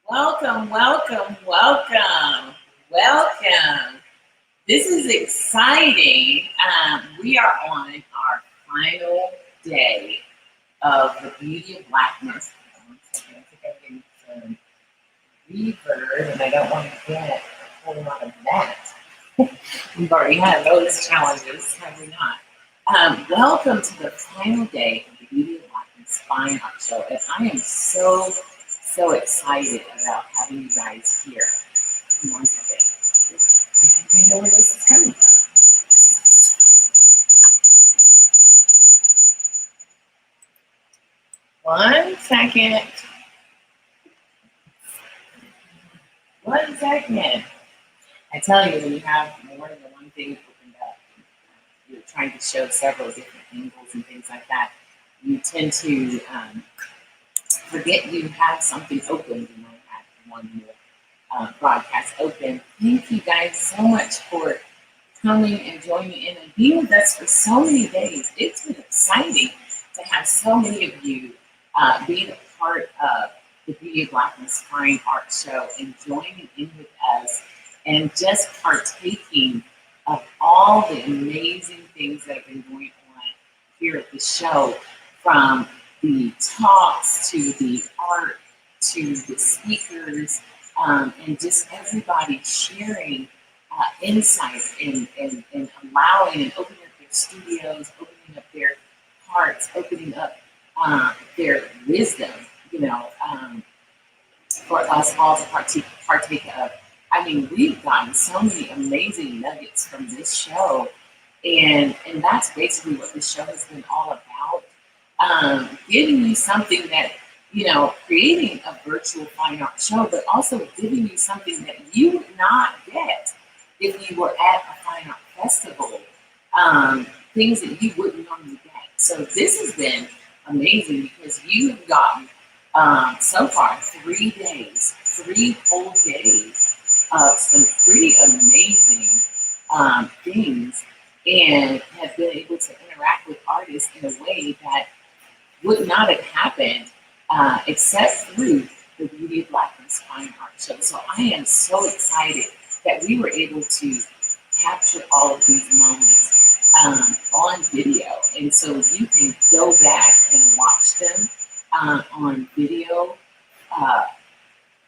Welcome, welcome, welcome, welcome. This is exciting. We are on our final day of the Beauty of Blackness. One second, I think I'm getting some reverb, and I don't want to get a whole lot of that. We've already had those challenges, have we not? Welcome to the final day of the Beauty of Blackness Fine Art Show, and I am so excited about having you guys here. One second. I think I know where this is coming from. 1 second. 1 second. I tell you, when you have more than one thing opened up, you're trying to show several different angles and things like that, you tend to forget you have something open. You might have one more broadcast open. Thank you guys so much for coming and joining in and being with us for so many days. It's been exciting to have so many of you being a part of the Beauty of Blackness Fine Art Show and joining in with us and just partaking of all the amazing things that have been going on here at the show, from the talks to the art to the speakers, and just everybody sharing insight and allowing and opening up their studios, opening up their hearts, opening up their wisdom, for us all to partake of. I mean, we've gotten so many amazing nuggets from this show, and that's basically what this show has been all about. Giving you something that, creating a virtual fine art show, but also giving you something that you would not get if you were at a fine art festival, things that you wouldn't normally get. So this has been amazing because you have gotten so far 3 days, 3 whole days of some pretty amazing things, and have been able to interact with artists in a way that would not have happened except through the Beauty of Blackness Fine Art Show. So I am so excited that we were able to capture all of these moments on video. And so you can go back and watch them on video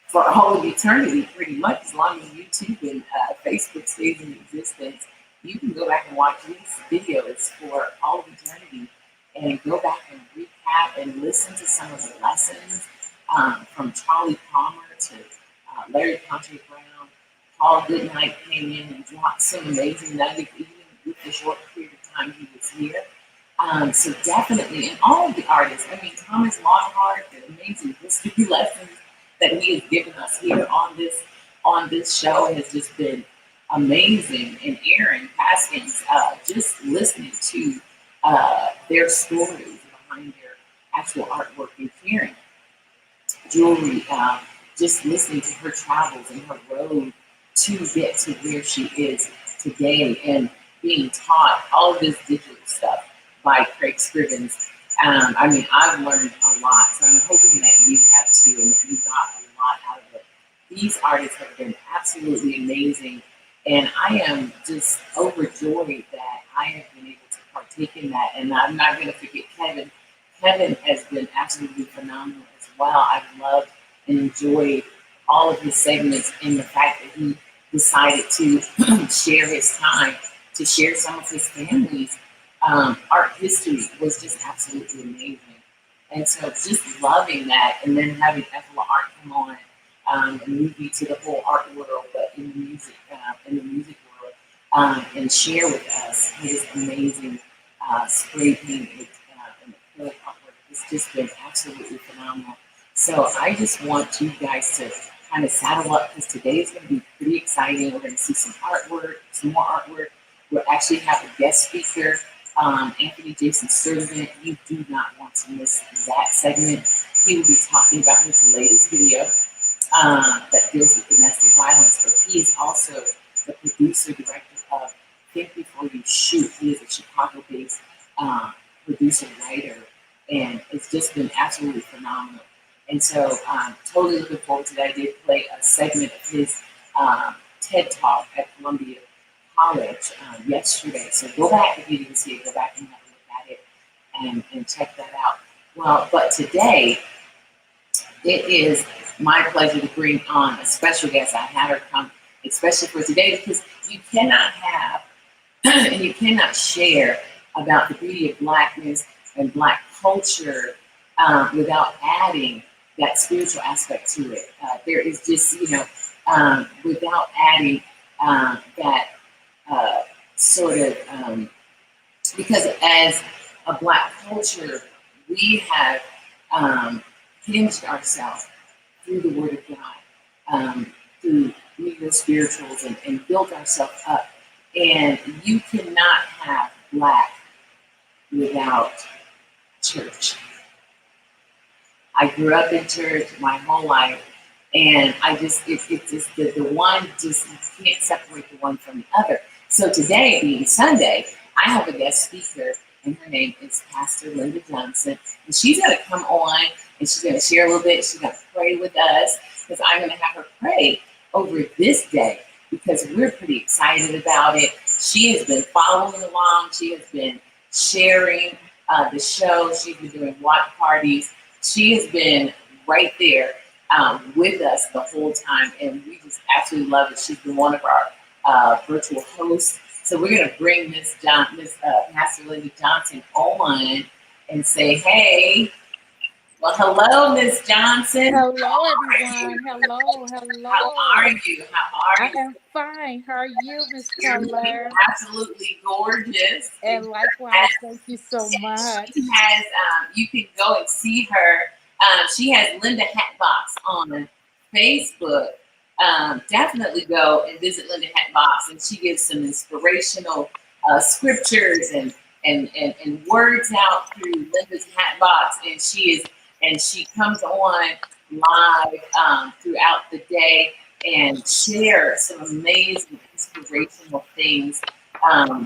for all of eternity, pretty much, as long as YouTube and Facebook stays in existence. You can go back and watch these videos for all of eternity and go back and recap and listen to some of the lessons from Charlie Palmer to Larry Country Brown. Paul Goodnight came in and dropped some amazing nuggets, even with the short period of time he was here. So definitely, and all of the artists, I mean, Thomas Lockhart, the amazing history lessons that he has given us here on this show has just been amazing. And Aaron Haskins, just listening to their stories behind their actual artwork, and hearing Jewelry, just listening to her travels and her road to get to where she is today, and being taught all of this digital stuff by Craig Scrivens. I mean, I've learned a lot, so I'm hoping that you have too, and that you got a lot out of it. These artists have been absolutely amazing, and I am just overjoyed that I have been able to partake in that. And I'm not going to forget Kevin. Kevin has been absolutely phenomenal as well. I've loved and enjoyed all of his segments, and the fact that he decided to share his time to share some of his family's art history was just absolutely amazing. And so just loving that, and then having Ethel Art come on and move you to the whole art world, but in the music world, and share with us his amazing spray painted and acrylic artwork. It's just been absolutely phenomenal. So I just want you guys to kind of saddle up, because today is going to be pretty exciting. We're going to see some artwork, some more artwork. We'll actually have a guest speaker, Anthony Jason Sturtevant. You do not want to miss that segment. He will be talking about his latest video that deals with domestic violence, but he is also the producer, director of Think Before You Shoot. He is a Chicago-based producer, writer, and it's just been absolutely phenomenal. And so, totally looking forward to that. I did play a segment of his TED Talk at Columbia College yesterday. So go back if you didn't see it, go back and have a look at it and check that out. Well, but today it is my pleasure to bring on a special guest. I had her come especially for today because you cannot have and you cannot share about the beauty of Blackness and Black culture without adding that spiritual aspect to it. There is just, without adding that sort of, because as a Black culture, we have hinged ourselves through the Word of God, through reading spirituals and built ourselves up. And you cannot have Black without church. I grew up in church my whole life, and it's just the one, just you can't separate the one from the other. So today, being Sunday, I have a guest speaker, and her name is Pastor Linda Johnson, and she's going to come on and she's going to share a little bit. She's going to pray with us because I'm going to have her pray over this day because we're pretty excited about it. She has been following along. She has been sharing the show. She's been doing watch parties. She has been right there with us the whole time, and we just absolutely love it. She's been one of our virtual hosts. So we're going to bring Miss Pastor Linda Johnson on and say, hey. Well, hello, Miss Johnson. Hello, everyone. Hello. How are you? I am fine. How are you, Miss Keller? Absolutely gorgeous. And likewise, thank you so much. She has, you can go and see her. She has Linda Hatbox on Facebook. Definitely go and visit Linda Hatbox, and she gives some inspirational scriptures and words out through Linda's Hatbox, and she comes on live throughout the day and shares some amazing inspirational things.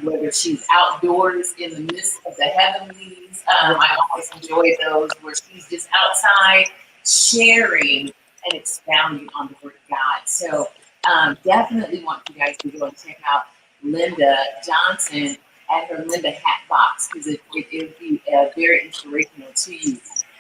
Whether she's outdoors in the midst of the heavenlies, I always enjoy those where she's just outside sharing and expounding on the Word of God. So definitely want you guys to go and check out Linda Johnson at her Linda Hatbox because it will be very inspirational to you.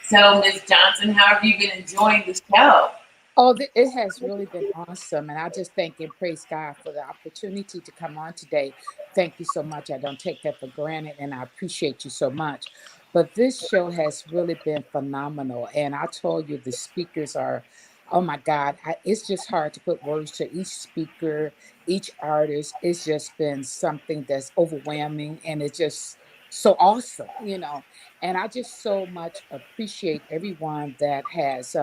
So, Ms. Johnson, how have you been enjoying the show? Oh, it has really been awesome. And I just thank and praise God for the opportunity to come on today. Thank you so much. I don't take that for granted, and I appreciate you so much. But this show has really been phenomenal. And I told you the speakers are, oh my God, it's just hard to put words to each speaker, each artist. It's just been something that's overwhelming, and it's just so awesome. And I just so much appreciate everyone that has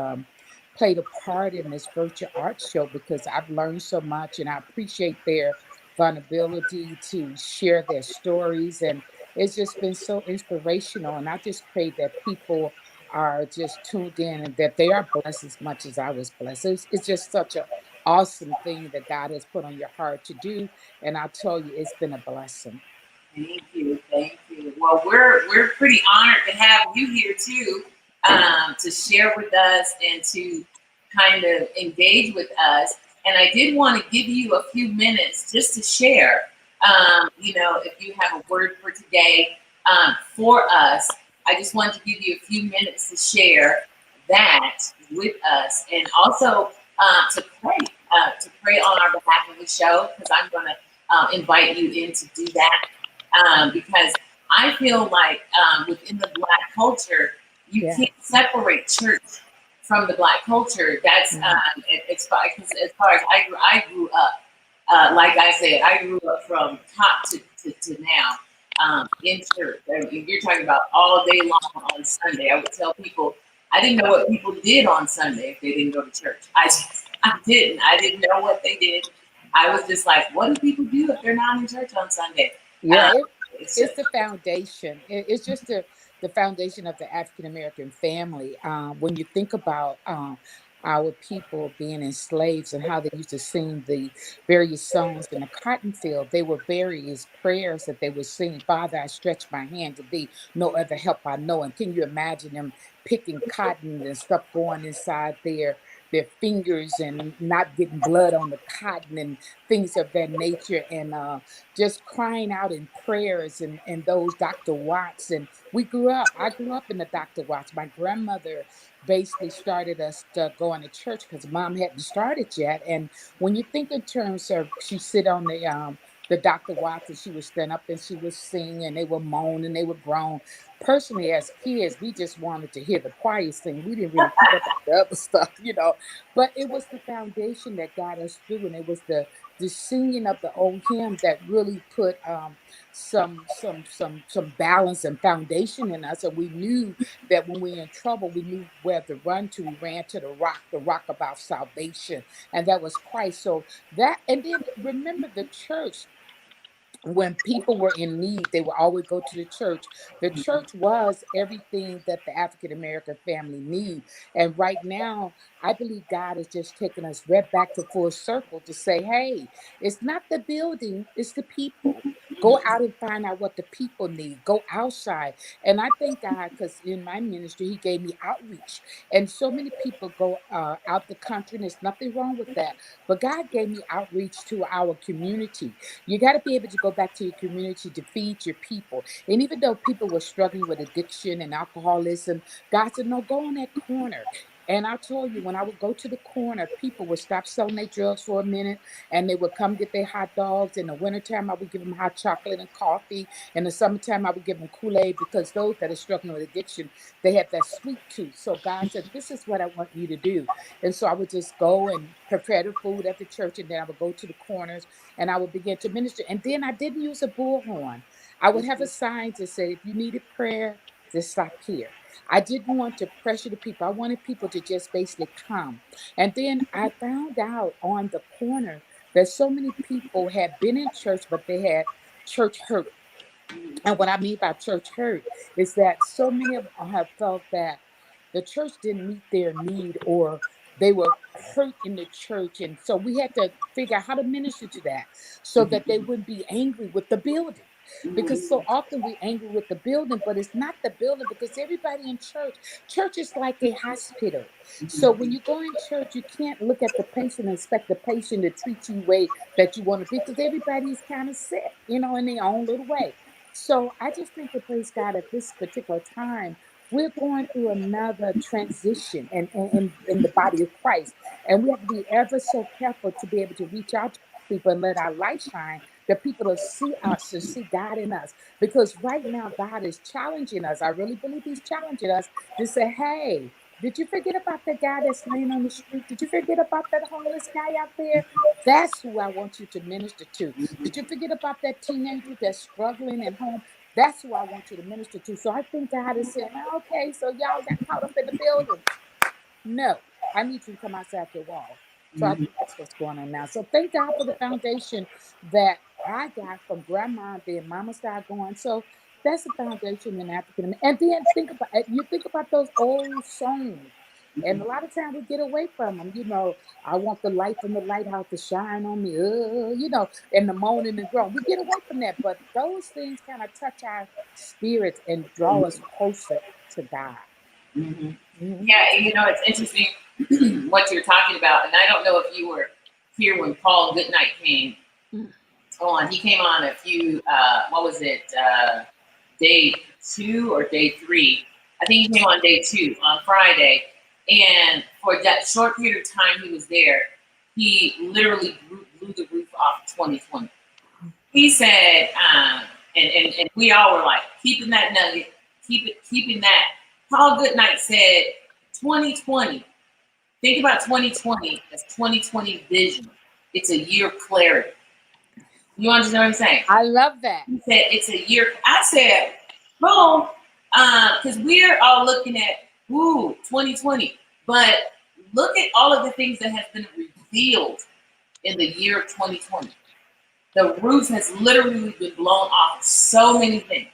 played a part in this virtual art show because I've learned so much, and I appreciate their vulnerability to share their stories. And it's just been so inspirational. And I just pray that people are just tuned in and that they are blessed as much as I was blessed. It's just such an awesome thing that God has put on your heart to do. And I tell you, it's been a blessing. Thank you, thank you. Well, we're pretty honored to have you here too, to share with us and to kind of engage with us. And I did want to give you a few minutes just to share. If you have a word for today for us, I just wanted to give you a few minutes to share that with us, and also to pray on our behalf of the show because I'm going to invite you in to do that. Because I feel like within the Black culture, you can't separate church from the Black culture. That's as far as I grew up. Like I said, I grew up from top to now in church. I mean, you're talking about all day long on Sunday. I would tell people I didn't know what people did on Sunday if they didn't go to church. I didn't. I didn't know what they did. I was just like, what do people do if they're not in church on Sunday? Yeah, it's the foundation. It's just the foundation of the African American family. When you think about our people being enslaved and how they used to sing the various songs in the cotton field. They were various prayers that they would sing. Father, I stretch my hand to thee, no other help I know. And can you imagine them picking cotton and stuff going inside their fingers and not getting blood on the cotton and things of that nature, and just crying out in prayers, and those Dr. Watts. And I grew up in the Dr. Watts. My grandmother basically started us going to church because mom hadn't started yet. And when you think in terms of, she sit on the Dr. Watts, and she would stand up and she would sing, and they would moan and they would groan. Personally, as kids, we just wanted to hear the choir sing. We didn't really care about the other stuff, you know. But it was the foundation that got us through, and it was the singing of the old hymn that really put some balance and foundation in us. And we knew that when we were in trouble, we knew where to run to. We ran to the rock of our salvation, and that was Christ. So that, and then remember the church, when people were in need, they would always go to the church. The church was everything that the African American family need. And right now, I believe God is just taking us right back to full circle to say, hey, it's not the building, it's the people. Go out and find out what the people need. Go outside. And I thank God, because in my ministry, He gave me outreach. And so many people go out the country, and there's nothing wrong with that. But God gave me outreach to our community. You got to be able to go back to your community to feed your people. And even though people were struggling with addiction and alcoholism, God said, no, go on that corner. And I told you, when I would go to the corner, people would stop selling their drugs for a minute, and they would come get their hot dogs. In the wintertime, I would give them hot chocolate and coffee. In the summertime, I would give them Kool-Aid, because those that are struggling with addiction, they have that sweet tooth. So God said, this is what I want you to do. And so I would just go and prepare the food at the church, and then I would go to the corners and I would begin to minister. And then I didn't use a bullhorn. I would have a sign to say, if you needed prayer, just stop here. I didn't want to pressure the people. I wanted people to just basically come. And then I found out on the corner that so many people had been in church, but they had church hurt. And what I mean by church hurt is that so many of them have felt that the church didn't meet their need, or they were hurt in the church. And so we had to figure out how to minister to that so that they wouldn't be angry with the building. Because so often we angry with the building, but it's not the building, because everybody in church is like a hospital. So when you go in church, you can't look at the patient and expect the patient to treat you way that you want to be, because everybody's kind of sick, you know, in their own little way. So I just think to praise God at this particular time, we're going through another transition in the body of Christ. And we have to be ever so careful to be able to reach out to people and let our light shine, that people to see us, to see God in us. Because right now, God is challenging us. I really believe He's challenging us to say, hey, did you forget about the guy that's laying on the street? Did you forget about that homeless guy out there? That's who I want you to minister to. Did you forget about that teenager that's struggling at home? That's who I want you to minister to. So I think God is saying, okay, so y'all got caught up in the building. No, I need you to come outside your wall. So I think that's what's going on now. So thank God for the foundation that I got from grandma, then mama started going. So that's the foundation in African. And then think about those old songs. And a lot of times we get away from them. You know, I want the light from the lighthouse to shine on me. You know, and the moaning and groan. We get away from that. But those things kind of touch our spirits and draw us closer to God. Mm-hmm. Mhm. Yeah, you know, it's interesting what you're talking about. And I don't know if you were here when Paul Goodnight came on. He came on a few, what was it, day 2 or day 3? I think he came on day 2 on Friday. And for that short period of time he was there, he literally blew the roof off 2020. He said, and we all were like, keeping that nugget, keeping that. Paul Goodnight said, 2020. Think about 2020 as 2020 vision. It's a year of clarity. You understand what I'm saying? I love that. He said it's a year. I said, boom, because we're all looking at 2020, but look at all of the things that has been revealed in the year of 2020. The roof has literally been blown off of so many things,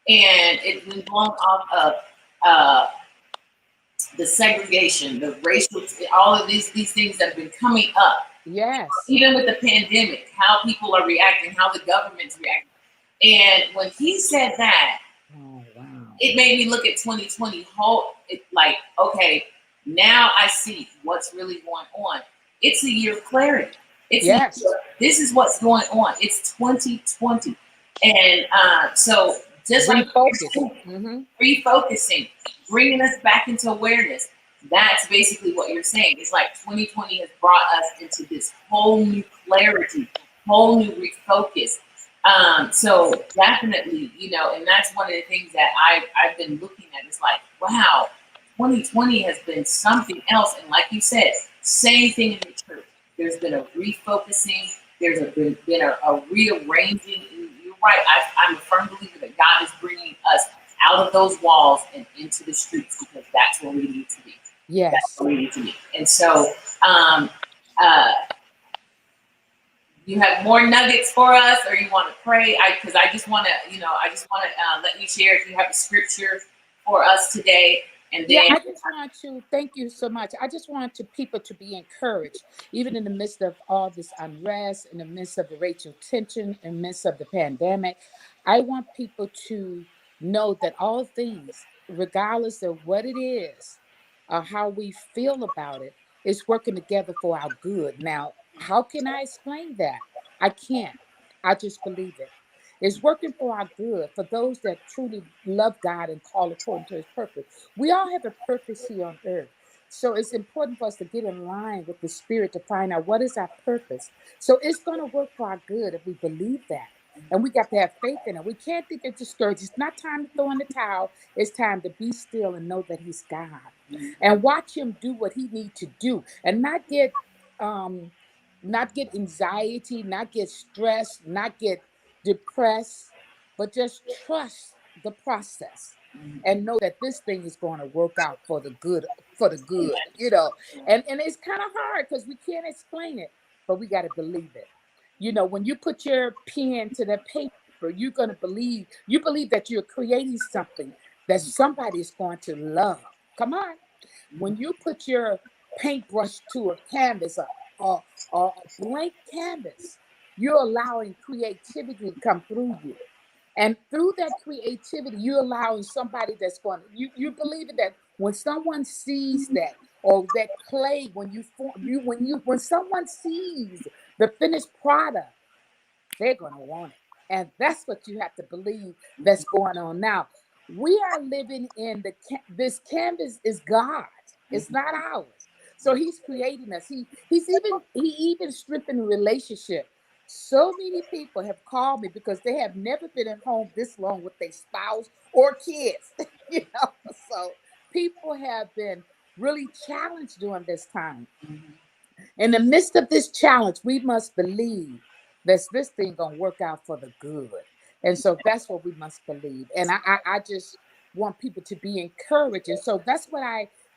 and it's been blown off of the segregation, the racial, all of these things that have been coming up, Yes. even with the pandemic, how people are reacting, how the government's reacting. And when he said that, Oh, wow. it made me look at 2020 like, okay, now I see what's really going on. It's a year of clarity. It's a Yes. year, this is what's going on. It's 2020. And so just like Refocus. Mm-hmm. refocusing, bringing us back into awareness. That's basically what you're saying. It's like 2020 has brought us into this whole new clarity, whole new refocus. So definitely, and that's one of the things that I've been looking at. It's like, wow, 2020 has been something else. And like you said, same thing in the church. There's been a refocusing. Been a rearranging. And you're right. I'm a firm believer that God is bringing us out of those walls and into the streets because that's where we need to be. That's Yes. where we need to be. And so, um, uh, you have more nuggets for us, or you want to pray? Because I just want to, let you share if you have a scripture for us today, and Yeah, then I just want to thank you so much. I just want to people to be encouraged, even in the midst of all this unrest, in the midst of the racial tension, in the midst of the pandemic. I want people to know that all things, regardless of what it is or how we feel about it, is working together for our good. Now, how can I explain that? I can't. I just believe it. It's working for our good, for those that truly love God and call according to his purpose. We all have a purpose here on earth. So it's important for us to get in line with the spirit to find out what is our purpose. So it's going to work for our good if we believe that. And we got to have faith in it. We can't think it's discouraged. It's not time to throw in the towel. It's time to be still and know that he's God. And watch him do what he needs to do. And um not get anxiety, not get stressed, not get depressed, but just trust the process and know that this thing is going to work out for the good, and it's kind of hard because we can't explain it, but we got to believe it. When you put your pen to the paper, you're going to believe that you're creating something that somebody's going to love. Come on. When you put your paintbrush to a canvas, or a blank canvas, you're allowing creativity to come through you. And through that creativity, you're allowing somebody that's going to, you believe in that when someone sees that, or that clay, when someone sees the finished product, they're going to want it. And that's what you have to believe that's going on now. We are living in this canvas is God. It's not ours. So he's creating us. He even strengthened relationship. So many people have called me because they have never been at home this long with their spouse or kids. So people have been really challenged during this time. In the midst of this challenge, we must believe that this thing gonna work out for the good. And so that's what we must believe. And I just want people to be encouraged. And so that's what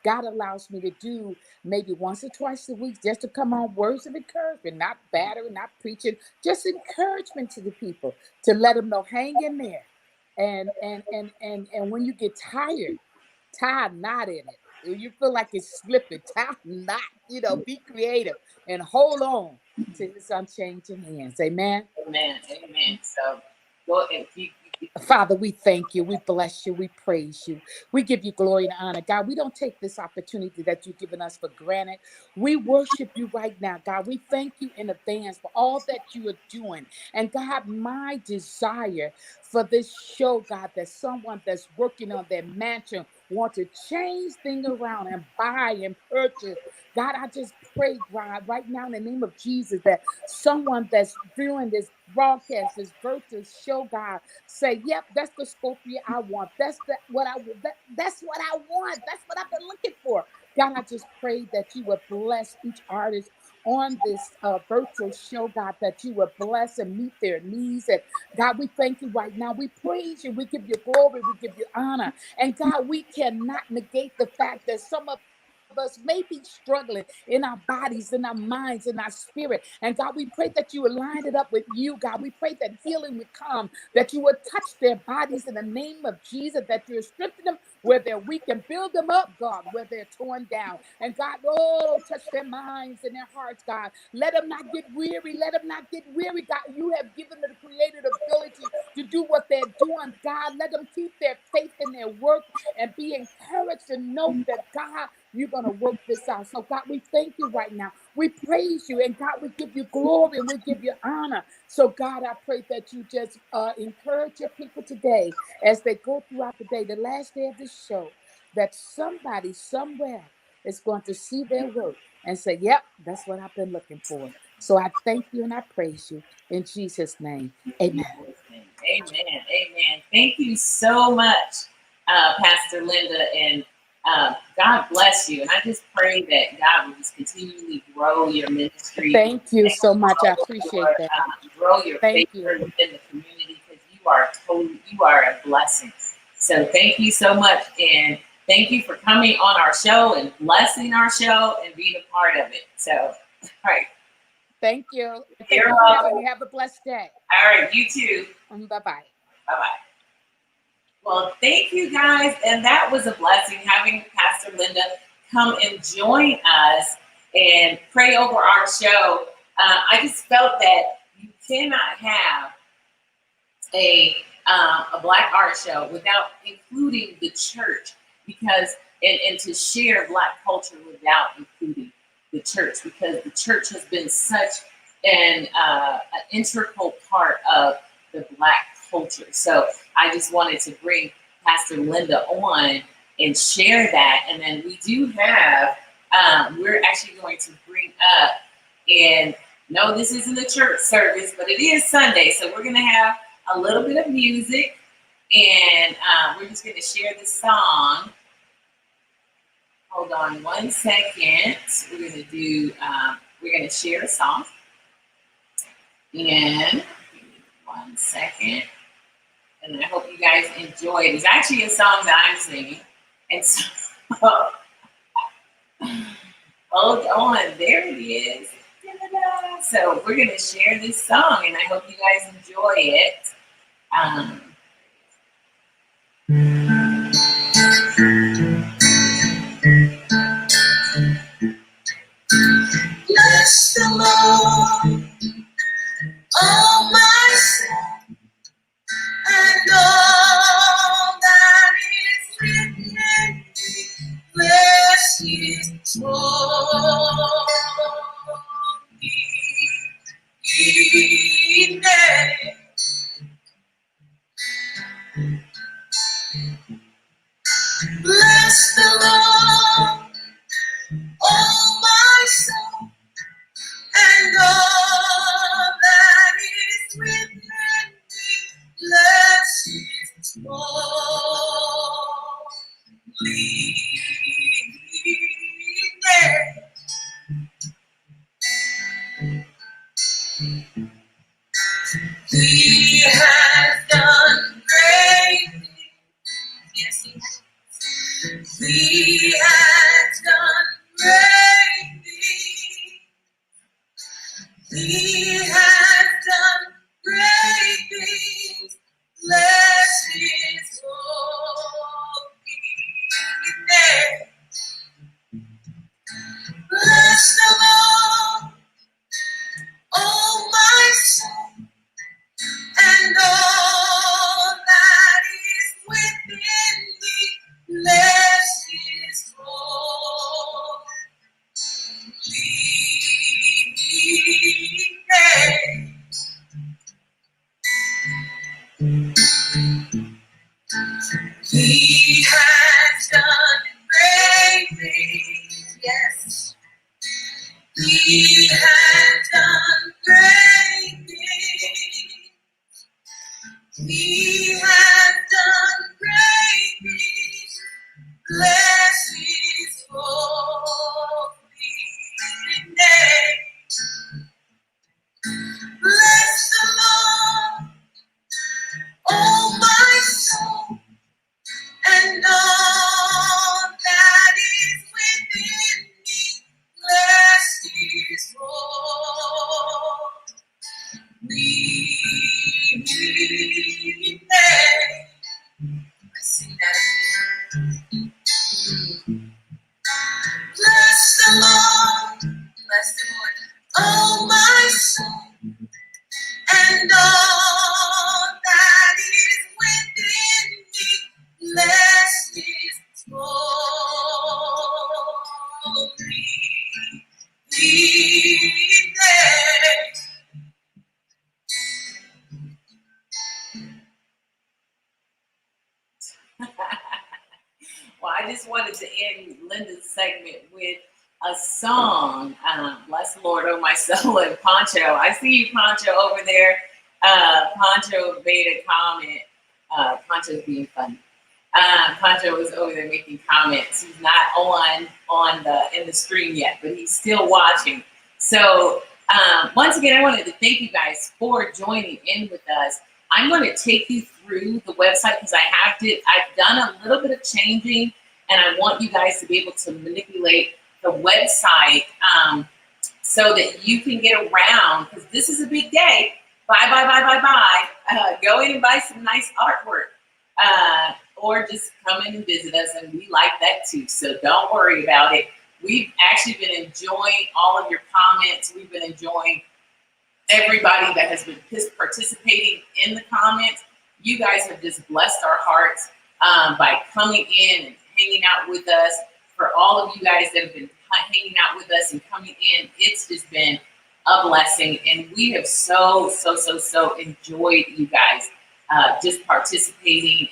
God allows me to do maybe once or twice a week, just to come on words of encouragement, not battering, not preaching, just encouragement to the people to let them know, hang in there. And when you get tired, tie a knot in it. If you feel like it's slipping, tie a knot, be creative and hold on to his unchanging hands. Amen. amen, amen. So go and Father, we thank you. We bless you. We praise you. We give you glory and honor. God, we don't take this opportunity that you've given us for granted. We worship you right now, God. We thank you in advance for all that you are doing. And God, my desire for this show, God, that someone that's working on their mansion want to change things around and buy and purchase. God, I just pray, God, right now in the name of Jesus, that someone that's viewing this broadcast, this virtual show, God, say, yep, that's the Scorpio I want. That's what I want. That's what I've been looking for. God, I just pray that you would bless each artist on this virtual show, God, that you would bless and meet their needs. And God, we thank you right now. We praise you. We give you glory. We give you honor. And God, we cannot negate the fact that some of of us may be struggling in our bodies, in our minds, in our spirit. And God, we pray that you would line it up with you, God. We pray that healing would come, that you would touch their bodies in the name of Jesus, that you would strengthen them where they're weak and build them up, God, where they're torn down. And God, oh, touch their minds and their hearts, God. Let them not get weary. Let them not get weary, God. You have given them the creative ability to do what they're doing, God. Let them keep their faith in their work and be encouraged and know that, God, you're going to work this out. So, God, we thank you right now. We praise you, and God, we give you glory and we give you honor. So, God, I pray that you just encourage your people today as they go throughout the day, the last day of this show, that somebody somewhere is going to see their work and say, yep, that's what I've been looking for. So I thank you and I praise you in Jesus' name. Amen. Amen. Amen. Thank you so much, Pastor Linda, and God bless you. And I just pray that God will just continually grow your ministry Thank you and so much. I appreciate that. grow your Thank faith you. within the community, because you are a blessing. So thank you so much, and thank you for coming on our show and blessing our show and being a part of it. So, all right. Thank you. Thank You're you for welcome. having me. Have a blessed day. All right, you too. Bye-bye. Bye-bye. Well, thank you guys. And that was a blessing having Pastor Linda come and join us and pray over our show. I just felt that you cannot have a Black art show without including the church, because and to share Black culture without including the church, because the church has been such an integral part of the Black culture. So I just wanted to bring Pastor Linda on and share that. And then we do have, we're actually going to bring up, and no, this isn't a church service, but it is Sunday. So we're going to have a little bit of music, and we're just going to share this song. Hold on one second. We're going to do, we're going to share a song. And 1 second. And I hope you guys enjoy it. It's actually a song that I'm singing. And so, hold on, there it is. Da-da-da. So we're going to share this song, and I hope you guys enjoy it. Bless the Lord, oh my soul, and all that is within me. Bless His holy name. Bless the Lord, oh my soul, and all that is within me. Bless His holy name. He has done great things. Yes, He has. He has done great things. He has done great things. Bless His holy name. Bless the Lord, oh my soul, and all that is within me. Bless His holy name. He has done great things, yes. He has done great things. He has done great things. Bless His holy name. Bless the Lord, oh my soul, and all that is within I sing that. Bless the Lord, bless the Lord, oh my soul, and all that is within me. Bless His holy name. Well, I just wanted to end Linda's segment with a song, Bless the Lord, oh my soul, and Poncho. I see you, Poncho, over there. Poncho made a comment. Poncho's being funny. Poncho was over there making comments. He's not in the stream yet, but he's still watching. So once again, I wanted to thank you guys for joining in with us. I'm going to take you through the website because I've done a little bit of changing, and I want you guys to be able to manipulate the website so that you can get around, because this is a big day. Buy. Go in and buy some nice artwork. Or just come in and visit us, and we like that too. So don't worry about it. We've actually been enjoying all of your comments. We've been enjoying everybody that has been participating in the comments. You guys have just blessed our hearts by coming in and hanging out with us. For all of you guys that have been hanging out with us and coming in, it's just been a blessing. And we have so enjoyed you guys just participating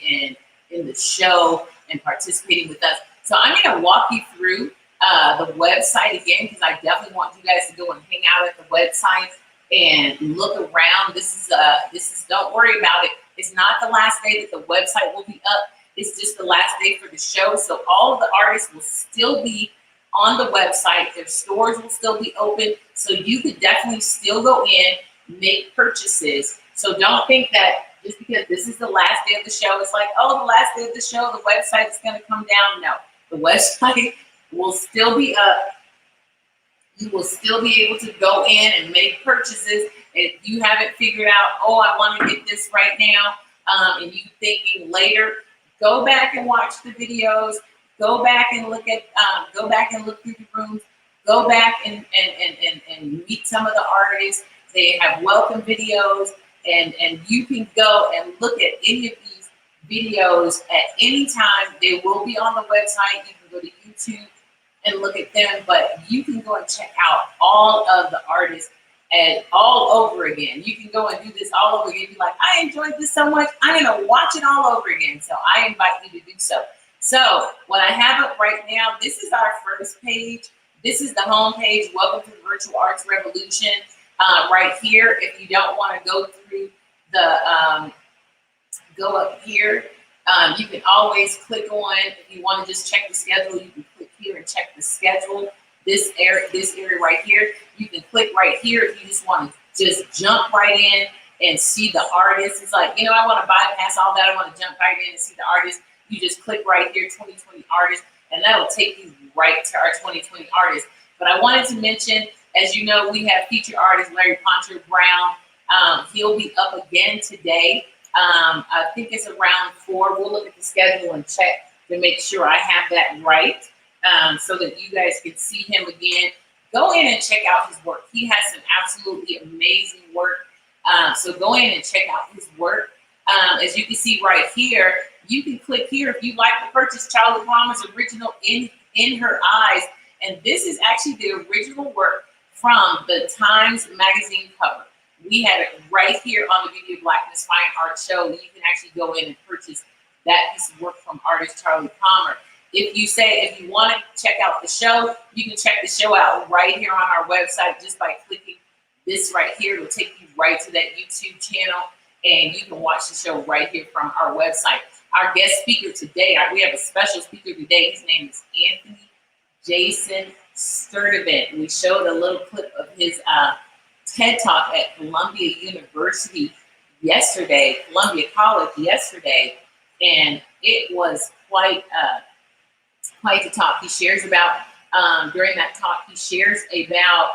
in the show and participating with us. So I'm going to walk you through the website again, because I definitely want you guys to go and hang out at the website and look around. This is don't worry about it. It's not the last day that the website will be up. It's just the last day for the show. So all of the artists will still be on the website. Their stores will still be open. So you could definitely still go in, make purchases. So don't think that just because this is the last day of the show, it's like, oh, the last day of the show, the website is going to come down. No, the website will still be up. You will still be able to go in and make purchases. If you haven't figured out, oh, I want to get this right now, and you thinking later, go back and watch the videos. Go back and look through the rooms. Go back and meet some of the artists. They have welcome videos, and you can go and look at any of these videos at any time. They will be on the website. You can go to YouTube and look at them, but you can go and check out all of the artists and all over again. You can go and do this all over again. Be like, I enjoyed this so much, I'm gonna watch it all over again. So I invite you to do so. So what I have up right now, this is our first page. This is the home page. Welcome to the Virtual Arts Revolution. Right here, if you don't want to go through the go up here, you can always click on. If you want to just check the schedule, you can click here and check the schedule. This area right here, you can click right here if you just want to just jump right in and see the artist. It's like, I want to bypass all that. I want to jump right in and see the artist. You just click right here, 2020 artists, and that'll take you right to our 2020 artists. But I wanted to mention, as you know, we have featured artist Larry Poncho Brown. He'll be up again today. I think it's around 4. We'll look at the schedule and check to make sure I have that right, so that you guys can see him again. Go in and check out his work. He has some absolutely amazing work. So go in and check out his work. As you can see right here, you can click here if you like to purchase Charlie Palmer's original In Her Eyes. And this is actually the original work from the Times Magazine cover. We had it right here on the Video Blackness Fine Art Show. You can actually go in and purchase that piece of work from artist Charlie Palmer. If you want to check out the show, you can check the show out right here on our website just by clicking this right here. It'll take you right to that YouTube channel, and you can watch the show right here from our website. Our guest speaker today, we have a special speaker today. His name is Anthony Jason Sturdivant. We showed a little clip of his TED Talk at Columbia University yesterday, Columbia College yesterday, and it was quite the talk. He shares about, during that talk, he shares about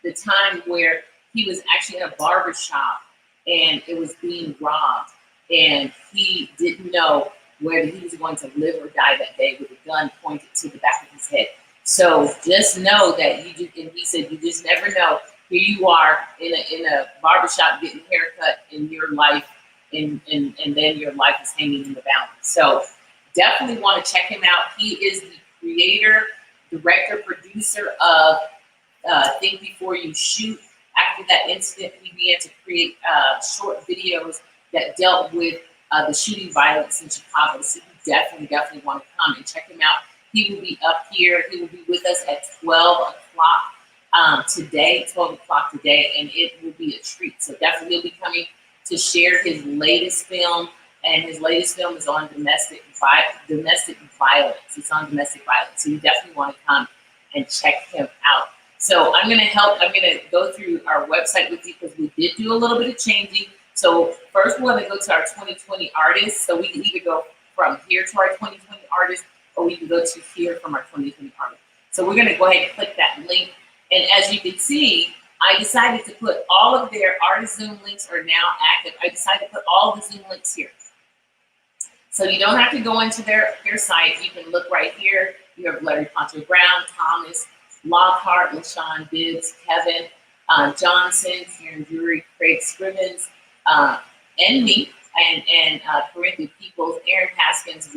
the time where he was actually in a barber shop, and it was being robbed, and he didn't know whether he was going to live or die that day with a gun pointed to the back of his head. So just know that you just, and he said, you just never know. Here you are in a barbershop getting a haircut in your life, and then your life is hanging in the balance. So definitely want to check him out. He is the creator, director, producer of Think Before You Shoot. After that incident, he began to create short videos that dealt with the shooting violence in Chicago. So you definitely want to come and check him out. He will be up here. He will be with us at 12 o'clock today, 12 o'clock today, and it will be a treat. So definitely he'll be coming to share his latest film, and his latest film is on domestic violence. It's on domestic violence, so you definitely want to come and check him out. So I'm going to go through our website with you because we did do a little bit of changing. So first we're going to go to our 2020 artists. So we can either go from here to our 2020 artists, or we can go to here from our 2020 artists. So we're going to go ahead and click that link. And as you can see, I decided to put all of their artist Zoom links are now active. I decided to put all the Zoom links here. So you don't have to go into their site. You can look right here. You have Larry Poncho Brown, Thomas, Lockhart, LaShawn Bibbs, Kevin Johnson, Karen Drury, Craig Scrivens, and me, and Corinthia Peoples, Aaron Haskins.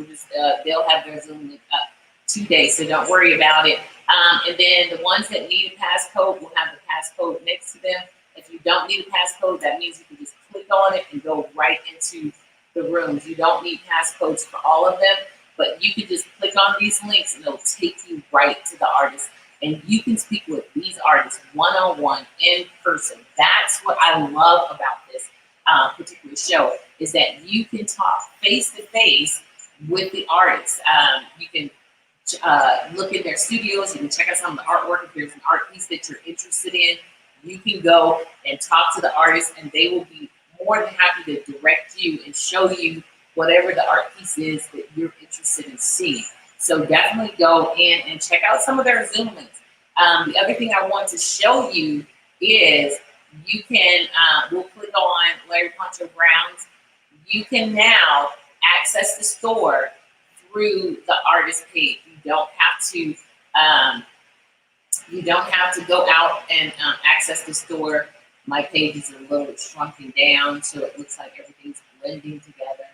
They'll have their Zoom link up today, so don't worry about it. And then the ones that need a passcode will have the passcode next to them. If you don't need a passcode, that means you can just click on it and go right into the rooms. You don't need passcodes for all of them, but you can just click on these links and it'll take you right to the artist. And you can speak with these artists one-on-one in person. That's what I love about this particular show, is that you can talk face-to-face with the artists. You can look in their studios. You can check out some of the artwork. If there's an art piece that you're interested in, you can go and talk to the artist, and they will be more than happy to direct you and show you whatever the art piece is that you're interested in seeing. So definitely go in and check out some of their Zoom links. The other thing I want to show you is you can, we'll click on Larry Poncho Brown's. You can now access the store through the artist page. You don't have to go out and access the store. My page is a little shrunken down, so it looks like everything's blending together.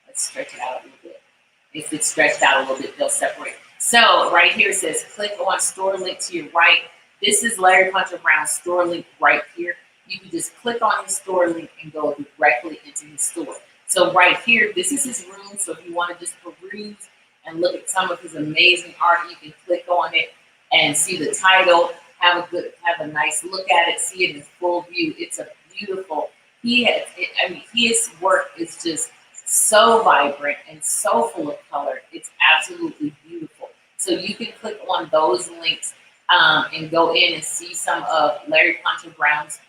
Let's stretch it out a little bit. If it's stretched out a little bit, they'll separate. So right here it says click on store link to your right. This is Larry Poncho Brown's store link right here. You can just click on his store link and go directly into his store. So right here, this is his room. So if you want to just peruse and look at some of his amazing art, you can click on it and see the title, have a nice look at it, see it in full view. It's a beautiful, his work is just so vibrant and so full of color. It's absolutely beautiful. So you can click on those links and go in and see some of Larry Poncho Brown's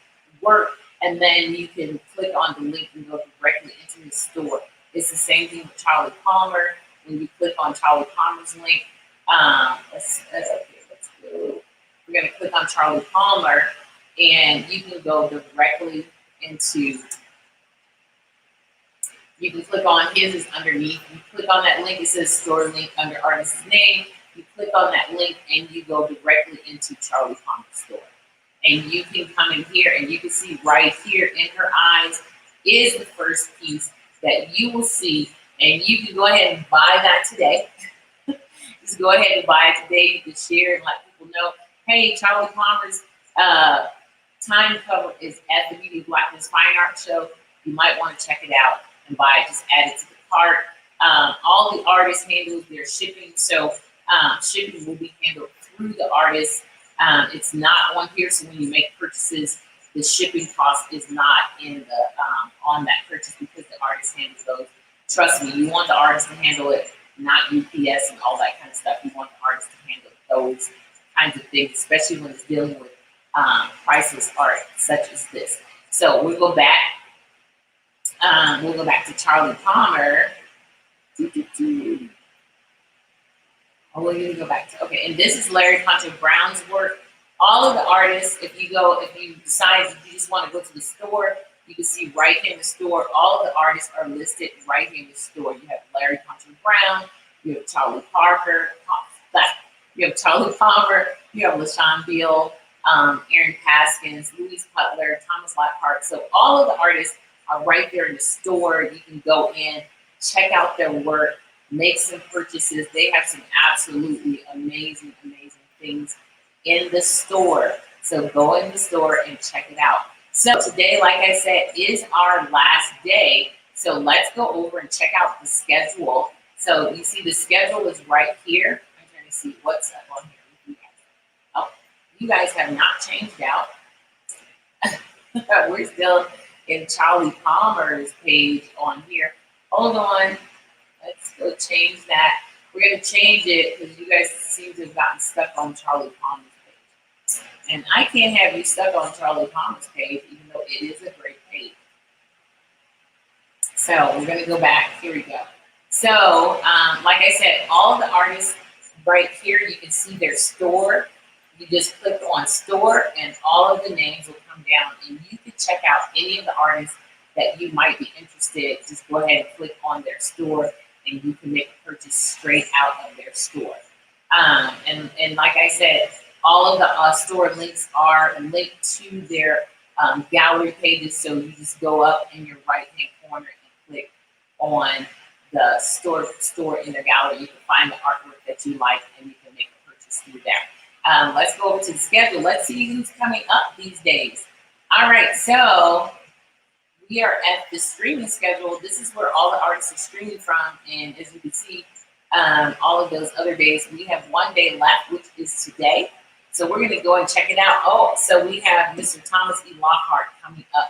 work, and then you can click on the link and go directly into his store. It's the same thing with Charlie Palmer. When you click on Charlie Palmer's link, let's go. We're going to click on Charlie Palmer, and you can go directly into. You can click on his is underneath. You click on that link. It says store link under artist's name. You click on that link, and you go directly into Charlie Palmer's store. And you can come in here, and you can see right here in her eyes is the first piece that you will see. And you can go ahead and buy that today. Just go ahead and buy it today. You can share and let people know, hey, Charlie Palmer's time cover is at the Beauty of Blackness Fine Art Show. You might want to check it out and buy it. Just add it to the cart. All the artists handle their shipping. So shipping will be handled through the artist. It's not on here. So when you make purchases, the shipping cost is not in the on that purchase because the artist handles those. Trust me, you want the artist to handle it, not UPS and all that kind of stuff. You want the artist to handle those kinds of things, especially when it's dealing with priceless art such as this. So we'll go back. We'll go back to Charlie Palmer. Oh, we're gonna go back to, okay, and this is Larry Poncho Brown's work. All of the artists, if you decide you just want to go to the store, You can see right here in the store, all of the artists are listed right here in the store. You have Larry Country Brown, you have Charlie Parker, you have Charlie Palmer, you have LaShawn Beal, Aaron Paskins, Louise Cutler, Thomas Lockhart. So all of the artists are right there in the store. You can go in, check out their work, make some purchases. They have some absolutely amazing, amazing things in the store. So go in the store and check it out. So today, like I said, is our last day. So let's go over and check out the schedule. So you see the schedule is right here. I'm trying to see what's up on here. Oh, you guys have not changed out. We're still in Charlie Palmer's page on here. Hold on. Let's go change that. We're going to change it because you guys seem to have gotten stuck on Charlie Palmer's page. And I can't have you stuck on Charlie Palmer's page, even though it is a great page. So we're going to go back. Here we go. So, like I said, all the artists right here, you can see their store. You just click on store and all of the names will come down and you can check out any of the artists that you might be interested. Just go ahead and click on their store and you can make a purchase straight out of their store. And like I said, all of the store links are linked to their gallery pages. So you just go up in your right-hand corner and click on the store in the gallery. You can find the artwork that you like and you can make a purchase through there. Let's go over to the schedule. Let's see who's coming up these days. All right, so we are at the streaming schedule. This is where all the artists are streaming from. And as you can see, all of those other days, we have one day left, which is today. So we're going to go and check it out. Oh, so we have Mr. Thomas E. Lockhart coming up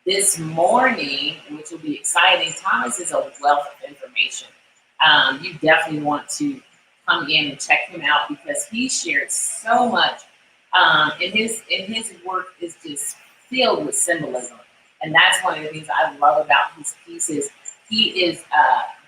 this morning, which will be exciting. Thomas is a wealth of information. You definitely want to come in and check him out because he shared so much. And his work is just filled with symbolism. And that's one of the things I love about his pieces. He is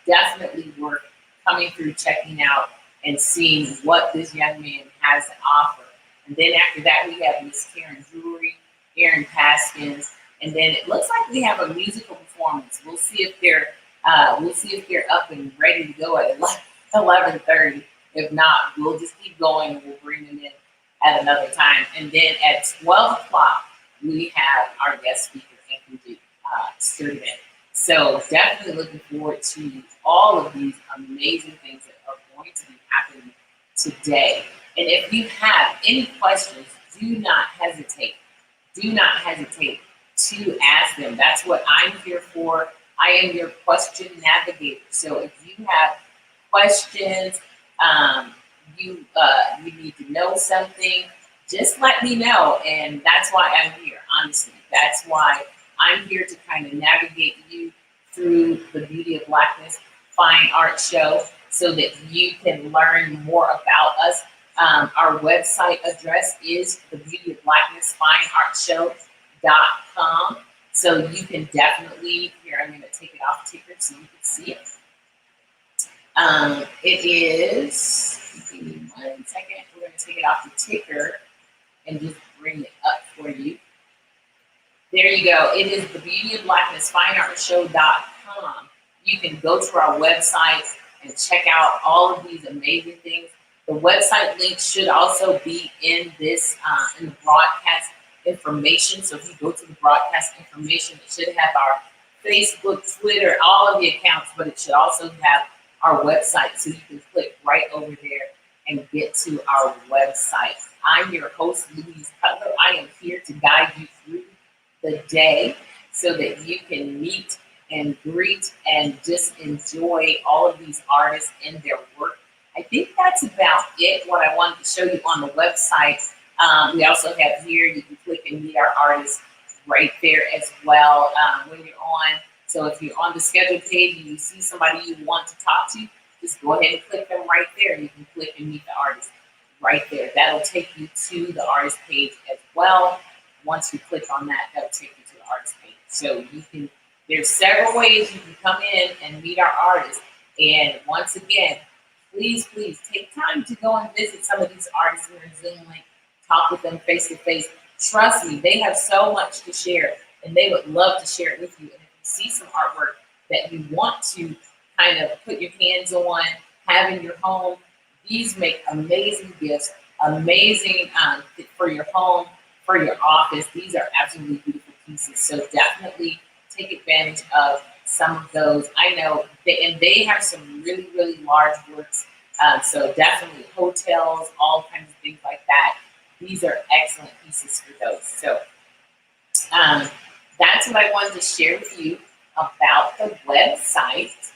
definitely worth coming through, checking out, and seeing what this young man has to offer. And then after that, we have Miss Karen Drury, Aaron Paskins, and then it looks like we have a musical performance. We'll see if they're up and ready to go at 11:30. If not, we'll just keep going and we'll bring them in at another time. And then at 12 o'clock, we have our guest speaker, Anthony Sturman. So definitely looking forward to all of these amazing things that are going to be happening today. And if you have any questions, do not hesitate. Do not hesitate to ask them. That's what I'm here for. I am your question navigator. So if you have questions, you need to know something, just let me know. And that's why I'm here, honestly. That's why I'm here to kind of navigate you through the Beauty of Blackness Fine Art Show so that you can learn more about us. Our website address is the Beauty of Blackness Fine Art Show.com. So you can definitely, here, I'm going to take it off ticker so you can see it. It is, give me 1 second. We're going to take it off the ticker and just bring it up for you. There you go. It is the Beauty of Blackness Fine Art Show.com. You can go to our website and check out all of these amazing things. The website link should also be in this in the broadcast information. So if you go to the broadcast information, it should have our Facebook, Twitter, all of the accounts, but it should also have our website. So you can click right over there and get to our website. I'm your host, Louise Cutler. I am here to guide you through the day so that you can meet and greet and just enjoy all of these artists and their work. I think that's about it, what I wanted to show you on the website. We also have here, you can click and meet our artists right there as well when you're on. So if you're on the schedule page and you see somebody you want to talk to, just go ahead and click them right there. You can click and meet the artist right there. That'll take you to the artist page as well. Once you click on that, that'll take you to the artist page. So you can, there's several ways you can come in and meet our artists. And once again, please take time to go and visit some of these artists in their Zoom link, talk with them face to face. Trust me, they have so much to share. and they would love to share it with you. And if you see some artwork that you want to kind of put your hands on, have in your home, these make amazing gifts, amazing for your home, for your office. These are absolutely beautiful pieces. So definitely take advantage of some of those. I know, they have some really, really large works. So definitely hotels, all kinds of things like that. These are excellent pieces for those. So that's what I wanted to share with you about the website.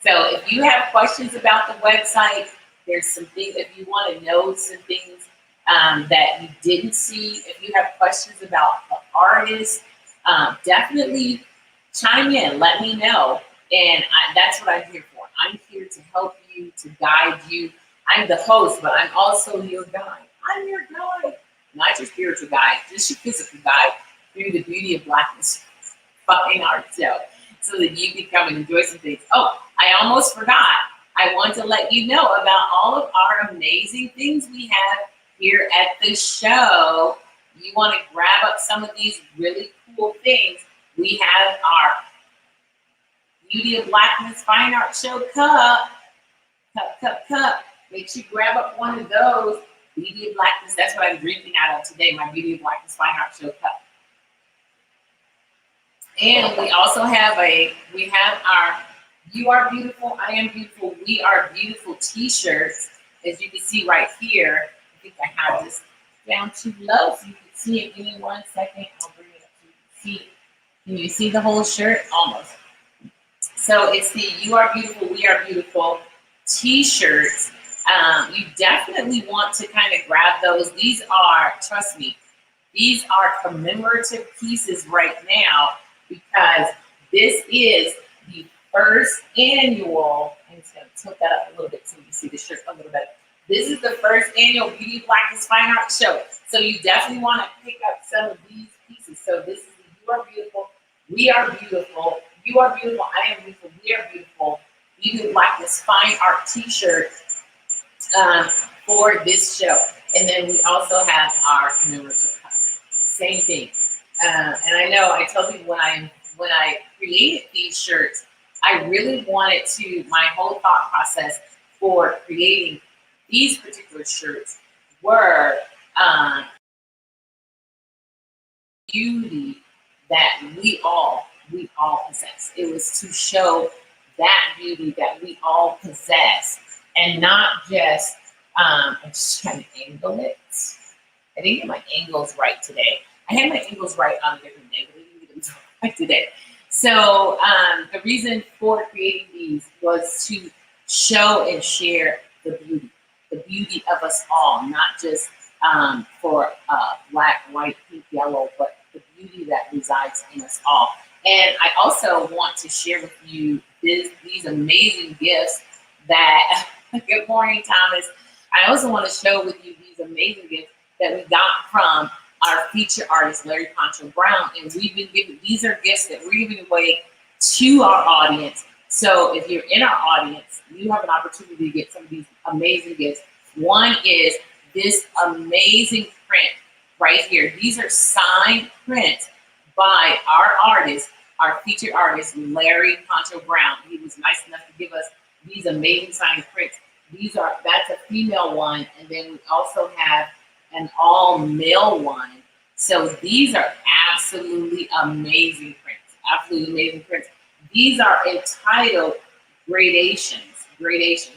So if you have questions about the website, there's some things, if you want to know some things that you didn't see, if you have questions about the artist, definitely chime in, let me know. And that's what I'm here for. I'm here to help you, to guide you. I'm the host, but I'm also your guide. I'm your guide, not your spiritual guide, just your physical guide through the beauty of Blackness fine art show, so that you can come and enjoy some things. Oh, I almost forgot. I want to let you know about all of our amazing things we have here at the show. You want to grab up some of these really cool things. We have our Beauty of Blackness Fine Art Show cup. Make sure you grab up one of those. Beauty of Blackness, that's what I'm drinking out of today, my Beauty of Blackness Fine Art Show cup. And we also have our You Are Beautiful, I Am Beautiful, We Are Beautiful t-shirts. As you can see right here, I think I have this down too low so you can see it. Give me 1 second. I'll bring it up so you can see. Can you see the whole shirt? Almost. So it's the You Are Beautiful, We Are Beautiful t-shirts. You definitely want to kind of grab those. These are, trust me, these are commemorative pieces right now, because this is the first annual, I'm just going to tilt that up a little bit so you can see the shirt a little bit. This is the first annual Beauty of Blackness Fine Art Show. So you definitely want to pick up some of these pieces. So this is the You Are Beautiful, We Are Beautiful, You Are Beautiful, I Am Beautiful, We Are Beautiful, Beauty of Blackness Fine Art t-shirt for this show. And then we also have our commemorative cups. Same thing. And I know I told you when I created these shirts, I really wanted to, my whole thought process for creating these particular shirts were beauty that we all possess. It was to show that beauty that we all possess, and not just, I'm just trying to angle it. I didn't get my angles right today. I had my angles right on a different day, but I didn't get them right today. So the reason for creating these was to show and share the beauty of us all, not just for black, white, pink, yellow, but the beauty that resides in us all. And I also want to share with you these amazing gifts that, good morning, Thomas. I also want to show with you these amazing gifts that we got from our feature artist, Larry Poncho Brown. And we've been giving, these are gifts that we're giving away to our audience. So if you're in our audience, you have an opportunity to get some of these amazing gifts. One is this amazing print right here. These are signed prints by our artist, our featured artist, Larry Poncho Brown. He was nice enough to give us these amazing signed prints. That's a female one, and then we also have an all male one. So these are absolutely amazing prints, absolutely amazing prints. These are entitled gradations.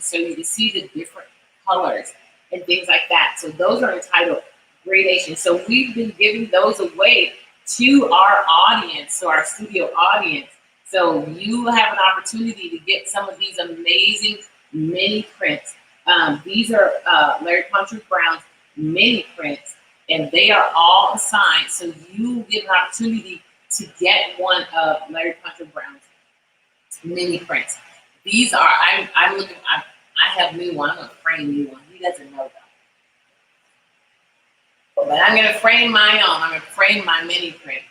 So you can see the different colors and things like that. So those are entitled gradations. So we've been giving those away to our audience, so our studio audience. So you have an opportunity to get some of these amazing mini prints. These are Larry Poncho Brown's mini prints, and they are all assigned. So you get an opportunity to get one of Larry Poncho Brown's mini prints. These are, I'm looking, I have new one. I'm gonna frame new one. He doesn't know though. But I'm gonna frame my own. I'm gonna frame my mini print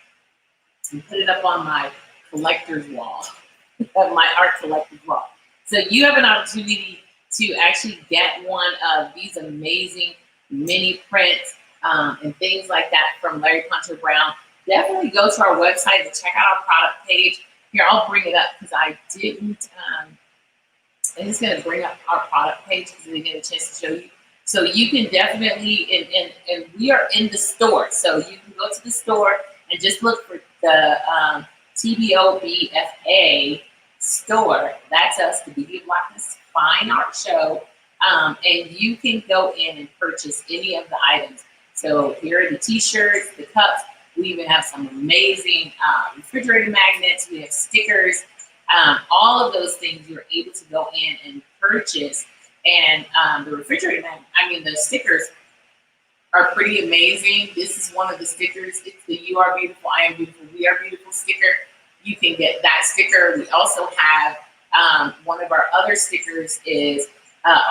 and put it up on my collector's wall, my art collector's wall. So you have an opportunity to actually get one of these amazing mini prints and things like that from Larry Poncho Brown. definitely go to our website and check out our product page. Here, I'll bring it up because I didn't. I'm just going to bring up our product page because we didn't get a chance to show you. So you can definitely, and we are in the store. So you can go to the store and just look for the TBOBFA store. That's us, the Beauty of Blackness Fine Art Show. And you can go in and purchase any of the items. So here are the t-shirts, the cups. We even have some amazing refrigerator magnets. We have stickers. All of those things you're able to go in and purchase. And the refrigerator magnet, I mean, the stickers are pretty amazing. This is one of the stickers. It's the You Are Beautiful, I Am Beautiful, We Are Beautiful sticker. You can get that sticker. We also have one of our other stickers is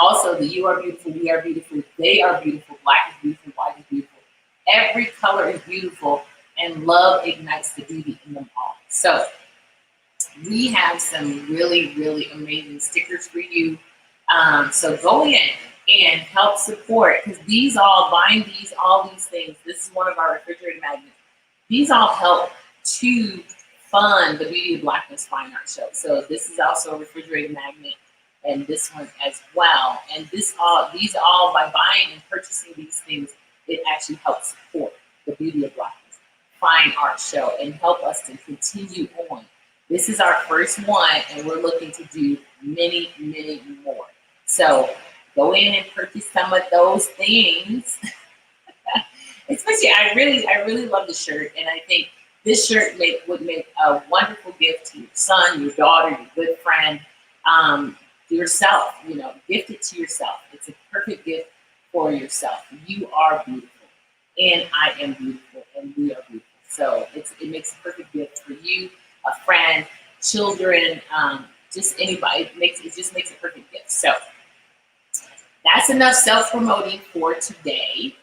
also the You Are Beautiful, We Are Beautiful, They Are Beautiful, Black is beautiful, white is beautiful. Every color is beautiful, and love ignites the beauty in them all. So we have some really, really amazing stickers for you. So go in and help support, because these all, buying these, all these things, this is one of our refrigerator magnets. These all help to fund the Beauty of Blackness Fine Art Show. So this is also a refrigerator magnet, and this one as well. And these all, by buying and purchasing these things, it actually helps support the Beauty of Blackness Fine Art Show and help us to continue on. This is our first one, and we're looking to do many, many more. So go in and purchase some of those things. Especially, I really love the shirt, and I think this shirt would make a wonderful gift to your son, your daughter, your good friend, yourself. You know, gift it to yourself. It's a perfect gift for yourself. You are beautiful, and I am beautiful, and we are beautiful. So it makes a perfect gift for you, a friend, children, just anybody. It just makes a perfect gift. So that's enough self-promoting for today.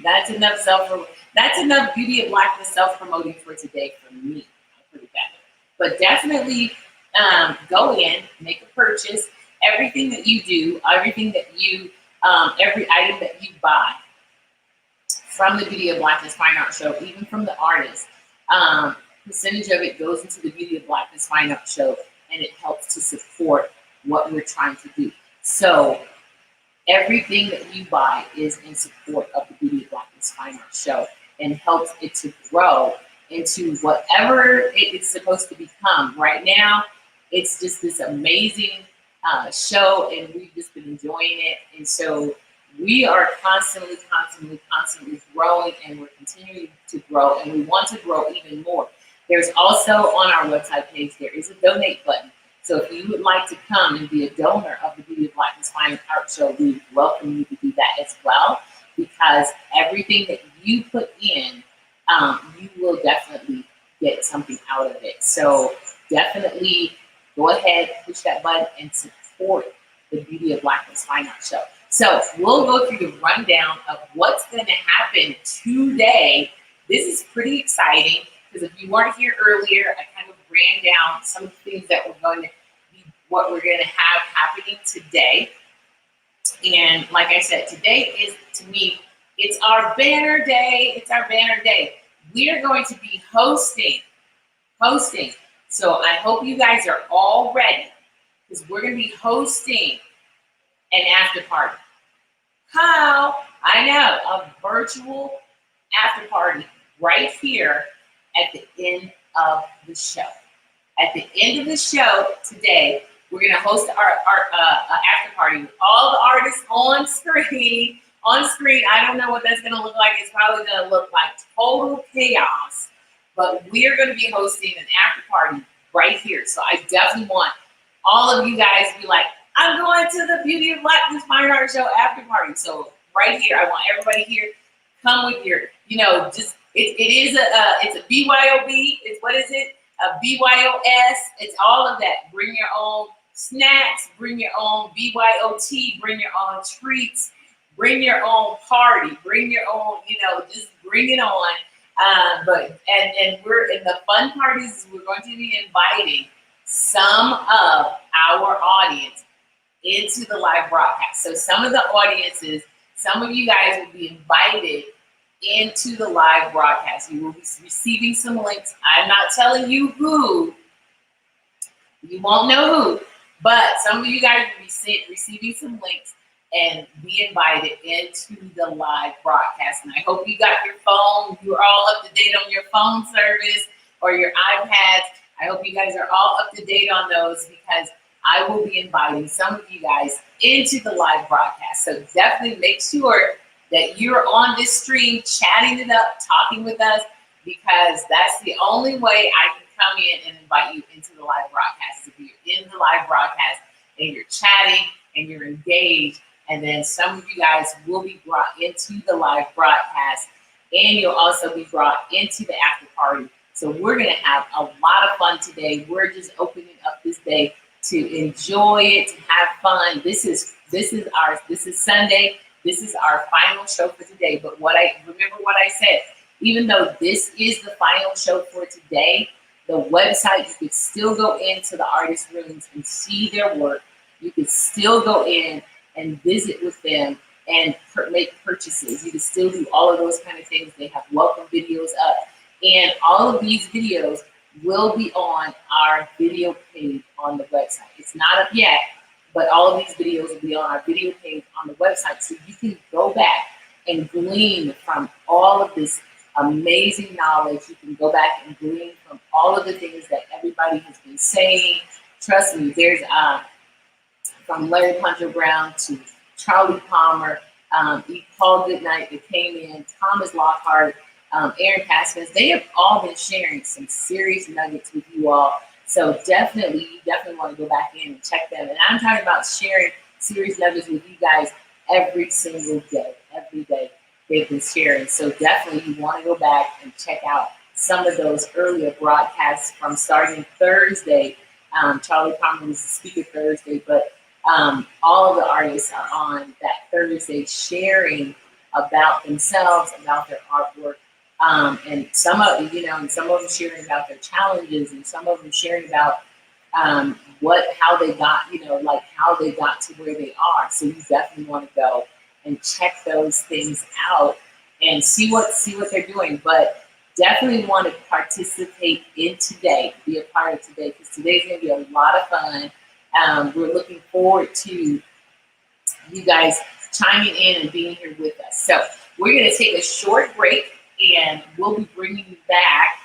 That's enough Beauty of Blackness self-promoting for today for me. I'll put it that way. But definitely go in, make a purchase. Everything that you do, every item that you buy from the Beauty of Blackness Fine Art Show, even from the artist, percentage of it goes into the Beauty of Blackness Fine Art Show, and it helps to support what we're trying to do. So everything that you buy is in support of the Beauty of Blackness Fine Art Show and helps it to grow into whatever it's supposed to become. Right now, it's just this amazing show, and we've just been enjoying it. And so we are constantly growing, and we're continuing to grow, and we want to grow even more. There's also on our website page, there is a donate button. So if you would like to come and be a donor of the Beauty of Blackness Fine Art Show, we welcome you to do that as well, because everything that you put in, you will definitely get something out of it. So definitely go ahead, push that button, and support the Beauty of Blackness Fine Art Show. So we'll go through the rundown of what's going to happen today. This is pretty exciting, because if you weren't here earlier, I kind of ran down some of the things that we're going to be, what we're going to have happening today. And like I said, today is, to me, it's our banner day. It's our banner day. We are going to be hosting. So I hope you guys are all ready, because we're going to be hosting an after party. How? I know, a virtual after party right here at the end of the show. At the end of the show today, we're going to host our after party with all the artists on screen. I don't know what that's going to look like. It's probably going to look like total chaos. But we're going to be hosting an after party right here. So I definitely want all of you guys to be like, I'm going to the Beauty of Blackness Fine Art Show after party. So right here, I want everybody here. Come with your, just it's a BYOB. It's, what is it? A BYOS. It's all of that. Bring your own snacks. Bring your own BYOT. Bring your own treats. Bring your own party. Bring your own, just bring it on. But we're in the fun parties. We're going to be inviting some of our audience into the live broadcast. So some of the audiences, some of you guys will be invited into the live broadcast. You will be receiving some links. I'm not telling you who. You won't know who, but some of you guys will be receiving some links and be invited into the live broadcast. And I hope you got your phone. You're all up to date on your phone service or your iPads. I hope you guys are all up to date on those, because I will be inviting some of you guys into the live broadcast. So definitely make sure that you're on this stream, chatting it up, talking with us, because that's the only way I can come in and invite you into the live broadcast. If you're in the live broadcast and you're chatting and you're engaged, and then some of you guys will be brought into the live broadcast, and you'll also be brought into the after party. So we're gonna have a lot of fun today. We're just opening up this day to enjoy it, to have fun. This is Sunday. This is our final show for today. But remember what I said. Even though this is the final show for today, the website, you could still go into the artist rooms and see their work. You could still go in and visit with them and make purchases. You can still do all of those kind of things. They have welcome videos up. And all of these videos will be on our video page on the website. It's not up yet, but all of these videos will be on our video page on the website. So you can go back and glean from all of this amazing knowledge. You can go back and glean from all of the things that everybody has been saying. Trust me, there's from Larry Puncher Brown to Charlie Palmer, Paul Goodnight that came in, Thomas Lockhart, Aaron Pascas. They have all been sharing some serious nuggets with you all. So you definitely want to go back in and check them. And I'm talking about sharing serious nuggets with you guys every single day, every day they've been sharing. So definitely you want to go back and check out some of those earlier broadcasts from starting Thursday. Charlie Palmer was the speaker Thursday, but all of the artists are on that Thursday sharing about themselves, about their artwork. And some of them sharing about their challenges, and some of them sharing about how they got, how they got to where they are. So you definitely want to go and check those things out and see what they're doing. But definitely want to participate in today, be a part of today, because today's going to be a lot of fun. We're looking forward to you guys chiming in and being here with us. So we're going to take a short break, and we'll be bringing you back,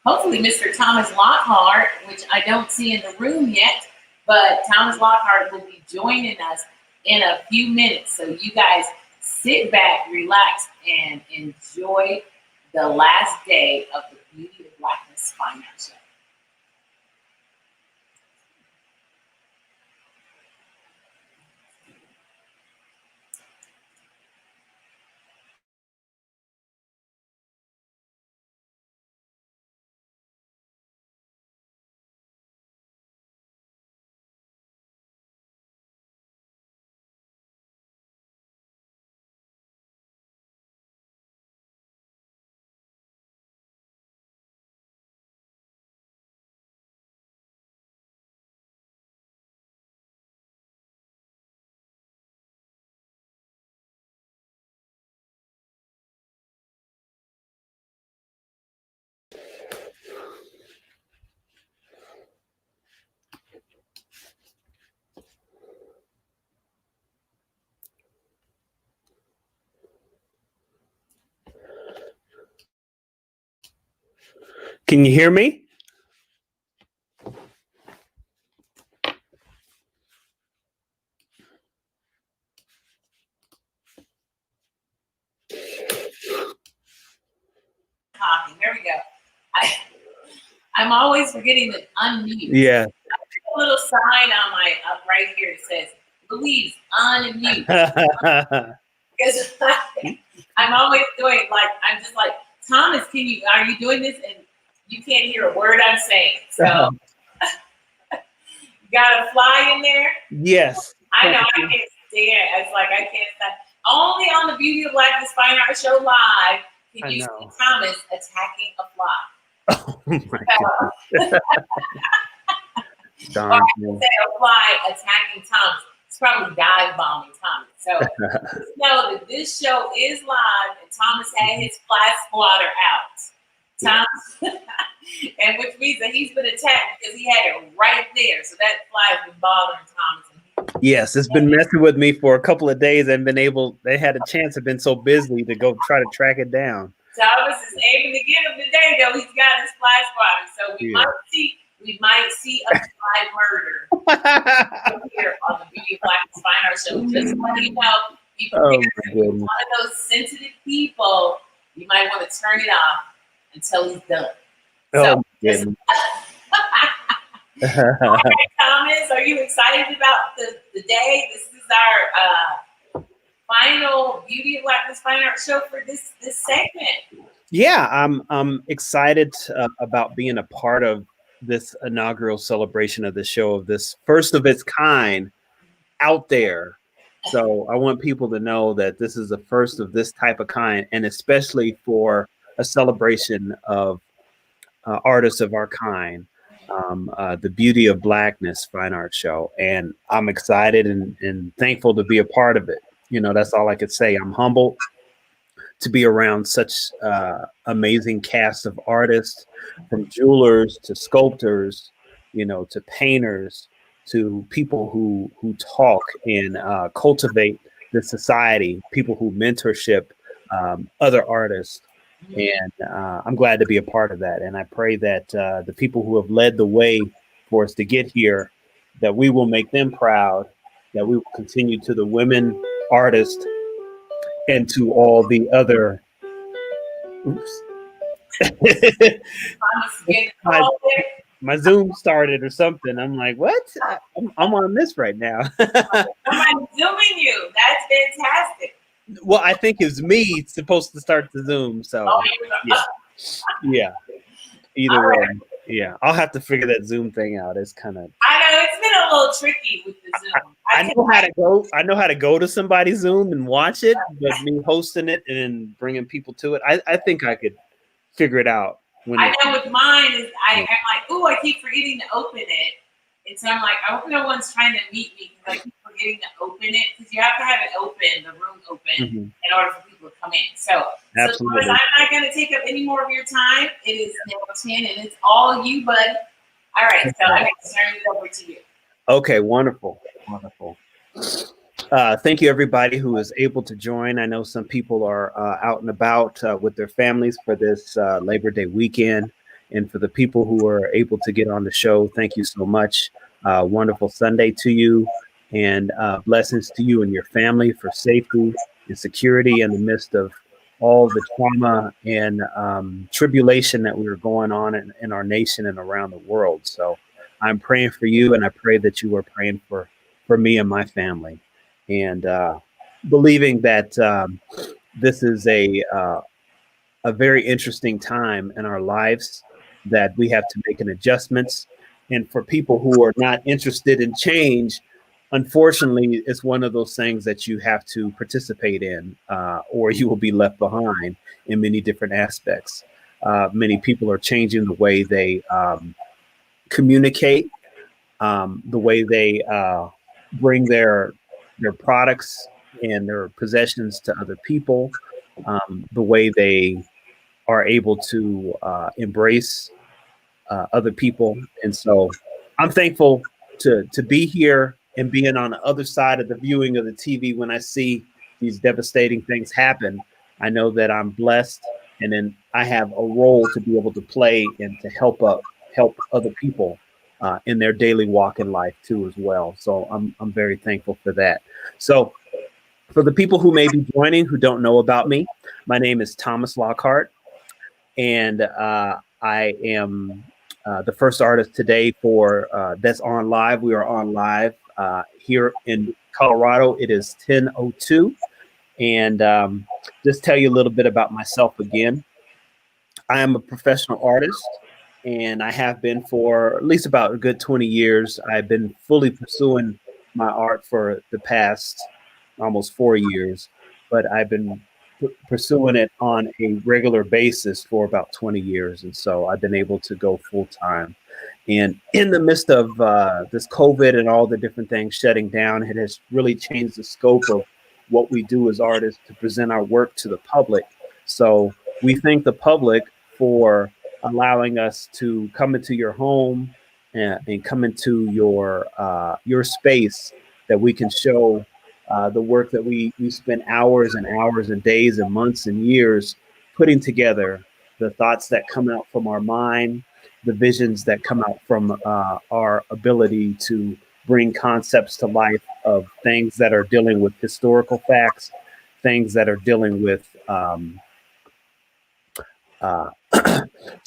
hopefully, Mr. Thomas Lockhart, which I don't see in the room yet, but Thomas Lockhart will be joining us in a few minutes. So you guys sit back, relax, and enjoy the last day of the Beauty of Blackness Fine Art Show. Can you hear me? Talking. There we go. I'm always forgetting to unmute. Yeah. A little sign on my up right here that says, Louise, unmute. Because I'm always doing, I'm just like, Thomas, are you doing this? And you can't hear a word I'm saying. So you got a fly in there? Yes. I know, I can't stand. It's like I can't stand. Only on the Beauty of Blackness Fine Art Show Live can you see Thomas attacking a fly. Oh my God. Or I can say a fly attacking Thomas. It's probably dive bombing Thomas. So just know that this show is live, and Thomas had his fly swatter out. Thomas, and which means that he's been attacked because he had it right there. So that fly has been bothering Thomas. Yes, it's been messing with me for a couple of days. They had a chance, have been so busy to go try to track it down. Thomas is aiming to get him today, though. He's got his fly swatter. So we might see a fly murder here on the Beauty of Blackness Fine Art Show. Just to let you know, be prepared. If you're one of those sensitive people, you might want to turn it off until he's done. So, all right, Thomas, are you excited about the day? This is our final Beauty of Blackness Fine Art Show for this segment. Yeah, I'm excited about being a part of this inaugural celebration of the show, of this first of its kind out there. So I want people to know that this is the first of this type of kind, and especially for a celebration of artists of our kind, the Beauty of Blackness Fine Art Show. And I'm excited and thankful to be a part of it. You know, that's all I could say. I'm humbled to be around such amazing cast of artists, from jewelers to sculptors, you know, to painters, to people who talk and cultivate the society, people who mentorship other artists. And I'm glad to be a part of that. And I pray that the people who have led the way for us to get here, that we will make them proud, that we will continue to the women artists and to all the other. Oops. My Zoom started or something. I'm like, what? I'm on this right now. I'm zooming you. That's fantastic. Well, I think it's me supposed to start the Zoom. So yeah. Either way. Right. Yeah, I'll have to figure that Zoom thing out. It's kind of. I know it's been a little tricky with the Zoom. I know how to go. I know how to go to somebody's Zoom and watch it, but me hosting it and bringing people to it, I think I could figure it out. I know with mine is I'm like, oh, I keep forgetting to open it, and so I'm like, I hope no one's trying to meet me because I keep forgetting to open it, because you have to have it open, the room open, in order for people to come in. So absolutely. I'm not going to take up any more of your time. It is now 10, and it's all you, bud. All right, so I'm going to turn it over to you. Okay, wonderful. Thank you, everybody who is able to join. I know some people are out and about with their families for this Labor Day weekend. And for the people who are able to get on the show, thank you so much. Wonderful Sunday to you, and blessings to you and your family for safety and security in the midst of all the trauma and tribulation that we are going on in our nation and around the world. So I'm praying for you, and I pray that you are praying for me and my family, and believing that this is a very interesting time in our lives, that we have to make an adjustments. And for people who are not interested in change, unfortunately, it's one of those things that you have to participate in, or you will be left behind in many different aspects. Many people are changing the way they communicate, the way they bring their products and their possessions to other people, the way they are able to embrace other people. And so I'm thankful to be here and being on the other side of the viewing of the TV when I see these devastating things happen. I know that I'm blessed, and then I have a role to be able to play and to help other people in their daily walk in life too as well. So I'm very thankful for that. So for the people who may be joining who don't know about me, my name is Thomas Lockhart, and I am the first artist today for that's on live. We are on live here in Colorado. It is 10:02, and just tell you a little bit about myself again. I am a professional artist, and I have been for at least about a good 20 years. I've been fully pursuing my art for the past almost 4 years, but I've been pursuing it on a regular basis for about 20 years. And so I've been able to go full time. And in the midst of this COVID and all the different things shutting down, it has really changed the scope of what we do as artists to present our work to the public. So we thank the public for allowing us to come into your home and come into your space that we can show the work that we spend hours and hours and days and months and years putting together, the thoughts that come out from our mind, the visions that come out from our ability to bring concepts to life of things that are dealing with historical facts, things that are dealing with uh,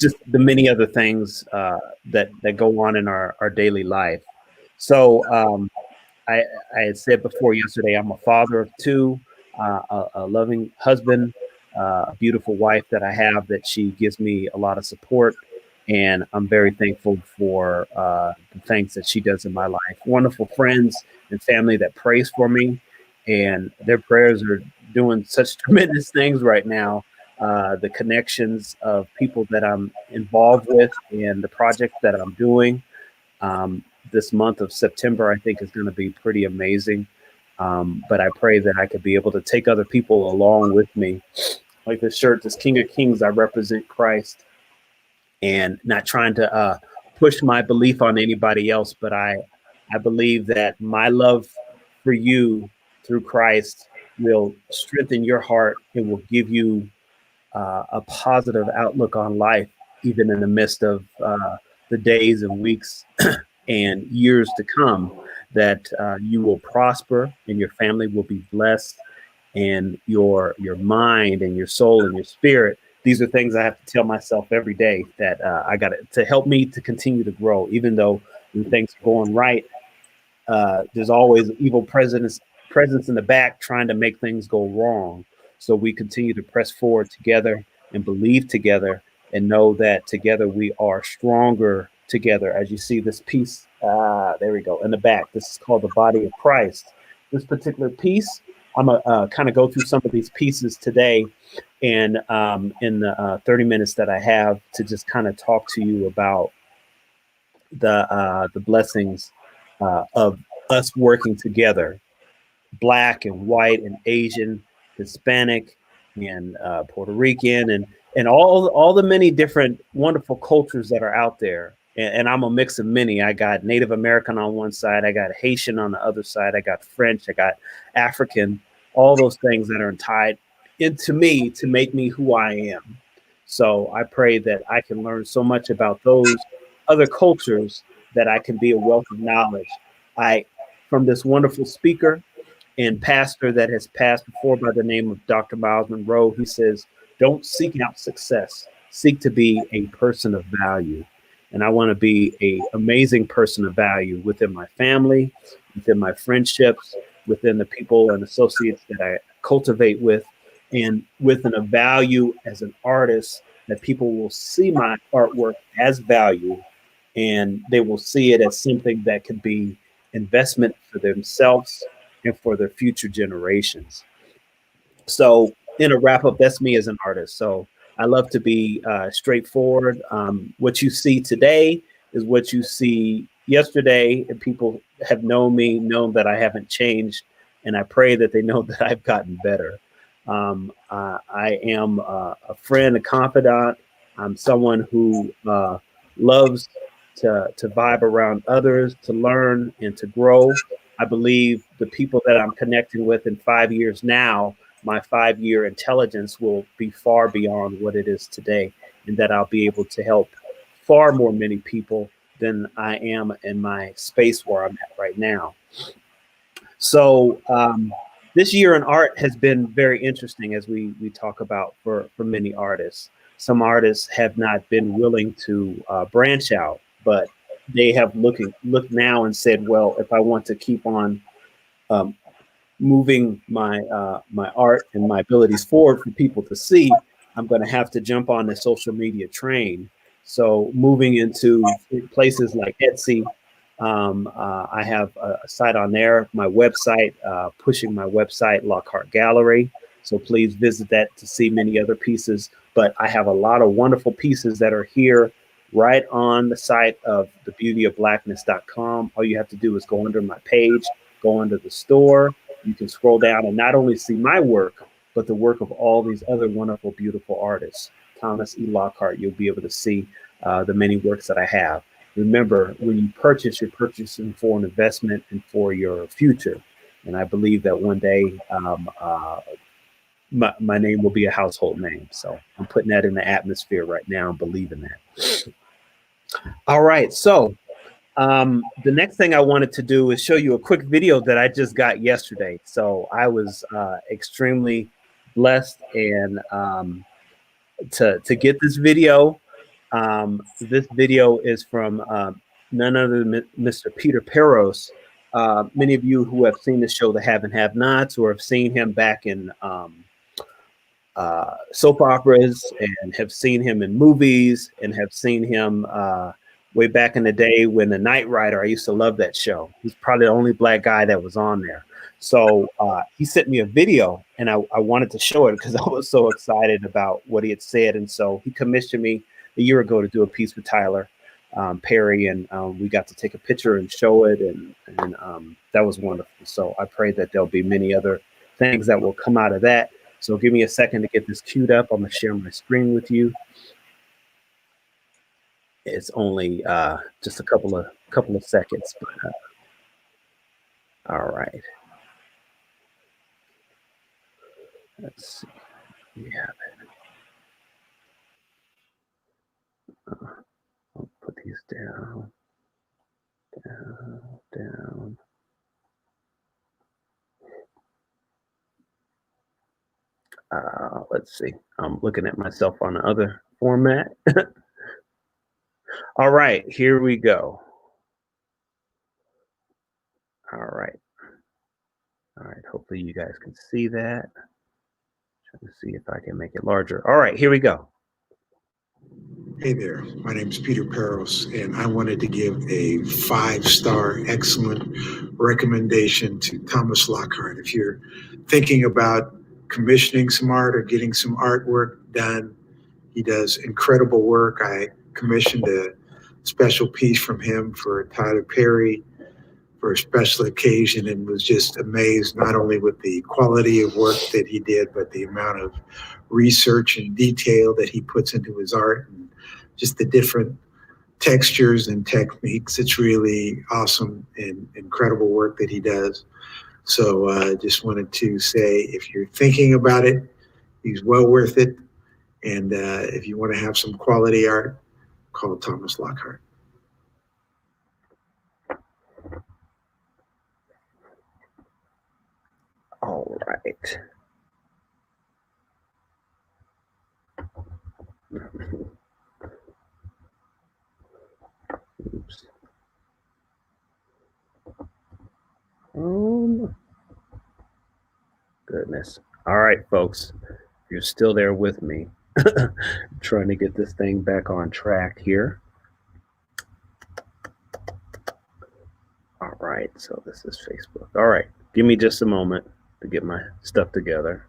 just the many other things that go on in our daily life. So I, I had said before yesterday, I'm a father of two, a loving husband, a beautiful wife that I have that she gives me a lot of support. And I'm very thankful for the things that she does in my life. Wonderful friends and family that prays for me, and their prayers are doing such tremendous things right now. The connections of people that I'm involved with and the projects that I'm doing this month of September, I think is going to be pretty amazing. But I pray that I could be able to take other people along with me. Like this shirt, this King of Kings, I represent Christ, and not trying to push my belief on anybody else, but I believe that my love for you through Christ will strengthen your heart. It will give you a positive outlook on life, even in the midst of the days and weeks and years to come, that you will prosper and your family will be blessed, and your mind and your soul and your spirit. These are things I have to tell myself every day that I got to help me to continue to grow, even though when things are going right, there's always evil presence in the back trying to make things go wrong. So we continue to press forward together and believe together and know that together we are stronger together. As you see this piece, there we go, in the back. This is called the body of Christ. This particular piece, I'm going to kind of go through some of these pieces today and in the 30 minutes that I have to just kind of talk to you about the blessings of us working together, Black and white and Asian, Hispanic and Puerto Rican, and all the many different wonderful cultures that are out there. And I'm a mix of many. I got Native American on one side, I got Haitian on the other side, I got French, I got African, all those things that are tied into me to make me who I am. So I pray that I can learn so much about those other cultures that I can be a wealth of knowledge. I from this wonderful speaker and pastor that has passed before by the name of Dr. Miles Monroe. He says, don't seek out success, seek to be a person of value. And I want to be an amazing person of value within my family, within my friendships, within the people and associates that I cultivate with, and within a value as an artist that people will see my artwork as value, and they will see it as something that could be investment for themselves and for their future generations. So, in a wrap up, that's me as an artist. So, I love to be straightforward. What you see today is what you see yesterday, and people have known me, known that I haven't changed, and I pray that they know that I've gotten better. I am a friend, a confidant. I'm someone who loves to vibe around others, to learn and to grow. I believe the people that I'm connecting with in 5 years now, my 5 year intelligence will be far beyond what it is today, and that I'll be able to help far more many people than I am in my space where I'm at right now. So this year in art has been very interesting, as we talk about for many artists. Some artists have not been willing to branch out, but they have looked now and said, well, if I want to keep on um, moving my art and my abilities forward for people to see, I'm going to have to jump on the social media train. So moving into places like Etsy, I have a site on there, my website, pushing my website, Lockhart Gallery. So please visit that to see many other pieces. But I have a lot of wonderful pieces that are here right on the site of thebeautyofblackness.com. All you have to do is go under my page, go under the store, you can scroll down and not only see my work, but the work of all these other wonderful, beautiful artists. Thomas E. Lockhart, you'll be able to see the many works that I have. Remember, when you purchase, you're purchasing for an investment and for your future. And I believe that one day my name will be a household name. So I'm putting that in the atmosphere right now and believing that. All right. So the next thing I wanted to do is show you a quick video that I just got yesterday. So I was extremely blessed and to get this video. This video is from none other than Mr. Peter Peros. Many of you who have seen the show, The Have and Have Nots, or have seen him back in soap operas and have seen him in movies and have seen him way back in the day when The Knight Rider, I used to love that show. He's probably the only black guy that was on there. So he sent me a video and I wanted to show it because I was so excited about what he had said. And so he commissioned me a year ago to do a piece with Tyler Perry, and we got to take a picture and show it, and that was wonderful. So I pray that there'll be many other things that will come out of that. So give me a second to get this queued up. I'm gonna share my screen with you. It's only just a couple of seconds, but all right. Let's see. We have it. I'll put these down. Let's see. I'm looking at myself on the other format. All right, here we go. All right. Hopefully you guys can see that. Trying to see if I can make it larger. All right, here we go. Hey there, my name is Peter Peros, and I wanted to give a 5-star excellent recommendation to Thomas Lockhart. If you're thinking about commissioning some art or getting some artwork done, he does incredible work. I commissioned a special piece from him for Tyler Perry for a special occasion and was just amazed not only with the quality of work that he did, but the amount of research and detail that he puts into his art and just the different textures and techniques. It's really awesome and incredible work that he does. So I just wanted to say, if you're thinking about it, he's well worth it. And if you want to have some quality art, call Thomas Lockhart. All right. Oops. Goodness. All right, folks. You're still there with me. Trying to get this thing back on track here. All right, so this is Facebook. All right, give me just a moment to get my stuff together.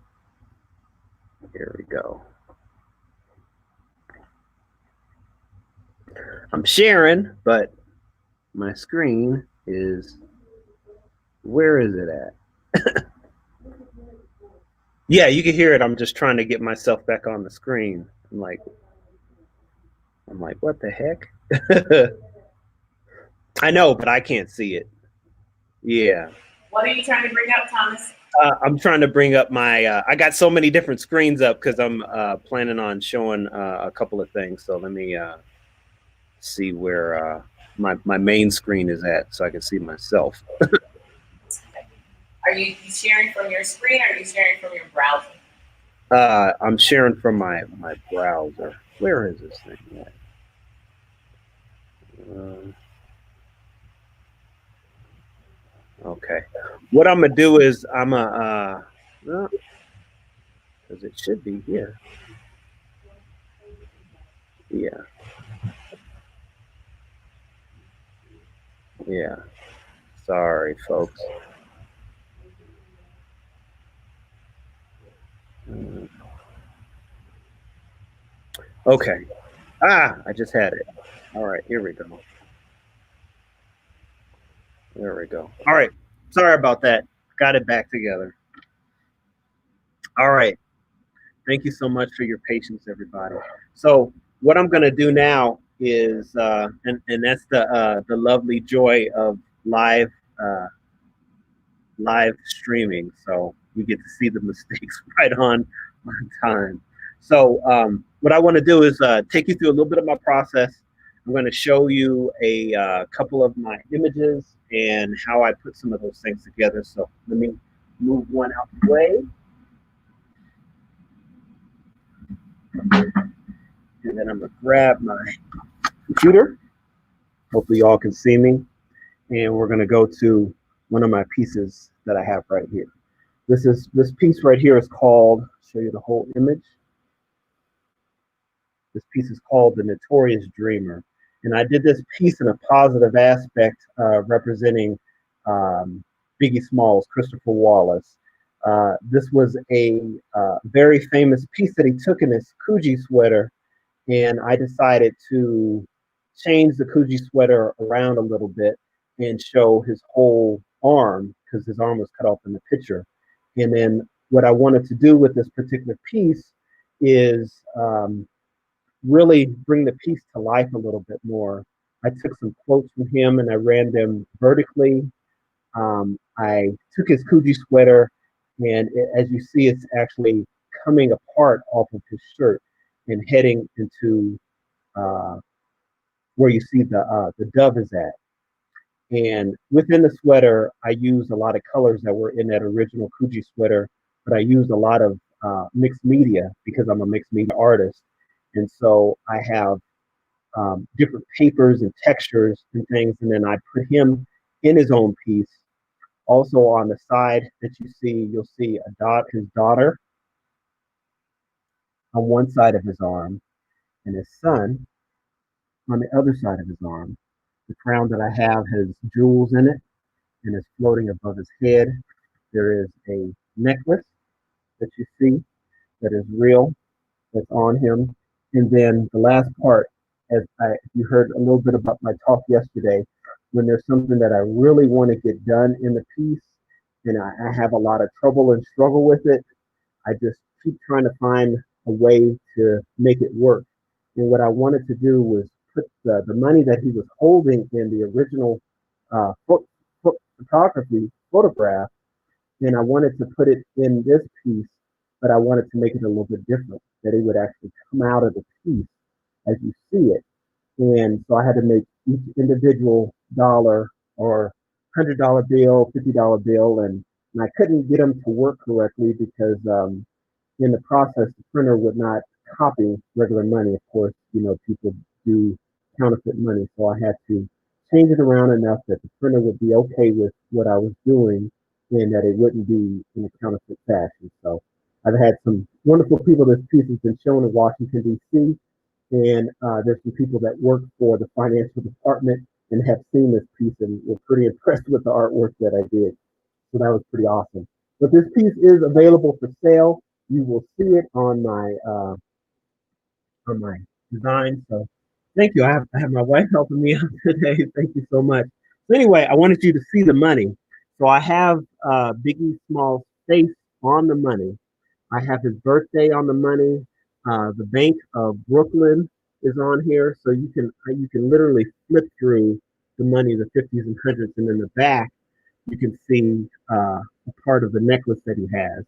Here we go. I'm sharing, but my screen is, where is it at? Yeah, you can hear it. I'm just trying to get myself back on the screen. I'm like, what the heck? I know, but I can't see it. Yeah. What are you trying to bring up, Thomas? I'm trying to bring up my, I got so many different screens up because I'm planning on showing a couple of things. So let me see where my main screen is at so I can see myself. Are you sharing from your screen or are you sharing from your browser? I'm sharing from my browser. Where is this thing at? Okay. What I'm gonna do is I'm gonna, because it should be here. Yeah. Yeah. Sorry, folks. Okay. I just had it. All right, here we go. There we go. All right. Sorry about that. Got it back together. All right. Thank you so much for your patience, everybody. So what I'm going to do now is, and that's the lovely joy of live uh, live streaming. So we get to see the mistakes right on time. So what I want to do is take you through a little bit of my process. I'm going to show you a couple of my images and how I put some of those things together. So let me move one out the way. And then I'm going to grab my computer. Hopefully y'all can see me. And we're going to go to one of my pieces that I have right here. This piece right here is called, show you the whole image. This piece is called The Notorious Dreamer. And I did this piece in a positive aspect, representing Biggie Smalls, Christopher Wallace. This was a very famous piece that he took in his Coogee sweater, and I decided to change the Coogee sweater around a little bit and show his whole arm, because his arm was cut off in the picture. And then what I wanted to do with this particular piece is really bring the piece to life a little bit more. I took some quotes from him and I ran them vertically. I took his Coogee sweater, and as you see, it's actually coming apart off of his shirt and heading into where you see the dove is at. And within the sweater, I used a lot of colors that were in that original Coogee sweater, but I used a lot of mixed media because I'm a mixed media artist. And so I have different papers and textures and things, and then I put him in his own piece. Also on the side that you see, you'll see his daughter on one side of his arm and his son on the other side of his arm. The crown that I have has jewels in it and is floating above his head. There is a necklace that you see that is real, that's on him. And then the last part, you heard a little bit about my talk yesterday, when there's something that I really want to get done in the piece and I have a lot of trouble and struggle with it, I just keep trying to find a way to make it work. And what I wanted to do was put the money that he was holding in the original photograph, and I wanted to put it in this piece, but I wanted to make it a little bit different, that it would actually come out of the piece as you see it. And so I had to make each individual dollar or $100 bill, $50 bill, and I couldn't get them to work correctly because in the process, the printer would not copy regular money. Of course, people do counterfeit money, so I had to change it around enough that the printer would be okay with what I was doing and that it wouldn't be in a counterfeit fashion. So I've had some wonderful people. This piece has been shown in Washington, D.C., and there's some people that work for the financial department and have seen this piece and were pretty impressed with the artwork that I did. So that was pretty awesome. But this piece is available for sale. You will see it on my design. So thank you. I have my wife helping me out today. Thank you so much. So anyway, I wanted you to see the money. So I have Biggie Small's face on the money. I have his birthday on the money. The Bank of Brooklyn is on here, so you can literally flip through the money, the 50s and hundreds, and in the back you can see a part of the necklace that he has.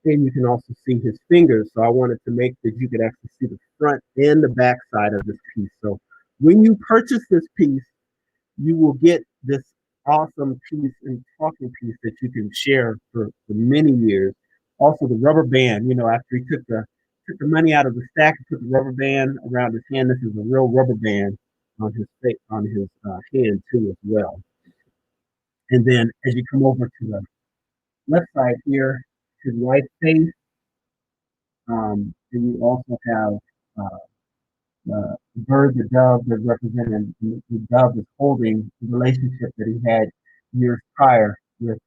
And you can also see his fingers. So I wanted to make that you could actually see the front and the back side of this piece. So when you purchase this piece, you will get this awesome piece and talking piece that you can share for many years. Also the rubber band, after he took the money out of the stack and put the rubber band around his hand. This is a real rubber band on his face, on his hand too as well. And then as you come over to the left side here, his wife's face, and you also have the bird, the dove, that represented the dove is holding the relationship that he had years prior with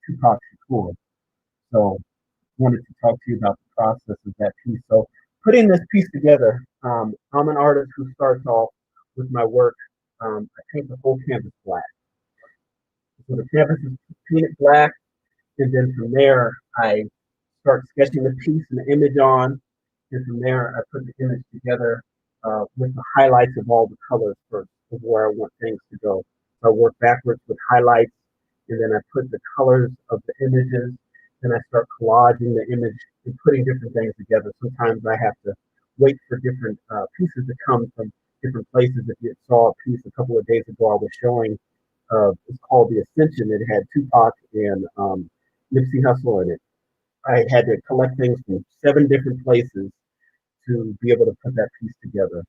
Tupac Shakur. So wanted to talk to you about the process of that piece. So putting this piece together, I'm an artist who starts off with my work. I paint the whole canvas black. So the canvas is painted black, And then from there, I start sketching the piece and the image on. And from there, I put the image together with the highlights of all the colors first of where I want things to go. So I work backwards with highlights, and then I put the colors of the images. Then I start collaging the image and putting different things together. Sometimes I have to wait for different pieces to come from different places. If you saw a piece a couple of days ago, I was showing. It's called The Ascension. It had Tupac and Nipsey Hussle in it. I had to collect things from 7 different places to be able to put that piece together.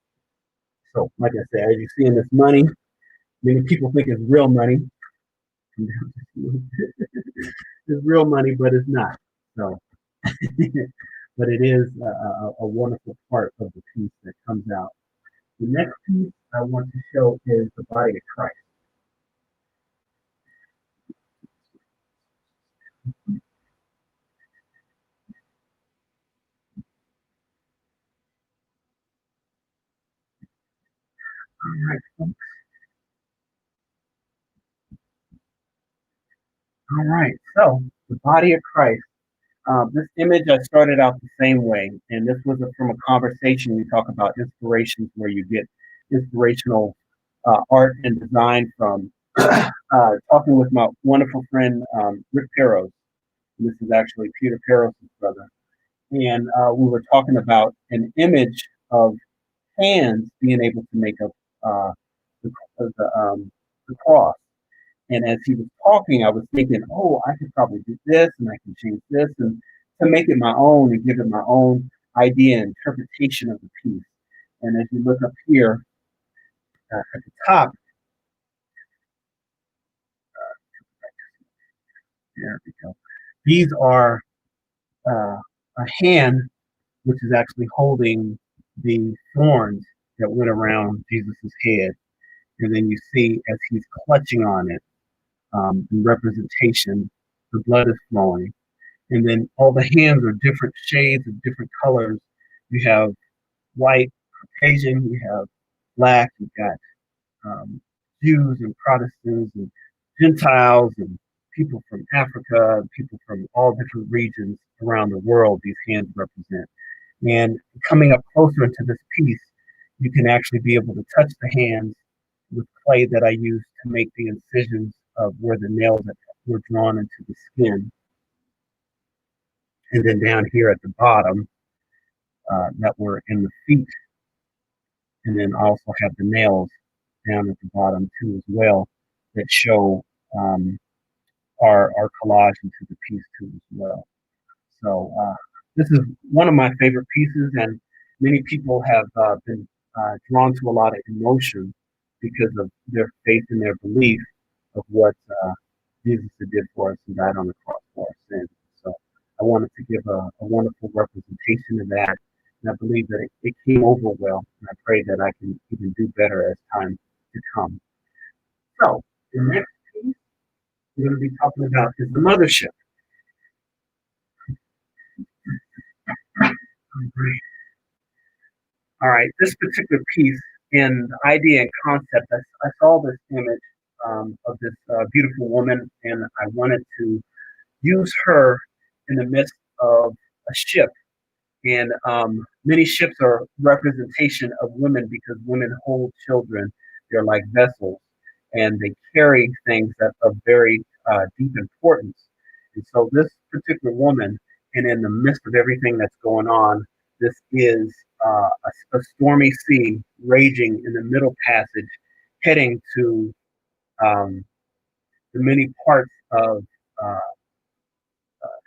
So, like I said, as you see in this money, many people think it's real money. It's real money, but it's not. So, but it is a wonderful part of the piece that comes out. The next piece I want to show is the body of Christ. All right, folks. All right, so the body of Christ. This image I started out the same way, and this was from a conversation. We talk about inspirations where you get inspirational art and design from. Talking with my wonderful friend Rick Peros. This is actually Peter Peros' brother, and we were talking about an image of hands being able to make up the, the cross. And as he was talking, I was thinking, oh, I could probably do this and I can change this and to make it my own and give it my own idea and interpretation of the piece. And as you look up here at the top, there we go. These are a hand which is actually holding the thorns that went around Jesus's head. And then you see as he's clutching on it, in representation, the blood is flowing. And then all the hands are different shades of different colors. You have white, Caucasian, you have black, you've got Jews and Protestants and Gentiles and people from Africa, people from all different regions around the world these hands represent. And coming up closer into this piece, you can actually be able to touch the hands with clay that I used to make the incisions of where the nails were drawn into the skin. And then down here at the bottom, that were in the feet. And then also have the nails down at the bottom too as well that show our collage into the piece too as well. So this is one of my favorite pieces, and many people have been drawn to a lot of emotion because of their faith and their belief of what Jesus did for us and died on the cross for our sins. So I wanted to give a wonderful representation of that, and I believe that it came over well, and I pray that I can even do better as time to come. So the next piece we're going to be talking about is the mothership. All right, this particular piece and idea and concept, I saw this image of this beautiful woman, and I wanted to use her in the midst of a ship. And many ships are representation of women because women hold children. They're like vessels, and they carry things that are very deep importance. And so this particular woman, and in the midst of everything that's going on, this is a stormy sea raging in the middle passage, heading to the many parts of uh,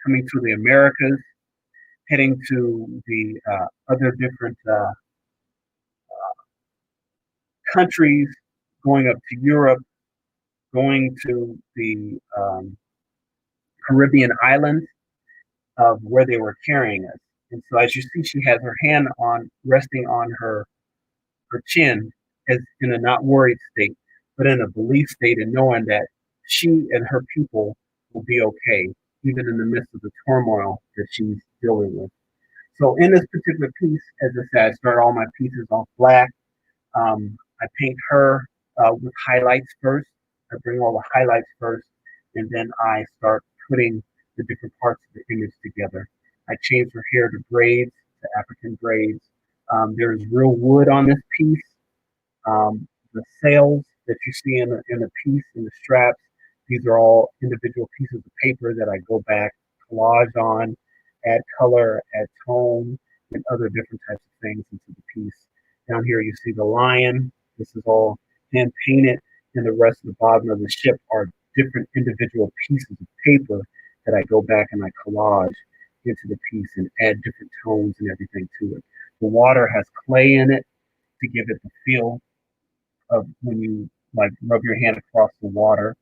coming through the Americas, heading to the other different countries, going up to Europe, going to the Caribbean islands of where they were carrying us. And so as you see, she has her hand on resting on her chin as in a not worried state, but in a belief state and knowing that she and her people will be okay, even in the midst of the turmoil that she's dealing with. So in this particular piece, as I said, I start all my pieces off black. I paint her with highlights first. I bring all the highlights first, and then I start putting the different parts of the image together. I changed her hair to braids, to African braids. There's real wood on this piece. The sails that you see in the piece, in the straps, these are all individual pieces of paper that I go back, collage on, add color, add tone, and other different types of things into the piece. Down here you see the lion. This is all hand painted, and the rest of the bottom of the ship are different individual pieces of paper that I go back and I collage into the piece and add different tones and everything to it. The water has clay in it to give it the feel of when you like rub your hand across the water.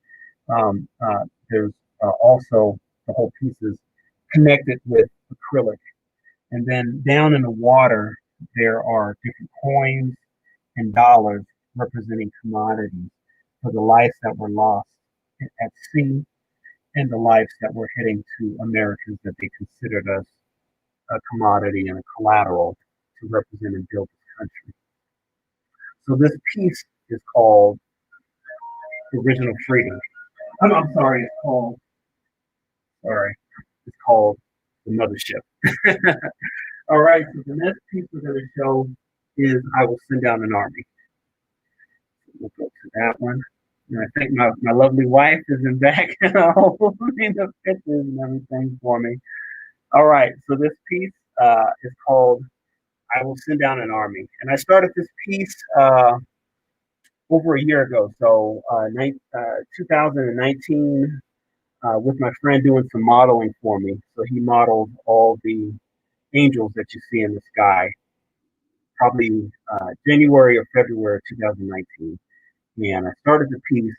There's also the whole piece is connected with acrylic. And then down in the water, there are different coins and dollars representing commodities for the lives that were lost at sea and the lives that were heading to Americans that they considered us a commodity and a collateral to represent and build this country. So this piece is called Original Freedom. I'm sorry, it's called The Mothership. All right, so the next piece we're going to show is I Will Send Down an Army. We'll go to that one. And I think my lovely wife is in back holding the pictures and everything for me. All right, so this piece is called I Will Send Down an Army. And I started this piece over a year ago, so 2019, with my friend doing some modeling for me. So he modeled all the angels that you see in the sky, probably January or February of 2019. And I started the piece,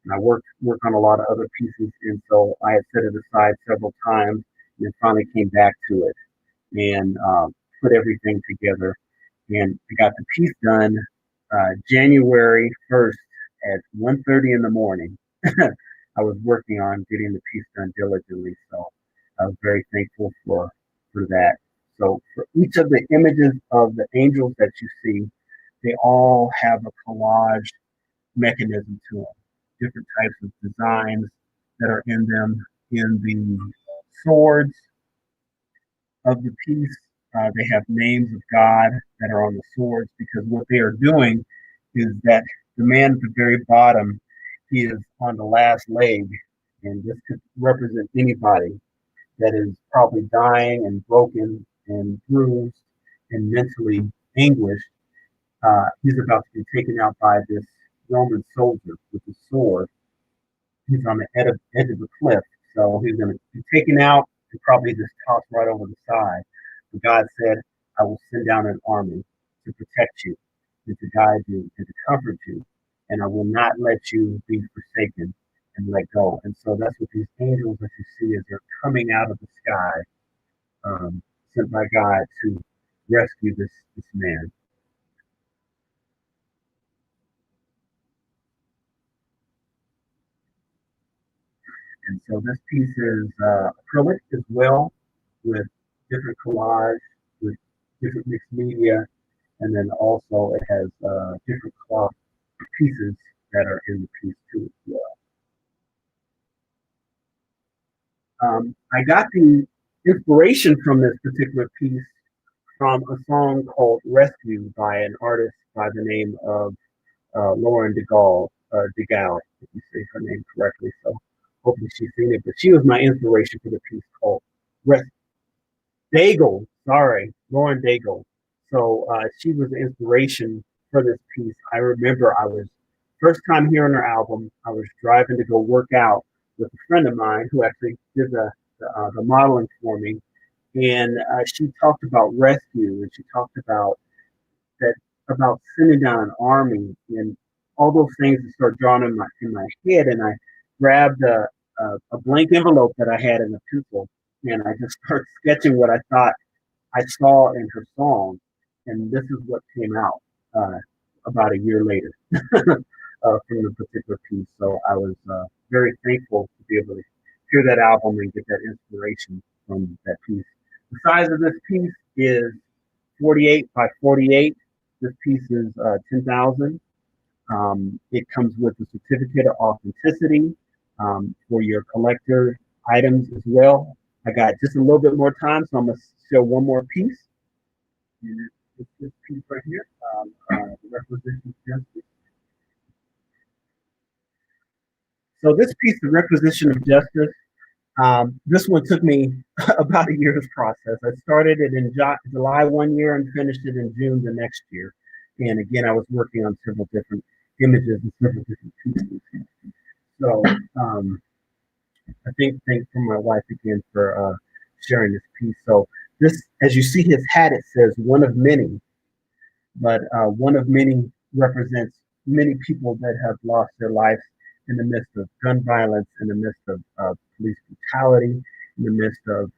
and I worked on a lot of other pieces, and so I had set it aside several times, and then finally came back to it and put everything together. And I got the piece done January 1st at 1:30 in the morning. I was working on getting the piece done diligently, so I was very thankful for that. So for each of the images of the angels that you see, they all have a collage mechanism to them, different types of designs that are in them. In the swords of the piece, they have names of God that are on the swords, because what they are doing is that the man at the very bottom, he is on the last leg, and this could represent anybody that is probably dying and broken and bruised and mentally anguished. He's about to be taken out by this Roman soldier with a sword. He's on the edge of the cliff, so he's going to be taken out and probably just tossed right over the side. But God said, I will send down an army to protect you and to guide you and to comfort you, and I will not let you be forsaken and let go. And so that's what these angels that you see as they're coming out of the sky, sent by God to rescue this man. And so this piece is acrylic as well, with different collage, with different mixed media, and then also it has different cloth pieces that are in the piece too as well. I got the inspiration from this particular piece from a song called Rescue by an artist by the name of Lauren DeGale, if you say her name correctly. So hopefully she's seen it. But she was my inspiration for the piece called Rescue. Daigle, sorry, Lauren Daigle. So she was the inspiration for this piece. I remember I was first time hearing her album. I was driving to go work out with a friend of mine who actually did the modeling for me, and she talked about rescue, and she talked about that about sending down an army and all those things that start drawing in my head. And I grabbed a blank envelope that I had in a pencil, and I just started sketching what I thought I saw in her song, and this is what came out about a year later from the particular piece. So I was very thankful to be able to hear that album and get that inspiration from that piece. The size of this piece is 48 by 48. This piece is 10,000. It comes with a certificate of authenticity for your collector items as well. I got just a little bit more time, so I'm going to show one more piece. And it's this piece right here, the requisition of justice. So this piece, the requisition of justice, this one took me about a year's process. I started it in July one year and finished it in June the next year. And again, I was working on several different images and several different pieces. So I thank for my wife again for sharing this piece. So this, as you see his hat, it says one of many, but one of many represents many people that have lost their lives in the midst of gun violence, in the midst of police brutality, in the midst of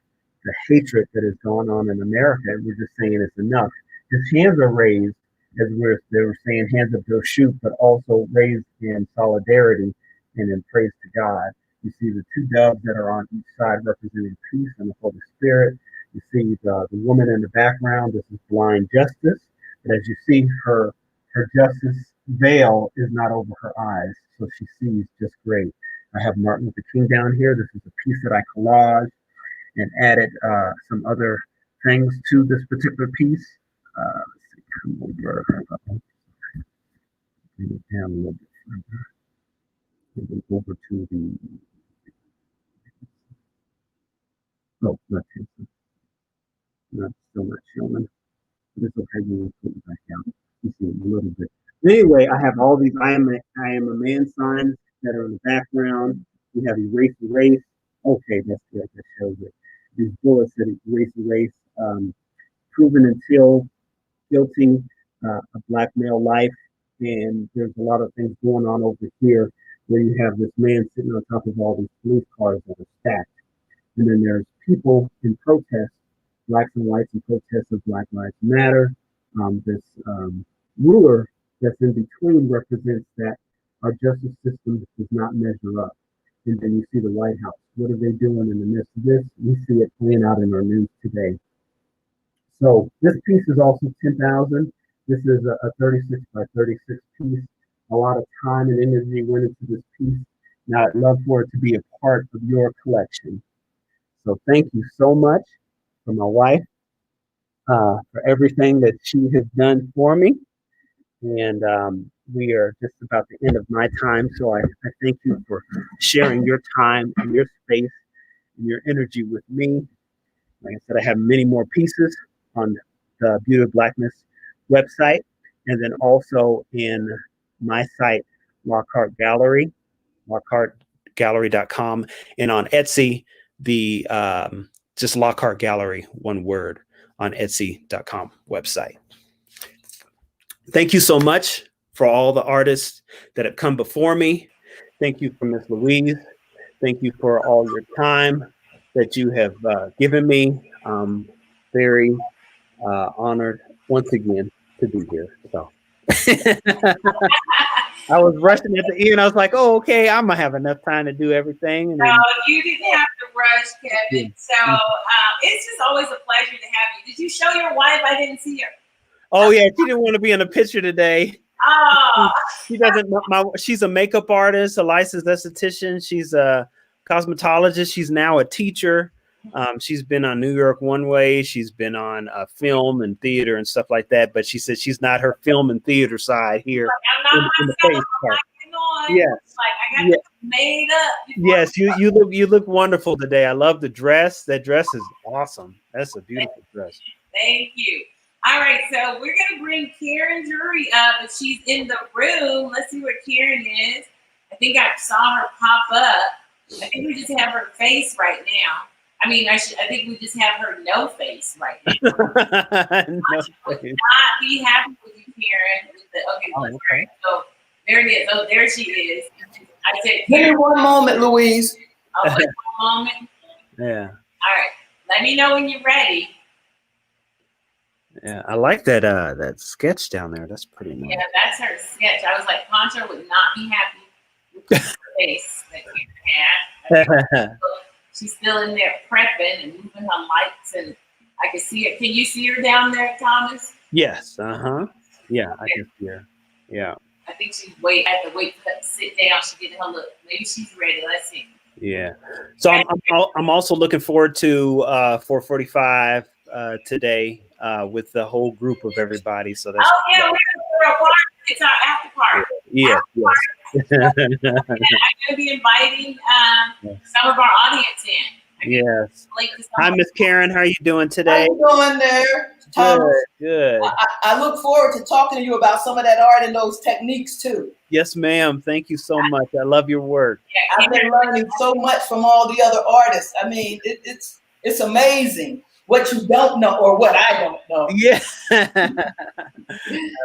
the hatred that is going on in America. And we're just saying it's enough. His hands are raised, as they were saying, hands up to shoot, but also raised in solidarity and in praise to God. You see the two doves that are on each side representing peace and the Holy Spirit. You see the woman in the background. This is blind justice. But as you see, her justice veil is not over her eyes, so she sees just great. I have Martin Luther King down here. This is a piece that I collaged and added some other things to this particular piece. Let's see, come over, bring it down a little bit further. Over to the, oh, not still not showing. But it's okay, we'll put it back out. You see a little bit. Anyway, I have all these I am a man signs that are in the background. We have erase. Okay, that's good. That shows it. These bullets that erase, proven until guilty, a black male life. And there's a lot of things going on over here where you have this man sitting on top of all these police cars that are stacked. And then there's people in protest, blacks and whites in protest of Black Lives Matter. This ruler that's in between represents that our justice system does not measure up. And then you see the White House. What are they doing in the midst of this? We see it playing out in our news today. So this piece is also 10,000. This is a 36 by 36 piece. A lot of time and energy went into this piece. Now I'd love for it to be a part of your collection. So thank you so much for my wife, for everything that she has done for me. And we are just about the end of my time. So I thank you for sharing your time and your space and your energy with me. Like I said, I have many more pieces on the Beauty of Blackness website, and then also in my site, Lockhart Gallery, lockhartgallery.com, and on Etsy, the just Lockhart Gallery, one word, on Etsy.com website. Thank you so much for all the artists that have come before me. Thank you for Miss Louise. Thank you for all your time that you have given me. Very honored once again to be here. So I was rushing at the end. I was like, oh, okay, I'm gonna have enough time to do everything. And no, you didn't have to rush, Kevin. Yeah. So it's just always a pleasure to have you. Did you show your wife? I didn't see her. Oh yeah, she didn't want to be in a picture today. Oh. She doesn't. She's a makeup artist, a licensed esthetician. She's a cosmetologist. She's now a teacher. She's been on New York One Way. She's been on film and theater and stuff like that. But she said she's not her film and theater side here. Like, I'm not in the face part. Yes. Like I got made up. Yes, you look wonderful today. I love the dress. That dress is awesome. That's a beautiful dress. Thank you. All right, so we're gonna bring Karen Drury up, and she's in the room. Let's see where Karen is. I think I saw her pop up. I think we just have her face right now. I mean, I think we just have her no face right now. No I would not be happy with you, Karen. Okay. So there it is. Oh, there she is. I said, give me one moment, Louise. Oh, one moment. Yeah. All right. Let me know when you're ready. Yeah, I like that sketch down there. That's pretty nice. Yeah, that's her sketch. I was like, Poncho would not be happy with the face that Karen had. She's still in there prepping and moving her lights, and I can see her. Can you see her down there, Thomas? Yes. Yeah, I can see her. Yeah. I think she's had to wait for her to sit down. She's getting her look. Maybe she's ready. Let's see. Yeah. So I'm also looking forward to 4:45 today with the whole group of everybody. So that's Oh yeah, we're a party. It's our after party. yeah, yes. I'm gonna be inviting some of our audience in. Yes. Link to Hi, some. Miss Karen. How are you doing How today? you doing there, Good, Thomas? good. I look forward to talking to you about some of that art and those techniques too. Yes, ma'am. Thank you so much. I love your work. I've been learning so much from all the other artists. I mean, it's amazing what you don't know or what I don't know. Yeah.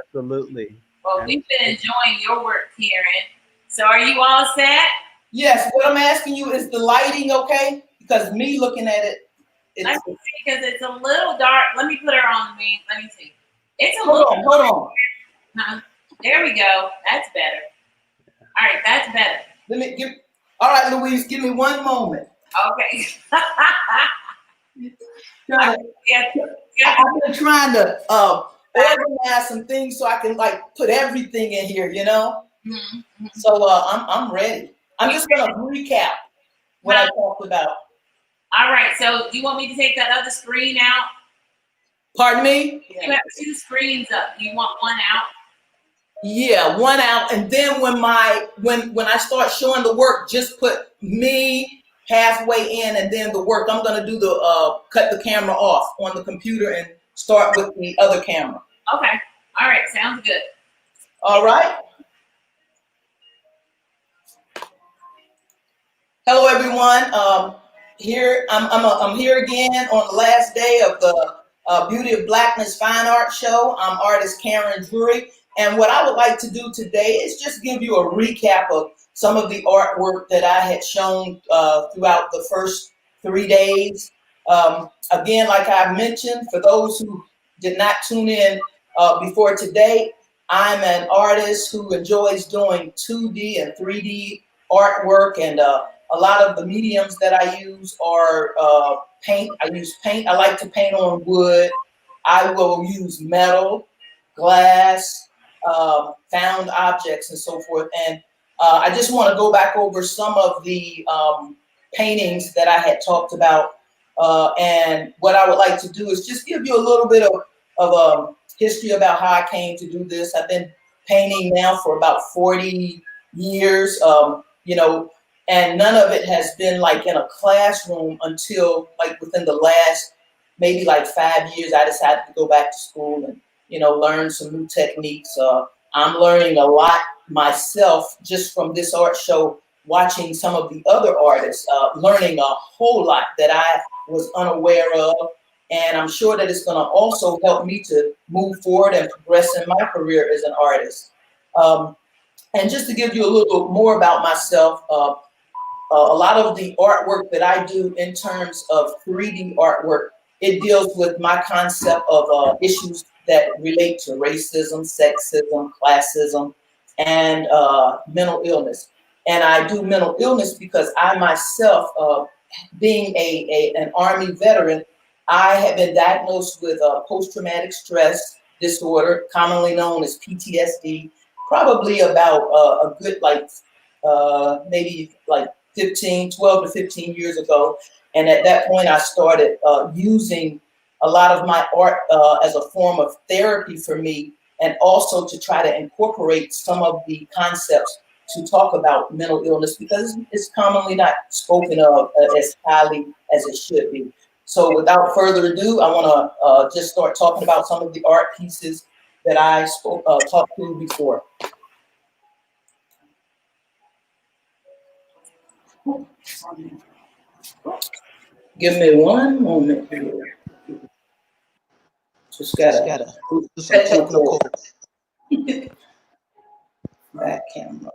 Absolutely. Well, we've been enjoying your work, Karen. So are you all set? Yes, what I'm asking you is the lighting okay? Because me looking at it, Let it's me see, because it's a little dark. Let me put her on me. Let me see. It's a hold little on, hold on. Huh? There we go. That's better. All right, that's better. Let me give all right, Louise, give me one moment. Okay. Trying to- I've been trying to organize some things so I can like put everything in here, you know. Mm-hmm. So I'm ready. I'm just gonna recap what I talked about. All right. So do you want me to take that other screen out? Pardon me? You have two screens up. You want one out? Yeah, one out, and then when I start showing the work, just put me halfway in, and then the work. I'm gonna do the cut the camera off on the computer and start with the other camera. Okay. All right. Sounds good. All right. Hello, everyone. Here I'm here again on the last day of the Beauty of Blackness Fine Art Show. I'm artist Karen Drury, and what I would like to do today is just give you a recap of some of the artwork that I had shown throughout the first 3 days. Again, like I mentioned, for those who did not tune in before today, I'm an artist who enjoys doing 2D and 3D artwork, and a lot of the mediums that I use are paint. I use paint. I like to paint on wood. I will use metal, glass, found objects, and so forth. And I just want to go back over some of the paintings that I had talked about. And what I would like to do is just give you a little bit of history about how I came to do this. I've been painting now for about 40 years. You know, and none of it has been like in a classroom until like within the last maybe like 5 years. I decided to go back to school and learn some new techniques. I'm learning a lot myself just from this art show, watching some of the other artists, learning a whole lot that I was unaware of, and I'm sure that it's going to also help me to move forward and progress in my career as an artist. And just to give you a little more about myself, a lot of the artwork that I do in terms of 3D artwork, it deals with my concept of issues that relate to racism, sexism, classism, and mental illness. And I do mental illness because I myself, being an Army veteran, I have been diagnosed with post-traumatic stress disorder, commonly known as PTSD, probably about a good maybe like 12 to 15 years ago. And at that point, I started using a lot of my art as a form of therapy for me, and also to try to incorporate some of the concepts to talk about mental illness, because it's commonly not spoken of as highly as it should be. So without further ado, I want to just start talking about some of the art pieces that I talked to before. Give me one moment here. Just gotta do some technical back camera.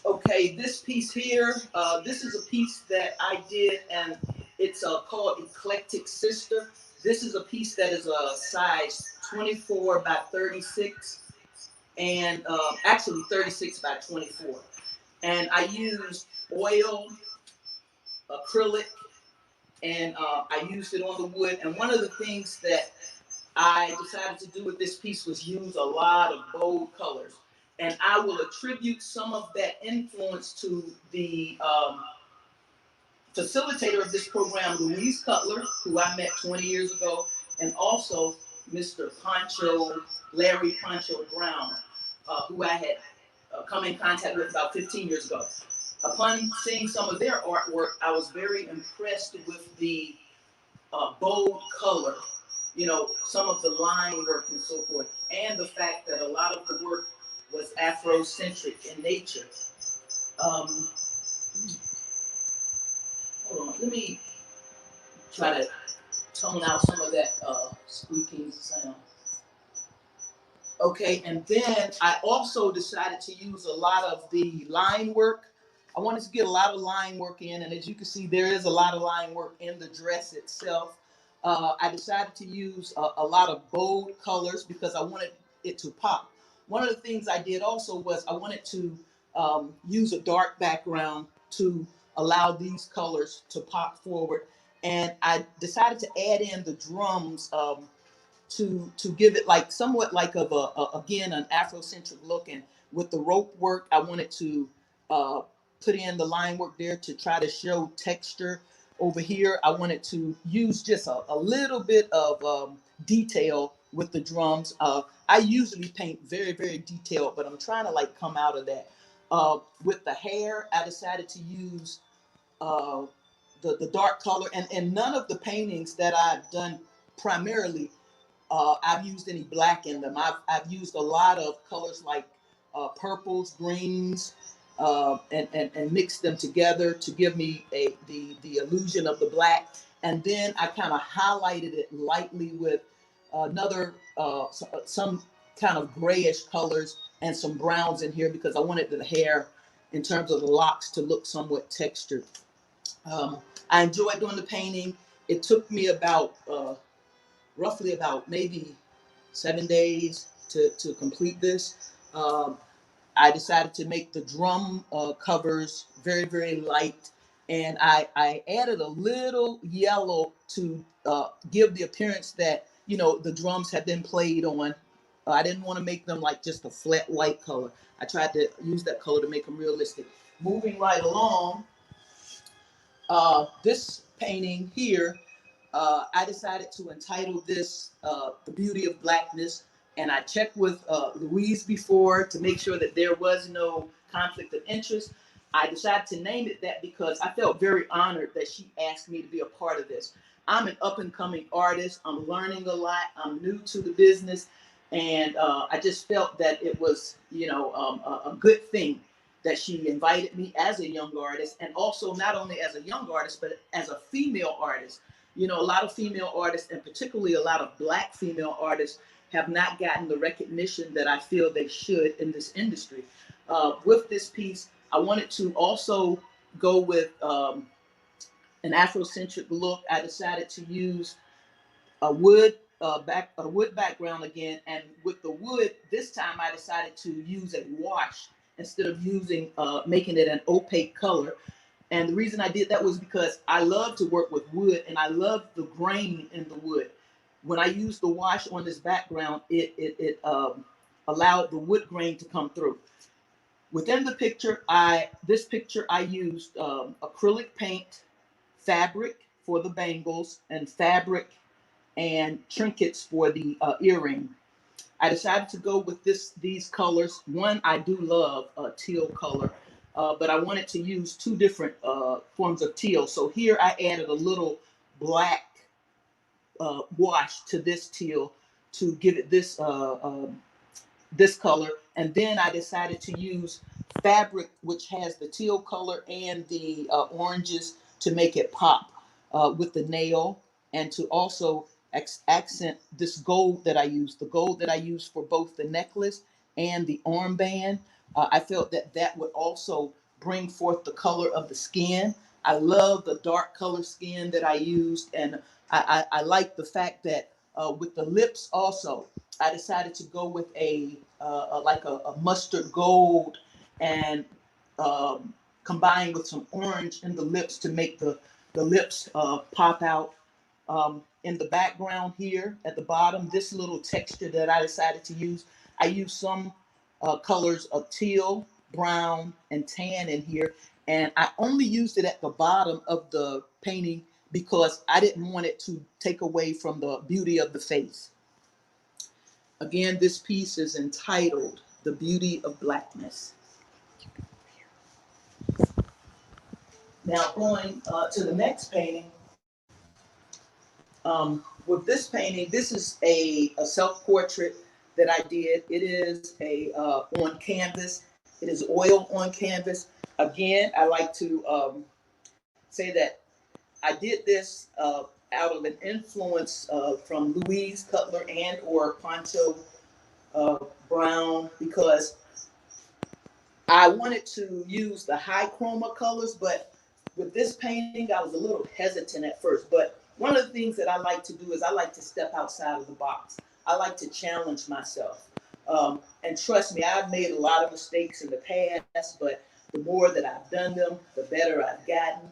Okay, this piece here, this is a piece that I did, and it's called Eclectic Sister. This is a piece that is a size 24 by 36, and actually 36 by 24. And I used oil, acrylic, and I used it on the wood. And one of the things that I decided to do with this piece was use a lot of bold colors. And I will attribute some of that influence to the facilitator of this program, Louise Cutler, who I met 20 years ago, and also Mr. Larry Poncho Brown, who I had come in contact with about 15 years ago. Upon seeing some of their artwork, I was very impressed with the bold color, some of the line work and so forth, and the fact that a lot of the work was Afrocentric in nature. Um, Hold on, let me try to tone out some of that squeaking sound. Okay, and then I also decided to use a lot of the line work. I wanted to get a lot of line work in, and as you can see, there is a lot of line work in the dress itself. I decided to use a lot of bold colors because I wanted it to pop. One of the things I did also was I wanted to use a dark background to allow these colors to pop forward. And I decided to add in the drums to give it like somewhat like of again an Afrocentric look. And with the rope work, I wanted to uh, put in the line work there to try to show texture. Over here, I wanted to use just a little bit of detail with the drums. I usually paint very, very detailed, but I'm trying to like come out of that. With the hair, I decided to use uh, the dark color, and none of the paintings that I've done primarily I've used any black in them. I've used a lot of colors like purples, greens, and mixed them together to give me the illusion of the black. And then I kind of highlighted it lightly with another some kind of grayish colors and some browns in here because I wanted the hair in terms of the locks to look somewhat textured. I enjoyed doing the painting. It took me about roughly about maybe 7 days to complete this. Um, I decided to make the drum covers very, very light. And I added a little yellow to give the appearance that, the drums had been played on. I didn't want to make them like just a flat white color. I tried to use that color to make them realistic. Moving right along, this painting here, I decided to entitle this The Beauty of Blackness. And I checked with Louise before to make sure that there was no conflict of interest. I decided to name it that because I felt very honored that she asked me to be a part of this. I'm an up and coming artist. I'm learning a lot. I'm new to the business. And I just felt that it was, a good thing that she invited me as a young artist, and also not only as a young artist, but as a female artist. A lot of female artists, and particularly a lot of Black female artists, have not gotten the recognition that I feel they should in this industry. With this piece, I wanted to also go with an Afrocentric look. I decided to use a wood background again, and with the wood this time I decided to use a wash instead of using making it an opaque color. And the reason I did that was because I love to work with wood and I love the grain in the wood. When I used the wash on this background, it allowed the wood grain to come through. Within the picture, this picture I used acrylic paint, fabric for the bangles, and fabric and trinkets for the earring. I decided to go with these colors. One, I do love teal color, but I wanted to use two different forms of teal. So here I added a little black wash to this teal to give it this color. And then I decided to use fabric which has the teal color and the oranges to make it pop with the nail, and to also accent this gold that I used, the gold that I used for both the necklace and the armband. I felt that that would also bring forth the color of the skin. I love the dark color skin that I used, and I like the fact that with the lips also, I decided to go with a mustard gold and combined with some orange in the lips to make the lips pop out. in the background here at the bottom, this little texture that I decided to use, I used some colors of teal, brown, and tan in here. And I only used it at the bottom of the painting because I didn't want it to take away from the beauty of the face. Again, this piece is entitled The Beauty of Blackness. Now going to the next painting. With this painting, this is a self-portrait that I did. It is on canvas. It is oil on canvas. Again, I like to say that I did this out of an influence from Louise Cutler and or Poncho Brown, because I wanted to use the high chroma colors, but with this painting, I was a little hesitant at first. But one of the things that I like to do is I like to step outside of the box. I like to challenge myself. And trust me, I've made a lot of mistakes in the past, but the more that I've done them, the better I've gotten.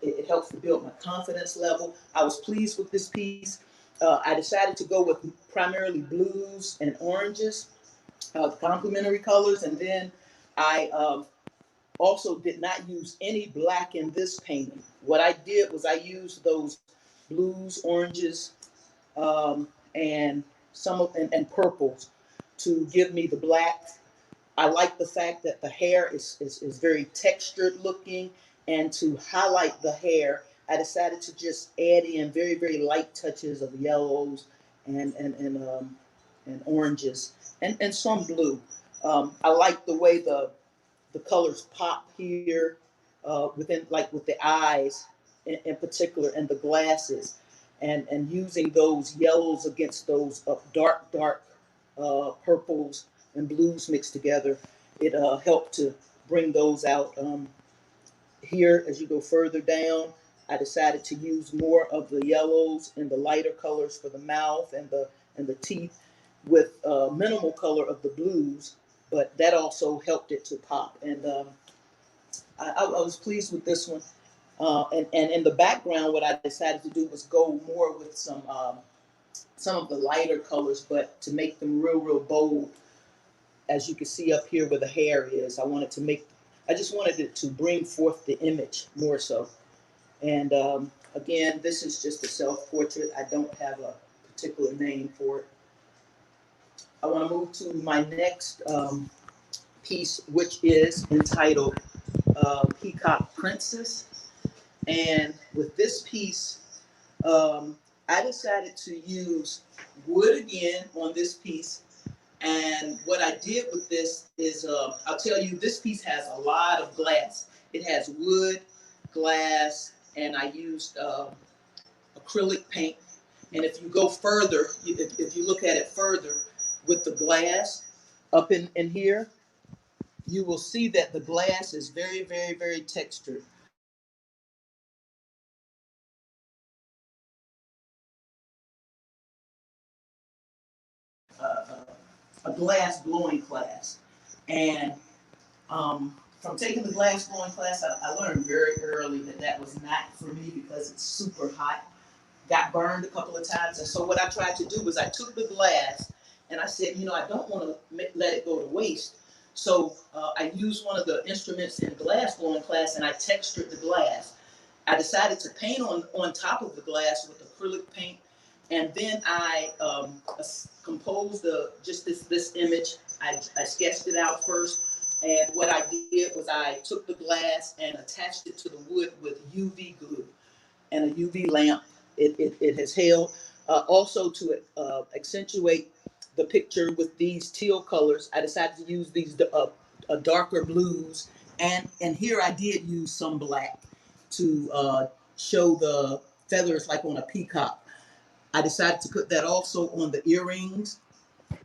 It helps to build my confidence level. I was pleased with this piece. I decided to go with primarily blues and oranges, complementary colors, and then I also did not use any black in this painting. What I did was I used those blues, oranges, and and purples to give me the black. I like the fact that the hair is very textured looking, and to highlight the hair, I decided to just add in very, very light touches of yellows and oranges and some blue. I like the way the colors pop here within, like with the eyes in particular, and the glasses, and using those yellows against those dark purples and blues mixed together. It helped to bring those out. Here, as you go further down, I decided to use more of the yellows and the lighter colors for the mouth and the teeth, with minimal color of the blues, but that also helped it to pop. And I was pleased with this one. And in the background, what I decided to do was go more with some of the lighter colors, but to make them real bold. As you can see up here where the hair is, I just wanted it to bring forth the image more so. And again, this is just a self-portrait. I don't have a particular name for it. I want to move to my next piece, which is entitled Peacock Princess. And with this piece, I decided to use wood again on this piece. And what I did with this is, I'll tell you, this piece has a lot of glass. It has wood, glass, and I used acrylic paint. And if you go further, if you look at it further with the glass up in here, you will see that the glass is very textured. A glass blowing class. And from taking the glass blowing class, I learned very early that was not for me because it's super hot. Got burned a couple of times. And so what I tried to do was I took the glass and I said, I don't want to let it go to waste. So I used one of the instruments in glass blowing class and I textured the glass. I decided to paint on top of the glass with acrylic paint. And then I composed just this image. I sketched it out first. And what I did was I took the glass and attached it to the wood with UV glue and a UV lamp. It has held. Also to accentuate the picture with these teal colors, I decided to use these darker blues. And here I did use some black to show the feathers like on a peacock. I decided to put that also on the earrings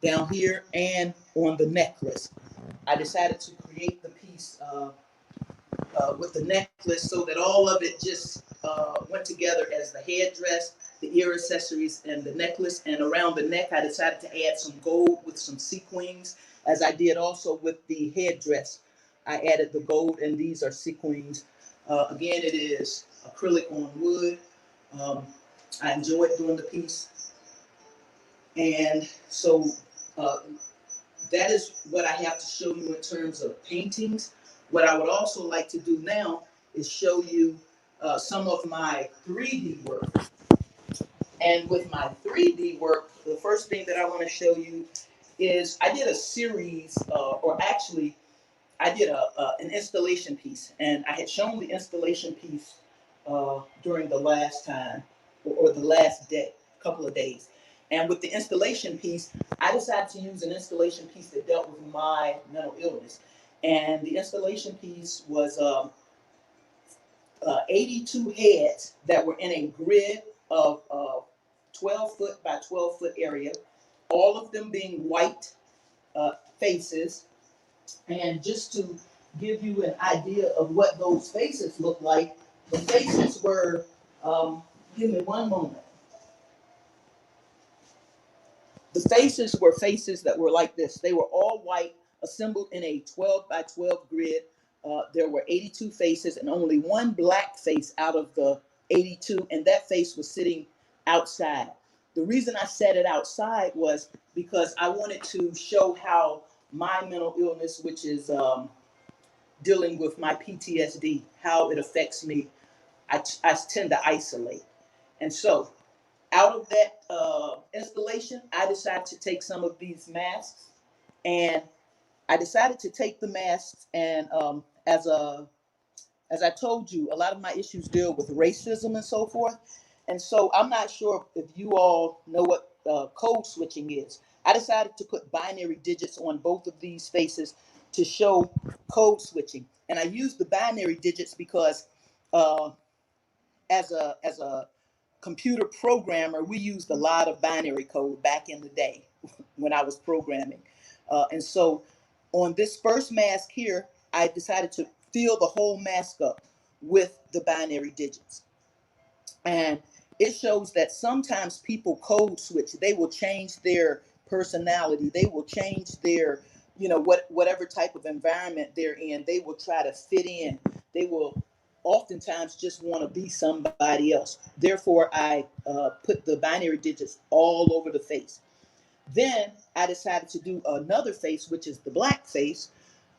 down here and on the necklace. I decided to create the piece with the necklace so that all of it just went together as the headdress, the ear accessories, and the necklace. And around the neck, I decided to add some gold with some sequins, as I did also with the headdress. I added the gold, and these are sequins. Again, it is acrylic on wood. I enjoyed doing the piece. And so uh, that is what I have to show you in terms of paintings. What I would also like to do now is show you some of my 3D work. And with my 3D work, the first thing that I want to show you is I did a series, or actually, I did an installation piece, and I had shown the installation piece during the last time, or the last day, couple of days. And with the installation piece, I decided to use an installation piece that dealt with my mental illness. And the installation piece was 82 heads that were in a grid of 12 foot by 12 foot area, all of them being white faces. And just to give you an idea of what those faces look like, the faces were, give me one moment. The faces were faces that were like this. They were all white, assembled in a 12 by 12 grid. There were 82 faces and only one black face out of the 82, and that face was sitting outside. The reason I set it outside was because I wanted to show how my mental illness, which is dealing with my PTSD, how it affects me. I tend to isolate. And so out of that installation, I decided to take some of these masks, and I decided to take the masks and as I told you, a lot of my issues deal with racism and so forth. And so I'm not sure if you all know what code switching is. I decided to put binary digits on both of these faces to show code switching. And I used the binary digits because uh, as a computer programmer, we used a lot of binary code back in the day when I was programming. And so on this first mask here, I decided to fill the whole mask up with the binary digits. And it shows that sometimes people code switch. They will change their personality. They will change their, whatever type of environment they're in. They will try to fit in. They will oftentimes just want to be somebody else. Therefore, I put the binary digits all over the face. Then I decided to do another face, which is the black face,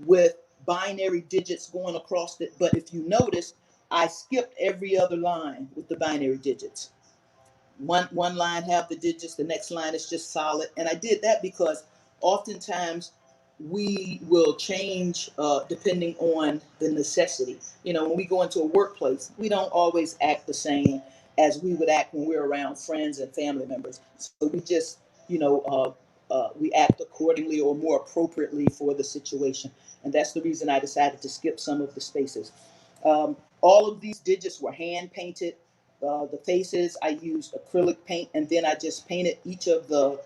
with binary digits going across it. But if you notice, I skipped every other line with the binary digits. One line have the digits, the next line is just solid. And I did that because oftentimes we will change depending on the necessity. When we go into a workplace, we don't always act the same as we would act when we're around friends and family members. So we just, we act accordingly or more appropriately for the situation. And that's the reason I decided to skip some of the spaces. All of these digits were hand painted. The faces, I used acrylic paint, and then I just painted each of the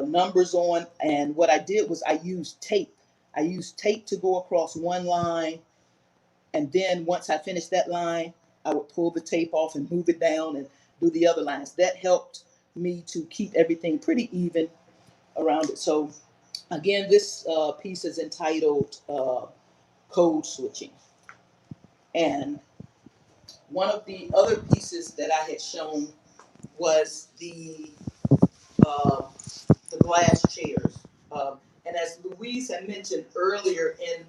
numbers on. And what I did was I used tape. I used tape to go across one line, and then once I finished that line, I would pull the tape off and move it down and do the other lines. That helped me to keep everything pretty even around it. So again, this piece is entitled Code Switching. And one of the other pieces that I had shown was uh, the glass chairs. And as Louise had mentioned earlier in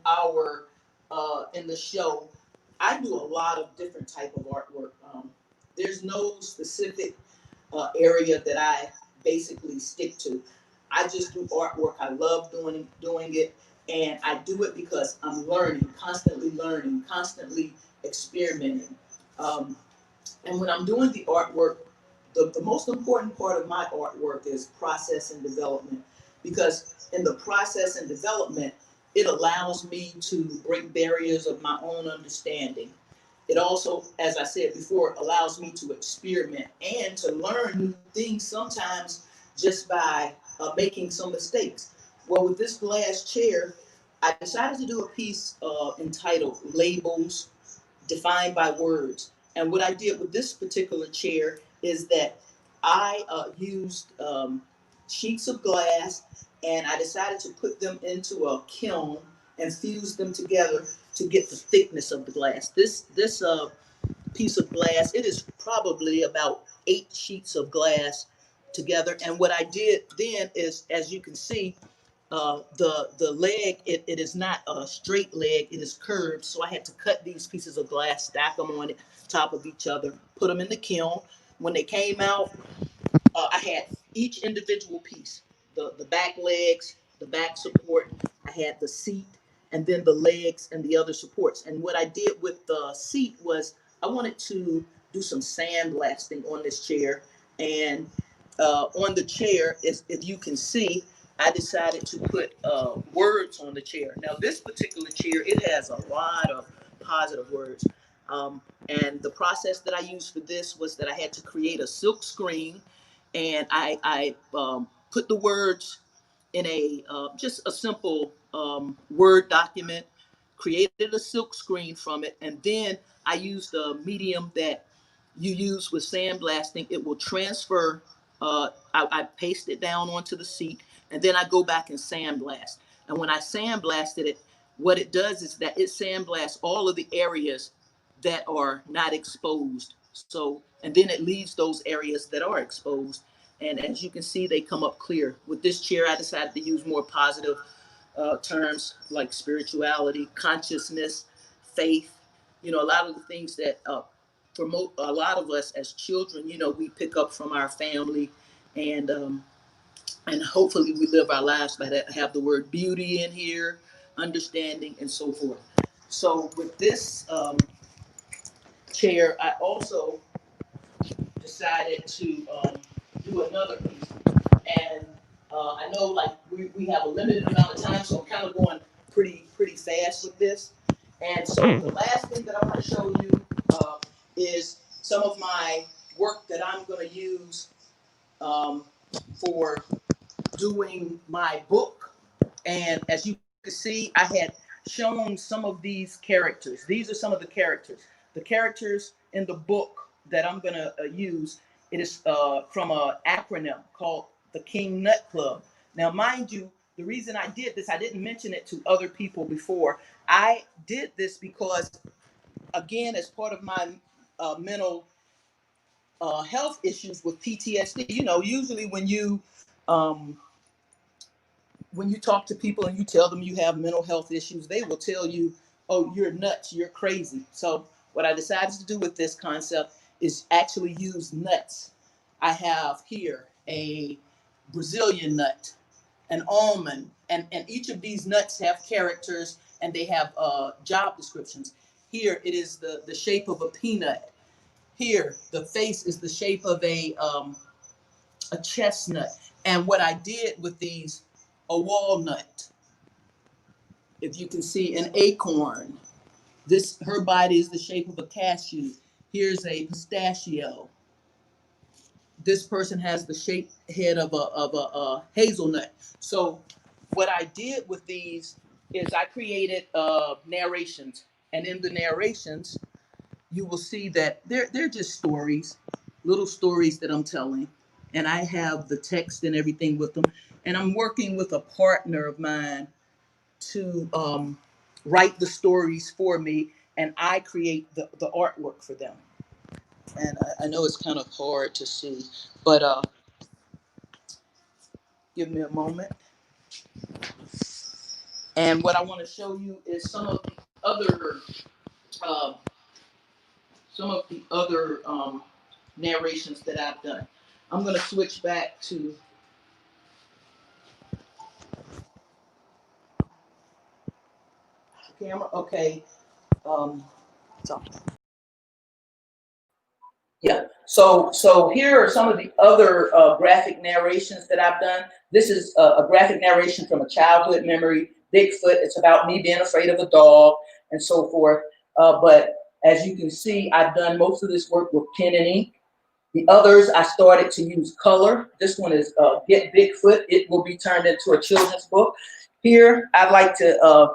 the show, I do a lot of different type of artwork. There's no specific area that I basically stick to. I just do artwork. I love doing it, and I do it because I'm learning, constantly experimenting. Um, and when I'm doing the artwork, the most important part of my artwork is process and development, because in the process and development, it allows me to break barriers of my own understanding. It also, as I said before, allows me to experiment and to learn new things, sometimes just by making some mistakes. Well, with this glass chair, I decided to do a piece entitled Labels Defined by Words. And what I did with this particular chair is that I used sheets of glass, and I decided to put them into a kiln and fuse them together to get the thickness of the glass. This piece of glass, it is probably about 8 sheets of glass together. And what I did then is, as you can see, the leg, it is not a straight leg, it is curved. So I had to cut these pieces of glass, stack them on it, top of each other, put them in the kiln. When they came out, I had each individual piece, the back legs, the back support, I had the seat, and then the legs and the other supports. And what I did with the seat was I wanted to do some sandblasting on this chair. And on the chair, if you can see, I decided to put words on the chair. Now, this particular chair, it has a lot of positive words. And the process that I used for this was that I had to create a silk screen, and I put the words in a just a simple Word document, created a silk screen from it, and then I used the medium that you use with sandblasting. It will transfer. I paste it down onto the seat, and then I go back and sandblast. And when I sandblasted it, what it does is that it sandblasts all of the areas that are not exposed. So, and then it leaves those areas that are exposed. And as you can see, they come up clear. With this chair, I decided to use more positive terms like spirituality, consciousness, faith. You know, a lot of the things that promote a lot of us as children, you know, we pick up from our family, and hopefully we live our lives by that. Have the word beauty in here, understanding, and so forth. So with this chair, I also decided to do another piece. And I know like we have a limited amount of time, so I'm kind of going pretty fast with this. And so the last thing that I want to show you is some of my work that I'm going to use for doing my book. And as you can see, I had shown some of these characters. These are some of the characters. The characters in the book that I'm going to use, it is from an acronym called the King Nut Club. Now, mind you, the reason I did this, I didn't mention it to other people before. I did this because, again, as part of my mental health issues with PTSD, you know, usually when you talk to people and you tell them you have mental health issues, they will tell you, oh, you're nuts, you're crazy. So what I decided to do with this concept is actually use nuts. I have here a Brazilian nut, an almond, and each of these nuts have characters and they have job descriptions. Here it is the shape of a peanut. Here, the face is the shape of a chestnut. And what I did with these, a walnut, if you can see, an acorn. This, her body is the shape of a cashew. Here's a pistachio. This person has the shaped head of a hazelnut. So what I did with these is I created narrations. And in the narrations, you will see that they're just stories, little stories that I'm telling. And I have the text and everything with them. And I'm working with a partner of mine to write the stories for me, and I create the artwork for them. And I know it's kind of hard to see, but give me a moment. And what I want to show you is some of the other uh, narrations that I've done. I'm going to switch back to the camera. Okay. So. Yeah. So here are some of the other graphic narrations that I've done. This is a graphic narration from a childhood memory, Bigfoot. It's about me being afraid of a dog and so forth. But as you can see, I've done most of this work with pen and ink. The others, I started to use color. This one is Get Bigfoot. It will be turned into a children's book. Here, I'd like to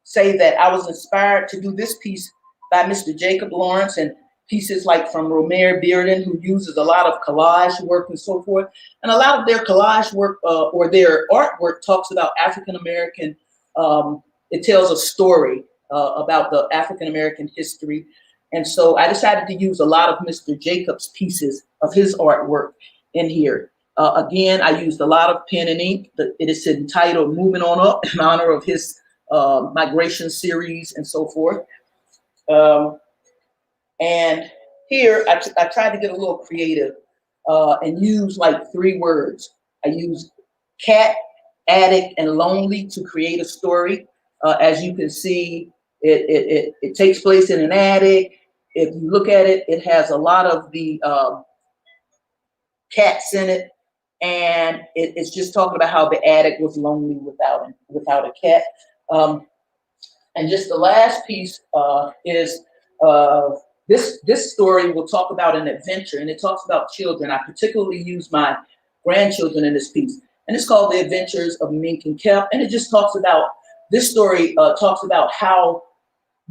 say that I was inspired to do this piece by Mr. Jacob Lawrence, and pieces like from Romare Bearden, who uses a lot of collage work and so forth. And a lot of their collage work or their artwork talks about African American. It tells a story about the African American history. And so I decided to use a lot of Mr. Jacobs' pieces of his artwork in here. Again, I used a lot of pen and ink. It is entitled Moving On Up in honor of his migration series and so forth. And here I tried to get a little creative and use like 3 words. I used cat, addict, and lonely to create a story. As you can see, it takes place in an attic. If you look at it, it has a lot of the cats in it, and it's just talking about how the addict was lonely without a cat. And just the last piece is this story will talk about an adventure, and it talks about children. I particularly use my grandchildren in this piece, and it's called The Adventures of Mink and Kep, and it just talks about, this story talks about how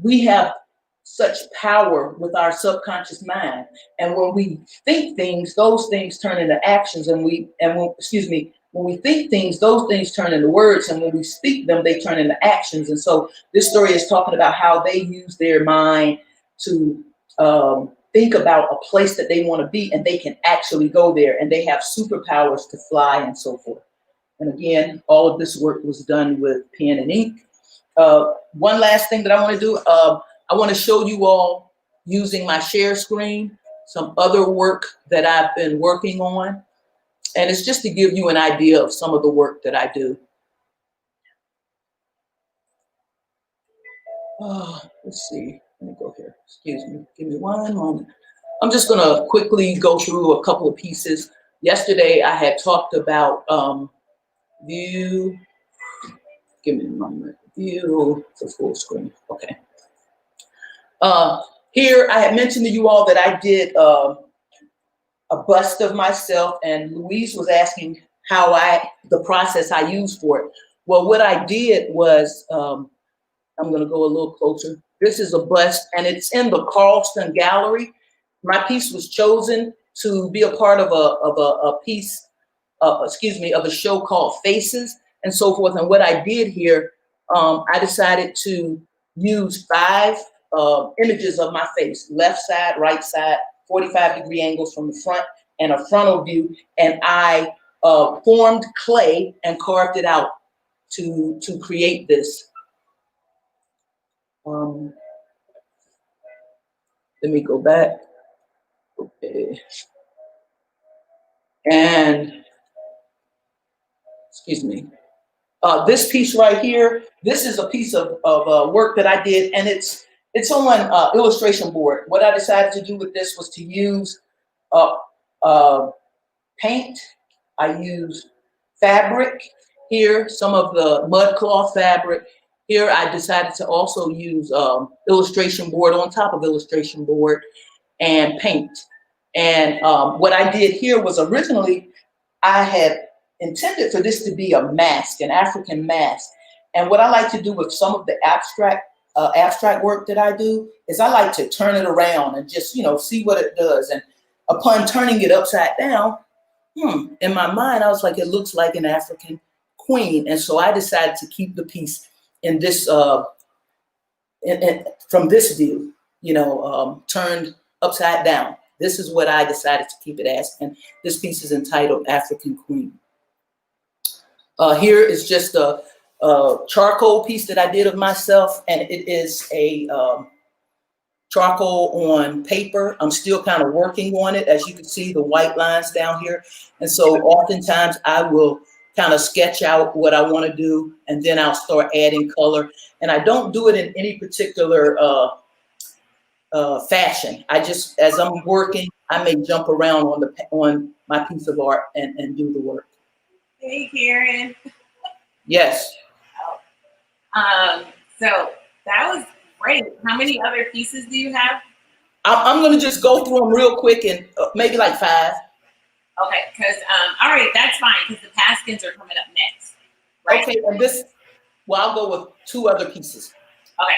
we have such power with our subconscious mind, and when we think things, those things turn into actions, when we think things, those things turn into words, and when we speak them, they turn into actions. And so this story is talking about how they use their mind to think about a place that they want to be, and they can actually go there, and they have superpowers to fly and so forth. And again, all of this work was done with pen and ink. One last thing that I want to do, I want to show you all, using my share screen, some other work that I've been working on. And it's just to give you an idea of some of the work that I do. Let's see, let me go here. Excuse me, give me one moment. I'm just gonna quickly go through a couple of pieces. Yesterday, I had talked about view, give me a moment, view to full screen, okay. Here, I had mentioned to you all that I did a bust of myself, and Louise was asking how the process I used for it. Well, what I did was, I'm going to go a little closer. This is a bust, and it's in the Carlston Gallery. My piece was chosen to be a part of a piece, of a show called Faces and so forth. And what I did here, I decided to use 5 images of my face, left side, right side, 45-degree angles from the front, and a frontal view. And I formed clay and carved it out to create this. Let me go back. Okay. And excuse me. This piece right here, this is a piece of work that I did, and it's on illustration board. What I decided to do with this was to use paint. I used fabric here, some of the mud cloth fabric. Here I decided to also use illustration board on top of illustration board and paint. And what I did here was, originally I had intended for this to be a mask, an African mask. And what I like to do with some of the abstract work that I do is I like to turn it around and just, see what it does. And upon turning it upside down, in my mind, I was like, it looks like an African queen. And so I decided to keep the piece in this, from this view, turned upside down. This is what I decided to keep it as. And this piece is entitled African Queen. Here is just a charcoal piece that I did of myself. And it is a charcoal on paper. I'm still kind of working on it. As you can see, the white lines down here. And so oftentimes I will kind of sketch out what I want to do, and then I'll start adding color. And I don't do it in any particular fashion. I just, as I'm working, I may jump around on my piece of art and do the work. Hey, Karen. Yes. So that was great. How many other pieces do you have? I'm going to just go through them real quick, and maybe like 5. Okay, because, all right, that's fine, because the Paskins are coming up next. Right? Okay, and this, well, I'll go with 2 other pieces. Okay,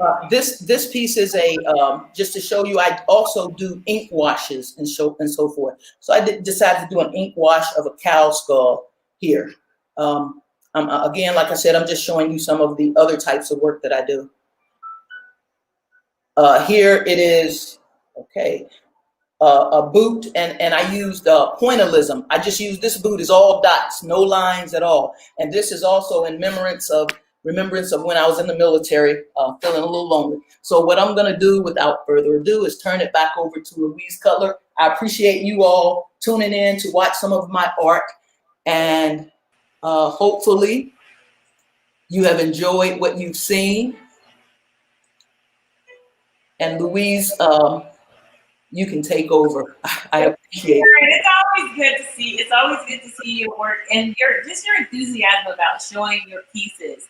all right. This piece is a, just to show you, I also do ink washes and so forth. So I decided to do an ink wash of a cow skull here. Again, like I said, I'm just showing you some of the other types of work that I do. Here it is. Okay. A boot, and I used pointillism. I just used this boot is all dots, no lines at all. And this is also in remembrance of when I was in the military, feeling a little lonely. So what I'm gonna do without further ado is turn it back over to Louise Cutler. I appreciate you all tuning in to watch some of my art, and hopefully you have enjoyed what you've seen. And Louise, you can take over. I appreciate it. It's always good to see. It's always good to see your work and your enthusiasm about showing your pieces.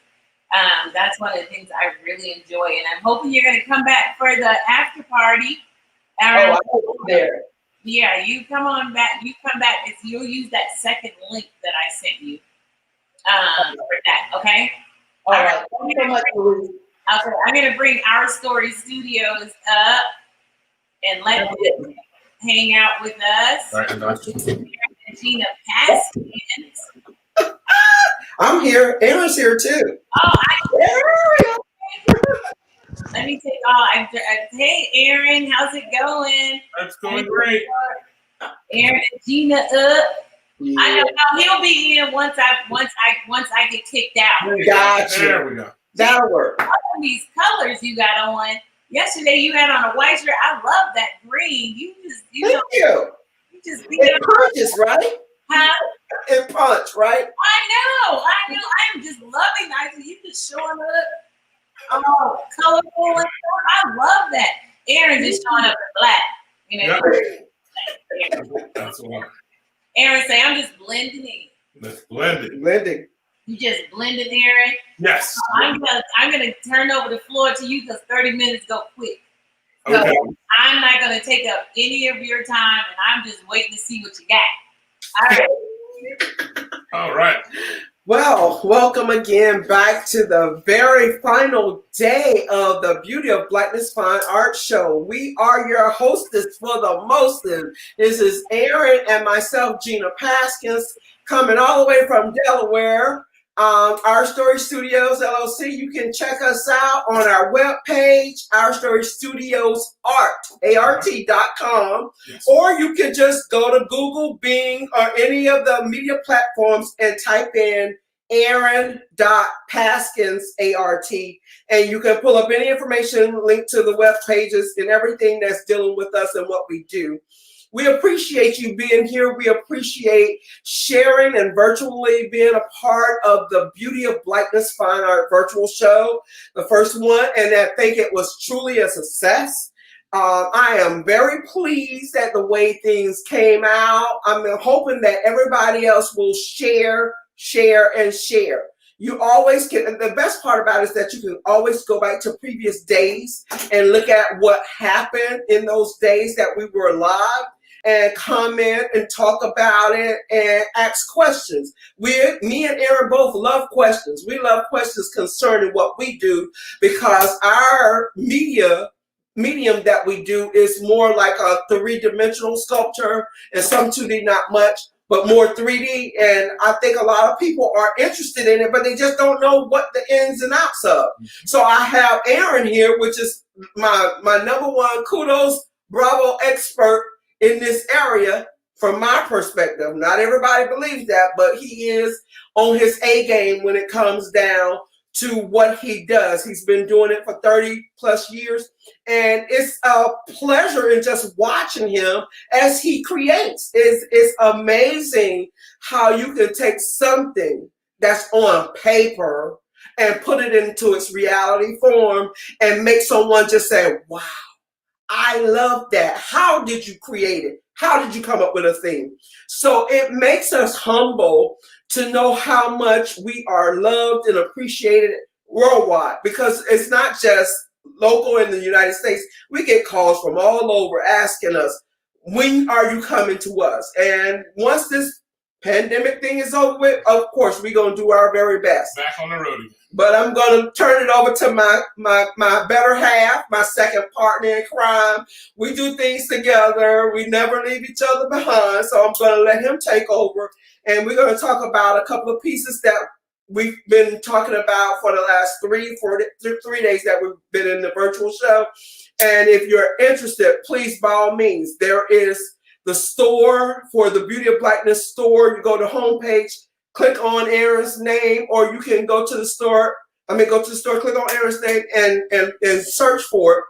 That's one of the things I really enjoy, and I'm hoping you're going to come back for the after party. I was there. Yeah, you come on back. You come back. You'll use that second link that I sent you for that. Okay. All right. Thank you so much, Louise. Okay, I'm going to bring Our Story Studios up and let them hang out with us. Right, and Gina Paskins. I'm here. Aaron's here too. Let me take all. Hey, Aaron, how's it going? That's going great. Aaron and Gina up. Yeah. I don't know. He'll be in once I get kicked out. Gotcha. There we go. That'll work. I love these colors you got on. Yesterday you had on a white shirt. I love that green. You Thank you. just be It punches, right? Huh? It punch, right? I know. I'm just loving that. You just showing up, colorful and stuff. I love that. Aaron just showing up in black. You know. Yeah. That's one. Aaron say, I'm just blending in. Let's blend it. Blending. You just blended, Aaron. Yes. I'm gonna turn over the floor to you because 30 minutes go quick. So Okay. I'm not gonna take up any of your time, and I'm just waiting to see what you got. All right. All right. Well, welcome again back to the very final day of the Beauty of Blackness Fine Art Show. We are your hostess for the mostest. This is Aaron and myself, Gina Paskins, coming all the way from Delaware. Our Story Studios LLC. You can check us out on our webpage, Our Story Studios ART.com, Yes. or you can just go to Google, Bing, or any of the media platforms and type in Aaron.Paskins ART, and you can pull up any information, link to the web pages and everything that's dealing with us and what we do. We appreciate you being here. We appreciate sharing and virtually being a part of the Beauty of Blackness Fine Art virtual show, the first one, and I think it was truly a success. I am very pleased at the way things came out. I'm hoping that everybody else will share. You always can. The best part about it is that you can always go back to previous days and look at what happened in those days that we were live, and comment and talk about it and ask questions. Me and Aaron both love questions. We love questions concerning what we do, because our medium that we do is more like a three-dimensional sculpture, and some 2D, not much, but more 3D. And I think a lot of people are interested in it, but they just don't know what the ins and outs of. So I have Aaron here, which is my number one kudos, bravo expert in this area from my perspective. Not everybody believes that, but he is on his A game when it comes down to what he does. He's been doing it for 30 plus years, and it's a pleasure in just watching him as he creates. It's amazing how you can take something that's on paper and put it into its reality form and make someone just say, wow, I love that. How did you create it? How did you come up with a theme? So it makes us humble to know how much we are loved and appreciated worldwide, because it's not just local in the United States. We get calls from all over asking us, when are you coming to us? And once this pandemic thing is over with, of course, we're going to do our very best. Back on the road again. But I'm going to turn it over to my better half, my second partner in crime. We do things together. We never leave each other behind. So I'm going to let him take over. And we're going to talk about a couple of pieces that we've been talking about for the last 3 days that we've been in the virtual show. And if you're interested, please, by all means, there is the store for the Beauty of Blackness store. You go to homepage, click on Aaron's name, or you can go to the store. Go to the store, click on Aaron's name, and search for it.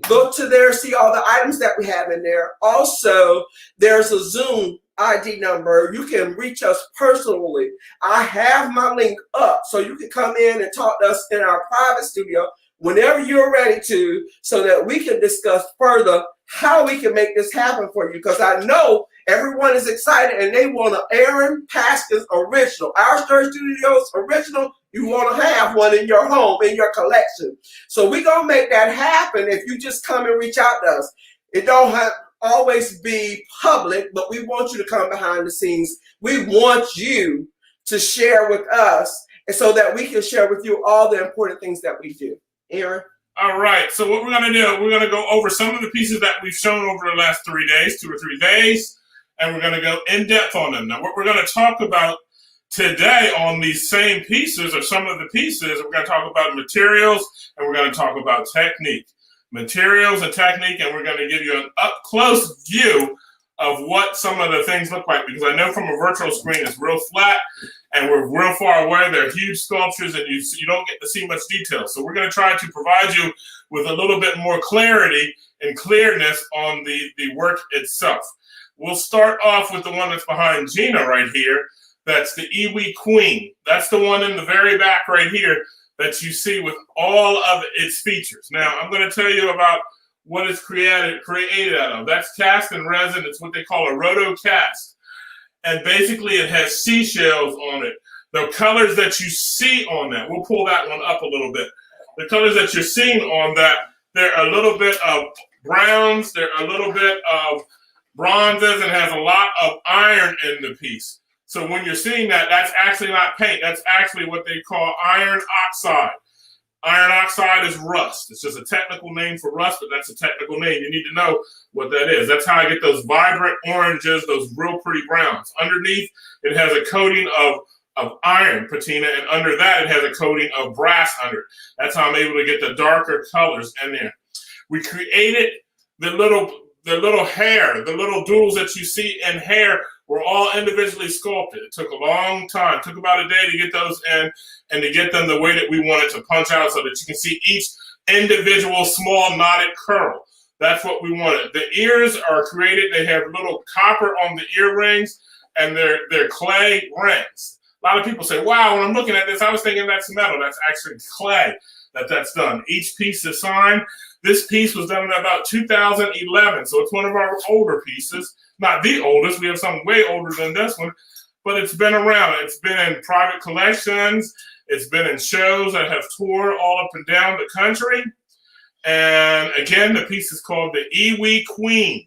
Go to there, see all the items that we have in there. Also, there's a Zoom ID number. You can reach us personally. I have my link up, so you can come in and talk to us in our private studio whenever you're ready to, so that we can discuss further how we can make this happen for you. Because I know everyone is excited and they want an Aaron Paskins original. Our Story Studios original, you want to have one in your home, in your collection. So we're going to make that happen if you just come and reach out to us. It don't have always be public, but we want you to come behind the scenes. We want you to share with us, and so that we can share with you all the important things that we do. Aaron? All right, so what we're going to do, we're going to go over some of the pieces that we've shown over the last 3 days, 2 or 3 days, and we're going to go in depth on them. Now, what we're going to talk about today on these same pieces, or some of the pieces, we're going to talk about materials, and we're going to talk about technique. Materials and technique, and we're going to give you an up-close view of what some of the things look like, because I know from a virtual screen it's real flat, and we're real far away. They're huge sculptures, and you don't get to see much detail. So we're going to try to provide you with a little bit more clarity and clearness on the work itself. We'll start off with the one that's behind Gina right here. That's the Iwi Queen. That's the one in the very back right here that you see with all of its features. Now, I'm going to tell you about what it's created out of. That's cast and resin. It's what they call a roto cast. And basically it has seashells on it. The colors that you see on that, we'll pull that one up a little bit. The colors that you're seeing on that, they're a little bit of browns, they're a little bit of bronzes, and has a lot of iron in the piece. So when you're seeing that, that's actually not paint. That's actually what they call iron oxide. Iron oxide is rust. It's just a technical name for rust, but that's a technical name. You need to know what that is. That's how I get those vibrant oranges, those real pretty browns. Underneath, it has a coating of iron patina, and under that, it has a coating of brass under it. That's how I'm able to get the darker colors in there. We created the little hair, the little doodles that you see in hair were all individually sculpted. It took a long time. It took about a day to get those in and to get them the way that we wanted to punch out so that you can see each individual small knotted curl. That's what we wanted. The ears are created. They have little copper on the earrings, and they're clay rings. A lot of people say, wow, when I'm looking at this, I was thinking that's metal. That's actually clay that's done. Each piece is signed. This piece was done in about 2011, so it's one of our older pieces. Not the oldest. We have something way older than this one, but it's been around. It's been in private collections. It's been in shows that have toured all up and down the country. And again, the piece is called the Iwi Queen.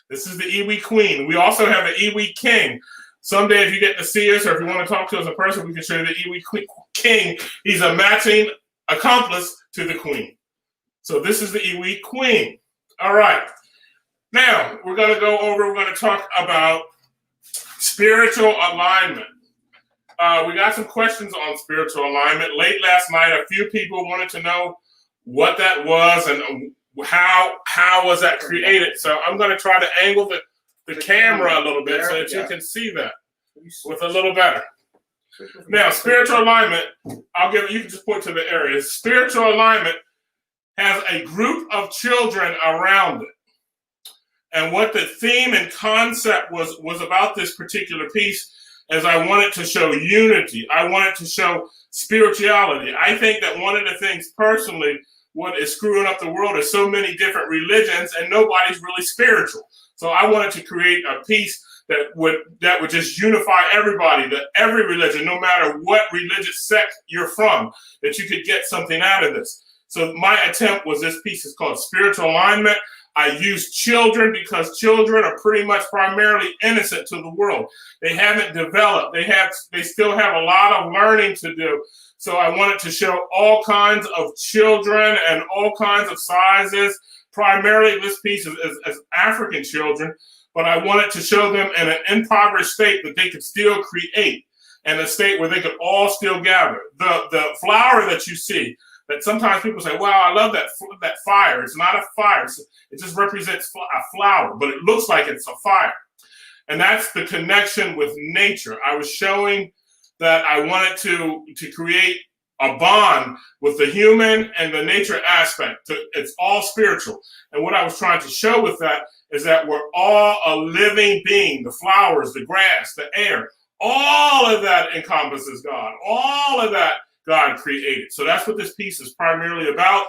This is the Iwi Queen. We also have an Iwi King. Someday, if you get to see us or if you want to talk to us in person, we can show you the Iwi King. He's a matching accomplice to the Queen. So this is the Iwi Queen. All right. Now, we're going to talk about spiritual alignment. We got some questions on spiritual alignment. Late last night, a few people wanted to know what that was and how was that created. So I'm going to try to angle the camera a little bit so that you can see that with a little better. Now, spiritual alignment, you can just point to the areas. Spiritual alignment has a group of children around it. And what the theme and concept was about this particular piece is I wanted to show unity. I wanted to show spirituality. I think that one of the things personally, what is screwing up the world is so many different religions and nobody's really spiritual. So I wanted to create a piece that would just unify everybody, that every religion, no matter what religious sect you're from, that you could get something out of this. So my attempt was this piece is called Spiritual Alignment. I use children because children are pretty much primarily innocent to the world. They haven't developed. They still have a lot of learning to do. So I wanted to show all kinds of children and all kinds of sizes. Primarily this piece is African children, but I wanted to show them in an impoverished state that they could still create. and a state where they could all still gather. The flower that you see, that sometimes people say, wow, I love that fire. It's not a fire. It just represents a flower, but it looks like it's a fire. And that's the connection with nature. I was showing that I wanted to create a bond with the human and the nature aspect. It's all spiritual. And what I was trying to show with that is that we're all a living being. The flowers, the grass, the air, all of that encompasses God. All of that God created. So that's what this piece is primarily about.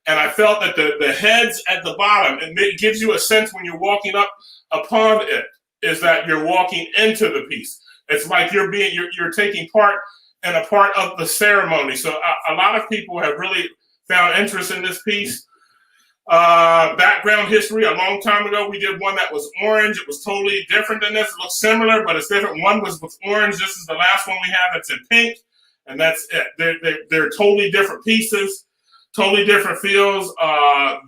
And I felt that the heads at the bottom, it gives you a sense when you're walking up upon it, is that you're walking into the piece. It's like you're taking part in a part of the ceremony. So a lot of people have really found interest in this piece. Background history, a long time ago, we did one that was orange. It was totally different than this. It looks similar, but it's different. One was with orange. This is the last one we have that's in pink, and that's it. They're totally different pieces, totally different feels.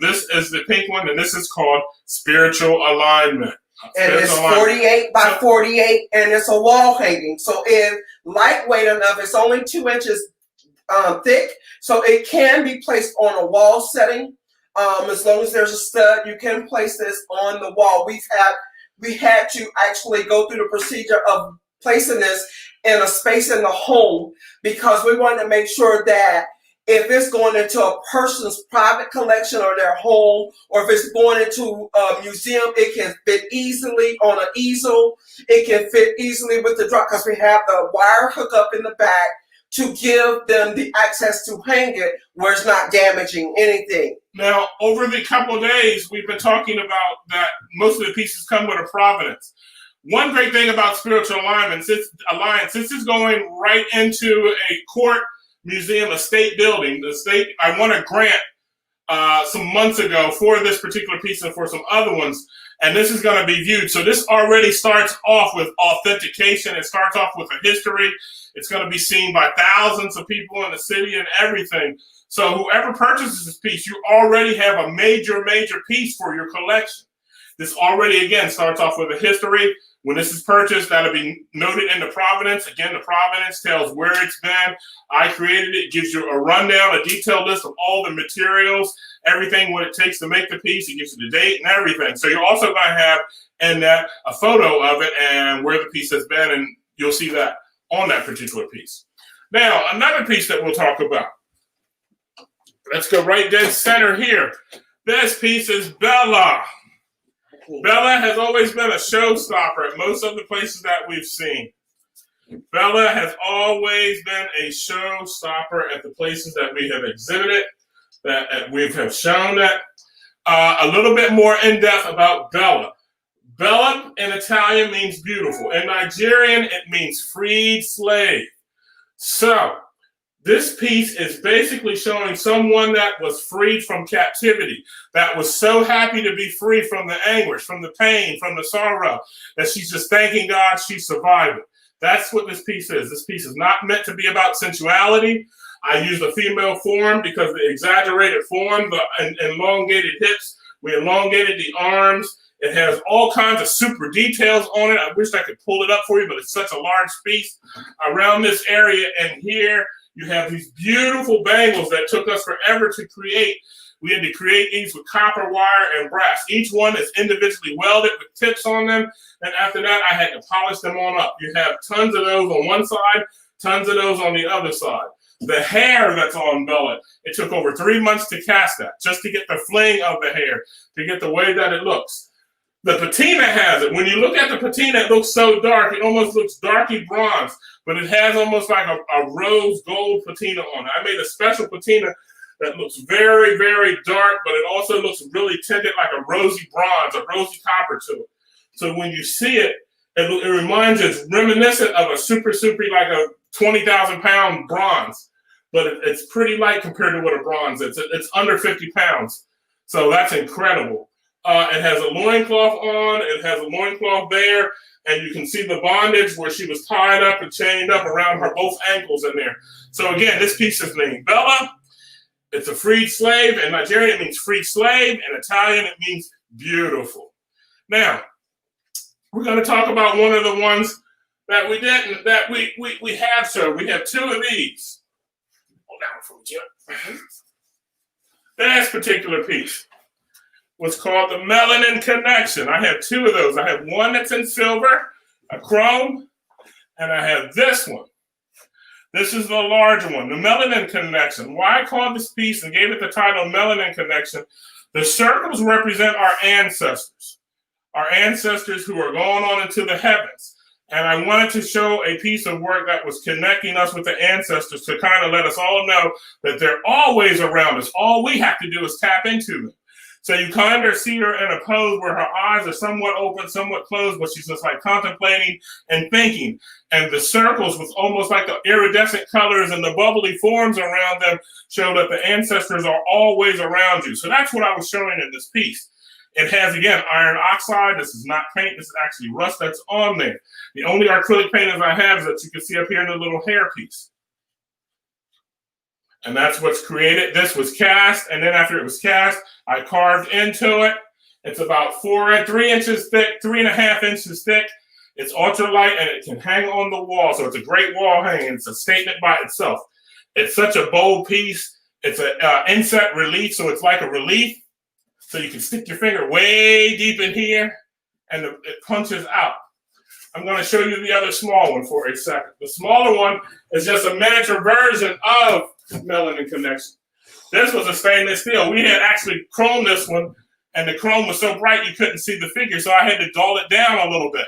This is the pink one, and this is called Spiritual Alignment. And it's 48 by 48, and it's a wall hanging. So it's lightweight enough. It's only 2 inches thick, so it can be placed on a wall setting. As long as there's a stud, you can place this on the wall. We had to actually go through the procedure of placing this in a space in the home because we wanted to make sure that if it's going into a person's private collection or their home, or if it's going into a museum, it can fit easily on an easel. It can fit easily with the drop because we have the wire hookup in the back to give them the access to hang it where it's not damaging anything. Now, over the couple of days, we've been talking about that most of the pieces come with a provenance. One great thing about Spiritual Alignment, this is going right into a court, museum, a state building. The state, I won a grant some months ago for this particular piece and for some other ones, and this is going to be viewed. So this already starts off with authentication. It starts off with a history. It's going to be seen by thousands of people in the city and everything. So whoever purchases this piece, you already have a major piece for your collection. This already, again, starts off with a history. When this is purchased, that'll be noted in the provenance. Again, the provenance tells where it's been. I created it. It gives you a rundown, a detailed list of all the materials, everything, what it takes to make the piece. It gives you the date and everything. So you're also going to have in that a photo of it and where the piece has been, and you'll see that on that particular piece. Now, another piece that we'll talk about. Let's go right dead center here. This piece is Bella. Bella has always been a showstopper at most of the places that we've seen. Bella has always been a showstopper at the places that we have exhibited, that we have shown that. A little bit more in depth about Bella. Bella in Italian means beautiful. In Nigerian, it means freed slave. So, this piece is basically showing someone that was freed from captivity, that was so happy to be free from the anguish, from the pain, from the sorrow, that she's just thanking God she survived it. That's what this piece is. This piece is not meant to be about sensuality. I use the female form because the exaggerated form, the elongated hips, we elongated the arms. It has all kinds of super details on it. I wish I could pull it up for you, but it's such a large piece around this area. And here, you have these beautiful bangles that took us forever to create. We had to create these with copper wire and brass. Each one is individually welded with tips on them. And after that, I had to polish them on up. You have tons of those on one side, tons of those on the other side. The hair that's on Bella, it took over 3 months to cast that, just to get the fling of the hair, to get the way that it looks. The patina has it. When you look at the patina, it looks so dark. It almost looks darky bronze, but it has almost like a rose gold patina on it. I made a special patina that looks very, very dark, but it also looks really tinted like a rosy bronze, a rosy copper to it. So when you see it, it reminds you, it's reminiscent of a super, like a 20,000 pound bronze, but it's pretty light compared to what a bronze is. It's under 50 pounds. So that's incredible. It has a loincloth on, it has a loincloth there, and you can see the bondage where she was tied up and chained up around her both ankles in there. So again, this piece is named Bella. It's a freed slave. In Nigerian, it means freed slave. In Italian, it means beautiful. Now, we're going to talk about one of the ones that we didn't, that we have shown. We have two of these. Hold down for you. This particular piece was called the Melanin Connection. I have two of those. I have one that's in silver, a chrome, and I have this one. This is the larger one, the Melanin Connection. Why I called this piece and gave it the title Melanin Connection, the circles represent our ancestors who are going on into the heavens. And I wanted to show a piece of work that was connecting us with the ancestors to kind of let us all know that they're always around us. All we have to do is tap into them. So you kind of see her in a pose where her eyes are somewhat open, somewhat closed, but she's just like contemplating and thinking. And the circles with almost like the iridescent colors and the bubbly forms around them show that the ancestors are always around you. So that's what I was showing in this piece. It has, again, iron oxide. This is not paint. This is actually rust that's on there. The only acrylic paintings I have is that you can see up here in the little hair piece. And that's what's created. This was cast, and then after it was cast, I carved into it. It's about 3 inches thick, 3.5 inches thick. It's ultralight, and it can hang on the wall. So it's a great wall hanging. It's a statement by itself. It's such a bold piece. It's an inset relief, so it's like a relief. So you can stick your finger way deep in here, and it punches out. I'm going to show you the other small one for a second. The smaller one is just a miniature version of Melanin Connection. This was a stainless steel. We had actually chromed this one, and the chrome was so bright you couldn't see the figure, so I had to dull it down a little bit.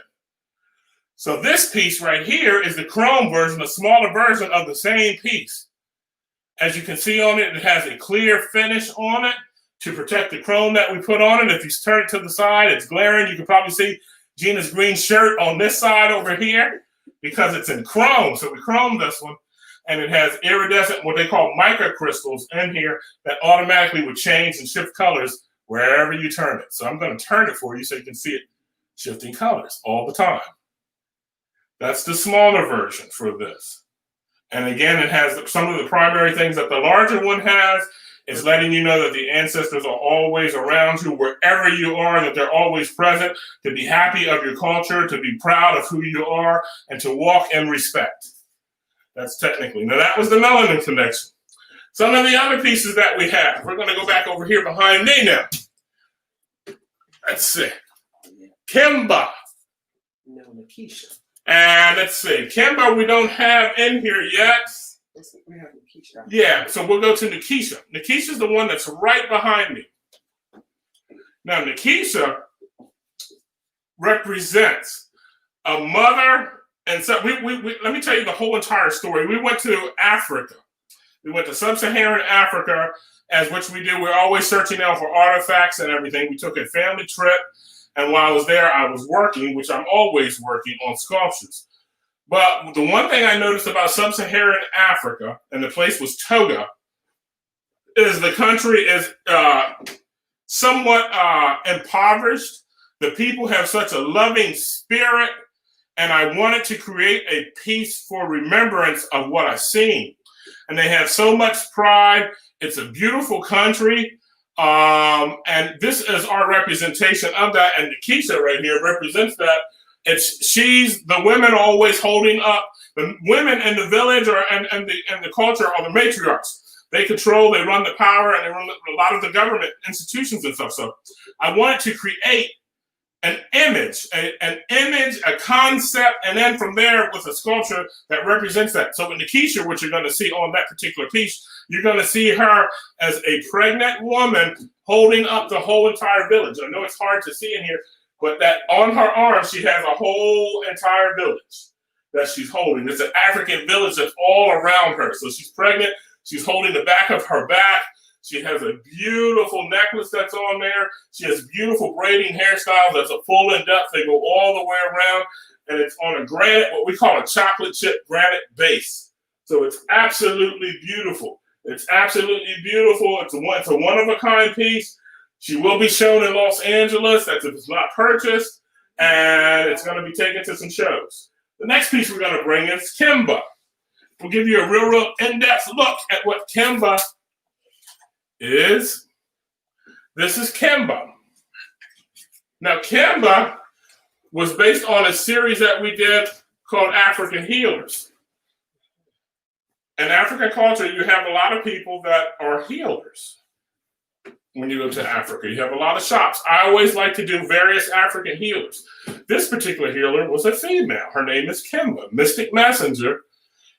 So this piece right here is the chrome version, a smaller version of the same piece. As you can see on it, it has a clear finish on it to protect the chrome that we put on it. If you turn it to the side, it's glaring. You can probably see Gina's green shirt on this side over here because it's in chrome. So we chromed this one, and it has iridescent, what they call microcrystals in here that automatically would change and shift colors wherever you turn it. So I'm going to turn it for you so you can see it shifting colors all the time. That's the smaller version for this. And again, it has some of the primary things that the larger one has. It's letting you know that the ancestors are always around you wherever you are, that they're always present, to be happy of your culture, to be proud of who you are, and to walk in respect. That's technically. Now, that was the Melanin Connection. Some of the other pieces that we have. We're going to go back over here behind me now. Let's see. Kimba. No, Nikisha. And let's see. Kimba we don't have in here yet. We have Nikisha. Yeah, so we'll go to Nikisha. Nikisha's the one that's right behind me. Now, Nikisha represents a mother, and so we let me tell you the whole entire story. We went to Africa. We went to sub-Saharan Africa, as which we do. We're always searching out for artifacts and everything. We took a family trip, and while I was there, I was working, which I'm always working on sculptures. But the one thing I noticed about sub-Saharan Africa, and the place was Togo, is the country is somewhat impoverished. The people have such a loving spirit, and I wanted to create a piece for remembrance of what I've seen. And they have so much pride. It's a beautiful country, and this is our representation of that. And Nikisha right here represents that. She's the women are always holding up. The women in the village and the culture are the matriarchs. They control, they run the power, and they run a lot of the government institutions and stuff. So I wanted to create an image, a concept, and then from there with a sculpture that represents that. So with Nikisha, what you're going to see on that particular piece, you're going to see her as a pregnant woman holding up the whole entire village. I know it's hard to see in here, but that on her arm, she has a whole entire village that she's holding. It's an African village that's all around her. So she's pregnant. She's holding the back of her back. She has a beautiful necklace that's on there. She has beautiful braiding hairstyles that's a full in depth. They go all the way around. And it's on a granite, what we call a chocolate chip granite base. So it's absolutely beautiful. It's absolutely beautiful. It's a one-of-a-kind piece. She will be shown in Los Angeles. That's if it's not purchased. And it's going to be taken to some shows. The next piece we're going to bring is Kimba. We'll give you a real in-depth look at what Kimba is. This is Kimba. Now, Kimba was based on a series that we did called African healers. In African culture, you have a lot of people that are healers. When you go to Africa, you have a lot of shops. I always like to do various African healers. This particular healer was a female. Her name is Kimba, Mystic Messenger,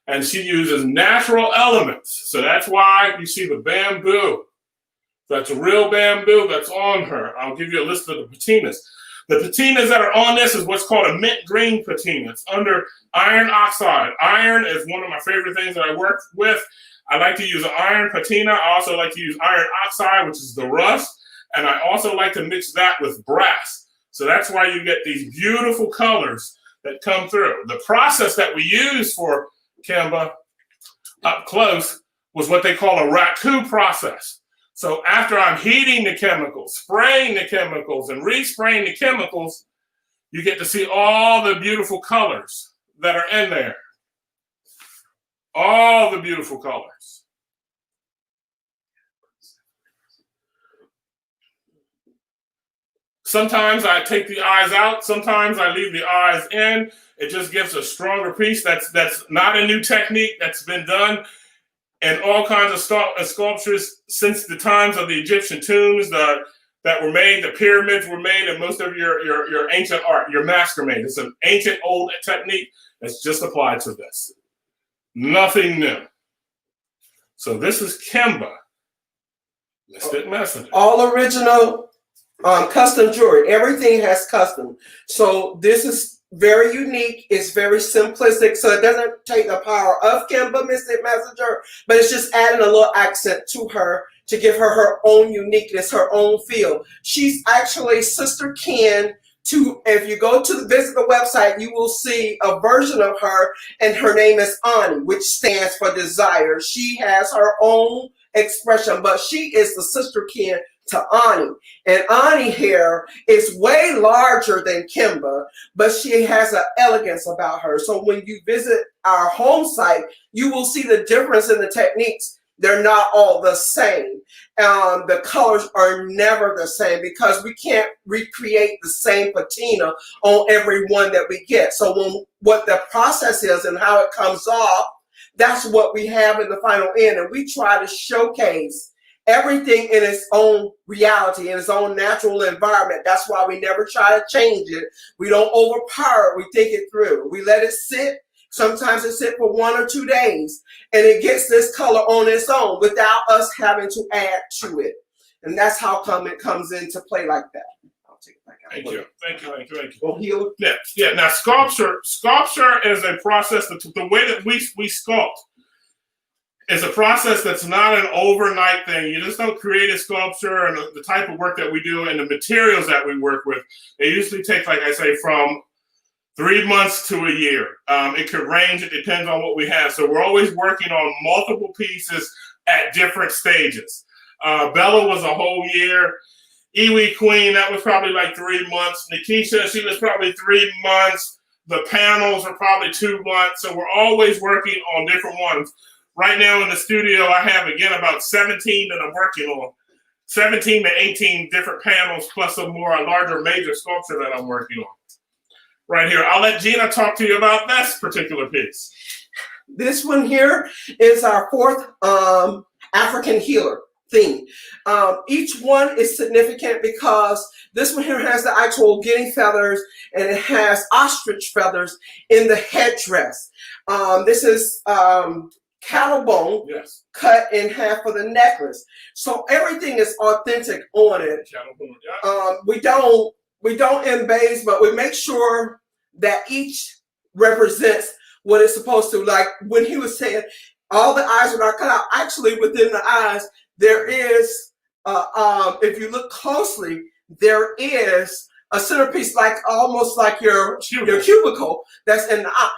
and she uses natural elements. So that's why you see the bamboo. That's real bamboo that's on her. I'll give you a list of the patinas. The patinas that are on this is what's called a mint green patina. It's under iron oxide. Iron is one of my favorite things that I work with. I like to use an iron patina. I also like to use iron oxide, which is the rust. And I also like to mix that with brass. So that's why you get these beautiful colors that come through. The process that we use for Kimba up close was what they call a raku process. So after I'm heating the chemicals, spraying the chemicals, and respraying the chemicals, you get to see all the beautiful colors that are in there. All the beautiful colors. Sometimes I take the eyes out. Sometimes I leave the eyes in. It just gives a stronger piece. That's not a new technique. That's been done in all kinds of sculptures since the times of the Egyptian tombs that were made. The pyramids were made, and most of your ancient art, your masker made. It's an ancient old technique that's just applied to this. Nothing new. So this is Kimba, Mystic Messenger. All original, custom jewelry. Everything has custom. So this is very unique. It's very simplistic. So it doesn't take the power of Kimba, Mystic Messenger, but it's just adding a little accent to her to give her her own uniqueness, her own feel. She's actually sister kin to, if you go to visit the website, you will see a version of her, and her name is Ani, which stands for desire. She has her own expression, but she is the sister kin to Ani. And Ani hair is way larger than Kimba, but she has an elegance about her. So when you visit our home site, you will see the difference in the techniques. They're not all the same. The colors are never the same because we can't recreate the same patina on every one that we get. So what the process is and how it comes off, that's what we have in the final end. And we try to showcase everything in its own reality, in its own natural environment. That's why we never try to change it. We don't overpower it. We think it through. We let it sit. Sometimes it sits for 1 or 2 days, and it gets this color on its own without us having to add to it. And that's how come it comes into play like that. I'll take it back out. Thank you. Well, heal. Yeah. Now, sculpture is a process that the way that we sculpt is a process that's not an overnight thing. You just don't create a sculpture, and the type of work that we do and the materials that we work with, they usually take, like I say, from 3 months to a year. It could range. It depends on what we have. So we're always working on multiple pieces at different stages. Bella was a whole year. Iwi Queen, that was probably like 3 months. Nikisha, she was probably 3 months. The panels are probably 2 months. So we're always working on different ones. Right now in the studio, I have, again, about 17 that I'm working on. 17 to 18 different panels, plus some more larger major sculpture that I'm working on. Right here. I'll let Gina talk to you about this particular piece. This one here is our fourth African healer theme. Each one is significant because this one here has the actual guinea feathers, and it has ostrich feathers in the headdress. This is cattle bone, yes, cut in half for the necklace. So everything is authentic on it. Cattle bone, yeah. We don't embase, but we make sure that each represents what it's supposed to. Like when he was saying all the eyes are not cut out, actually within the eyes, there is, if you look closely, there is a centerpiece, like almost like your cubicle that's in the eye.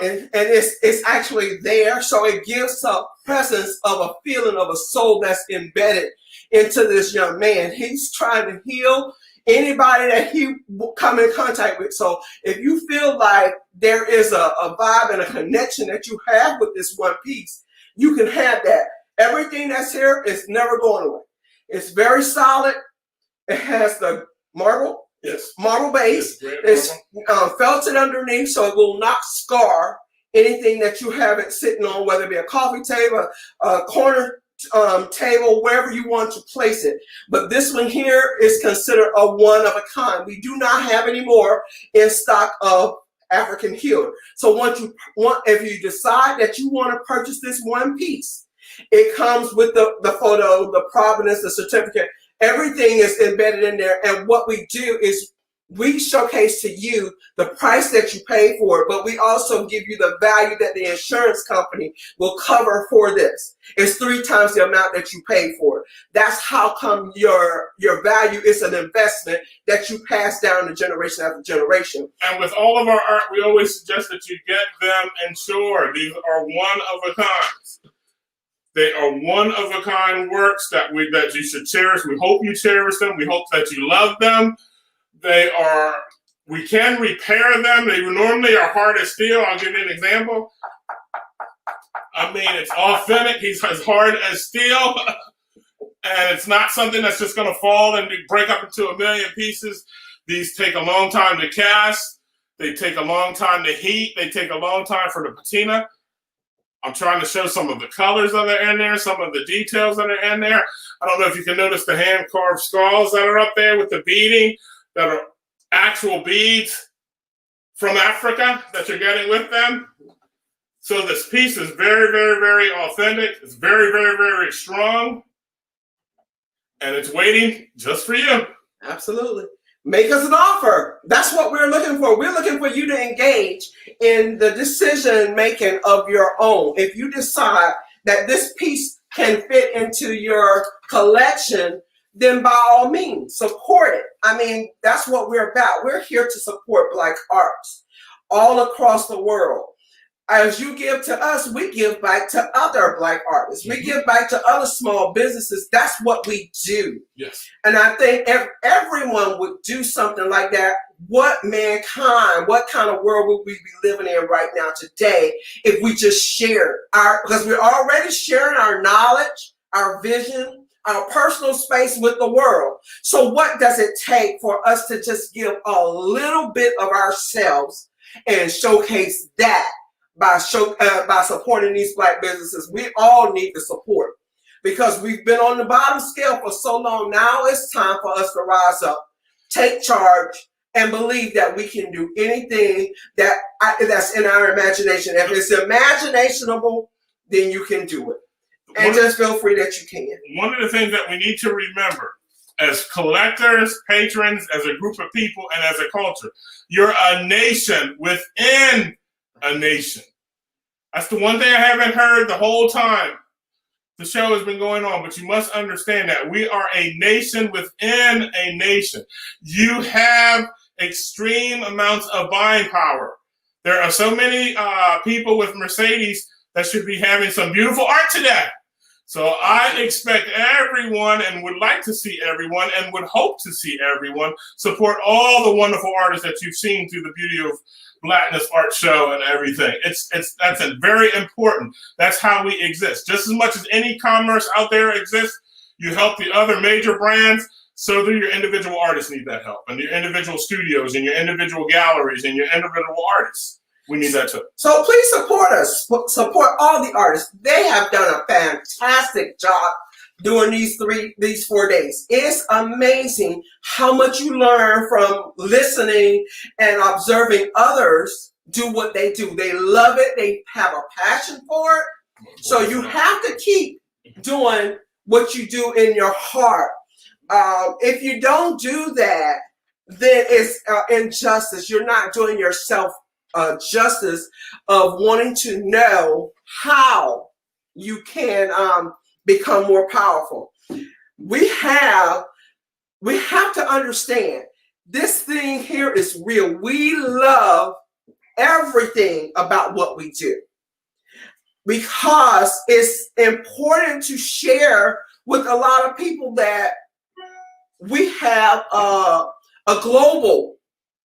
And it's actually there. So it gives a presence of a feeling of a soul that's embedded into this young man. He's trying to heal anybody that he come in contact with. So if you feel like there is a vibe and a connection that you have with this one piece, you can have that. Everything that's here is never going away. It's very solid. It has the marble Yes. Marble base. Yes, It's felted underneath, so it will not scar anything that you have it sitting on, whether it be a coffee table, a corner table, wherever you want to place it. But this one here is considered a one of a kind. We do not have any more in stock of African healer. So if you decide that you want to purchase this one piece, it comes with the photo, the provenance, the certificate. Everything is embedded in there. And what we do is we showcase to you the price that you pay for it, but we also give you the value that the insurance company will cover for this. It's 3 times the amount that you pay for it. That's how come your value is an investment that you pass down to generation after generation. And with all of our art, we always suggest that you get them insured. These are one of a kinds. They are one of a kind works that you should cherish. We hope you cherish them. We hope that you love them. We can repair them. They normally are hard as steel. I'll give you an example. I mean, it's authentic. He's as hard as steel. And it's not something that's just going to fall and break up into a million pieces. These take a long time to cast. They take a long time to heat. They take a long time for the patina. I'm trying to show some of the colors that are in there, some of the details that are in there. I don't know if you can notice the hand-carved skulls that are up there with the beading, that are actual beads from Africa that you're getting with them. So this piece is very, very, very authentic. It's very, very, very strong. And it's waiting just for you. Absolutely. Make us an offer. That's what we're looking for. We're looking for you to engage in the decision making of your own. If you decide that this piece can fit into your collection, then by all means, support it. I mean, that's what we're about. We're here to support Black arts all across the world. As you give to us, we give back to other Black artists. We give back to other small businesses. That's what we do. Yes. And I think if everyone would do something like that, what kind of world would we be living in right now today if we just shared because we're already sharing our knowledge, our vision, our personal space with the world. So what does it take for us to just give a little bit of ourselves and showcase that by supporting these Black businesses? We all need the support because we've been on the bottom scale for so long. Now it's time for us to rise up, take charge, and believe that we can do anything that's in our imagination. If it's imaginationable, then you can do it. And just feel free that you can. One of the things that we need to remember as collectors, patrons, as a group of people, and as a culture, you're a nation within a nation. That's the one thing I haven't heard the whole time the show has been going on, but you must understand that we are a nation within a nation. You have extreme amounts of buying power. There are so many people with Mercedes that should be having some beautiful art today. So I expect everyone and would like to see everyone and would hope to see everyone support all the wonderful artists that you've seen through the Beauty of Blackness art show and everything. That's very important. That's how we exist. Just as much as any commerce out there exists, you help the other major brands, so do your individual artists need that help, and your individual studios and your individual galleries and your individual artists. We need that too. So please support us. Support all the artists. They have done a fantastic job during these 4 days. It's amazing how much you learn from listening and observing others do what they do. They love it. They have a passion for it. So you have to keep doing what you do in your heart. If you don't do that, then it's injustice. You're not doing yourself justice of wanting to know how you can become more powerful. We have to understand this thing here is real. We love everything about what we do because it's important to share with a lot of people that we have a global,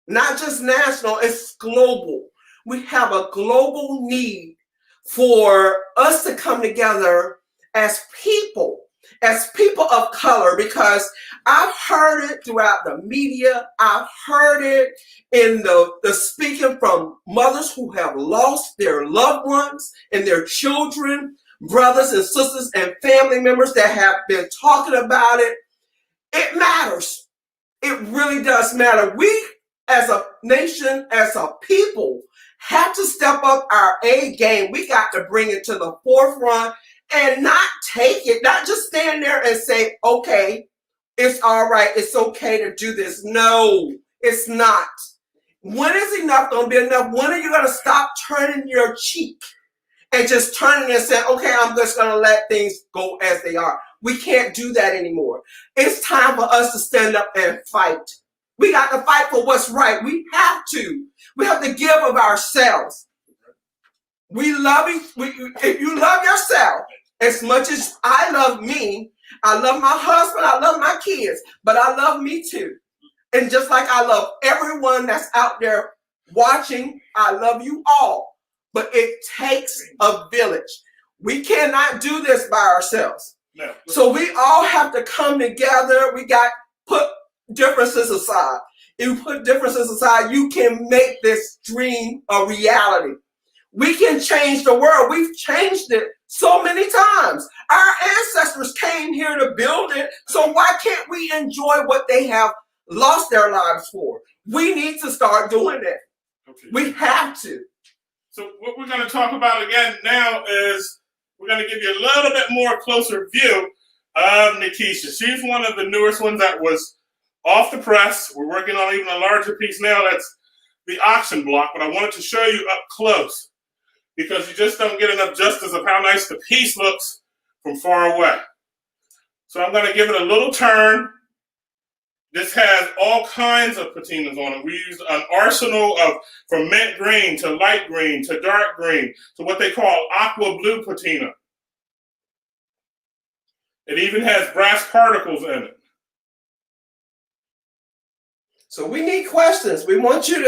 not just national, it's global. We have a global need for us to come together as people as people of color, because I've heard it throughout the media. I've heard it in the speaking from mothers who have lost their loved ones and their children, brothers and sisters and family members that have been talking about it. It matters. It really does matter. We as a nation, as a people, have to step up our A game. We got to bring it to the forefront and not take it, not just stand there and say, okay, it's all right, it's okay to do this. No, it's not. When is enough going to be enough? When are you going to stop turning your cheek and just turning and saying, okay, I'm just going to let things go as they are? We can't do that anymore. It's time for us to stand up and fight. We got to fight for what's right. We have to. We have to give of ourselves. We love you. If you love yourself as much as I love me, I love my husband, I love my kids, but I love me too. And just like I love everyone that's out there watching, I love you all. But it takes a village. We cannot do this by ourselves. No. So we all have to come together. We got put differences aside. If you put differences aside, you can make this dream a reality. We can change the world. We've changed it so many times. Our ancestors came here to build it. So why can't we enjoy what they have lost their lives for? We need to start doing it. Okay. We have to. So what we're going to talk about again now is we're going to give you a little bit more closer view of Nikisha. She's one of the newest ones that was off the press. We're working on even a larger piece now. That's the auction block, but I wanted to show you up close because you just don't get enough justice of how nice the piece looks from far away. So I'm going to give it a little turn. This has all kinds of patinas on it. We used an arsenal of from mint green to light green to dark green to what they call aqua blue patina. It even has brass particles in it. So we need questions. We want you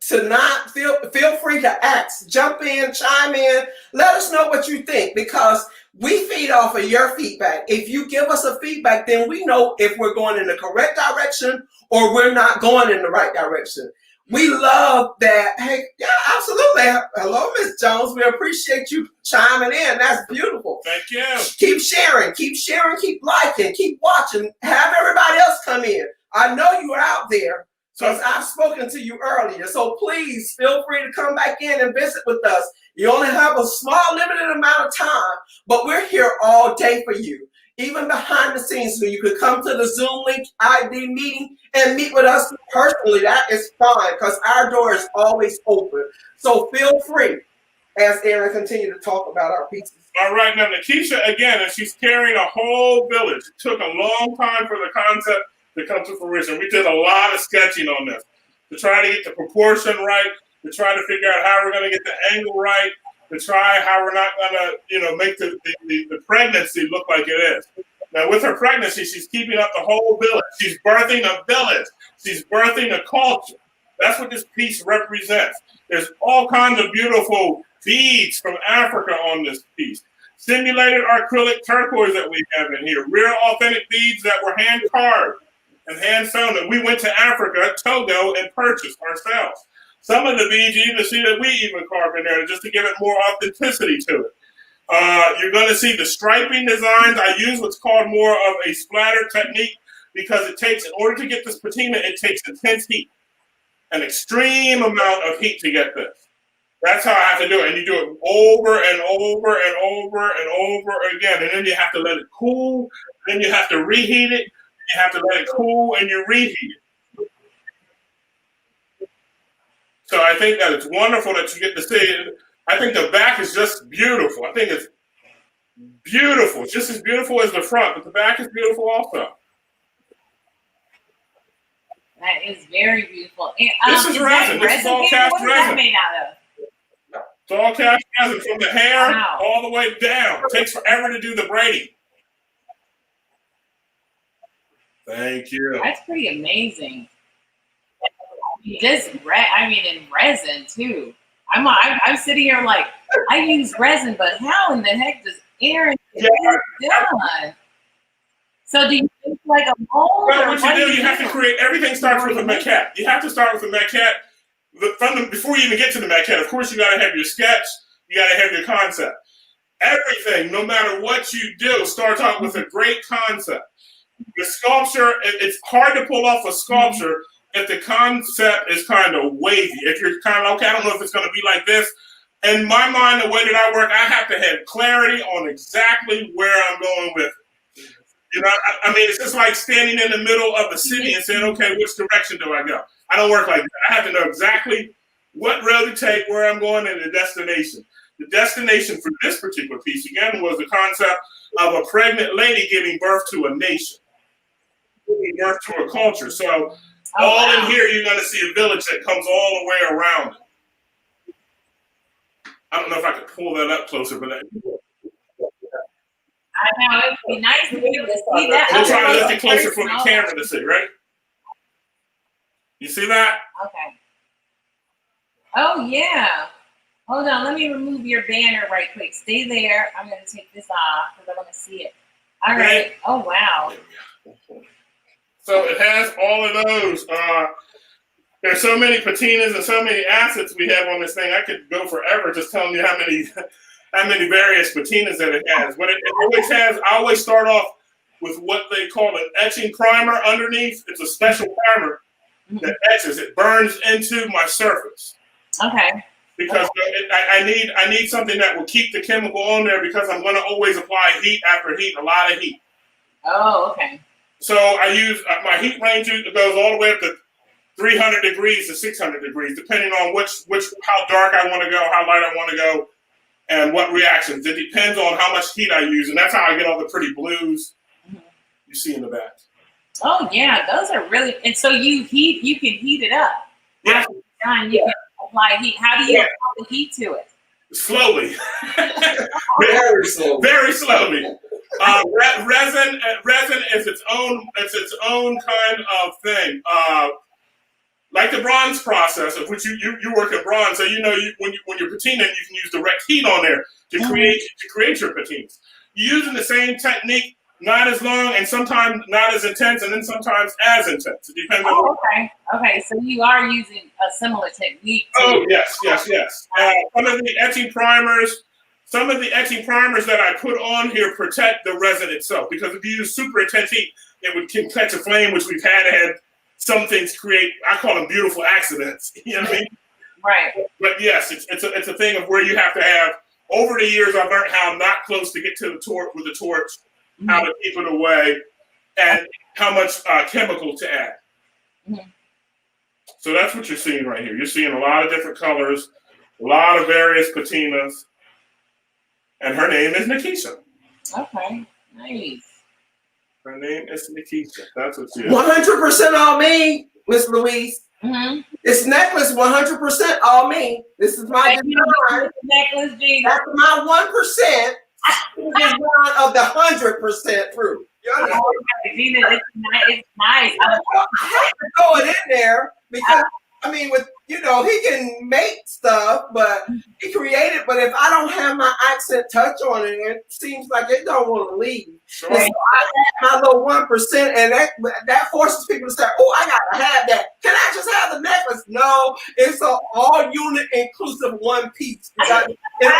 to not feel free to ask, jump in, chime in. Let us know what you think because we feed off of your feedback. If you give us a feedback, then we know if we're going in the correct direction or we're not going in the right direction. We love that. Hey, yeah, absolutely. Hello, Ms. Jones. We appreciate you chiming in. That's beautiful. Thank you. Keep sharing, keep liking, keep watching. Have everybody else come in. I know you're out there because I've spoken to you earlier. So please feel free to come back in and visit with us. You only have a small, limited amount of time, but we're here all day for you. Even behind the scenes, so you could come to the Zoom link ID meeting and meet with us personally. That is fine because our door is always open. So feel free as Aaron continues to talk about our pieces. All right, now Nikisha, again, and she's carrying a whole village. It took a long time for the concept to come to fruition. We did a lot of sketching on this to try to get the proportion right, to try to figure out how we're going to get the angle right, to try how we're not going to, make the pregnancy look like it is. Now, with her pregnancy, she's keeping up the whole village. She's birthing a village. She's birthing a culture. That's what this piece represents. There's all kinds of beautiful beads from Africa on this piece. Simulated acrylic turquoise that we have in here. Real authentic beads that were hand carved and hand sewn that we went to Africa, Togo, and purchased ourselves. Some of the beads you even see that we even carved in there just to give it more authenticity to it. You're going to see the striping designs. I use what's called more of a splatter technique because it takes, in order to get this patina, it takes intense heat, an extreme amount of heat to get this. That's how I have to do it. And you do it over and over and over and over again. And then you have to let it cool. Then you have to reheat it. You have to let it cool and you reheat it. So I think that it's wonderful that you get to see it. I think the back is just beautiful. I think it's beautiful. It's just as beautiful as the front, but the back is beautiful also. That is very beautiful. And, this is resin. This is all cast resin. What is that made out of? It's all cast resin from the hair all the way down. It takes forever to do the braiding. Thank you. That's pretty amazing. Just in resin too. I'm sitting here like I use resin, but how in the heck does Aaron get this done? So do you think like a mold? Well, what you do, you have to create, everything starts with a maquette. You have to start with a maquette. Before you even get to the maquette, of course, you got to have your sketch, you got to have your concept. Everything, no matter what you do, starts out with a great concept. The sculpture, it's hard to pull off a sculpture if the concept is kind of wavy. If you're kind of, okay, I don't know if it's going to be like this. In my mind, the way that I work, I have to have clarity on exactly where I'm going with it. You know, I mean, it's just like standing in the middle of the city and saying, okay, which direction do I go? I don't work like that. I have to know exactly what road to take, where I'm going, and the destination. The destination for this particular piece, again, was the concept of a pregnant lady giving birth to a nation, giving birth to a culture. So in here, you're going to see a village that comes all the way around it. I don't know if I could pull that up closer, but I know it would be nice to be able to see that. We'll try to lift it closer for the camera to see, right? You see that? Okay. Oh, yeah. Hold on. Let me remove your banner right quick. Stay there. I'm going to take this off because I want to see it. All right. Oh, wow. So it has all of those. There's so many patinas and so many assets we have on this thing. I could go forever just telling you how many various patinas that it has. But it always has. I always start off with what they call an etching primer underneath. It's a special primer that etches. It burns into my surface. Okay. Because I need something that will keep the chemical on there because I'm going to always apply heat after heat, a lot of heat. Oh, okay. So I use my heat range goes all the way up to 300 degrees to 600 degrees, depending on how dark I want to go, how light I want to go, and what reactions. It depends on how much heat I use, and that's how I get all the pretty blues you see in the back. Oh yeah, those are really. And so you can heat it up. Yeah. After it's done, you can apply heat. How do you apply the heat to it? Slowly. Very slowly. Very slowly. Resin is its own kind of thing. Like the bronze process, of which you work at bronze, so you know when you're patining, you can use direct heat on there to create your patines. You're using the same technique, not as long, and sometimes not as intense, and then sometimes as intense. It depends on. Okay. So you are using a similar technique. Yes. Some of the etching primers that I put on here protect the resin itself, because if you use super intense heat, it can catch a flame, which we've had some things create. I call them beautiful accidents. You know what I mean? Right. But yes, it's a thing of where you have to have. Over the years, I've learned how not close to get to the torch with the torch, how to keep it away, and how much chemical to add. So that's what you're seeing right here. You're seeing a lot of different colors, a lot of various patinas, and her name is Nikisha. Okay, nice. Her name is Nikisha. That's what she is. 100% all me, Miss Louise. This necklace, 100% all me. This is my design. Necklace, Gina. That's my 1% design of the 100% proof. Gina, it's nice. I have to throw it in there because I mean, he can make stuff, but he created. But if I don't have my accent touch on it, it seems like it don't want to leave. Sure. So I add my little 1%, and that forces people to say, "Oh, I gotta have that. Can I just have the necklace?" No, it's an all unit inclusive one piece. In order to get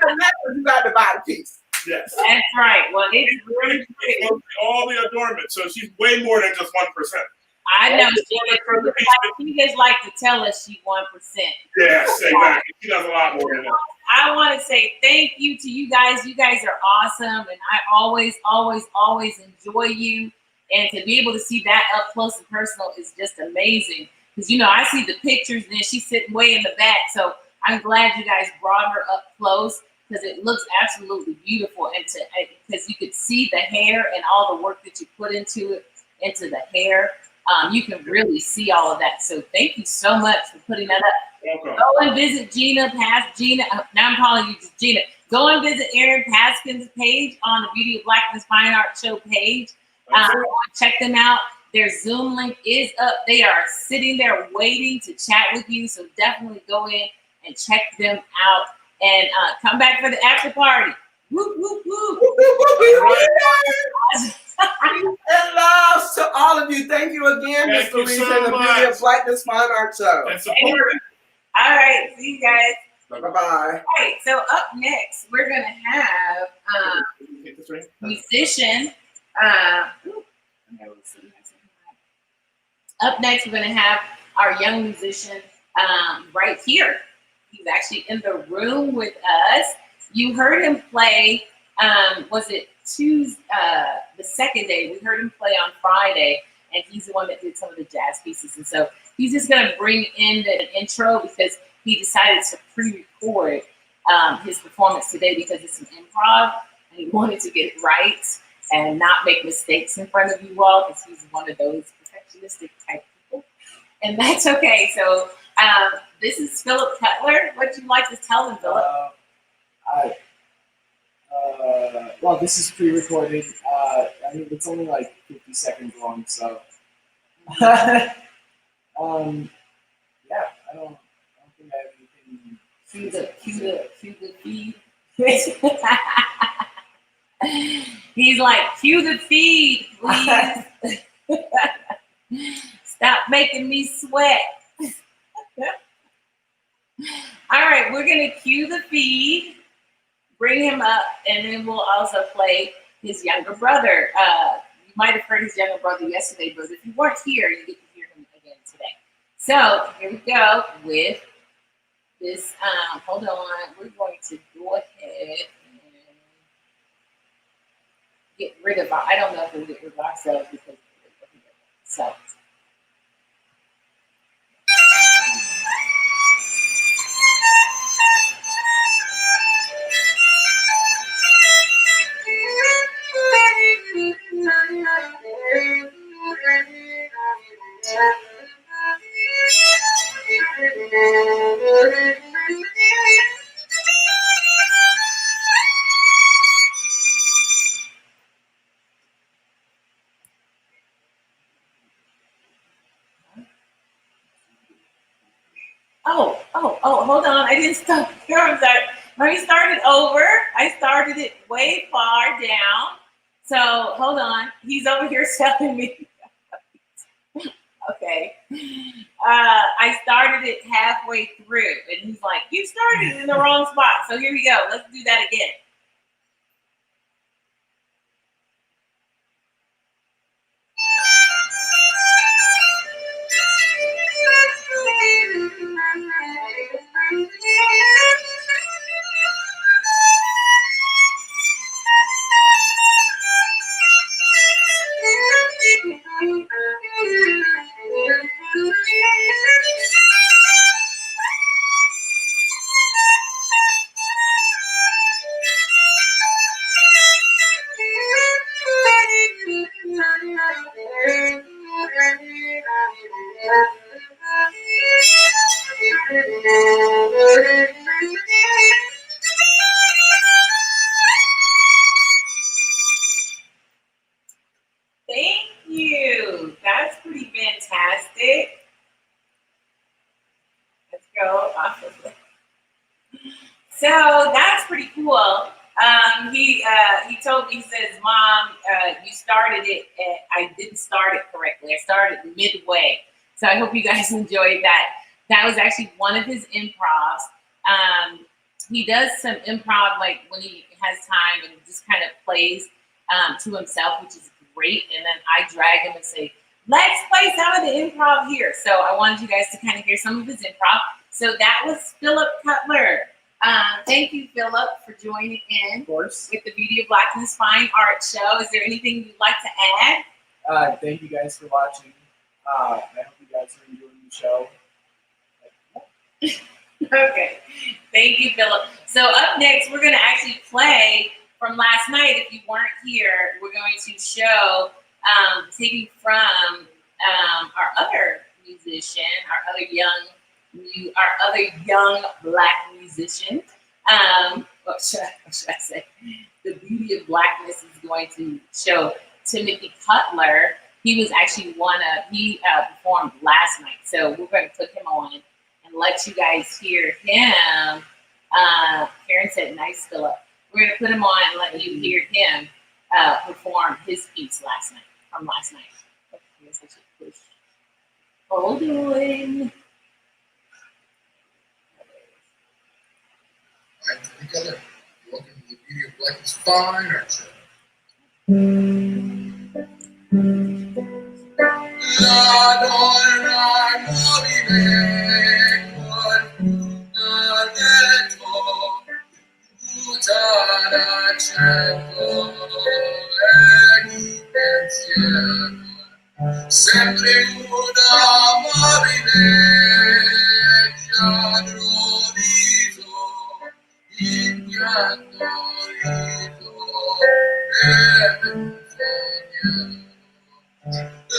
a necklace, you got to buy the piece. Yes. That's right. Well, it's really pretty. All the adornment. So she's way more than just 1%. I know. She just like to tell us she's 1%. Yes, exactly. She does a lot more than that. I want to say thank you to you guys. You guys are awesome, and I always enjoy you. And to be able to see that up close and personal is just amazing. Because I see the pictures, and then she's sitting way in the back. So I'm glad you guys brought her up close because it looks absolutely beautiful, and because you could see the hair and all the work that you put into the hair. You can really see all of that. So thank you so much for putting that up. Welcome. Go and visit Gina. Now I'm calling you just Gina. Go and visit Erin Paskin's page on the Beauty of Blackness Fine Art Show page. Check them out. Their Zoom link is up. They are sitting there waiting to chat with you. So definitely go in and check them out and come back for the after party. Whoop, whoop, whoop. again, Miss Thank you Louise, so and the Beauty much. of Blackness Fine Art Show. And support it. All right, see you guys. Bye-bye. All right, so up next, we're going to have musician. Up next, we're going to have our young musician right here. He's actually in the room with us. You heard him play, was it Tuesday, the second day? We heard him play on Friday, and he's the one that did some of the jazz pieces. And so he's just going to bring in the intro because he decided to pre-record his performance today because it's an improv, and he wanted to get it right and not make mistakes in front of you all because he's one of those perfectionistic type people. And that's okay. So this is Philip Cutler. What you like to tell them, Philip? Well, this is pre-recorded. I mean, it's only like 50 seconds long, so yeah, I don't think I have anything. Cue the feed. He's like, cue the feed, please. Stop making me sweat. All right, we're gonna cue the feed, bring him up, and then we'll also play his younger brother. You might have heard his younger brother yesterday, but if you weren't here, you get to hear him again today. So here we go with this. Hold on, we're going to go ahead and get rid of our. I don't know if we'll get rid of ourselves because so. Oh, hold on. I didn't stop here. I'm sorry. Let me start it over. I started it way far down. So hold on. He's over here telling me. Okay. I started it halfway through, and he's like, you started in the wrong spot. So here we go. Let's do that again. Thank you. That's pretty fantastic. Let's go. So that's pretty cool. He told me, he says, Mom, you started it, I didn't start it correctly. I started midway. So I hope you guys enjoyed that. That was actually one of his improvs. He does some improv like when he has time and just kind of plays to himself, which is great. And then I drag him and say, let's play some of the improv here. So I wanted you guys to kind of hear some of his improv. So that was Philip Cutler. Thank you, Philip, for joining in. Of course. With the Beauty of Blackness Fine Art Show. Is there anything you'd like to add? Thank you guys for watching. I hope you guys are enjoying the show. Okay. Thank you, Philip. So up next, we're going to actually play from last night. If you weren't here, we're going to show, taking from our other musician, our other young Black musician. What should I say? The Beauty of Blackness is going to show Timothy Cutler. He was actually he performed last night. So we're going to put him on and let you guys hear him. Karen said, nice, Philip. We're going to put him on and let you hear him perform his piece from last night. I guess I should push doing? I'm together. Welcome to the Beauty of Blackness Fine Art Show. La donna mobile con una dentro, buttata cerco e pensiero. Sempre una mobile giallo viso, in pianto riso e menzogna.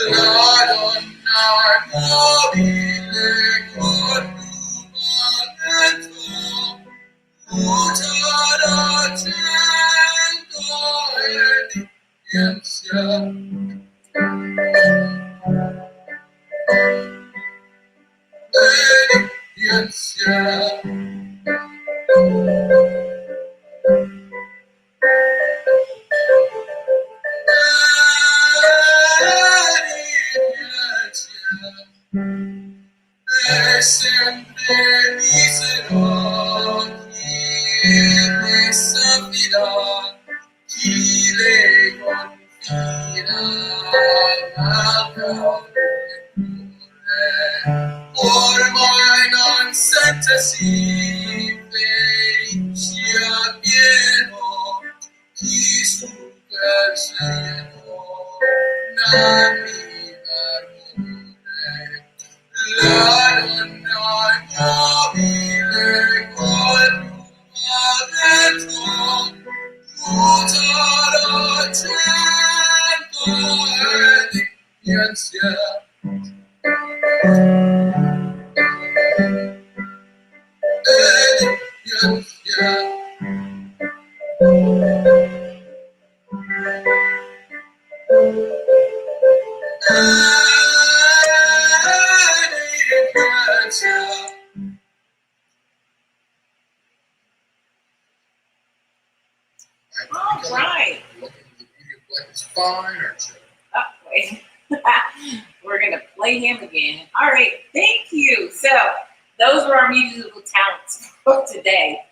La donna mobile con una dentro, buttata cerco e pensiero. Yes, yeah. Sempre mi sarò chi le saprà, chi le confida al cuore. Ormai non sentirsi felice pieno, chi su per cielo non mi vergogna. La donna mobile col lumaretto, muta l'accento e di pensiero. All right. Welcome to the Beauty of Blackness Fine Art Show. Oh, wait. We're going to play him again. All right. Thank you. So, those were our musical talents for today.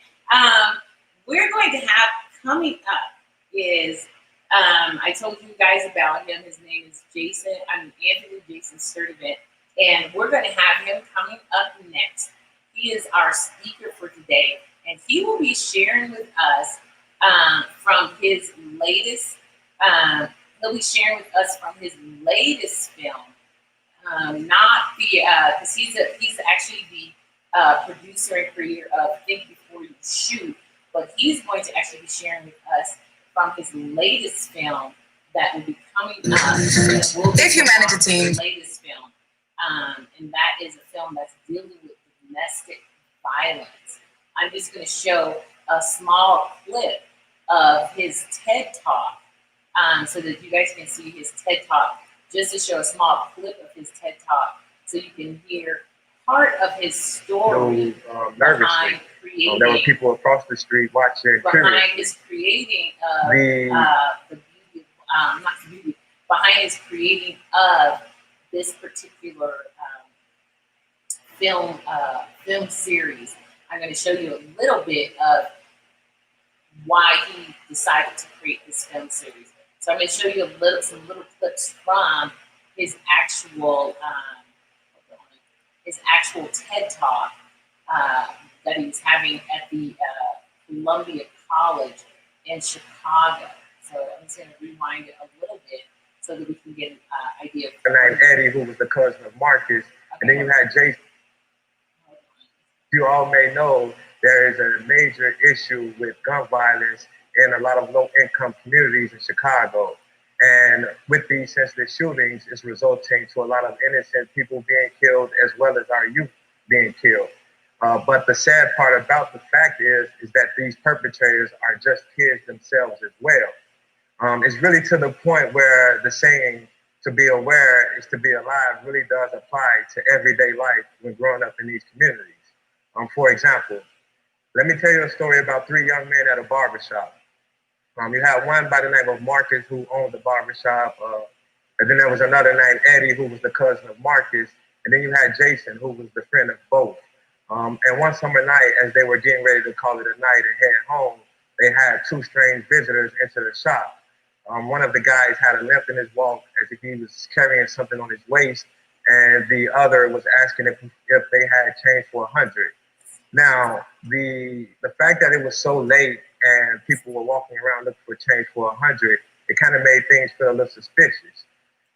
We're going to have coming up is, I told you guys about him. His name is Anthony Jason Sturdivant. And we're going to have him coming up next. He is our speaker for today. And he will be sharing with us from his latest, he'll be sharing with us from his latest film. Not the, because he's actually the producer and creator of Think Before You Shoot, but he's going to actually be sharing with us from his latest film that will be coming up. If Humanity Team. Latest film, and that is a film that's dealing with domestic violence. I'm just going to show a small clip of his TED Talk, so that you guys can see his TED Talk, just to show a small clip of his TED Talk, so you can hear part of his story behind creating. There were people across the street watching. Behind his creating of the beauty, not the beauty, behind his creating of this particular film series. I'm going to show you a little bit of why he decided to create this film series. So I'm going to show you some little clips from his actual TED Talk that he was having at the Columbia College in Chicago. So I'm just going to rewind it a little bit so that we can get an idea. Named Eddie, who was the cousin of Marcus, and then you had Jason. You all may know there is a major issue with gun violence in a lot of low-income communities in Chicago. And with these senseless shootings, it's resulting to a lot of innocent people being killed as well as our youth being killed. But the sad part about the fact is that these perpetrators are just kids themselves as well. It's really to the point where the saying, to be aware is to be alive, really does apply to everyday life when growing up in these communities. For example, let me tell you a story about three young men at a barbershop. You had one by the name of Marcus who owned the barbershop, and then there was another named Eddie who was the cousin of Marcus, And then you had Jason, who was the friend of both. And one summer night, as they were getting ready to call it a night and head home, they had two strange visitors enter the shop. One of the guys had a limp in his walk as if he was carrying something on his waist, and the other was asking if they had change for 100. Now, the fact that it was so late and people were walking around looking for change for 100, it kind of made things feel a little suspicious.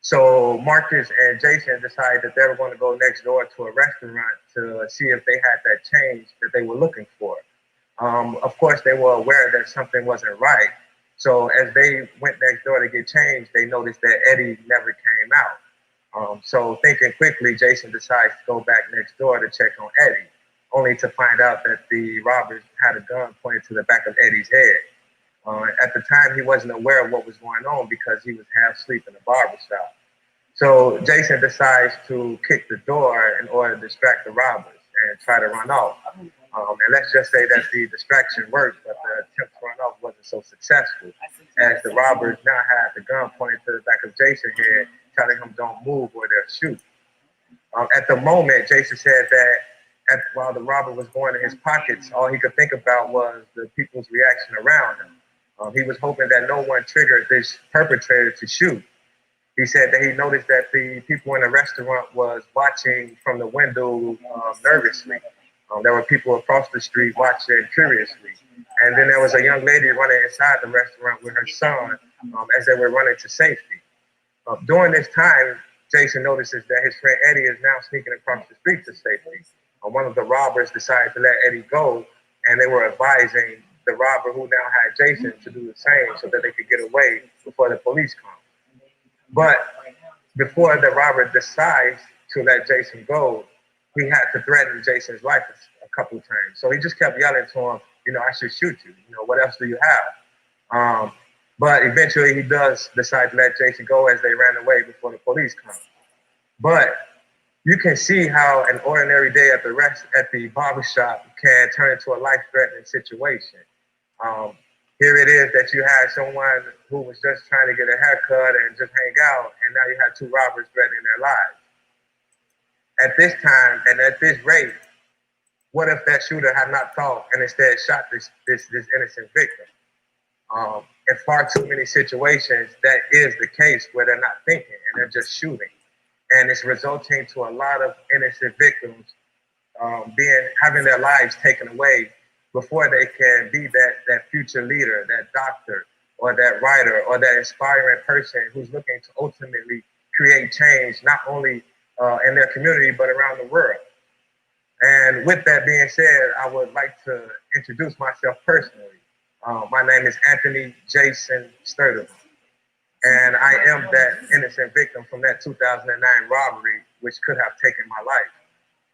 So Marcus and Jason decided that they were going to go next door to a restaurant to see if they had that change that they were looking for. Of course, they were aware that something wasn't right. So as they went next door to get change, they noticed that Eddie never came out. So thinking quickly, Jason decides to go back next door to check on Eddie, only to find out that the robbers had a gun pointed to the back of Eddie's head. At the time, he wasn't aware of what was going on because he was half asleep in the barbershop. So Jason decides to kick the door in order to distract the robbers and try to run off. And let's just say that the distraction worked, but the attempt to run off wasn't so successful, as the robbers now had the gun pointed to the back of Jason's head, telling him don't move or they'll shoot. At the moment, Jason said that while the robber was going in his pockets, all he could think about was the people's reaction around him. He was hoping that no one triggered this perpetrator to shoot. He said that he noticed that the people in the restaurant was watching from the window nervously. There were people across the street watching curiously. And then there was a young lady running inside the restaurant with her son as they were running to safety. During this time, Jason notices that his friend Eddie is now sneaking across the street to safety. One of the robbers decided to let Eddie go, and they were advising the robber who now had Jason to do the same so that they could get away before the police come. But before the robber decides to let Jason go, he had to threaten Jason's life a couple of times. So he just kept yelling to him, I should shoot you. What else do you have? But eventually he does decide to let Jason go as they ran away before the police come. But you can see how an ordinary day at the barbershop can turn into a life-threatening situation. Here it is that you had someone who was just trying to get a haircut and just hang out, and now you have two robbers threatening their lives. At this time and at this rate, what if that shooter had not thought and instead shot this innocent victim? In far too many situations, that is the case where they're not thinking and they're just shooting, and it's resulting to a lot of innocent victims having their lives taken away before they can be that future leader, that doctor, or that writer, or that inspiring person who's looking to ultimately create change, not only in their community, but around the world. And with that being said, I would like to introduce myself personally. My name is Anthony Jason Sturtevant, and I am that innocent victim from that 2009 robbery, which could have taken my life.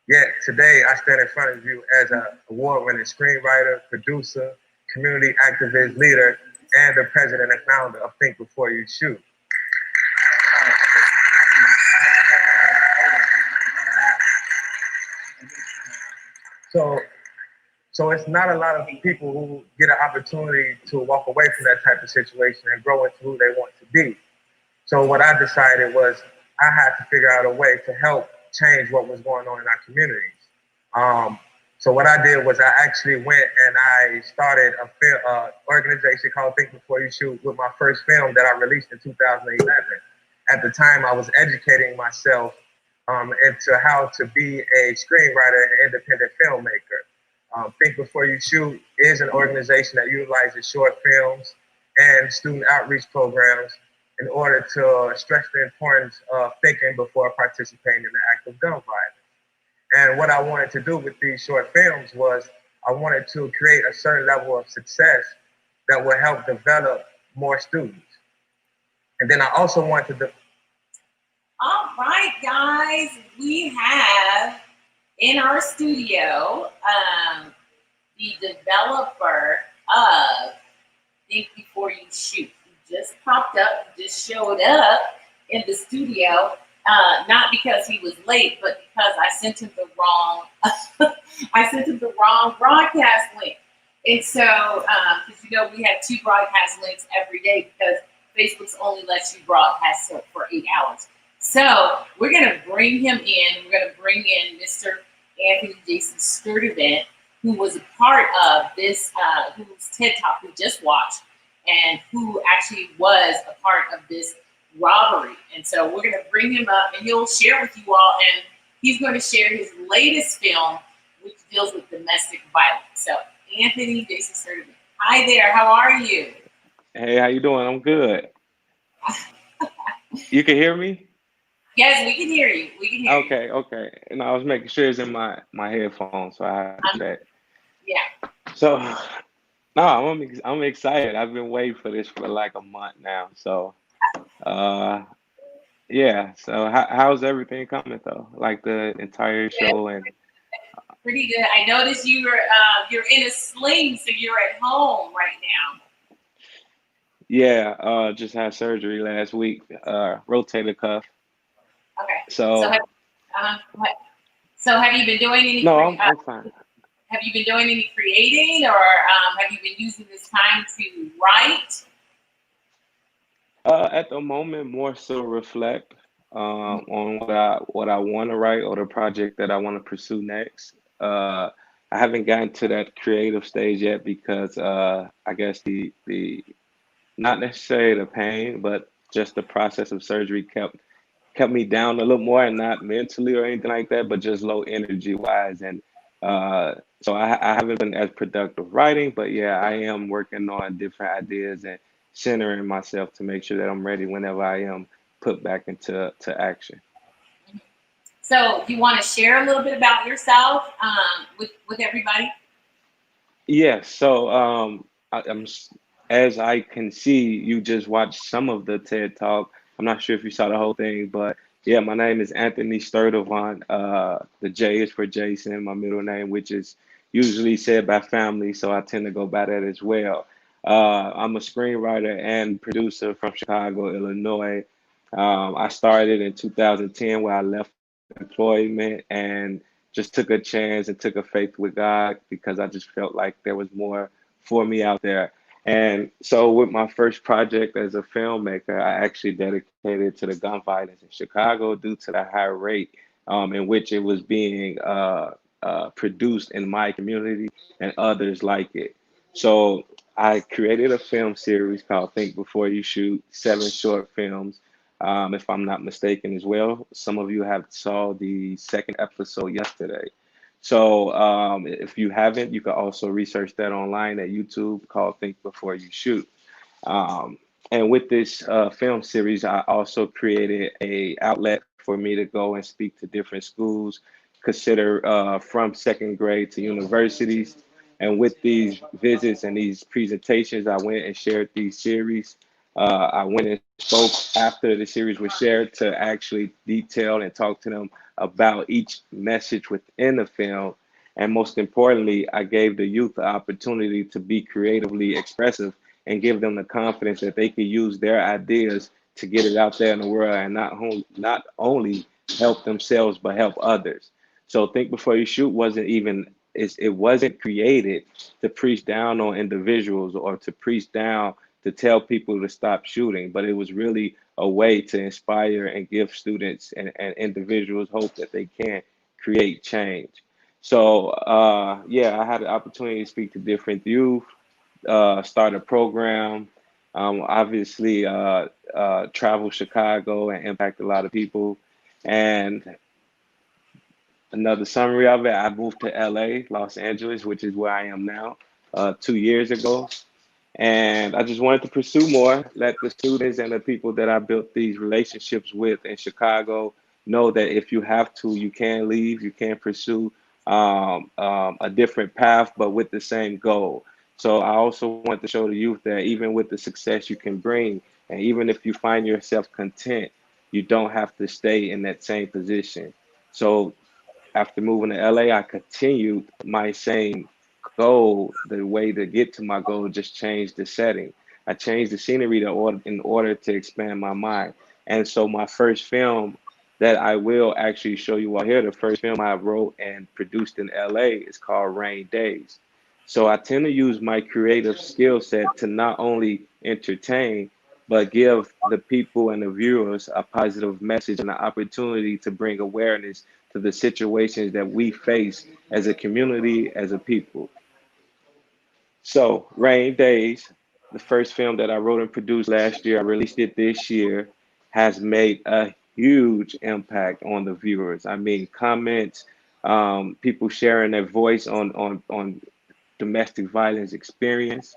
Yet today, I stand in front of you as an award-winning screenwriter, producer, community activist, leader, and the president and founder of Think Before You Shoot. So it's not a lot of people who get an opportunity to walk away from that type of situation and grow into who they want to be. So what I decided was I had to figure out a way to help change what was going on in our communities. So what I did was I actually went and I started a organization called Think Before You Shoot with my first film that I released in 2011. At the time, I was educating myself into how to be a screenwriter and independent filmmaker. Think Before You Shoot is an organization that utilizes short films and student outreach programs in order to stress the importance of thinking before participating in the act of gun violence. And what I wanted to do with these short films was I wanted to create a certain level of success that would help develop more students. And then I also wanted to... All right, guys, we have in our studio the developer of Think Before You Shoot. He just popped up, just showed up in the studio, not because he was late, but because I sent him the wrong broadcast link. And so, because we have 2 broadcast links every day because Facebook's only lets you broadcast for 8 hours. So we're going to bring him in. We're going to bring in Mr. Anthony Jason Sturdivant, who was a part of this, whose TED Talk we just watched, and who actually was a part of this robbery. And so we're going to bring him up, and he'll share with you all, and he's going to share his latest film, which deals with domestic violence. So Anthony Jason Sturdivant, hi there, how are you? Hey, how you doing? I'm good. You can hear me? Yes, we can hear you. We can hear you. Okay. And I was making sure it's in my headphones, so I have to check. Yeah. So, no, I'm excited. I've been waiting for this for like a month now. So, yeah. So, how's everything coming though? Like the entire show and. Pretty good. I noticed you're in a sling, so you're at home right now. Yeah, just had surgery last week, rotator cuff. Okay. So have you been doing any? No, I'm fine. Have you been doing any creating, or have you been using this time to write? At the moment, more so reflect on what I want to write or the project that I want to pursue next. I haven't gotten to that creative stage yet because I guess the not necessarily the pain, but just the process of surgery kept me down a little more, and not mentally or anything like that, but just low energy wise. And so I haven't been as productive writing, but yeah, I am working on different ideas and centering myself to make sure that I'm ready whenever I am put back into action. So you want to share a little bit about yourself with everybody? Yeah, so as I can see, you just watched some of the TED Talk. I'm not sure if you saw the whole thing, but yeah, my name is Anthony Sturdivant. The J is for Jason, my middle name, which is usually said by family, so I tend to go by that as well. I'm a screenwriter and producer from Chicago, Illinois. I started in 2010 where I left employment and just took a chance and took a faith with God because I just felt like there was more for me out there. And so with my first project as a filmmaker, I actually dedicated to the gun violence in Chicago due to the high rate in which it was being produced in my community and others like it. So I created a film series called Think Before You Shoot, 7 short films, if I'm not mistaken as well. Some of you have saw the second episode yesterday. So if you haven't, you can also research that online at YouTube called Think Before You Shoot. Um, and with this film series, I also created a outlet for me to go and speak to different schools, consider from second grade to universities. And with these visits and these presentations, I went and shared these series. I went and spoke after the series was shared to actually detail and talk to them about each message within the film. And most importantly, I gave the youth the opportunity to be creatively expressive and give them the confidence that they could use their ideas to get it out there in the world and not only help themselves but help others. So Think Before You Shoot it wasn't created to preach down on individuals or to preach down to tell people to stop shooting, but it was really a way to inspire and give students and individuals hope that they can create change. So yeah, I had the opportunity to speak to different youth, start a program, obviously travel Chicago and impact a lot of people. And another summary of it, I moved to LA, Los Angeles, which is where I am now, 2 years ago. And I just wanted to pursue more, let the students and the people that I built these relationships with in Chicago know that if you have to, you can leave, you can pursue a different path, but with the same goal. So I also want to show the youth that even with the success you can bring, and even if you find yourself content, you don't have to stay in that same position. So after moving to LA, I continued my same goal. The way to get to my goal just changed the setting. I changed the scenery in order to expand my mind. And so my first film that I will actually show you all here, the first film I wrote and produced in LA is called Rain Days. So I tend to use my creative skill set to not only entertain, but give the people and the viewers a positive message and an opportunity to bring awareness to the situations that we face as a community, as a people. So, Rain Days, the first film that I wrote and produced last year, I released it this year, has made a huge impact on the viewers. I mean, comments, people sharing their voice on domestic violence experience.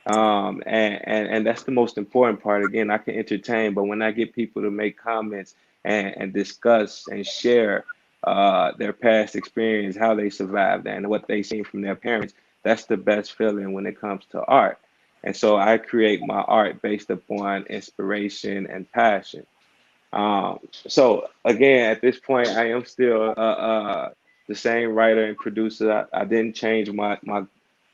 And that's the most important part. Again, I can entertain, but when I get people to make comments and discuss and share their past experience, how they survived, and what they seen from their parents, that's the best feeling when it comes to art. And so I create my art based upon inspiration and passion. So again, at this point, I am still the same writer and producer. I didn't change my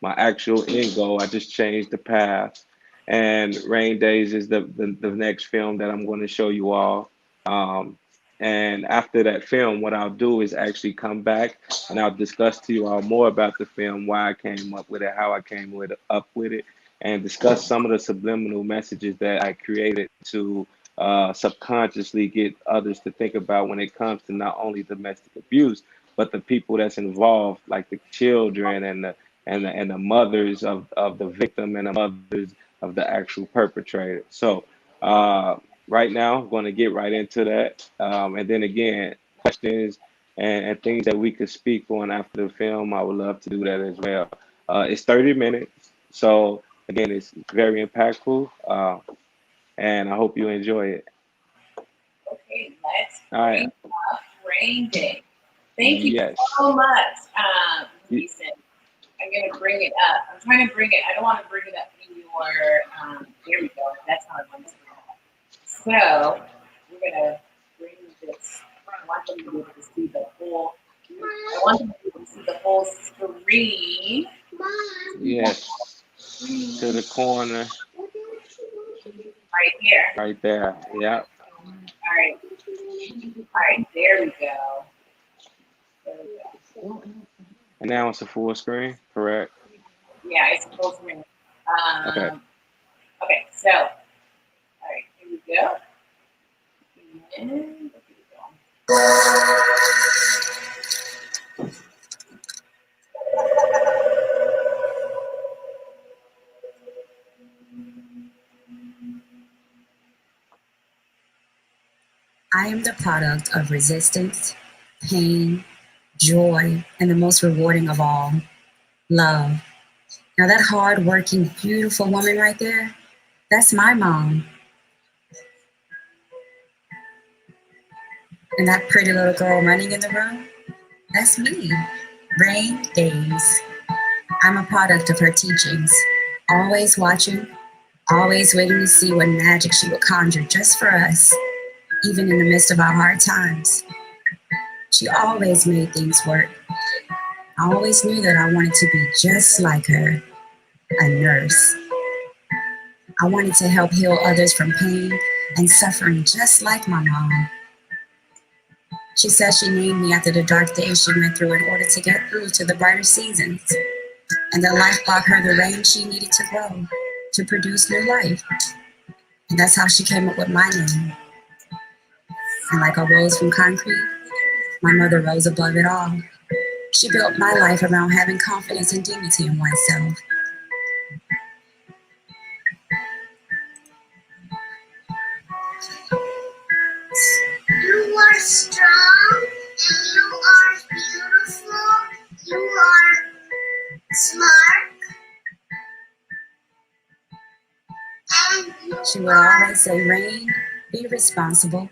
actual end goal. I just changed the path. And Rain Days is the next film that I'm going to show you all. Um, and after that film, what I'll do is actually come back and I'll discuss to you all more about the film, why I came up with it, how I came up with it, and discuss some of the subliminal messages that I created to subconsciously get others to think about when it comes to not only domestic abuse, but the people that's involved, like the children and the mothers of the victim and the mothers of the actual perpetrator. So right now, I'm going to get right into that, and then again, questions and things that we could speak on after the film. I would love to do that as well. It's 30 minutes, so again, it's very impactful, and I hope you enjoy it. Okay, let's All bring right. up Rain Day. Thank you Yes. so much, Jason. I'm going to bring it up. I'm trying to bring it. I don't want to bring it up in your. There we go. That's how I want to do it. So we're going to bring this. I want them to be able to see the whole. I want them to be able to see the whole screen. Yes. To the corner. Right here. Right there. Yep. All right. All right. There we go. There we go. And now it's a full screen, correct? Yeah, it's full screen. Okay. Okay, so, all right, here we go. And here we go. I am the product of resistance, pain, joy, and the most rewarding of all, love. Now that hard-working, beautiful woman right there, that's my mom. And that pretty little girl running in the room, that's me, Rain Days. I'm a product of her teachings, always watching, always waiting to see what magic she would conjure just for us, even in the midst of our hard times. She always made things work. I always knew that I wanted to be just like her, a nurse. I wanted to help heal others from pain and suffering just like my mom. She said she named me after the dark days she went through in order to get through to the brighter seasons. And that life brought her the rain she needed to grow, to produce new life. And that's how she came up with my name. And like a rose from concrete, my mother rose above it all. She built my life around having confidence and dignity in oneself. You are strong, and you are beautiful, you are smart, and she would always say, Rain, be responsible,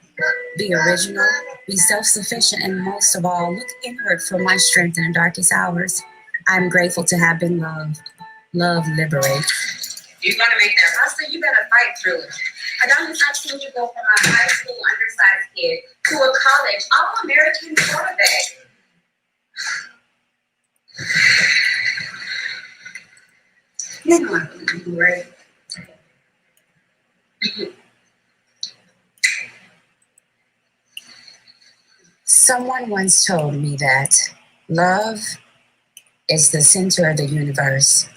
be original, be self-sufficient, and most of all, look inward for my strength in the darkest hours. I'm grateful to have been loved. Love liberates. You're going to make that hustle, you better fight through it. I've seen you go from a high school undersized kid to a college all-American quarterback. You know I'm going to do right. Someone once told me that love is the center of the universe.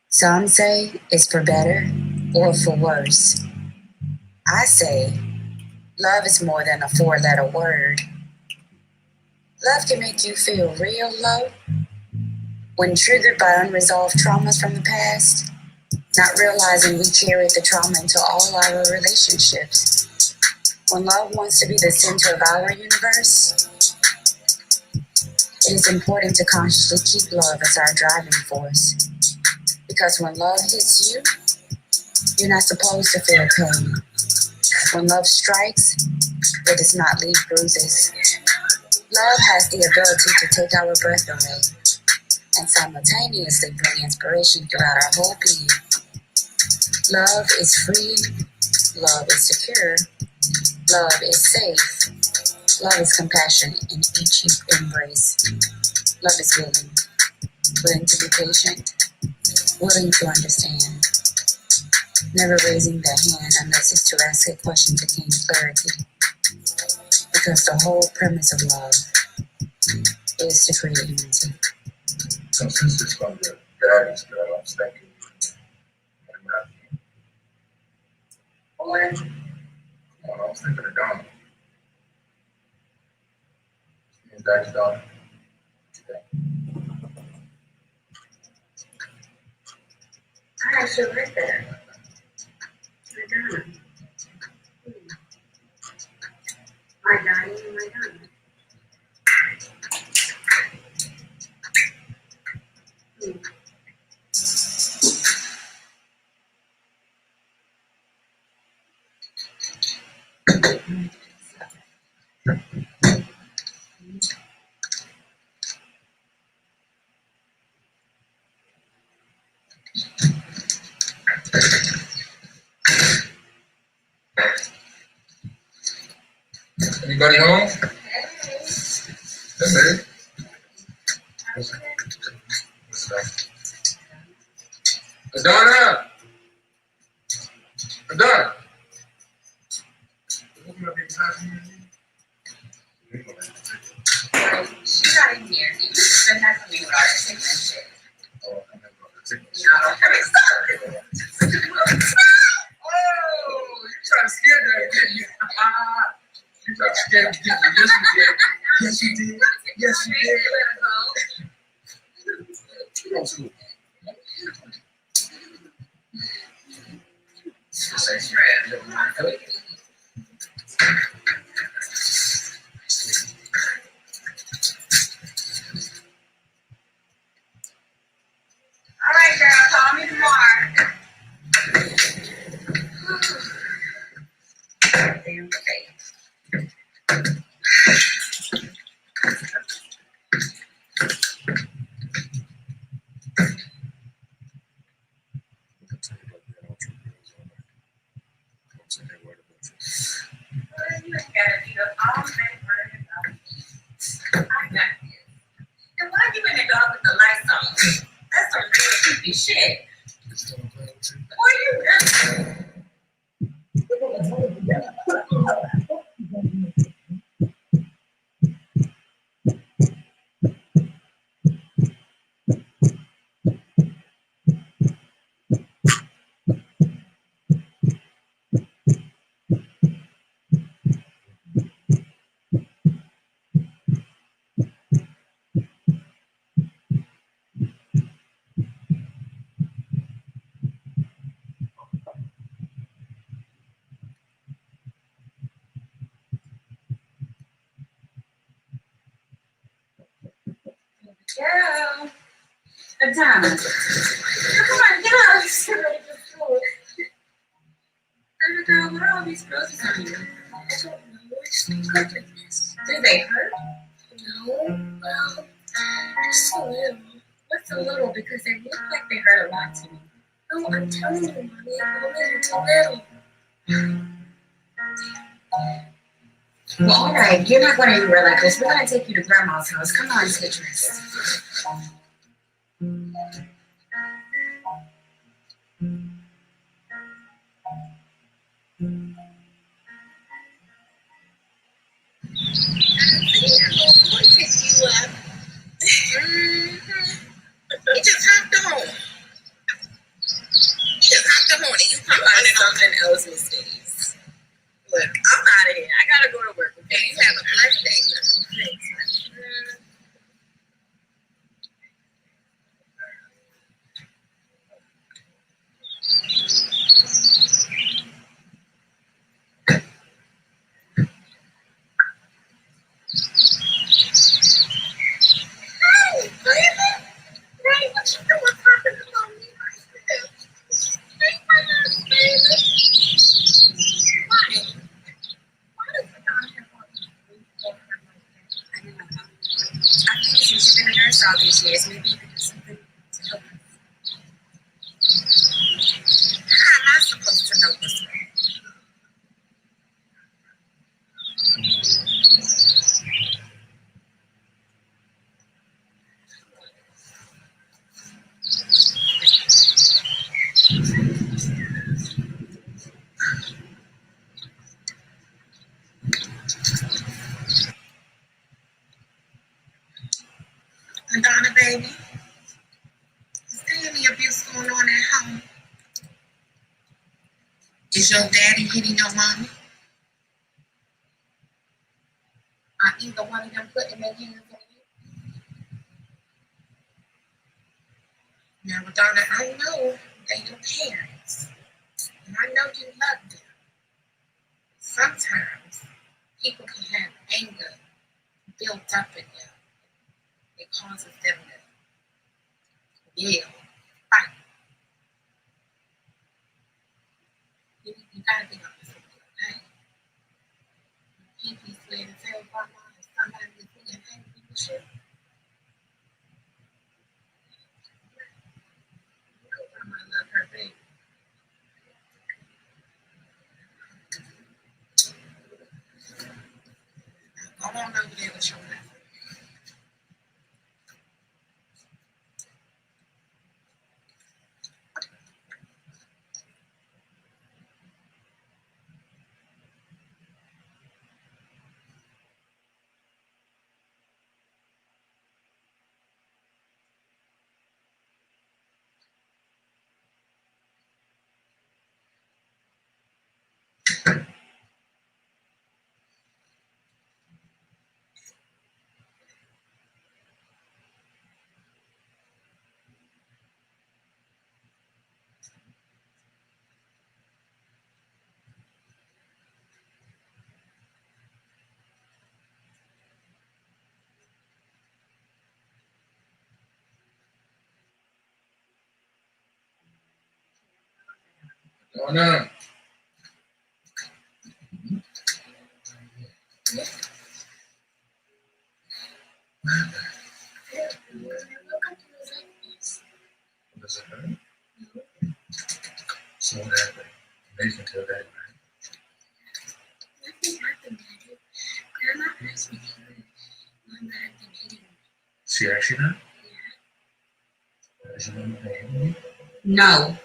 Some say it's for better or for worse. I say love is more than a 4-letter word. Love can make you feel real low when triggered by unresolved traumas from the past, not realizing we carry the trauma into all our relationships. When love wants to be the center of our universe, it is important to consciously keep love as our driving force. Because when love hits you, you're not supposed to feel pain. When love strikes, it does not leave bruises. Love has the ability to take our breath away and simultaneously bring inspiration throughout our whole being. Love is free. Love is secure. Love is safe. Love is compassion in each embrace. Love is willing to be patient, willing to understand, never raising their hand unless it's to ask a question to gain clarity. Because the whole premise of love is to create unity. So since it's from the guidance that I was thinking, I was thinking of Donna. And that's Donna. I actually like that. My Donnie and my Donnie. Anybody home? Hey, babe. Adonna! Adonna! She's not in here. You should have to be with our sickness shit. No, Oh, you trying to scare that kid. You trying to scare the kid. Yes, you did. Yes, you did. Yes, you did. All right, girl, call me tomorrow. Damn face. You ain't gotta be the all that word about me. I got this. And why you in the dog with the lights on? That's some real creepy shit. Where you really? Girl. Adana. Come on, get out. Girl, what are all these roses on you? I don't know. Do they hurt? No. Well, just a little. What's a little? Because they look like they hurt a lot to me. No, I'm telling you, Mommy, it's a little. Well, all right. You're not going anywhere like this. We're going to take you to Grandma's house. Come on, get dressed. He just hopped on. He just hopped on and you come running on. Something else, Miss Days. us all these years. Maybe you could do something to help us. How am I supposed to know what's right? Donna, baby, is there any abuse going on at home? Is your daddy hitting your mommy? Are either one of them putting their hands on you? Now, Donna, I know they're your parents, and I know you love them. Sometimes people can have anger built up in them. It causes them to yell, fight. You gotta be honest with me, okay? You can't be scared to tell grandma if somebody is being angry with you. You know grandma love her baby. Go on over there with your mother. Donna. Does it hurt? So what happened? You can tell that, right? Nothing happened, Daddy. Grandma asked me to Mama had been hitting me. She actually not? Yeah. Is your mama hitting you? No.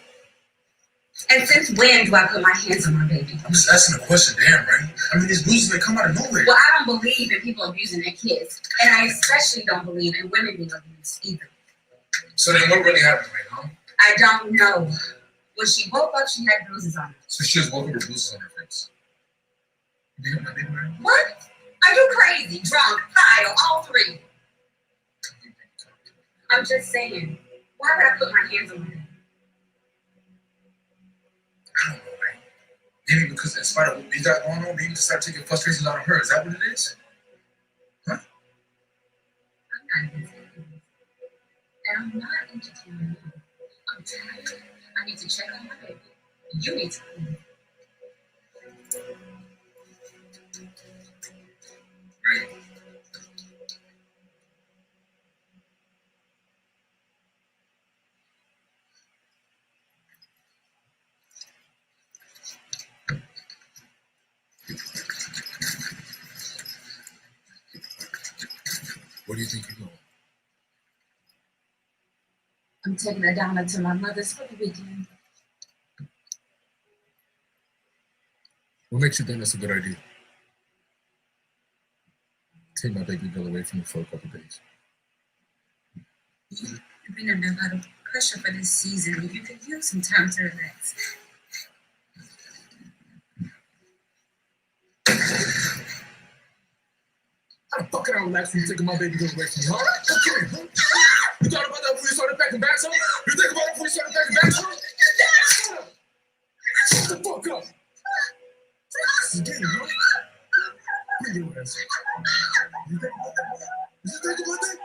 And since when do I put my hands on my baby? I'm just asking a question, damn, right? I mean, these bruises, they come out of nowhere. Well, I don't believe in people abusing their kids. And I especially don't believe in women being abused either. So then what really happened, right, huh? I don't know. When she woke up, she had bruises on her. So she just woke up with bruises on her face. You think I'm not being right? What? Are you crazy? Drunk? High? Or all three? I'm just saying. Why would I put my hands on her? I don't know, right? Maybe because in spite of what we got going on, maybe just start taking frustrations out of her. Is that what it is? Huh? I'm not even saying this. And I'm not entertaining you. I'm tired. I need to check on my baby. You need to leave. Right. Where do you think you're going? I'm taking her down to my mother's for the weekend. What makes you think that's a good idea? Take my baby girl away from me for a couple days. You've been under a lot of pressure for this season. You could use some time to relax. How the fuck can I relax when you taking my baby girl away from me, huh? Okay, huh? You thought about that before you started packing bags, huh? You think about it before you started packing bags, huh? Shut the fuck up! You did it, huh? Bring your ass up. You think about that? You think about that?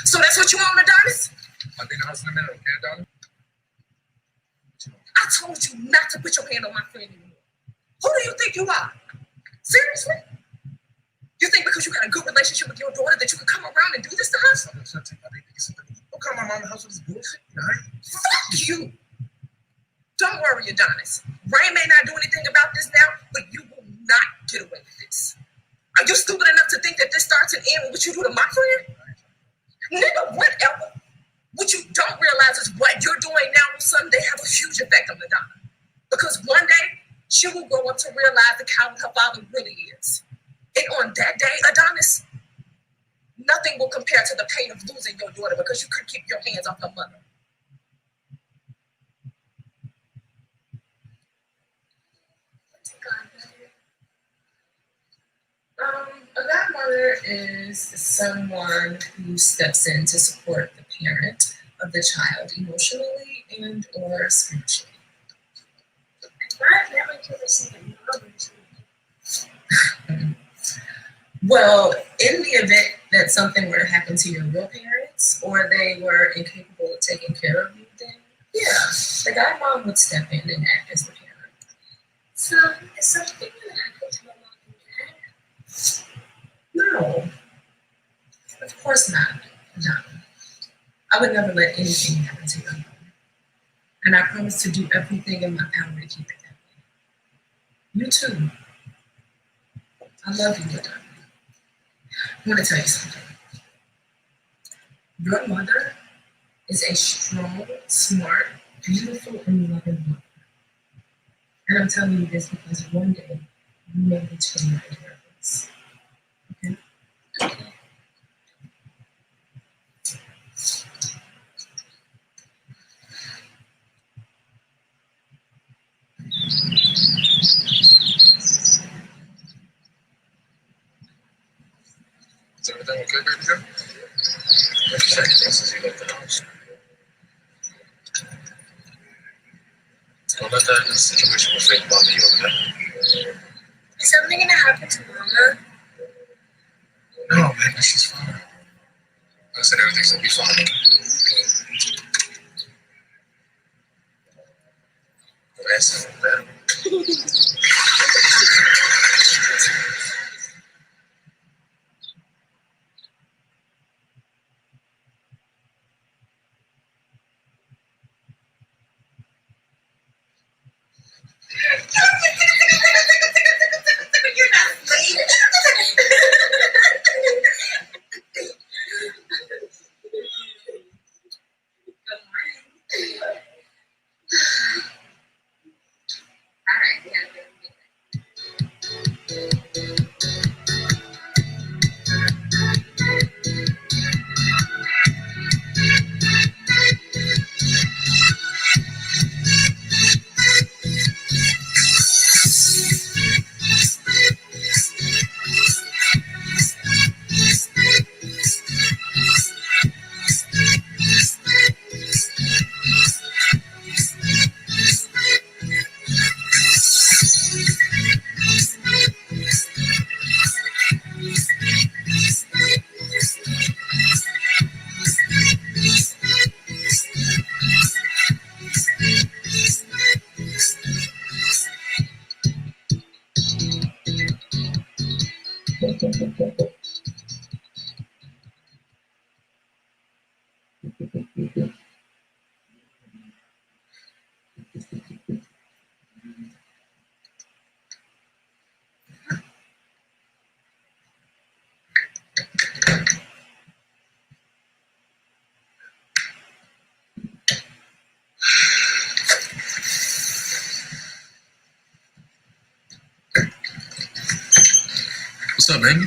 So that's what you want, Adonis? I'll be in the house in a minute, okay, Adonis? I told you not to put your hand on my friend anymore. Who do you think you are? Seriously? You think because you got a good relationship with your daughter that you can come around and do this to her? Don't come to my mama's house with this bullshit, right? Fuck you! Don't worry, Adonis. Rain may not do anything about this now, but you will not get away with this. Are you stupid enough to think that this starts and ends with what you do to my friend? Nigga, whatever. What you don't realize is what you're doing now will someday have a huge effect on Madonna. Because one day, she will grow up to realize the coward her father really is. And on that day, Adonis, nothing will compare to the pain of losing your daughter because you couldn't keep your hands off her mother. A godmother is someone who steps in to support the parent of the child emotionally and or spiritually. Well, in the event that something were to happen to your real parents or they were incapable of taking care of you, then yeah, the godmom would step in and act as the parent. So, is something that happened to my mom and dad? No, of course not. No. I would never let anything happen to your mom. And I promise to do everything in my power to keep it that way. You too. I love you, Madonna. I want to tell you something. Your mother is a strong, smart, beautiful, and loving woman. And I'm telling you this because one day you may be to my purpose. Okay? Is everything okay, baby girl? Let's check since you left the house. Don't let that situation with Faith bother you, okay? Is something gonna happen to Mama? No, baby, she's fine. I said everything's gonna be fine. That's better. You're not late. Good morning. All right, yeah. What's up, baby?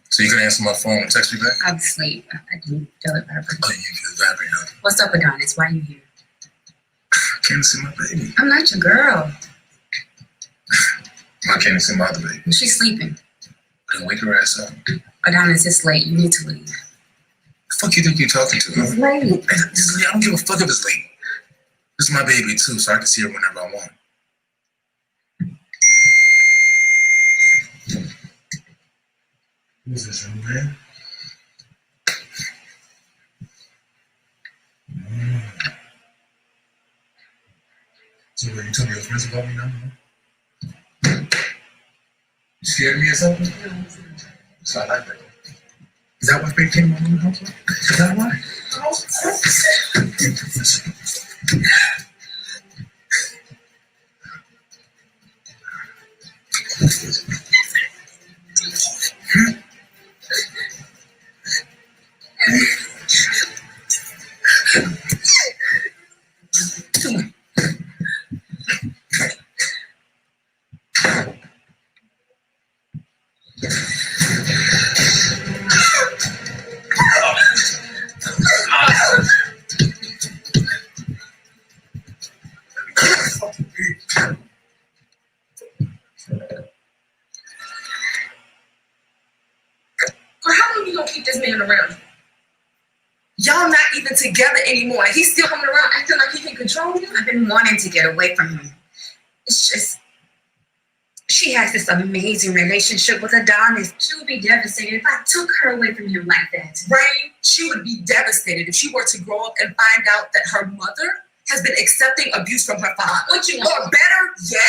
So you gonna answer my phone and text me back? I'm asleep. I didn't feel it vibrate. Oh, you feel vibrate, huh? What's up, Adonis? Why are you here? came to see my baby. I'm not your girl. I came to see my other baby. She's sleeping. Then wake her ass up. Adonis, it's late. You need to leave. The fuck you think you're talking to? It's late. I don't give a fuck if it's late. This is my baby too, so I can see her whenever I want. Who's this, young man? So what, you told me your friends about me now? You scared of me or something? So I like that. Is that why Faith came to my house? Is that why? Girl, how long you gonna keep this man around? Y'all not even together anymore. He's still coming around acting like he can control you. I've been wanting to get away from him. It's just, she has this amazing relationship with Adonis. She would be devastated if I took her away from him like that. Rain, she would be devastated if she were to grow up and find out that her mother has been accepting abuse from her father. What you Or want? better yet,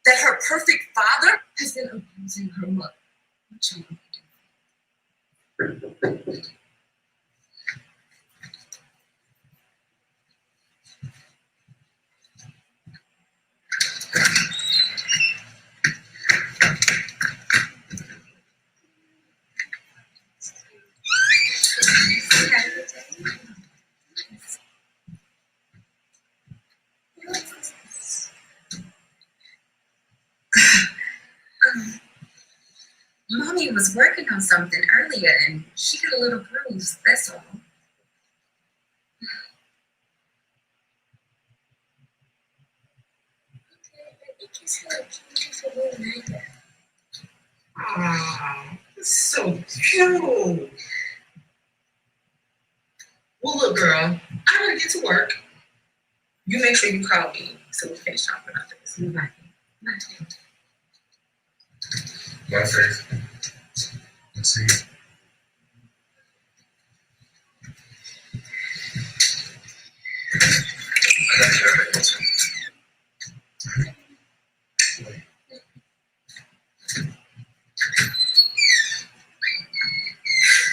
that her perfect father has been abusing her mother. What you want? Mommy was working on something earlier and she got a little bruise, that's all. Ah, so cute. Well, look, girl, I gotta get to work. You make sure you call me so we finish talking about this. Right. My face. Let's see.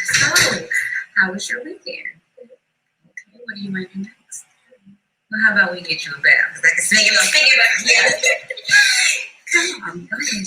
So, how was your weekend? Okay, what do you want to do next? Well, how about we get you a bath? Because I can sing it up. Come on, go ahead.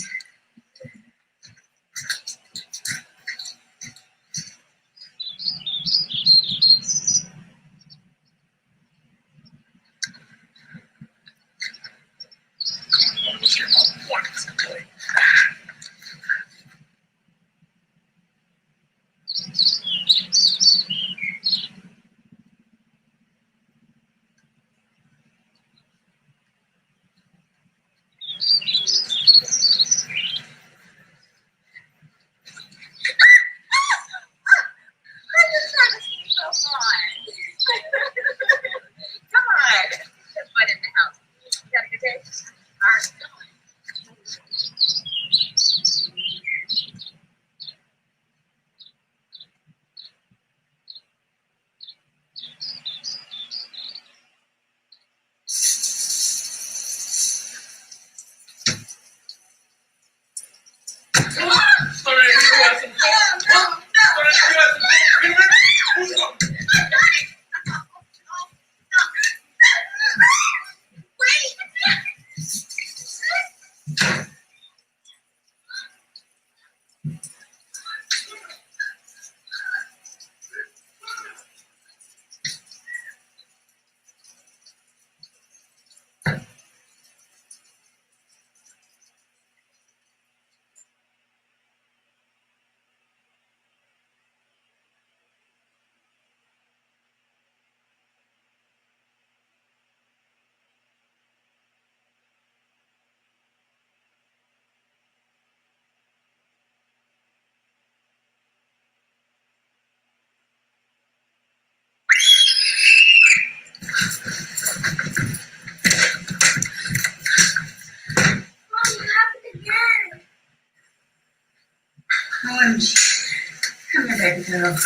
Come here, baby girl.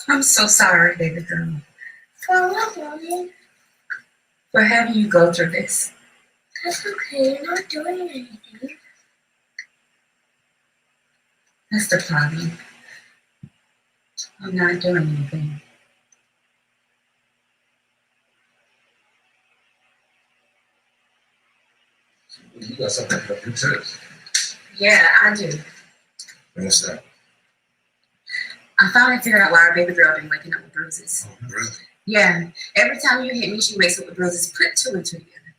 I'm so sorry, baby girl. For what, Mommy? For having you go through this. That's okay. You're not doing anything. That's the problem. I'm not doing anything. You got something to help you test. Yeah, I do. What's that? I finally figured out why our baby girl been waking up with bruises. Oh, really? Yeah. Every time you hit me, she wakes up with bruises. Put two and two together.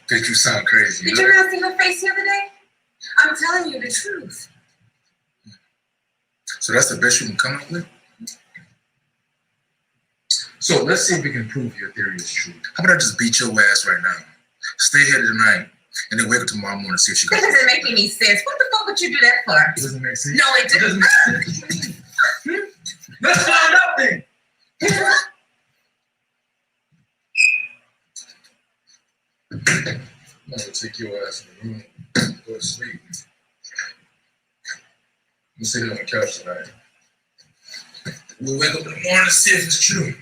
Think you sound crazy. Did you not see her face the other day? I'm telling you the truth. So that's the best you can come up with? So let's see if we can prove your theory is true. How about I just beat your ass right now? Stay here tonight, and then wake up tomorrow morning and see if she That goes. doesn't make any sense. What the fuck would you do that for? It doesn't make sense. No, it doesn't. make sense. Let's find out then. I'm gonna take your ass in the room, go to sleep. I'm sitting on the couch tonight. We'll wake up in the morning and see if it's true.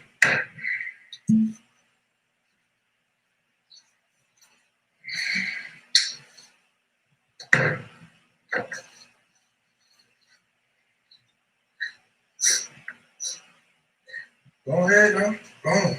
Go ahead, man. Go on.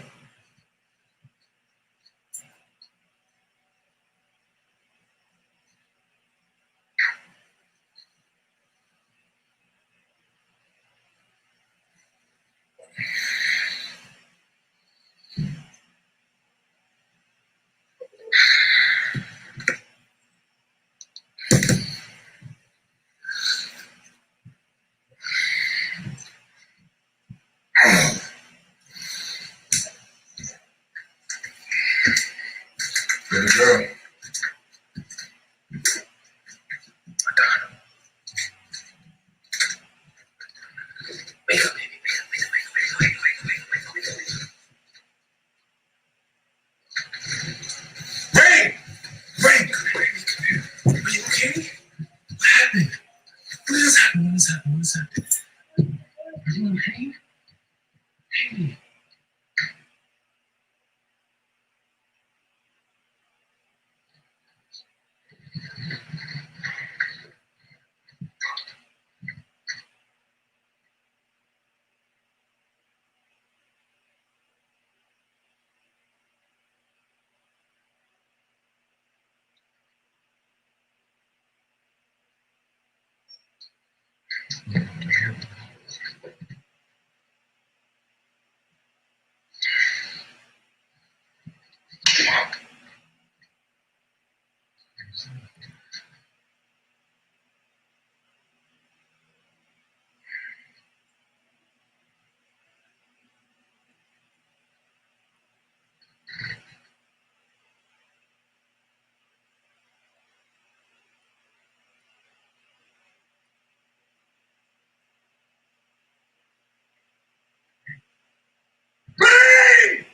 Baby girl. Wake up, baby. Wake up. Rain! Are you okay? What happened? What just happened? What just happened? Are you in pain? Hey. Rain!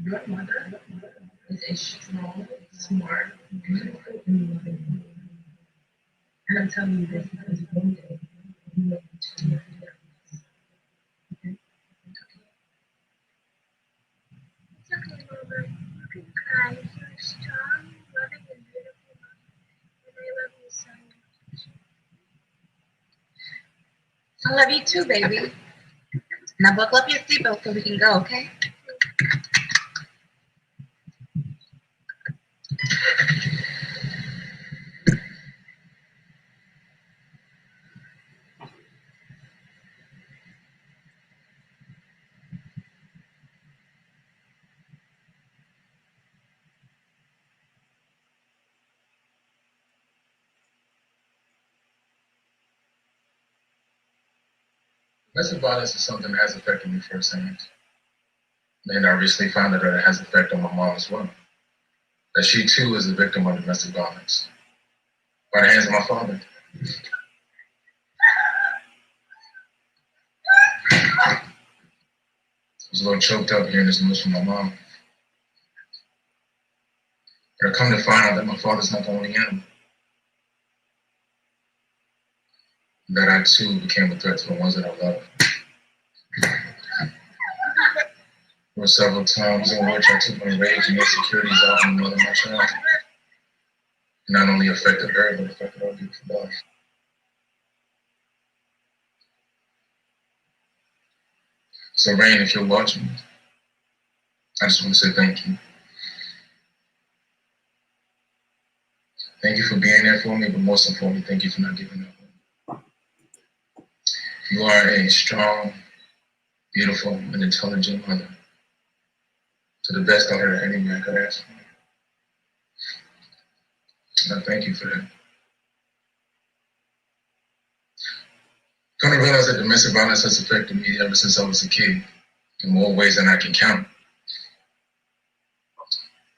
Your mother is a strong, smart, beautiful, and loving woman. And I'm telling you this because one day you will be too young to get this. Okay? It's okay, Mama. You can cry. You're strong, loving, and beautiful, Mama. And I love you so much. I love you too, baby. Now buckle up your seatbelt so we can go, okay? Domestic violence is something that has affected me firsthand. And I recently found out that it has effect on my mom as well. that she too is a victim of domestic violence by the hands of my father. I was a little choked up hearing this news from my mom. But I come to find out that my father's not the only animal. That I too became a threat to the ones that I love. There were several times in which I took my rage and insecurities out on the mother of my child. It not only affected her, but affected our beautiful daughter. So Rain, if you're watching, I just want to say thank you. Thank you for being there for me, but most importantly, thank you for not giving up. You are a strong, beautiful, and intelligent mother. To the best daughter that any man could ask for. And I thank you for that. Come to realize that domestic violence has affected me ever since I was a kid in more ways than I can count.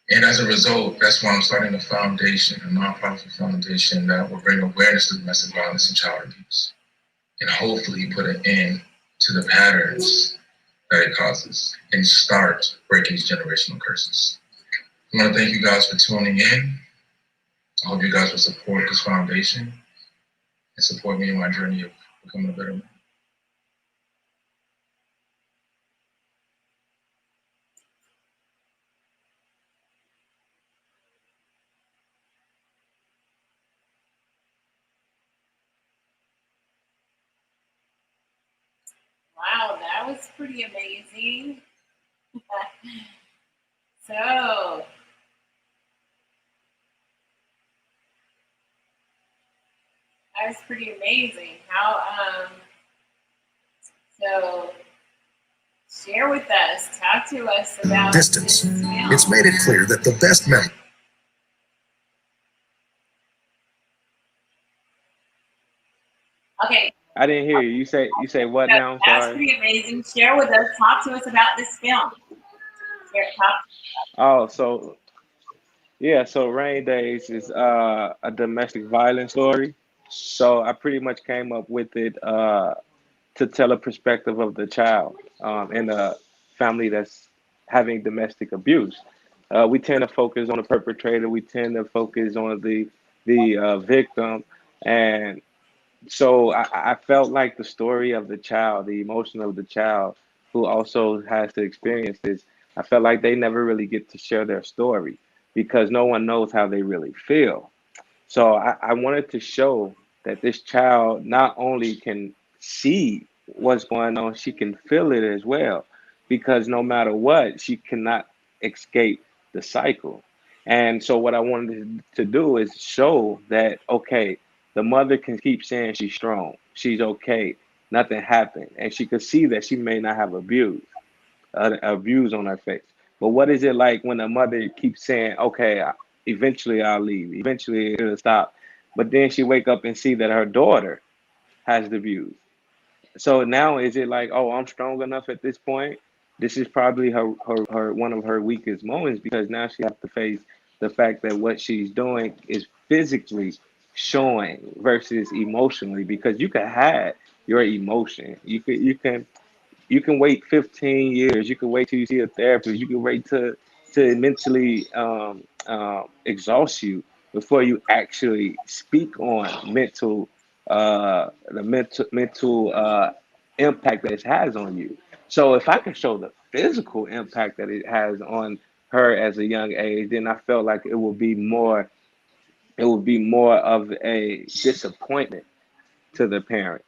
And as a result, that's why I'm starting a foundation, a nonprofit foundation that will bring awareness to domestic violence and child abuse, and hopefully put an end to the patterns that it causes and start breaking these generational curses. I want to thank you guys for tuning in. I hope you guys will support this foundation and support me in my journey of becoming a better man. Wow, that was pretty amazing. So, that was pretty amazing. So share with us, talk to us about Distance. this film. It's made it clear that the best men. Okay. I didn't hear you. You say what now? I'm That's sorry. pretty amazing. Share with us, talk to us about this film. Oh, so yeah, so Rain Days is a domestic violence story. So I pretty much came up with it to tell a perspective of the child in a family that's having domestic abuse. We tend to focus on the perpetrator. We tend to focus on the victim, and so I felt like the story of the child, the emotion of the child who also has to experience this, I felt like they never really get to share their story because no one knows how they really feel. So I wanted to show that this child not only can see what's going on, she can feel it as well. Because no matter what, she cannot escape the cycle. And so what I wanted to do is show that, okay, the mother can keep saying she's strong, she's okay, nothing happened. And she could see that she may not have abuse on her face. But what is it like when a mother keeps saying, "Okay, eventually I'll leave. Eventually it'll stop," but then she wake up and see that her daughter has the views. So now is it like, "Oh, I'm strong enough at this point"? This is probably her one of her weakest moments because now she has to face the fact that what she's doing is physically showing versus emotionally because you can hide your emotion. You can wait 15 years. You can wait till you see a therapist. You can wait to mentally exhaust you before you actually speak on the mental impact that it has on you. So if I can show the physical impact that it has on her as a young age, then I felt like it would be more of a disappointment to the parent.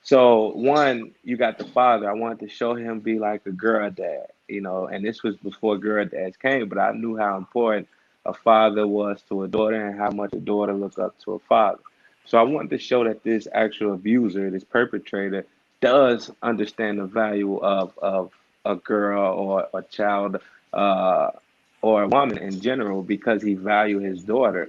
So one, you got the father. I wanted to show him be like a girl dad, and this was before girl dads came, but I knew how important a father was to a daughter and how much a daughter looked up to a father. So I wanted to show that this actual abuser, this perpetrator, does understand the value of a girl or a child uh, or a woman in general because he valued his daughter.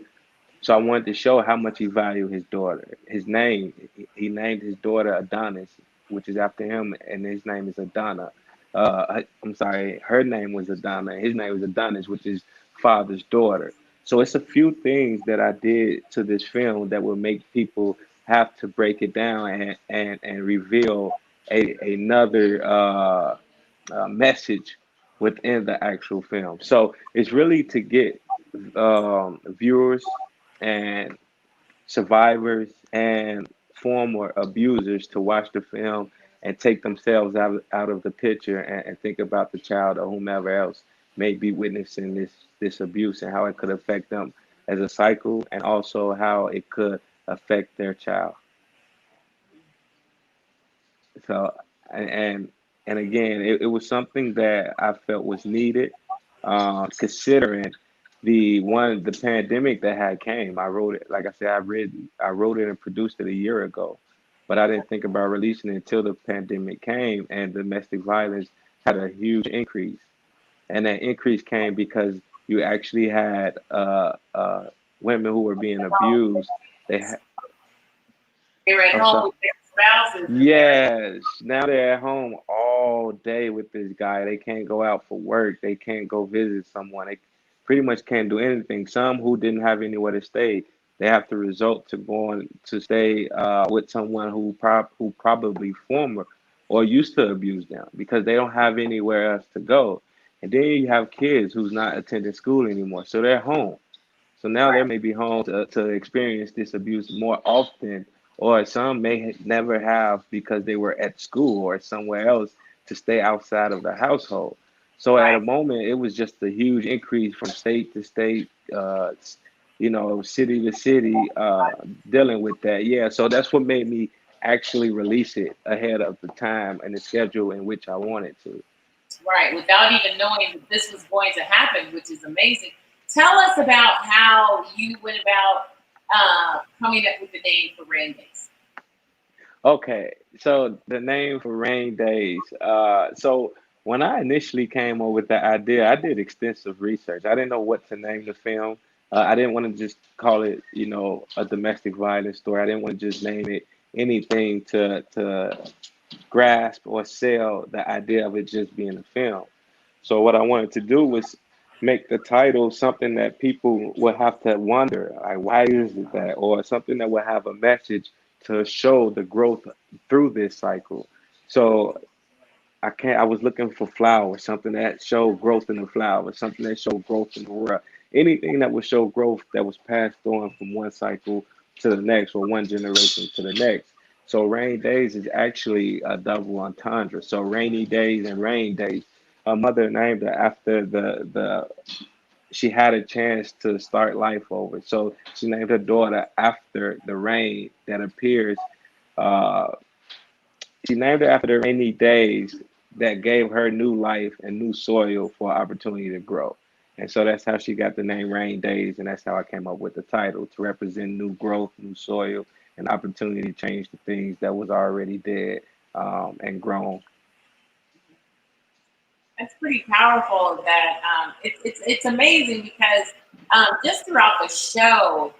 So I wanted to show how much he valued his daughter. His name, he named his daughter Adonis, which is after him, and his name is Adonna. I'm sorry, her name was Adonna. His name was Adonis, which is father's daughter. So it's a few things that I did to this film that will make people have to break it down and reveal another message within the actual film. So it's really to get viewers and survivors and former abusers to watch the film and take themselves out of the picture and think about the child or whomever else may be witnessing this abuse and how it could affect them as a cycle and also how it could affect their child. So and and again, it was something that I felt was needed, considering the pandemic that had came. I wrote it, like I said, I wrote it and produced it a year ago, but I didn't think about releasing it until the pandemic came and domestic violence had a huge increase, and that increase came because you actually had women who were being abused. They had, They're at I'm home sorry. with their spouses and they're Yes, now they're at home all day with this guy. They can't go out for work. They can't go visit someone. They pretty much can't do anything. Some who didn't have anywhere to stay, they have to resort to going to stay with someone who probably former or used to abuse them because they don't have anywhere else to go. And then you have kids who's not attending school anymore, so they're home. So now they right, may be home to experience this abuse more often, or some may never have because they were at school or somewhere else to stay outside of the household. So at a right. moment, it was just a huge increase from state to state, city to city, dealing with that. Yeah, so that's what made me actually release it ahead of the time and the schedule in which I wanted to. Right, without even knowing that this was going to happen, which is amazing. Tell us about how you went about coming up with the name for Rain Days. Okay, so the name for Rain Days. So when I initially came up with the idea, I did extensive research. I didn't know what to name the film. I didn't want to just call it, a domestic violence story. I didn't want to just name it anything to grasp or sell the idea of it just being a film. So what I wanted to do was make the title something that people would have to wonder, like why is it that, or something that would have a message to show the growth through this cycle. So I was looking for flowers, something that showed growth in the flowers, something that showed growth in the world. Anything that would show growth that was passed on from one cycle to the next or one generation to the next. So rain days is actually a double entendre. So rainy days and rain days. Her mother named her after the she had a chance to start life over. So she named her daughter after the rain that appears uh, she named it after the rainy days that gave her new life and new soil for opportunity to grow. And so that's how she got the name Rain Days, and that's how I came up with the title to represent new growth, new soil, and opportunity to change the things that was already dead and grown. It's pretty powerful that it's amazing because just throughout the show,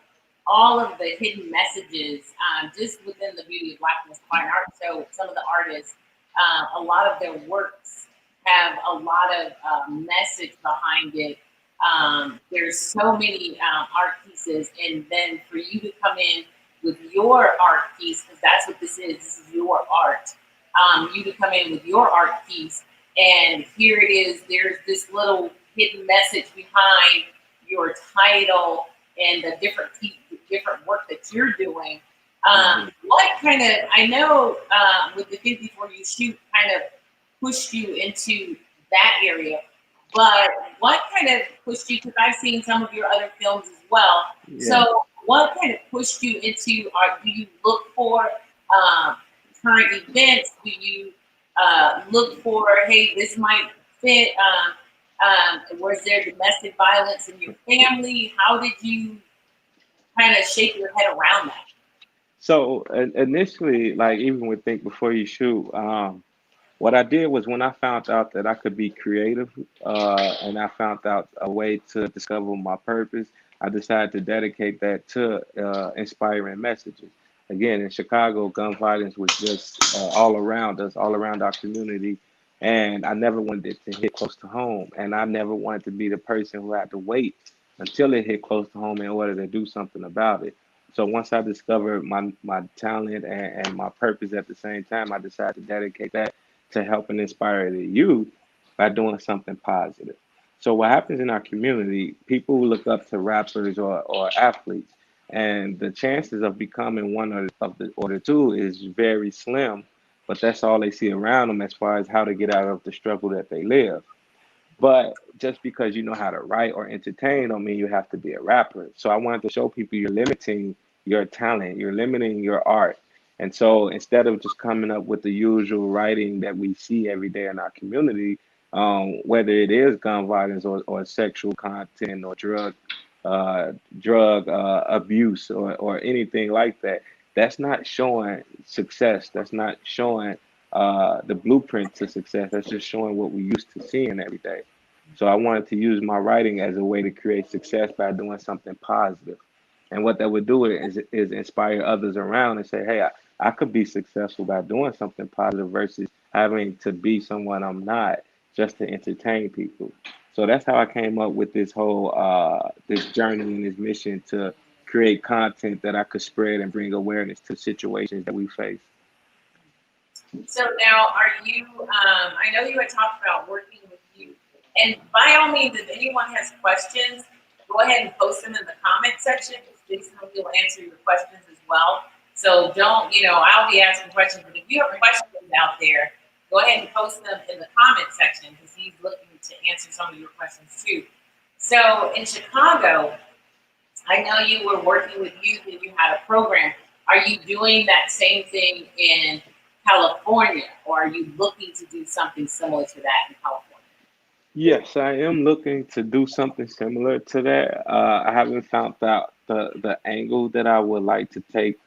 all of the hidden messages, just within the Beauty of Blackness Fine Art Show, some of the artists, a lot of their works have a lot of message behind it. There's so many art pieces, and then for you to come in with your art piece, because that's what this is your art. You to come in with your art piece and here it is. There's this little hidden message behind your title and the different work that you're doing. Hmm. What kind of I know with the Think Before You Shoot kind of pushed you into that area, but what kind of pushed you? Because I've seen some of your other films as well. Yeah. So what kind of pushed you into? Do you look for um, current events? Do you look for, hey, this might fit? Was there domestic violence in your family? How did you kind of shape your head around that? So initially, like even with Think Before You Shoot, what I did was when I found out that I could be creative, and I found out a way to discover my purpose, I decided to dedicate that to inspiring messages. Again, in Chicago, gun violence was just all around us, all around our community. And I never wanted it to hit close to home. And I never wanted to be the person who had to wait until it hit close to home in order to do something about it. So once I discovered my talent and my purpose at the same time, I decided to dedicate that to helping inspire the youth by doing something positive. So what happens in our community, people look up to rappers or athletes, and the chances of becoming one of the two is very slim, but that's all they see around them as far as how to get out of the struggle that they live. But just because you know how to write or entertain don't mean you have to be a rapper. So I wanted to show people you're limiting your talent, you're limiting your art. And so instead of just coming up with the usual writing that we see every day in our community, whether it is gun violence or sexual content or uh, drug abuse or anything like that, that's not showing success. That's not showing the blueprint to success. That's just showing what we used to seeing every day. So I wanted to use my writing as a way to create success by doing something positive. And what that would do is inspire others around and say, hey, I could be successful by doing something positive versus having to be someone I'm not just to entertain people. So that's how I came up with this whole this journey and this mission to create content that I could spread and bring awareness to situations that we face. So now, are you? I know you had talked about working with youth, and by all means, if anyone has questions, go ahead and post them in the comment section. Jason will answer your questions as well. So don't, I'll be asking questions, but if you have questions out there, go ahead and post them in the comment section because he's looking to answer some of your questions too. So in Chicago, I know you were working with youth and you had a program. Are you doing that same thing in California, or are you looking to do something similar to that in California? Yes, I am looking to do something similar to that. I haven't found out the angle that I would like to take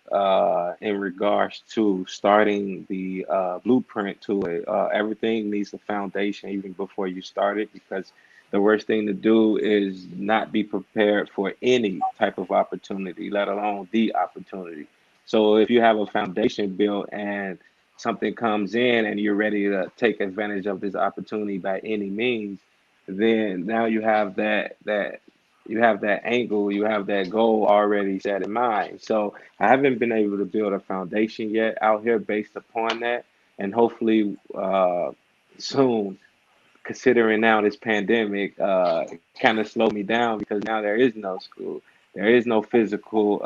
in regards to starting the blueprint to it. Everything needs a foundation even before you start it, because the worst thing to do is not be prepared for any type of opportunity, let alone the opportunity. So if you have a foundation built and something comes in and you're ready to take advantage of this opportunity by any means, then now you have that angle, you have that goal already set in mind. So I haven't been able to build a foundation yet out here based upon that, and hopefully soon, considering now this pandemic kind of slowed me down because now there is no school, there is no physical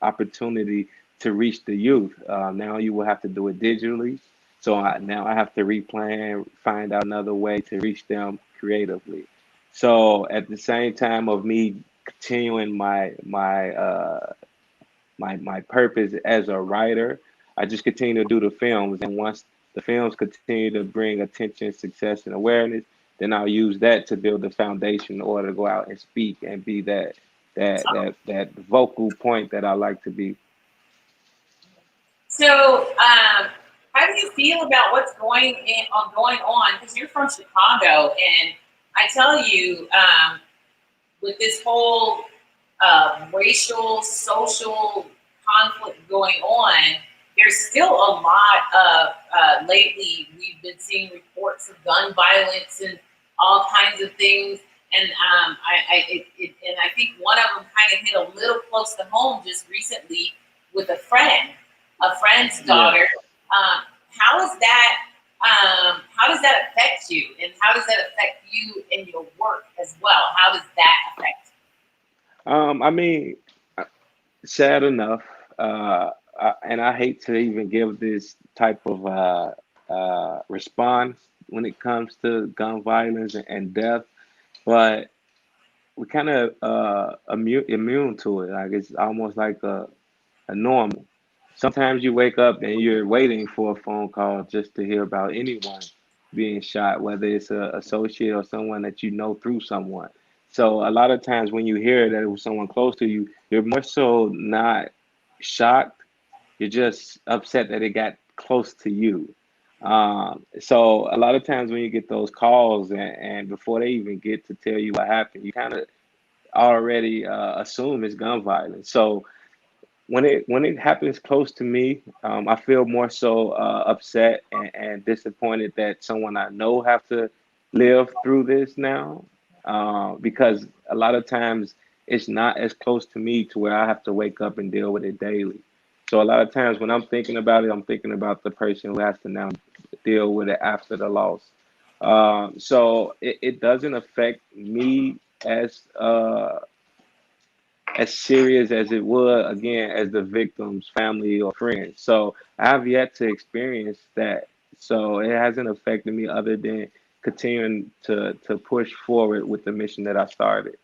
opportunity to reach the youth. Now you will have to do it digitally. So now I have to replan, find out another way to reach them creatively. So at the same time of me continuing my purpose as a writer. I just continue to do the films, and once the films continue to bring attention, success, and awareness, then I'll use that to build the foundation in order to go out and speak and be that vocal point that I like to be. So, how do you feel about what's going on? Because you're from Chicago, and I tell you, with this whole racial, social conflict going on, there's still a lot of, lately, we've been seeing reports of gun violence and all kinds of things. And and I think one of them kind of hit a little close to home just recently with a friend's Yeah. daughter. How is that? How does that affect you, and how does that affect you in your work as well? How does that affect? I mean, sad enough, and I hate to even give this type of response when it comes to gun violence and death, but we kind of immune to it. Like it's almost like a normal. Sometimes you wake up and you're waiting for a phone call just to hear about anyone being shot, whether it's a associate or someone that you know through someone. So a lot of times when you hear that it was someone close to you, you're more so not shocked. You're just upset that it got close to you. So a lot of times when you get those calls and before they even get to tell you what happened, you kind of already assume it's gun violence. So when it happens close to me, I feel more so upset and disappointed that someone I know have to live through this now, because a lot of times it's not as close to me to where I have to wake up and deal with it daily. So a lot of times when I'm thinking about it, I'm thinking about the person who has to now deal with it after the loss. So it doesn't affect me as serious as it would again as the victim's family or friends. So I have yet to experience that. So it hasn't affected me other than continuing to push forward with the mission that I started.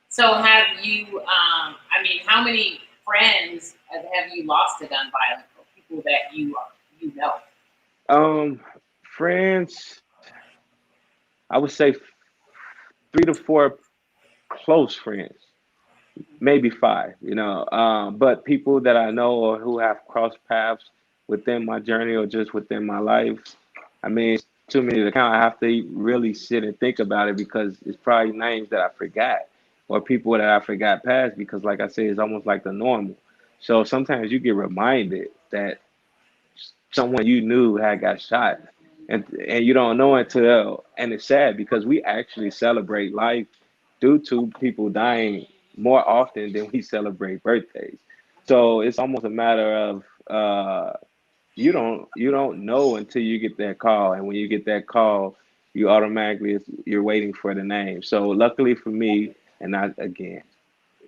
So have you? I mean, how many friends have you lost to gun violence, or people that you know? Um, Friends, I would say 3 to 4 close friends, maybe 5, but people that I know or who have crossed paths within my journey or just within my life, I mean, it's too many to count. I have to really sit and think about it because it's probably names that I forgot or people that I forgot past because, like I said, it's almost like the normal. So sometimes you get reminded that someone you knew had got shot, and you don't know until, and it's sad because we actually celebrate life due to people dying more often than we celebrate birthdays. So it's almost a matter of you don't know until you get that call, and when you get that call, you automatically you're waiting for the name. So luckily for me, and I again,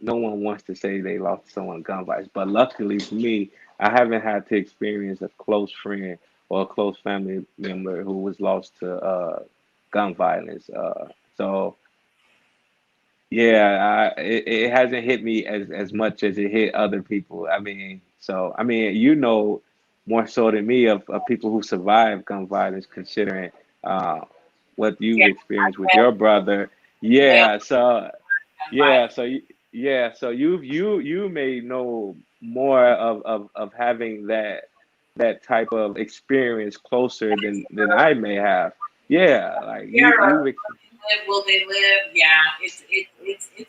no one wants to say they lost someone to gun violence, but luckily for me, I haven't had to experience a close friend or a close family member who was lost to gun violence. So yeah, it hasn't hit me as much as it hit other people. I mean, more so than me of people who survived gun violence, considering uh, what you've Yeah, experienced with I your have brother. family Yeah, so gun yeah, violence. so you may know more of having that type of experience closer than I may have. Yeah, like Yeah, right. you've Will they live? Yeah, it's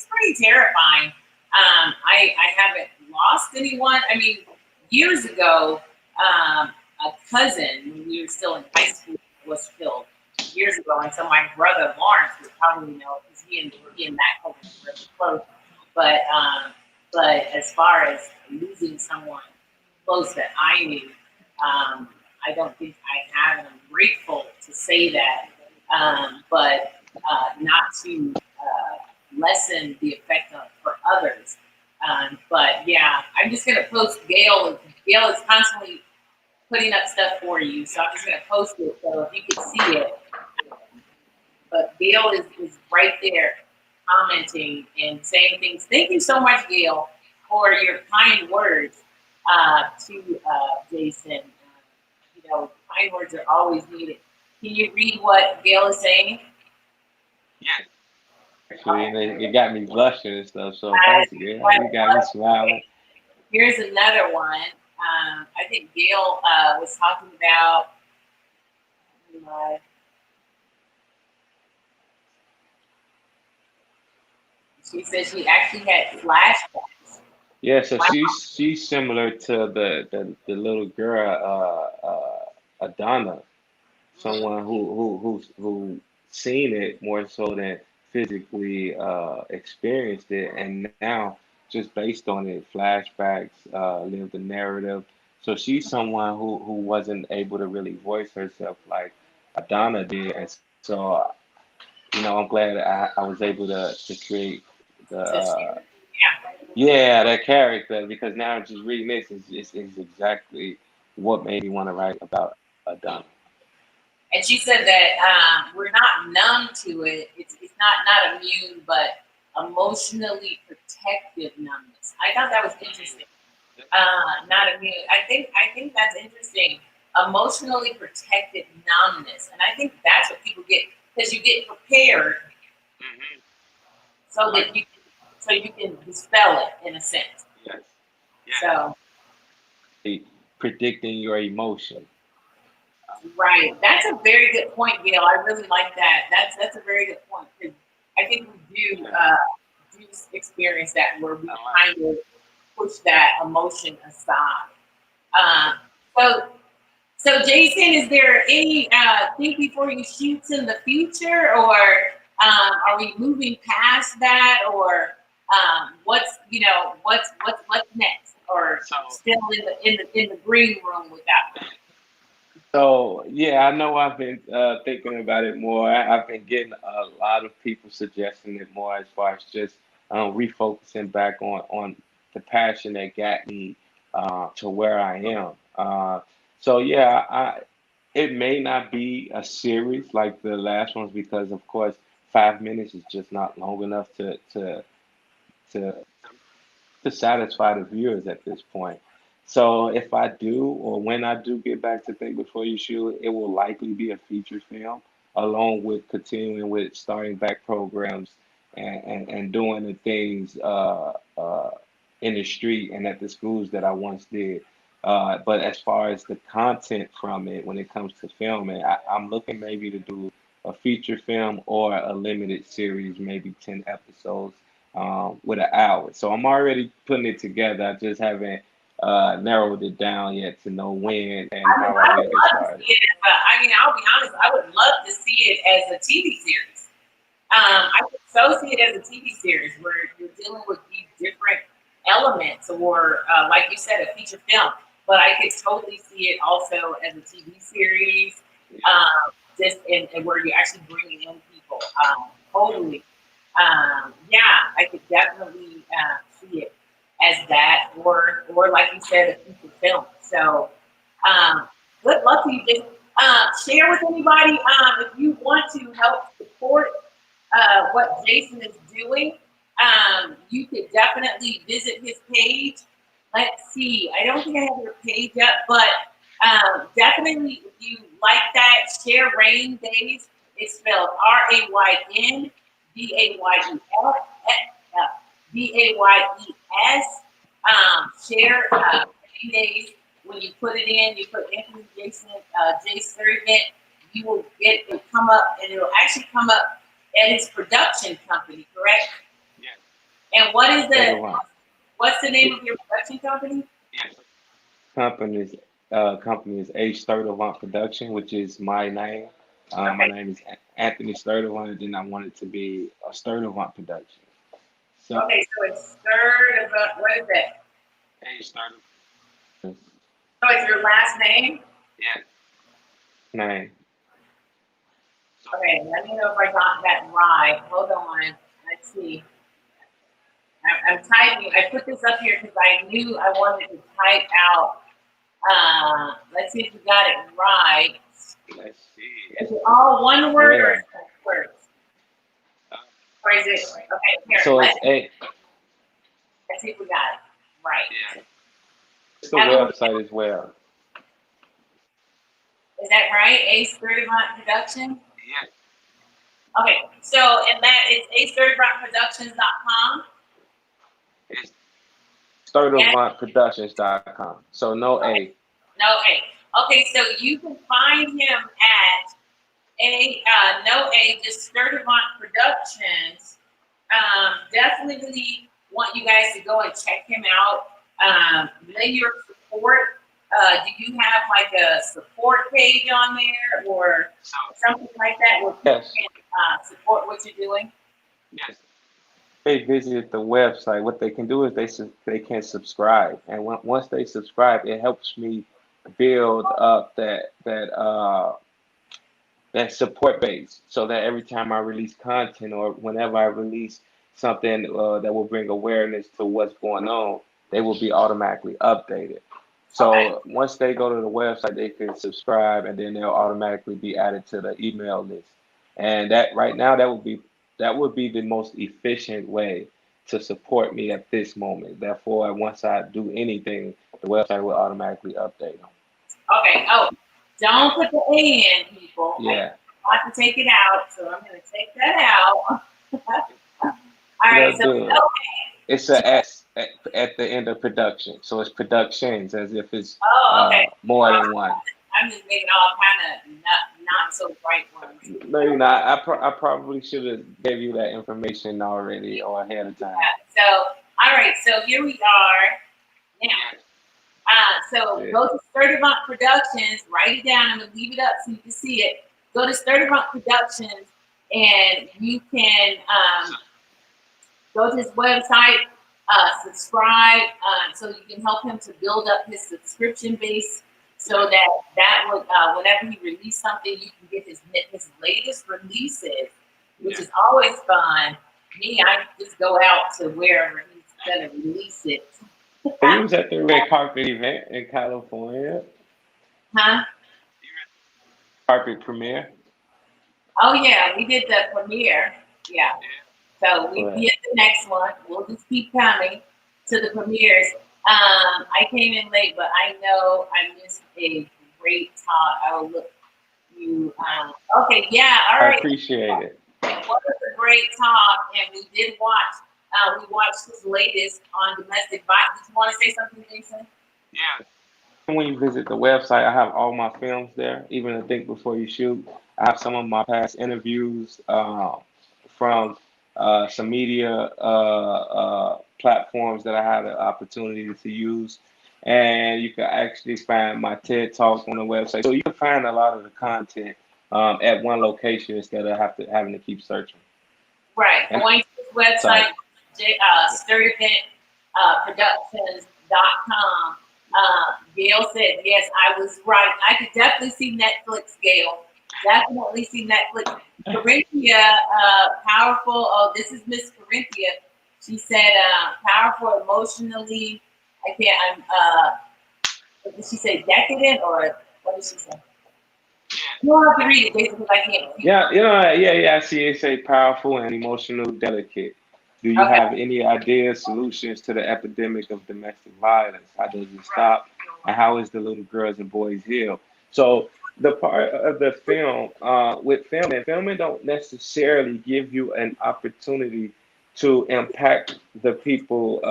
pretty terrifying. I haven't lost anyone. I mean, years ago, a cousin when we were still in high school was killed years ago, and so my brother Lawrence would probably know because he and that cousin were really close. But as far as losing someone close that I knew, I don't think I have, and I'm grateful to say that. But not to lessen the effect on for others. But yeah, I'm just gonna post Gail. Gail is constantly putting up stuff for you, so I'm just gonna post it so if you can see it. But Gail is right there commenting and saying things. Thank you so much, Gail, for your kind words to Jason. Kind words are always needed. Can you read what Gail is saying? actually, and it got me blushing and stuff. So Uh, thank you, yeah. You got me smiling. Here's another one. I think Gail was talking about. Uh, she said she actually had flashbacks. Yeah, so Wow. she's similar to the little girl, Adana, someone who seen it more so than physically experienced it, and now just based on it, flashbacks, lived the narrative. So she's someone who wasn't able to really voice herself like Adana did, and so I'm glad I was able to create the So she, yeah. yeah, that character, because now just reading this is exactly what made me want to write about Adana. And she said that we're not numb to it. It's not immune, but emotionally protective numbness. I thought that was interesting. Not immune. I think that's interesting. Emotionally protected numbness, and I think that's what people get because you get prepared so that you can dispel it in a sense. Yes. So Predicting your emotion. right, that's a very good point, Gail. I really like that. That's a very good point because I think we do experience that where we kind of push that emotion aside. Uh, so, so Jason, is there any think before you shoots in the future, or are we moving past that, or what's what's next, or still in the green room with that one? So yeah, I know I've been thinking about it more. I've been getting a lot of people suggesting it more as far as just refocusing back on the passion that got me to where I am. So yeah, it may not be a series like the last ones because of course 5 minutes is just not long enough to to satisfy the viewers at this point. So if I do, or when I do get back to Think Before You Shoot, it will likely be a feature film, along with continuing with starting back programs and doing the things in the street and at the schools that I once did. But as far as the content from it, when it comes to filming, I'm looking maybe to do a feature film or a limited series, maybe 10 episodes with an hour. So I'm already putting it together. I just haven't narrowed it down yet to know when and how I I will would get love to started. see it, but I mean, I'll be honest, I would love to see it as a TV series. I could so see it as a TV series where you're dealing with these different elements, or like you said, a feature film. But I could totally see it also as a TV series, just and where you're actually bringing in people. Totally. Yeah, I could definitely see it as that, or like you said, a feature film. So, um, good luck to you. Just share with anybody if you want to help support what Jason is doing. You could definitely visit his page. Let's see. I don't think I have your page up, but definitely if you like that, share Rain Days. It's spelled RAYNDAYES. Share Rain Days. When you put it in, you put Anthony Jason, Jay Servant, you will get it come up, and it'll actually come up at his production company, correct? Yes. And what is So the the one. what's the name of your production company? Yes. Company's company is A Sturdivant Production, which is my name. My Okay, name is Anthony Sturdivant, and then I want it to be a Sturdivant Production. So okay, so it's third of what is that? A Sturdivant. So it's your last name? Yes. Name. Okay, let me know if I got that right. Hold on. Let's see. I'm typing. I put this up here because I knew I wanted to type out. Let's see if you got it right. Let's see. Is it all one word or Yeah. is it words? Or is it okay? Here, So it's A. let's see if we got it right. Yeah. It's the Evelyn, website as well. is that right? Ace Sturdivant Production. Yes. Okay, so and that is acesturdivantproductions.com. It's Yes, SturdivantProductions.com. So no okay. A. No A. Okay, so you can find him at just Sturdivant Productions. Definitely want you guys to go and check him out. Lay your support. Do you have like a support page on there or something like that where people Yes. can support what you're doing? Yes. They visit the website. What they can do is they can subscribe, and once they subscribe, it helps me build up that support base, so that every time I release content or whenever I release something that will bring awareness to what's going on, they will be automatically updated. Okay. So once they go to the website, they can subscribe, and then they'll automatically be added to the email list. And that right now, that would be the most efficient way to support me at this moment. Therefore, once I do anything, the website will automatically update them. Okay. Oh, don't put the A in, people. I Yeah, want to take it out, so I'm going to take that out. All right. it'll So do it. It's a S at the end of production, so it's productions as if it's oh, okay. more than one. I'm just making all kind of not so bright ones. Maybe not. I probably should have gave you that information already or ahead of time. So, all All right, so here we are now. So go to Sturdivant Productions, write it down. I'm gonna leave it up so you can see it. Go to Sturdivant Productions, and you can go to his website, subscribe, so you can help him to build up his subscription base, so that would whenever he release something, you can get his latest releases, which is always fun. Me, I just go out to wherever he's gonna release it. He was at the red carpet event in California. Huh? Carpet premiere. Oh yeah, we did the premiere. Yeah. So we Right. be at the next one. We'll just keep coming to the premieres. I came in late, but I know I missed a great talk. I will look you. Okay, yeah, all I right. appreciate it. It was a great talk, and we did watch. We watched his latest on domestic violence. Did you want to say something, Jason? Yeah. When you visit the website, I have all my films there, even the Think Before You Shoot. I have some of my past interviews from some media platforms that I had an opportunity to use. And you can actually find my TED Talk on the website. So you can find a lot of the content at one location instead of having to keep searching. Right. And Going to his website, SturdivantProductions.com. Gail said, yes, I was right. I could definitely see Netflix, Gail. Definitely see Netflix. Corinthia, powerful. Oh, this is Miss Corinthia. She said, powerful emotionally. I can't, what did she say, decadent, or what did she say? You don't have to read it, Jason, because I can't see. I see it say powerful and emotional, delicate. Do you Okay. have any ideas, solutions to the epidemic of domestic violence? How does it stop? And how is the little girls and boys healed? So the part of the film, with filming don't necessarily give you an opportunity to impact the people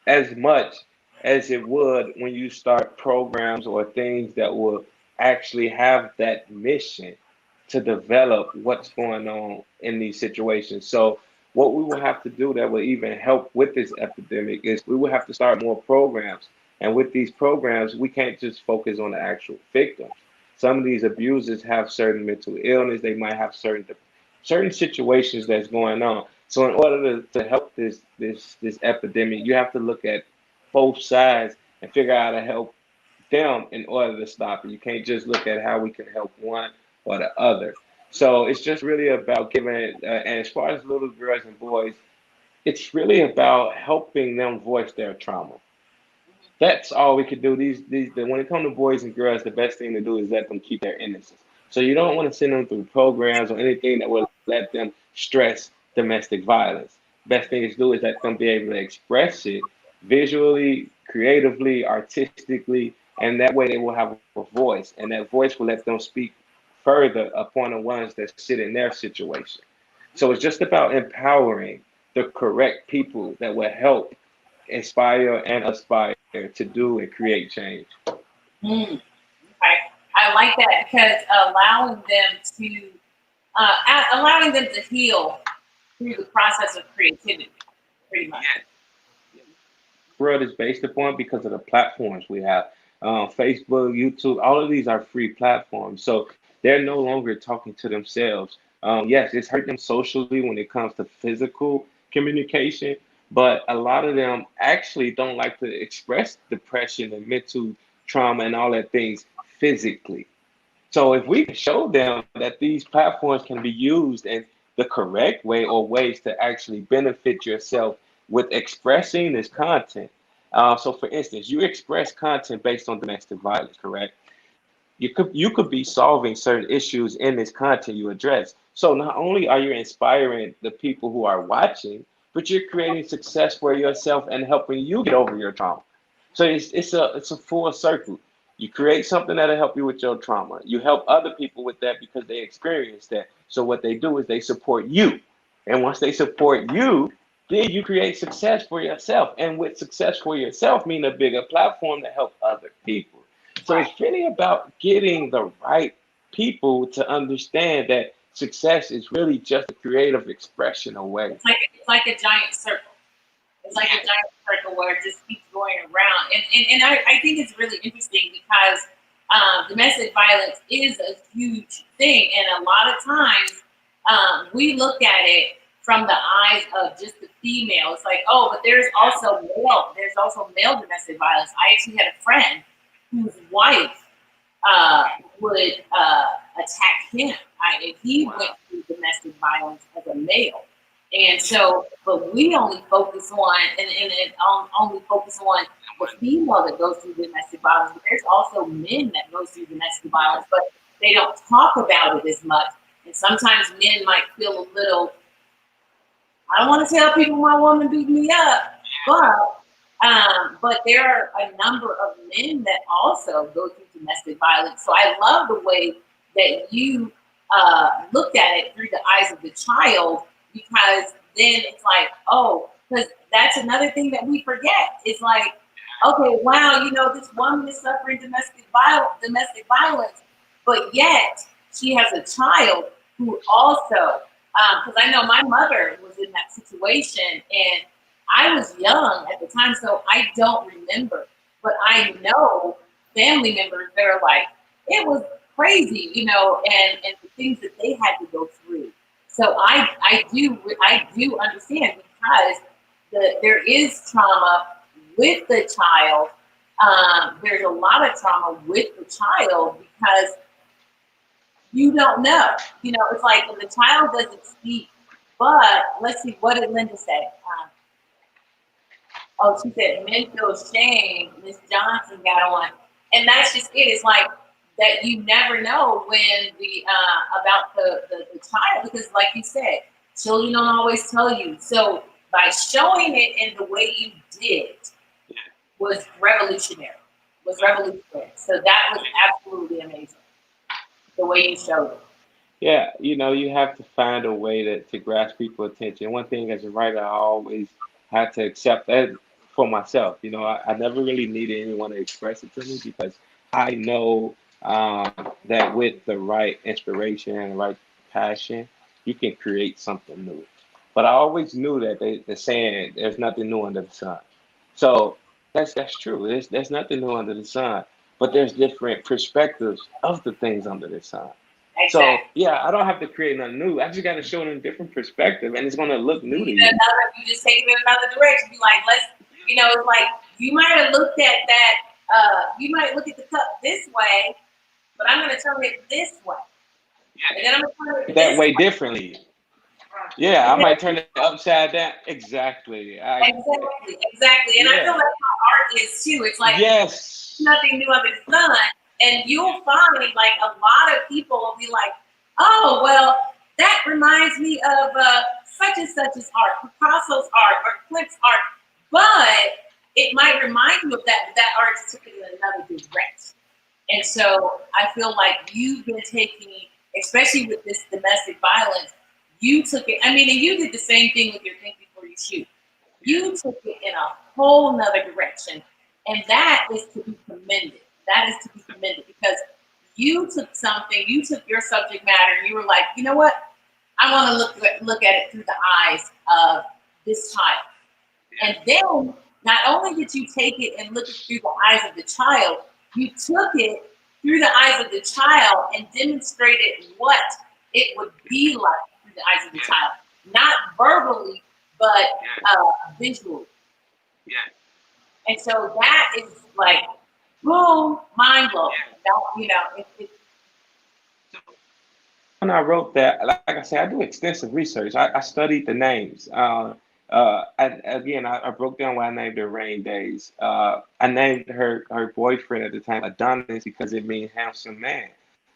as much as it would when you start programs or things that will actually have that mission to develop what's going on in these situations. So, what we will have to do that will even help with this epidemic is we will have to start more programs. And with these programs, we can't just focus on the actual victims. Some of these abusers have certain mental illness. They might have certain situations that's going on. So in order to help this epidemic, you have to look at both sides and figure out how to help them in order to stop it. You can't just look at how we can help one or the other. So it's just really about giving it, and as far as little girls and boys, it's really about helping them voice their trauma. That's all we could do. When it comes to boys and girls, the best thing to do is let them keep their innocence. So you don't want to send them through programs or anything that will let them stress domestic violence. Best thing to do is let them be able to express it visually, creatively, artistically, and that way they will have a voice, and that voice will let them speak further upon the ones that sit in their situation. So it's just about empowering the correct people that will help inspire and aspire to do and create change. Okay. I like that because allowing them to heal through the process of creativity, pretty much. World is based upon because of the platforms we have. Facebook, YouTube, all of these are free platforms. So they're no longer talking to themselves. Yes, it's hurt them socially when it comes to physical communication, but a lot of them actually don't like to express depression and mental trauma and all that things physically. So if we can show them that these platforms can be used in the correct way or ways to actually benefit yourself with expressing this content. So for instance, you express content based on domestic violence, correct? You could be solving certain issues in this content you address. So not only are you inspiring the people who are watching, but you're creating success for yourself and helping you get over your trauma. So it's a full circle. You create something that'll help you with your trauma. You help other people with that because they experience that. So what they do is they support you. And once they support you, then you create success for yourself. And with success for yourself mean a bigger platform to help other people. So it's really about getting the right people to understand that success is really just a creative expression away. it's like a giant circle. It's like a giant circle where it just keeps going around. And I think it's really interesting because domestic violence is a huge thing. And a lot of times we look at it from the eyes of just the female. It's like, oh, but there's also male domestic violence. I actually had a friend whose wife would attack him. And he went through domestic violence as a male. And so, but we only focus on, only focus on the female that goes through domestic violence. But there's also men that goes through domestic violence, but they don't talk about it as much. And sometimes men might feel a little, I don't want to tell people my woman beat me up, but there are a number of men that also go through domestic violence. So I love the way that you looked at it through the eyes of the child, because then it's like, oh, because that's another thing that we forget. It's like, okay, wow, this woman is suffering domestic violence, but yet she has a child who also, because I know my mother was in that situation, and I was young at the time, so I don't remember. But I know family members that are like, it was crazy, and the things that they had to go through. So I do understand, because there is trauma with the child. There's a lot of trauma with the child because you don't know. It's like when the child doesn't speak. But let's see, what did Linda say? She said men feel shame. Miss Johnson got on, and that's just it. It's like that you never know when about the child, because like you said, children don't always tell you. So by showing it in the way you did was revolutionary. So that was absolutely amazing, the way you showed it. Yeah, you have to find a way to grasp people's attention. One thing as a writer, I always had to accept that for myself. I never really needed anyone to express it to me, because I know that with the right inspiration and the right passion, you can create something new. But I always knew that the saying, there's nothing new under the sun. So that's true. There's nothing new under the sun, but there's different perspectives of the things under the sun. So Exactly. yeah, I don't have to create nothing new. I just got to show them a different perspective, and it's gonna look new to you. You just take it in another direction. Be like, it's like you might have looked at that. You might look at the cup this way, but I'm going to turn it this way, and then I'm going to turn it That this way differently. Yeah, I might turn it upside down. Exactly. Exactly. And I feel like how art is too. It's like nothing new under the sun. And you'll find like a lot of people will be like, oh, well, that reminds me of such and such's art, Picasso's art, or Klink's art. But it might remind you of that artist took it in another direction. And so I feel like you've been taking, especially with this domestic violence, you took it. And you did the same thing with your Think Before You Shoot. You took it in a whole nother direction. And that is to be commended. Because you took your subject matter, and you were like, you know what? I want to look at it through the eyes of this child. And then not only did you take it and look at it through the eyes of the child, you took it through the eyes of the child and demonstrated what it would be like through the eyes of the child. Not verbally, but visually. Yeah. And so that is like, boom, mind blowing. When I wrote that, like I said, I do extensive research. I studied the names. I broke down why I named her Rain Days. I named her boyfriend at the time Adonis because it means handsome man.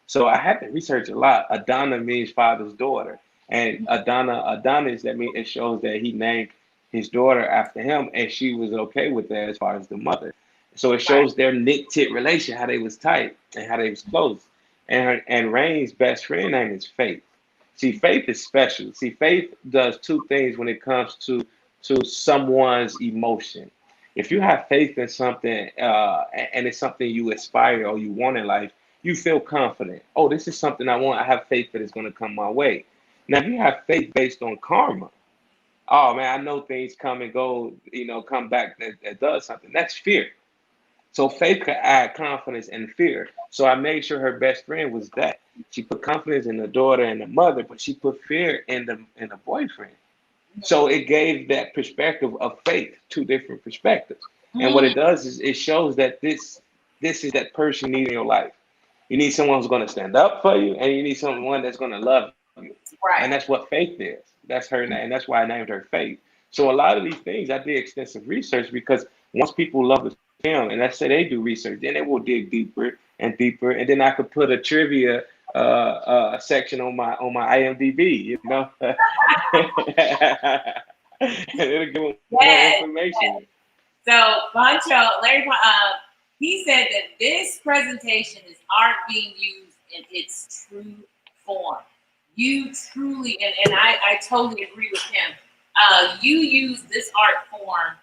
So I had to research a lot. Adana means father's daughter, and Adonis, that means it shows that he named his daughter after him, and she was okay with that as far as the mother. So it shows their knit tit relation, how they was tight and how they was close. And Rain's best friend name is Faith. See, Faith is special. See, Faith does two things when it comes to someone's emotion. If you have faith in something, and it's something you aspire or you want in life, you feel confident. Oh, this is something I want. I have faith that it's going to come my way. Now, if you have faith based on karma, oh man, I know things come and go, come back that does something. That's fear. So faith could add confidence and fear. So I made sure her best friend was that. She put confidence in the daughter and the mother, but she put fear in the boyfriend. So it gave that perspective of faith, two different perspectives. And what it does is it shows that this is that person you need in your life. You need someone who's going to stand up for you, and you need someone that's going to love you. And Right. that's what faith is. That's her name. That's why I named her Faith. So a lot of these things, I did extensive research because once people love the film, and let's say they do research, then they will dig deeper and deeper, and then I could put a trivia section on my IMDb, and it'll give them more Yes. information. So Larry, he said that this presentation is art being used in its true form. You truly, and I totally agree with him. You use this art form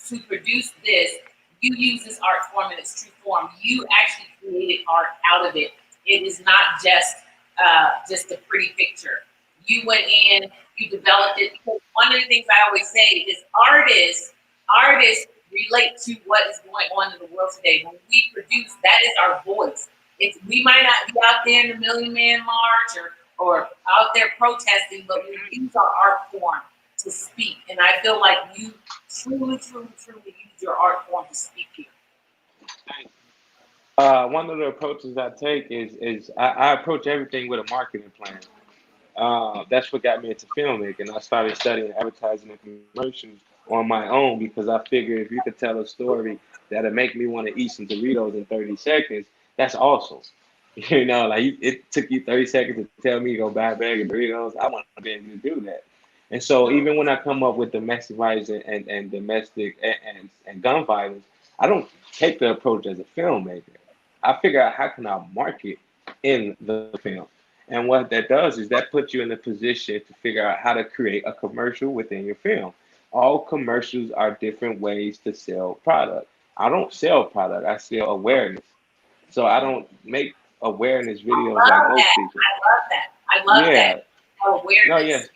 to produce this. You use this art form in its true form. You actually created art out of it. It is not just a pretty picture. You went in, you developed it. Because one of the things I always say is artists relate to what is going on in the world today. When we produce, that is our voice. We might not be out there in the Million Man March or out there protesting, but we use our art form to speak. And I feel like you truly use your art form to speak here. One of the approaches I take is I approach everything with a marketing plan. That's what got me into filmmaking. I started studying advertising and commercials on my own because I figured if you could tell a story that'll make me want to eat some Doritos in 30 seconds, that's awesome. It took you 30 seconds to tell me to go buy a bag of Doritos. I want to be able to do that. And so even when I come up with domestic violence and domestic and gun violence, I don't take the approach as a filmmaker. I figure out how can I market in the film. And what that does is that puts you in a position to figure out how to create a commercial within your film. All commercials are different ways to sell product. I don't sell product, I sell awareness. So I don't make awareness videos like most people. I love Yeah. that. No, Awareness. yes.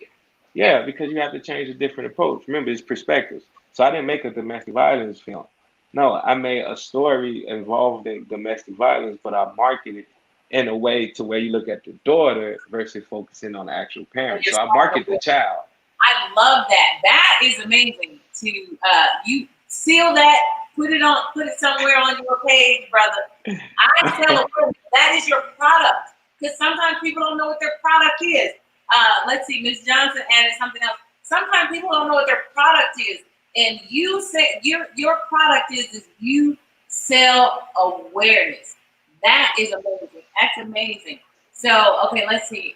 Yeah, because you have to change a different approach. Remember, it's perspectives. So I didn't make a domestic violence film. No, I made a story involving domestic violence, but I marketed in a way to where you look at the daughter versus focusing on the actual parent. So I market the child. I love that. That is amazing. To you seal that, put it somewhere on your page, brother. I sell it. That is your product. Because sometimes people don't know what their product is. Let's see, Ms. Johnson added something else. Sometimes people don't know what their product is. And you say your product is you sell awareness. That is amazing. That's amazing. So, okay, let's see.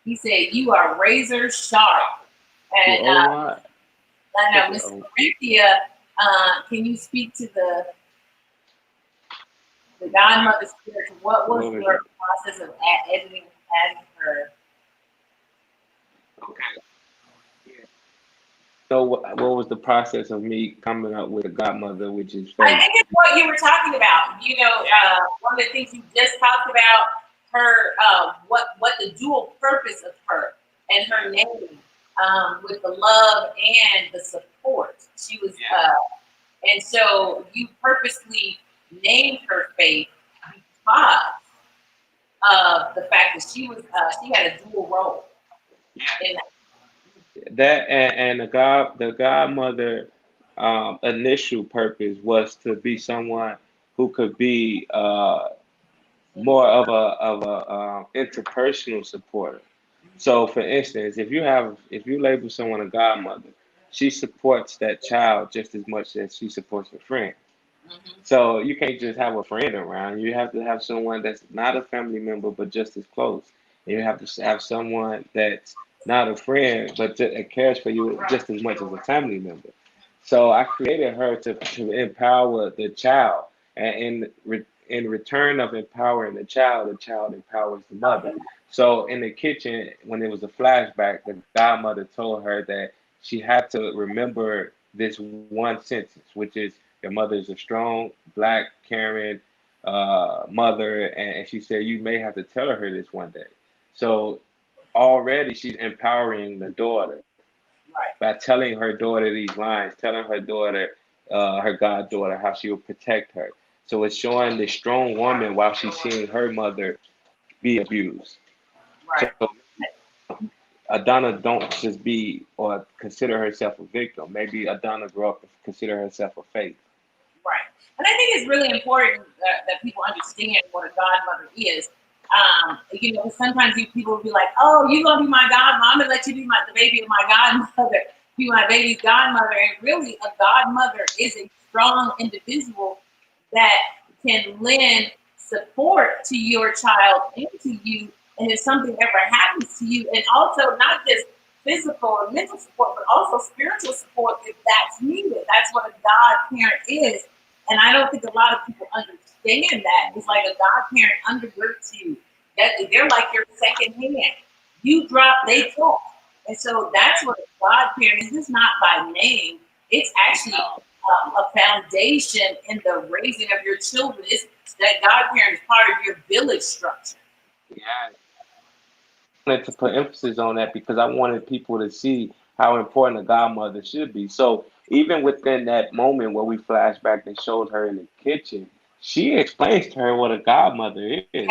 He said you are razor sharp. And I know, Ms. Corinthia, can you speak to the godmother spirit? What was your process of adding her? Okay. So what was the process of me coming up with a godmother, which is I fake? think it's what you were talking about. One of the things you just talked about, her, what the dual purpose of her and her name, with the love and the support. She was, and so you purposely named her Faith because of the fact that she had a dual role. In that. That and the godmother initial purpose was to be someone who could be more of a interpersonal supporter. So, for instance, if you label someone a godmother, she supports that child just as much as she supports a friend. So you can't just have a friend around. You have to have someone that's not a family member but just as close. And you have to have someone that's not a friend but cares for you just as much as a family member. So I created her to empower the child, and in return of empowering the child empowers the mother. So in the kitchen, when it was a flashback, the godmother told her that she had to remember this one sentence, which is your mother is a strong, black, caring mother, and she said you may have to tell her this one day. So already she's empowering the daughter Right. by telling her daughter these lines, telling her daughter, her goddaughter, how she will protect her. So it's showing this strong woman while she's seeing her mother be abused. Right. So Adana don't just be or consider herself a victim. Maybe Adana grew up and consider herself a faith. Right. And I think it's really important that people understand what a godmother is. You know, sometimes people will be like, "Oh, you're gonna be my godmother. I'm gonna let you be the baby of my godmother, be my baby's godmother." And really, a godmother is a strong individual that can lend support to your child and to you. And if something ever happens to you, and also not just physical or mental support, but also spiritual support if that's needed. That's what a godparent is. And I don't think a lot of people understand that. It's like a godparent undergirds you. They're like your second hand. You drop, they talk. And so that's what a godparent is. It's not by name. It's actually a foundation in the raising of your children. It's that godparent is part of your village structure. Yeah. I wanted to put emphasis on that because I wanted people to see how important a godmother should be. So even within that moment where we flashed back and showed her in the kitchen, she explains to her what a godmother is.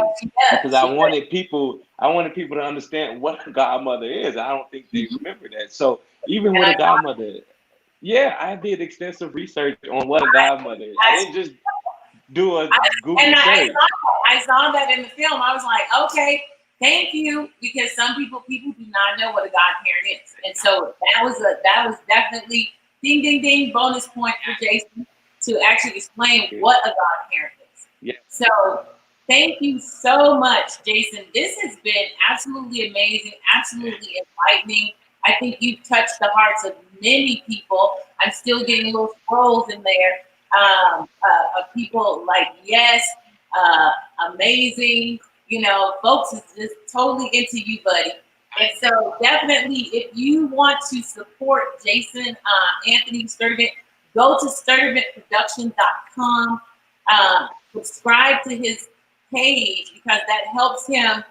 Because I wanted people to understand what a godmother is. I don't think they remember that. So even with a godmother, yeah, I did extensive research on what a godmother is. I didn't just do a Google search. I saw that in the film. I was like, okay, thank you, because some people do not know what a godparent is, and so that was definitely ding ding ding bonus point for Jason to actually explain what a godparent is. Yeah. So thank you so much, Jason. This has been absolutely amazing, absolutely enlightening. I think you've touched the hearts of many people. I'm still getting little scrolls in there of people like, yes, amazing, you know, folks is just totally into you, buddy. And so definitely, if you want to support Jason Anthony Sturdivant, go to sturdivantproduction.com, subscribe to his page, because that helps him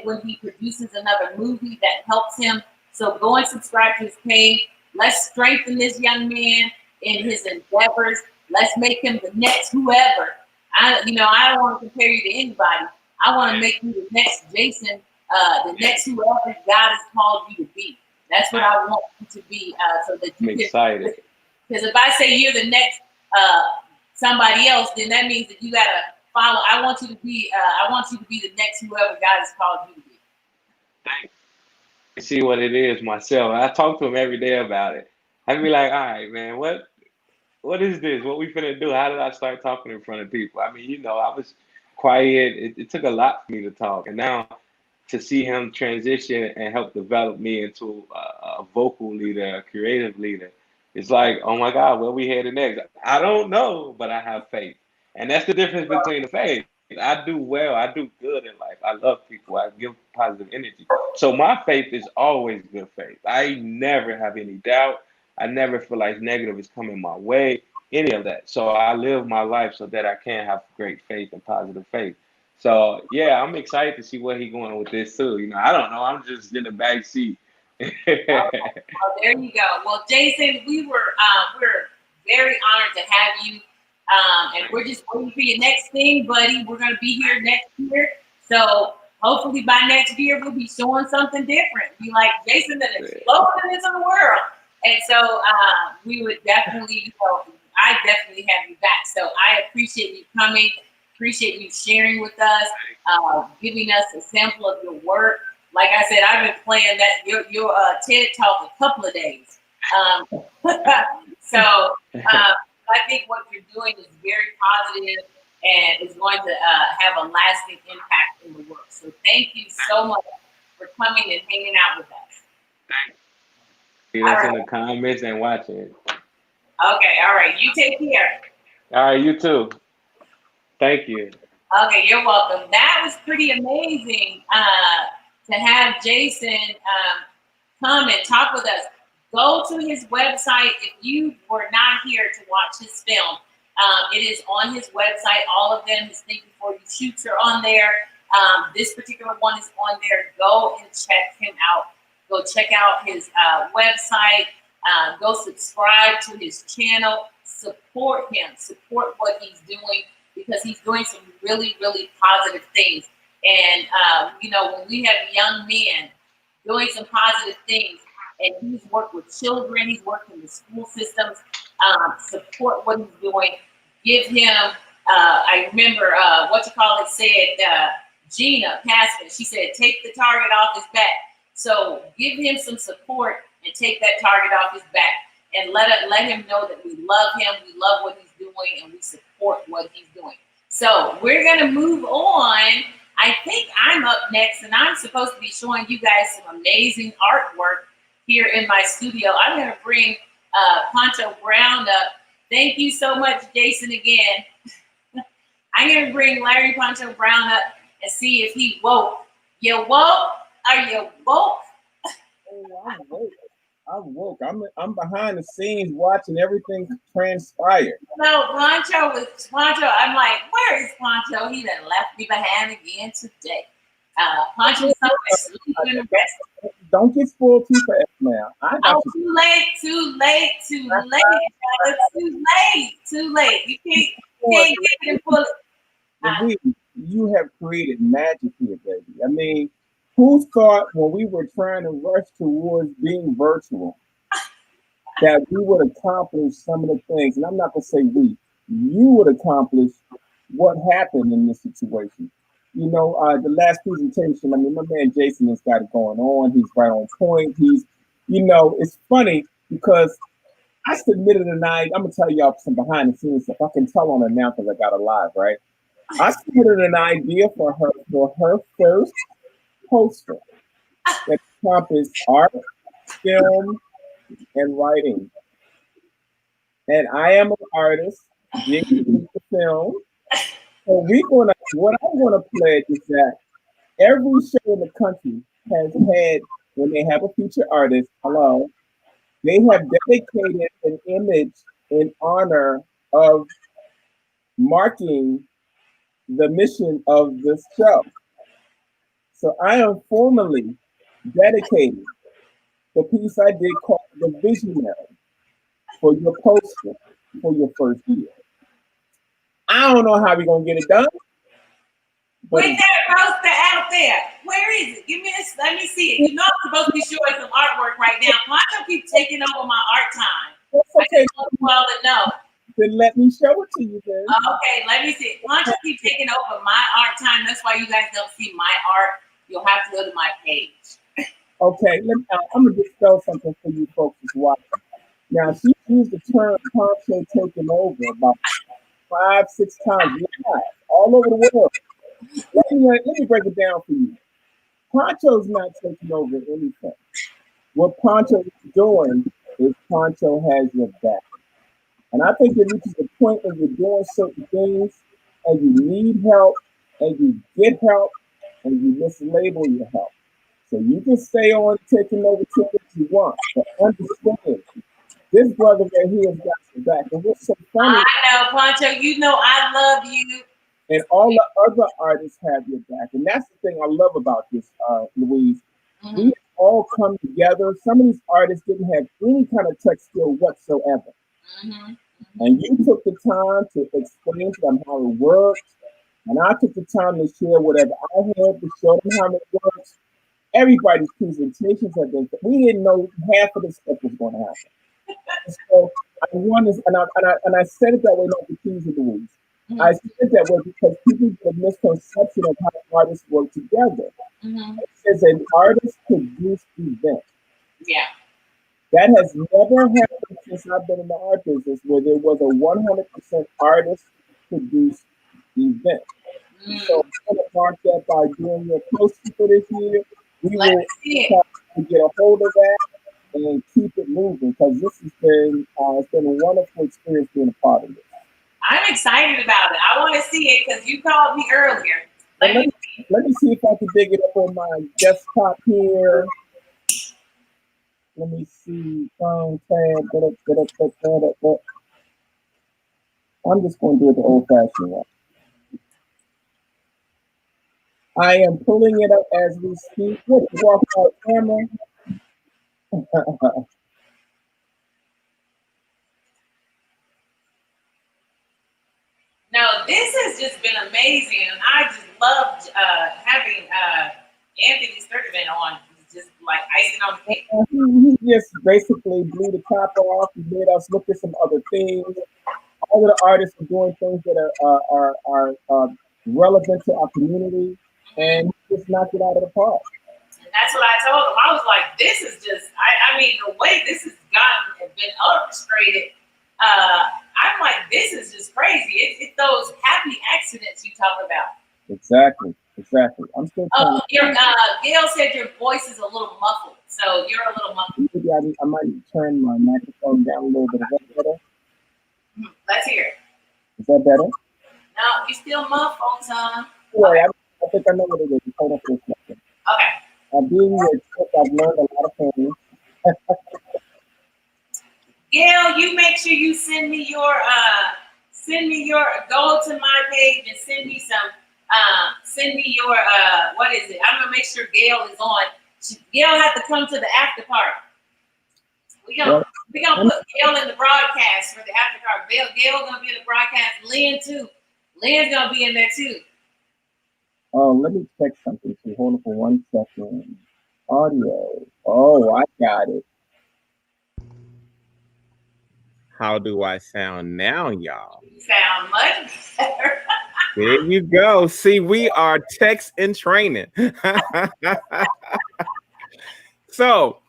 when he produces another movie, that helps him. So go and subscribe to his page. Let's strengthen this young man in his endeavors. Let's make him the next whoever. I don't want to compare you to anybody. I want to make you the next Jason, the next whoever God has called you to be. That's what I want you to be, so that you I'm excited. Because if I say you're the next somebody else, then that means that you gotta follow. I want you to be the next whoever God has called you to be. Thanks. I see what it is myself. I talk to him every day about it. I'd be like, all right, man, what is this? What we finna do? How did I start talking in front of people? I mean, I was quiet. It took a lot for me to talk. And now to see him transition and help develop me into a vocal leader, a creative leader, it's like, oh my God, where we headed next? I don't know, but I have faith. And that's the difference between the faith. I do well. I do good in life. I love people. I give positive energy. So my faith is always good faith. I never have any doubt. I never feel like negative is coming my way, any of that. So I live my life so that I can have great faith and positive faith. So yeah, I'm excited to see where he's going with this too. I don't know. I'm just in the back seat. Well, there you go. Well, Jason, we're very honored to have you, and we're just waiting for your next thing, buddy. We're gonna be here next year, so hopefully by next year we'll be showing something different. Be like Jason that exploded into the world, and so we would definitely, I definitely have you back. So I appreciate you coming. Appreciate you sharing with us, giving us a sample of your work. Like I said, I've been playing that your TED Talk a couple of days. So I think what you're doing is very positive and is going to have a lasting impact in the world. So thank you so much for coming and hanging out with us. Thanks. That's in the comments and watching. Okay, all right. You take care. All right, you too. Thank you. Okay, you're welcome. That was pretty amazing to have Jason come and talk with us. Go to his website if you were not here to watch his film. It is on his website. All of them, his Thank You For You shoots are on there. This particular one is on there. Go and check him out. Go check out his website. Go subscribe to his channel. Support him. Support what he's doing because he's doing some really, really positive things. And, when we have young men doing some positive things, and he's worked with children, he's worked in the school systems, support what he's doing. Give him, I remember said, Gina Passman, she said, take the target off his back. So give him some support and take that target off his back and let him know that we love him, we love what he's doing, and we support what he's doing. So we're going to move on. I think I'm up next, and I'm supposed to be showing you guys some amazing artwork here in my studio. I'm going to bring Poncho Brown up. Thank you so much, Jason, again. I'm going to bring Larry Poncho Brown up and see if he woke. You woke? Are you woke? Oh, I'm woke. I'm woke. I'm behind the scenes watching everything transpire. No, Poncho. I'm like, where is Poncho? He done left me behind again today. Poncho's somewhere sleeping the rest. Don't get spoiled too fast now. Too late. Too late. You can't get it and pull it. You have created magic here, baby. I mean, who thought when we were trying to rush towards being virtual that we would accomplish some of the things? And I'm not going to say we. You would accomplish what happened in this situation. The last presentation, I mean, my man Jason has got it going on. He's right on point. It's funny because I submitted I'm going to tell y'all some behind the scenes stuff. I can tell on it now because I got it live, right? I submitted an idea for her first poster that encompassed art, film, and writing. And I am an artist, Jiggy is the film. So what I'm gonna pledge is that every show in the country has had, when they have a featured artist, they have dedicated an image in honor of marking the mission of this show. So I am formally dedicating the piece I did called The Visionary for your poster for your first year. I don't know how we're going to get it done. Put that poster out there. Where is it? Give me this. Let me see it. I'm supposed to be showing some artwork right now. Why don't keep taking over my art time? That's okay. I just want you all to know. Then let me show it to you then. Okay, let me see. Why don't you keep taking over my art time? That's why you guys don't see my art. You'll have to go to my page. Okay, I'm going to dispel something for you folks that's watching. Now, she used the term Poncho taking over about 5-6 times live, all over the world. Let me break it down for you. Poncho's not taking over anything. What Poncho is doing is Poncho has your back. And I think it reaches a point when you're doing certain things and you need help and you get help and you mislabel your help. So you can stay on taking over tickets you want, but understand this brother right here has got your back. And what's so funny? I know, Poncho. I love you. And all the other artists have your back. And that's the thing I love about this, Louise. Mm-hmm. We all come together. Some of these artists didn't have any kind of tech skill whatsoever. Mm-hmm. And you took the time to explain to them how it works. And I took the time to share whatever I had to show them how it works. Everybody's presentations have been, we didn't know half of this stuff was going to happen. So I wanted, and I said it that way not to tease you, Louise. Mm-hmm. I said that way because people get a misconception of how artists work together. Mm-hmm. It says an artist produced event. Yeah. That has never happened since I've been in the art business, where there was a 100% artist produced event. Mm-hmm. So I'm going to mark that by doing your poster for this year. We will try to get a hold of that and keep it moving because this has been it's been a wonderful experience being a part of it. I'm excited about it. I want to see it because you called me earlier. Let me see if I can dig it up on my desktop here. Let me see. Phone tab. I'm just going to do it the old-fashioned way. I am pulling it up as we speak. What, you walk out camera? No, this has just been amazing, and I just loved having Anthony Sturtevant on, just like icing on the cake. He just basically blew the top off. He made us look at some other things. All of the artists are doing things that are relevant to our community, and he just knocked it out of the park. And that's what I told him. I was like, this is just, I mean, the way this has gotten and been orchestrated, I'm like, this is just crazy. It's those happy accidents you talk about. Exactly. I'm still trying Gail said your voice is a little muffled, so you're a little muffled. Maybe I might turn my microphone down a little bit. Is that better? Let's hear it. Is that better? No, you still muffled, son. Yeah, I think I know what it is. Hold on for a second. Okay. Being your tip, I've learned a lot of things. Gail, you make sure you send me your go to my page and send me your what is it? I'm gonna make sure Gail is on. Gail has to come to the after party. We gonna put Gail in the broadcast for the after party. Gail gonna be in the broadcast. Lynn too. Lynn's gonna be in there too. Oh, let me check something. So hold on for 1 second. Audio. Oh, I got it. How do I sound now, y'all? Sound much better. There you go. See, we are text in training. So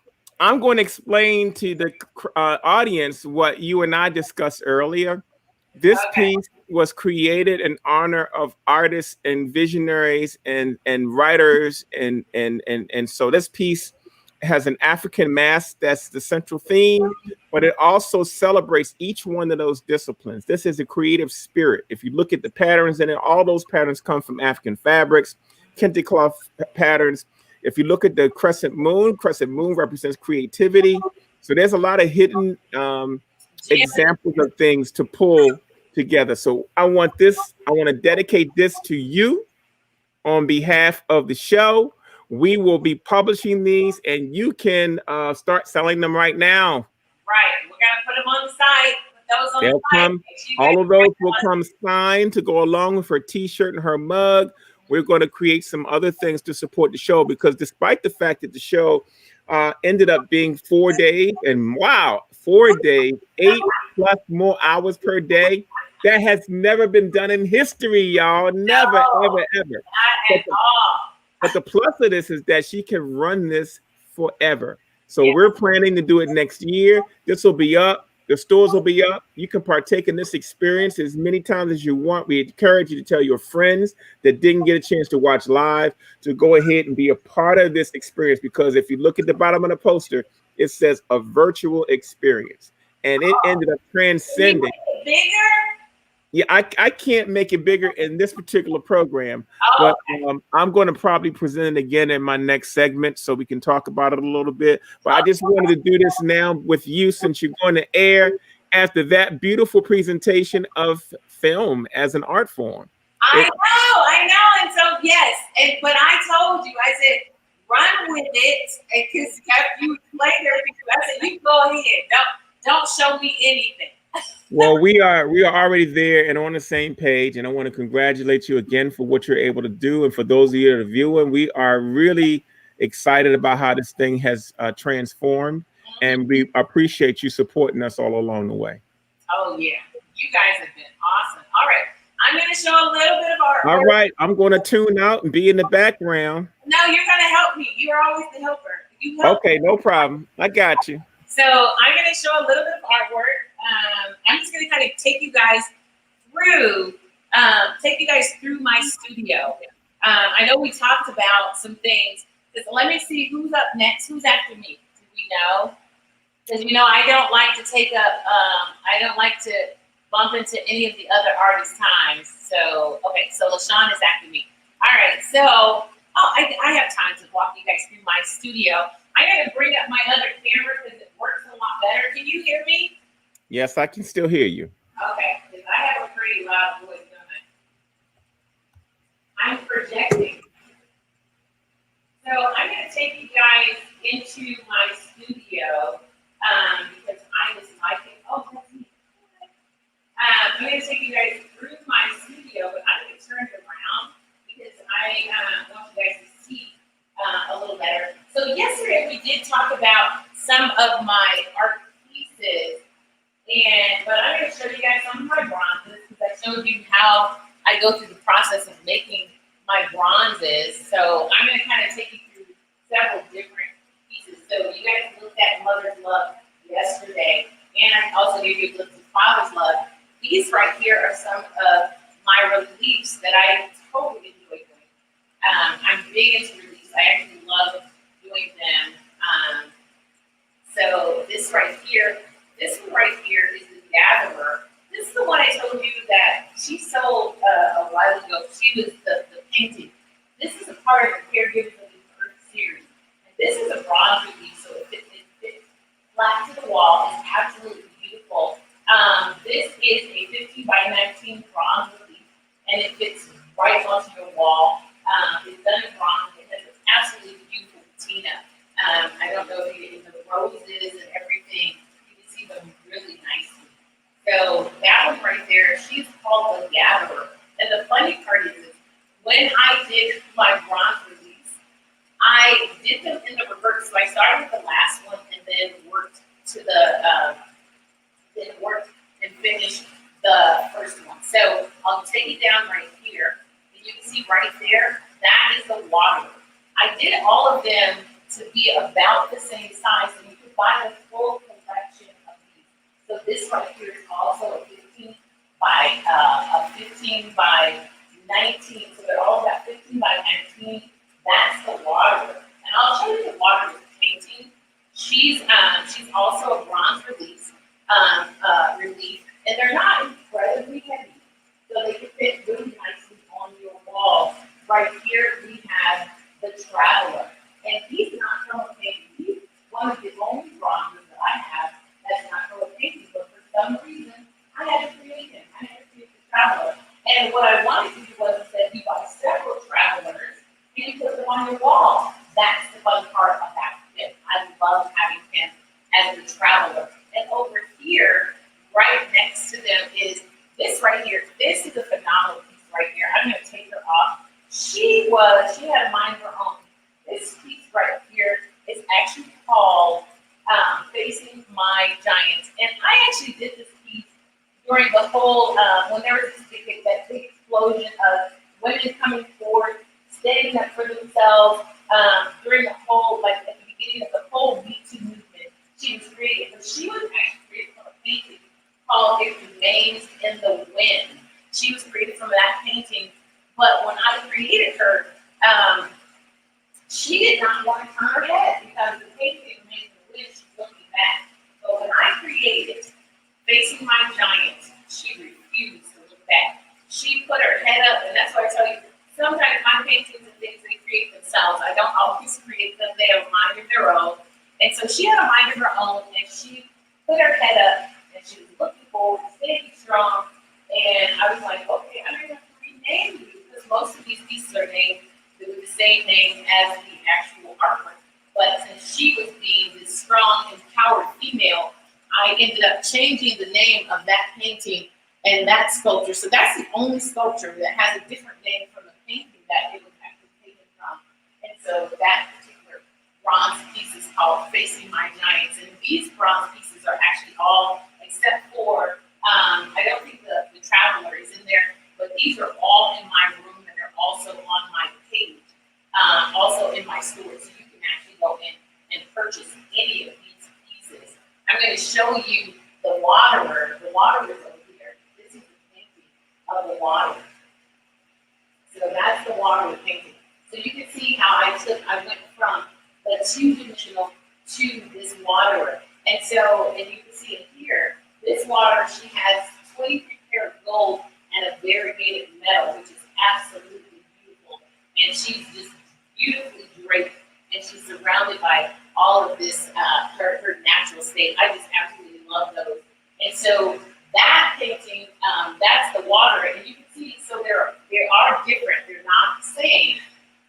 I'm going to explain to the audience what you and I discussed earlier. This piece was created in honor of artists and visionaries and writers, and so this piece has an African mask that's the central theme, but it also celebrates each one of those disciplines. This is a creative spirit. If you look at the patterns in it, all those patterns come from African fabrics, kente cloth patterns. If you look at the crescent moon represents creativity. So there's a lot of hidden examples of things to pull together. So I want to dedicate this to you on behalf of the show. We will be publishing these, and you can start selling them right now. Right, we're gonna put them on the site. Put those on They'll the site. come. All of those will come signed to go along with her T-shirt and her mug. We're going to create some other things to support the show, because despite the fact that the show ended up being 4 days, and 4 days, 8+ more hours per day, that has never been done in history, y'all. Never, ever. Not at all. But the plus of this is that she can run this forever. So we're planning to do it next year. This will be up. The stores will be up. You can partake in this experience as many times as you want. We encourage you to tell your friends that didn't get a chance to watch live to go ahead and be a part of this experience, because if you look at the bottom of the poster, it says a virtual experience. And it ended up transcending. Can you make it bigger? Yeah, I can't make it bigger in this particular program, but I'm going to probably present it again in my next segment so we can talk about it a little bit. But I just wanted to do this now with you, since you're going to air after that beautiful presentation of film as an art form. I know. And so, yes, but I told you, I said, run with it, because after you explained everything, I said, you go ahead. Don't show me anything. Well, we are already there and on the same page, and I want to congratulate you again for what you're able to do. And for those of you that are viewing, we are really excited about how this thing has transformed, and we appreciate you supporting us all along the way. Oh yeah, you guys have been awesome. All right, I'm going to show a little bit of art. All right, I'm going to tune out and be in the background. No, you're going to help me. You're always the helper. You help Okay, no problem. I got you. So I'm going to show a little bit of artwork. I'm just going to kind of take you guys through my studio. I know we talked about some things. Let me see who's up next. Who's after me? Do we know? Because I don't like to take up. I don't like to bump into any of the other artists' times. So so LaShawn is after me. All right. So I have time to walk you guys through my studio. I'm going to bring up my other camera because it works a lot better. Can you hear me? Yes, I can still hear you. Okay, because I have a pretty loud voice, don't I? I'm projecting. guys into my studio because I just like it. Oh, that's me. I'm going to take you guys through my studio, but I'm going to turn it around because I want you guys to see a little better. So yesterday we did talk about some of my art pieces, but I'm going to show you guys some of my bronzes because I showed you how I go through the process of making my bronzes. So I'm going to kind of take you through several different pieces. So you guys looked at Mother's Love yesterday, and I also gave you a look at Father's Love. These right here are some of my reliefs that I totally enjoy doing. I'm big into reliefs. I actually love doing them. So this right here, this one right here is the Gatherer. This is the one I told you that she sold a while ago. She was the painting. This is a part of the Caregivers of the Earth series. And this is a bronze relief, so it fits flat to the wall. It's absolutely beautiful. This is a 15 by 19 bronze relief, and it fits right onto your wall. It's done in bronze. It has an absolutely beautiful patina. I don't know if you get the roses and everything. You can see them really nicely. So that one right there, she's called the Gatherer. And the funny part is, when I did my bronze reliefs, I did them in the reverse. So I started with the last one and then worked to and finished the first one. So I'll take it down right here, and you can see right there, that is the Waterer. I did all of them to be about the same size, and you can buy the full collection of these. So this right here is also a 15 by 19. So they're all about 15 by 19. That's the Waterer. And I'll show you the Waterer's painting. She's also a bronze relief, and they're not incredibly heavy, so they can fit really nicely on your wall. Right here we have the Traveler, and he's not from a painting. He's one of the only bronzes that I have that's not from a painting, but for some reason I had to create him. I had to create the Traveler, and what I wanted to do was that you buy several Travelers and you put them on your wall. That's the fun part about him. I love having him as the Traveler. And over here, right next to them is this right here. This is a phenomenal piece right here. I'm going to take her off. She had a mind of her own. This piece right here is actually called Facing My Giants. And I actually did this piece during the whole, when there was that big explosion of women coming forward, standing up for themselves, during the whole, like at the beginning of the whole Me Too movement. She was created, but she was actually created from a painting called It Remains in the Wind. She was created from that painting, but when I created her, she did not want to turn her head because the painting remains in the wind, she's looking back. So when I created Facing My Giants, she refused to look back. She put her head up, and that's why I tell you, sometimes my paintings and things, they create themselves. I don't always create them, they have a mind of their own. And so she had a mind of her own, and she put her head up, and she was looking forward, standing strong. And I was like, okay, I'm going to have to rename you, because most of these pieces are named with the same name as the actual artwork. But since she was being this strong, empowered female, I ended up changing the name of that painting and that sculpture. So that's the only sculpture that has a different name from the painting that it was actually taken from. And so that particular bronze piece is called Facing My Giants. And these bronze pieces are actually all, except for, I don't think the Traveler is in there, but these are all in my room, and they're also on my page, also in my store. So you can actually go in and purchase any of these pieces. I'm going to show you the Waterer. The Waterer is over here. This is the painting of the Waterer. So that's the Waterer painting. So you can see how I went from the two-dimensional to this Waterer. And so, and you can see it here, this Waterer, she has 23 karat gold and a variegated metal, which is absolutely beautiful. And she's just beautifully draped, and she's surrounded by all of this, her natural state. I just absolutely love those. And so that painting, that's the Waterer, and you can see, so they are different. They're not the same,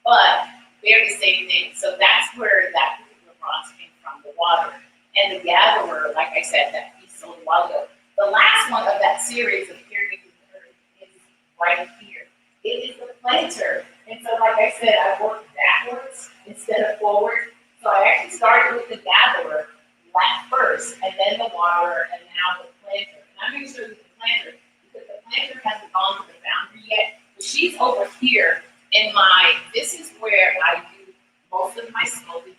but they're the same thing. So that's where that particular bronze came from, the water. And the gatherer, like I said, that piece sold a while ago. The last one of that series of Carrying the Earth is right here. It is the planter. And so, like I said, I worked backwards instead of forward. So I actually started with the gatherer first, and then the water, and now the planter. And I'm going to show you the planter because the planter hasn't gone to the boundary yet. But she's over here in this is where I do most of my sculpting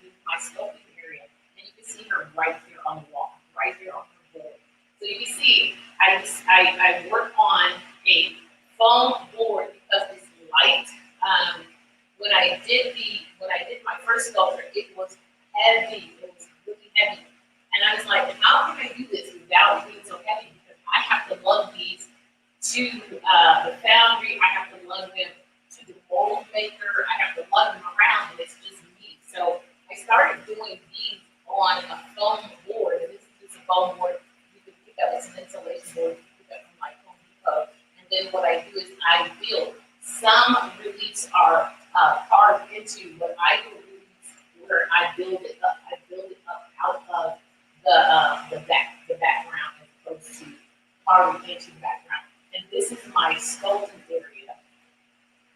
area. And you can see her right here on the wall, right here on her board. So you can see I work on a foam board because it's light. When I did my first sculpture, it was heavy. It was really heavy. And I was like, how can I do this without being so heavy? Because I have to lug these to the foundry. I have to lug them to the mold maker. I have to lug them around, and it's just me. So I started doing these on a foam board. This is a foam board. You can pick up, it's an insulation board. You can pick up from like Home Depot. And then what I do is I build. Some reliefs are carved into, but I do reliefs where I build it up. I build it up out of the background as opposed to carving into the background. And this is my sculpting area.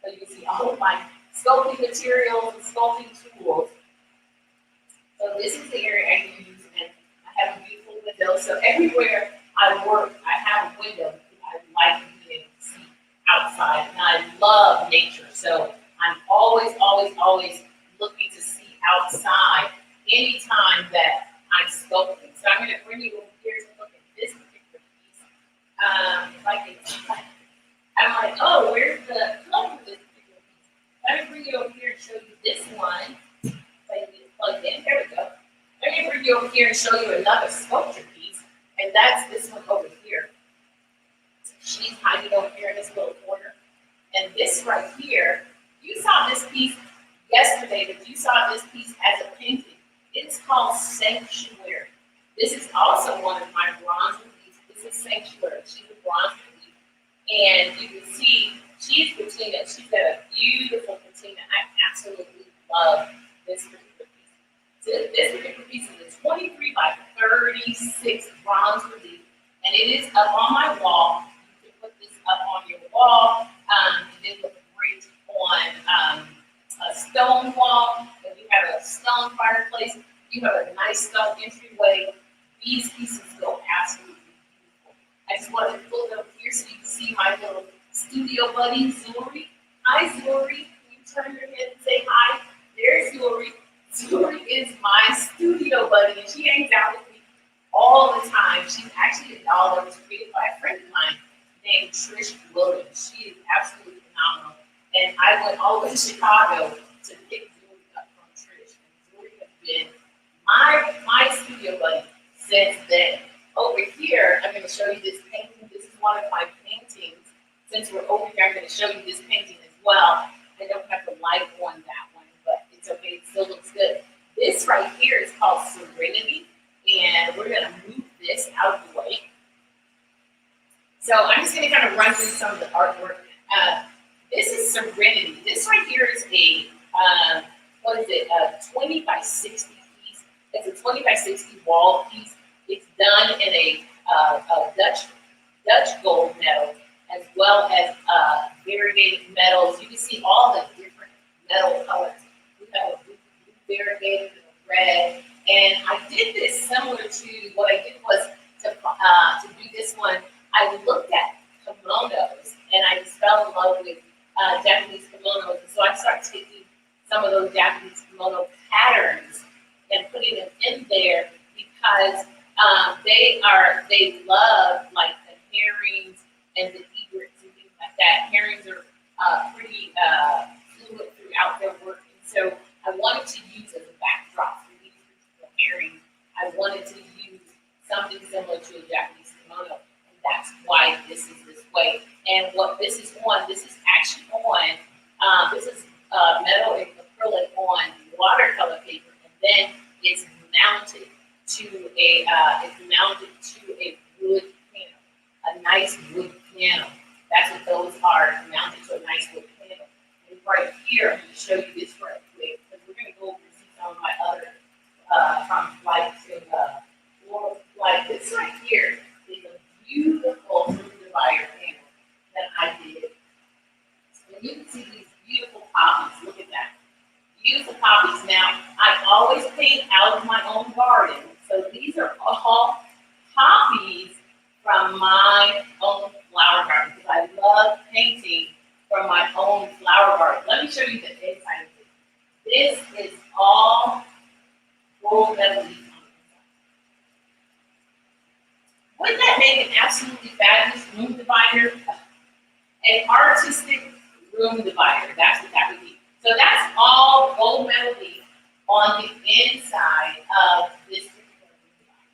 So you can see all of my sculpting materials and sculpting tools. So this is the area I use, and I have a beautiful window. So everywhere I work, I have a window. I like being able to see outside, and I love nature. So I'm always looking to see outside anytime that I'm sculpting. So I'm going to bring you over here to look at this particular piece. I'm like, oh, where's the color of this particular piece? Let me bring you over here and show you this one. Like it's plugged in. There we go. Let me bring you over here and show you another sculpture piece, and that's this one over here. She's hiding over here in this little corner. And this right here, you saw this piece yesterday, but you saw this piece as a painting. It's called Sanctuary. This is also one of my bronze reliefs. This is Sanctuary. She's a bronze relief. And you can see she's patina. She's got a beautiful patina. I absolutely love this particular piece. So this particular piece is a 23 by 36 bronze relief. And it is up on my wall. You can put this up on your wall. It looks great on a stone wall. If you have a stone fireplace, you have a nice stone entryway. These pieces go absolutely beautiful. I just wanted to pull it up here so you can see my little studio buddy, Zuri. Hi, Zuri. Can you turn your head and say hi? There's Zuri. Zuri is my studio buddy, and she hangs out with me all the time. She's actually a doll that was created by a friend of mine named Trish Williams. She is absolutely phenomenal. And I went all the way to Chicago to pick Zuri up from Trish. And Zuri has been my studio buddy since then. Over here, I'm going to show you this painting. This is one of my paintings. Since we're over here, I'm going to show you this painting as well. I don't have the light on that one, but it's okay. It still looks good. This right here is called Serenity, and we're going to move this out of the way. So I'm just going to kind of run through some of the artwork. This is Serenity. This right here is a, a 20 by 60 piece. It's a 20 by 60 wall piece. It's done in a Dutch gold metal, as well as variegated metals. You can see all the different metal colors. We have a blue variegated, red, and I did this similar to what I did was to do this one. I looked at kimonos, and I just fell in love with Japanese kimonos. And so I started taking some of those Japanese kimono patterns and putting them in there because they love like the herrings and the egrets and things like that. Herrings are pretty fluid throughout their work, and so I wanted to use as a backdrop for these particular herrings. I wanted to use something similar to a Japanese kimono, and that's why this is this way. And what this is on, this is actually on, this is metal and acrylic on watercolor paper, and then it's mounted to a wood panel, a nice wood panel. That's what those are, mounted to a nice wood panel. And right here, I'm going to show you this right quick. going to go over and see some of my other from flight to or flight. This right here is a beautiful divider panel that I did. And you can see these beautiful poppies. Look at that. Beautiful poppies. Now, I always paint out of my own garden. So these are all poppies from my own flower garden because I love painting from my own flower garden. Let me show you the inside of this. This is all gold metal leaf. Wouldn't that make an absolutely fabulous room divider? An artistic room divider. That's what that would be. So that's all gold metal leaf on the inside of this particular room divider.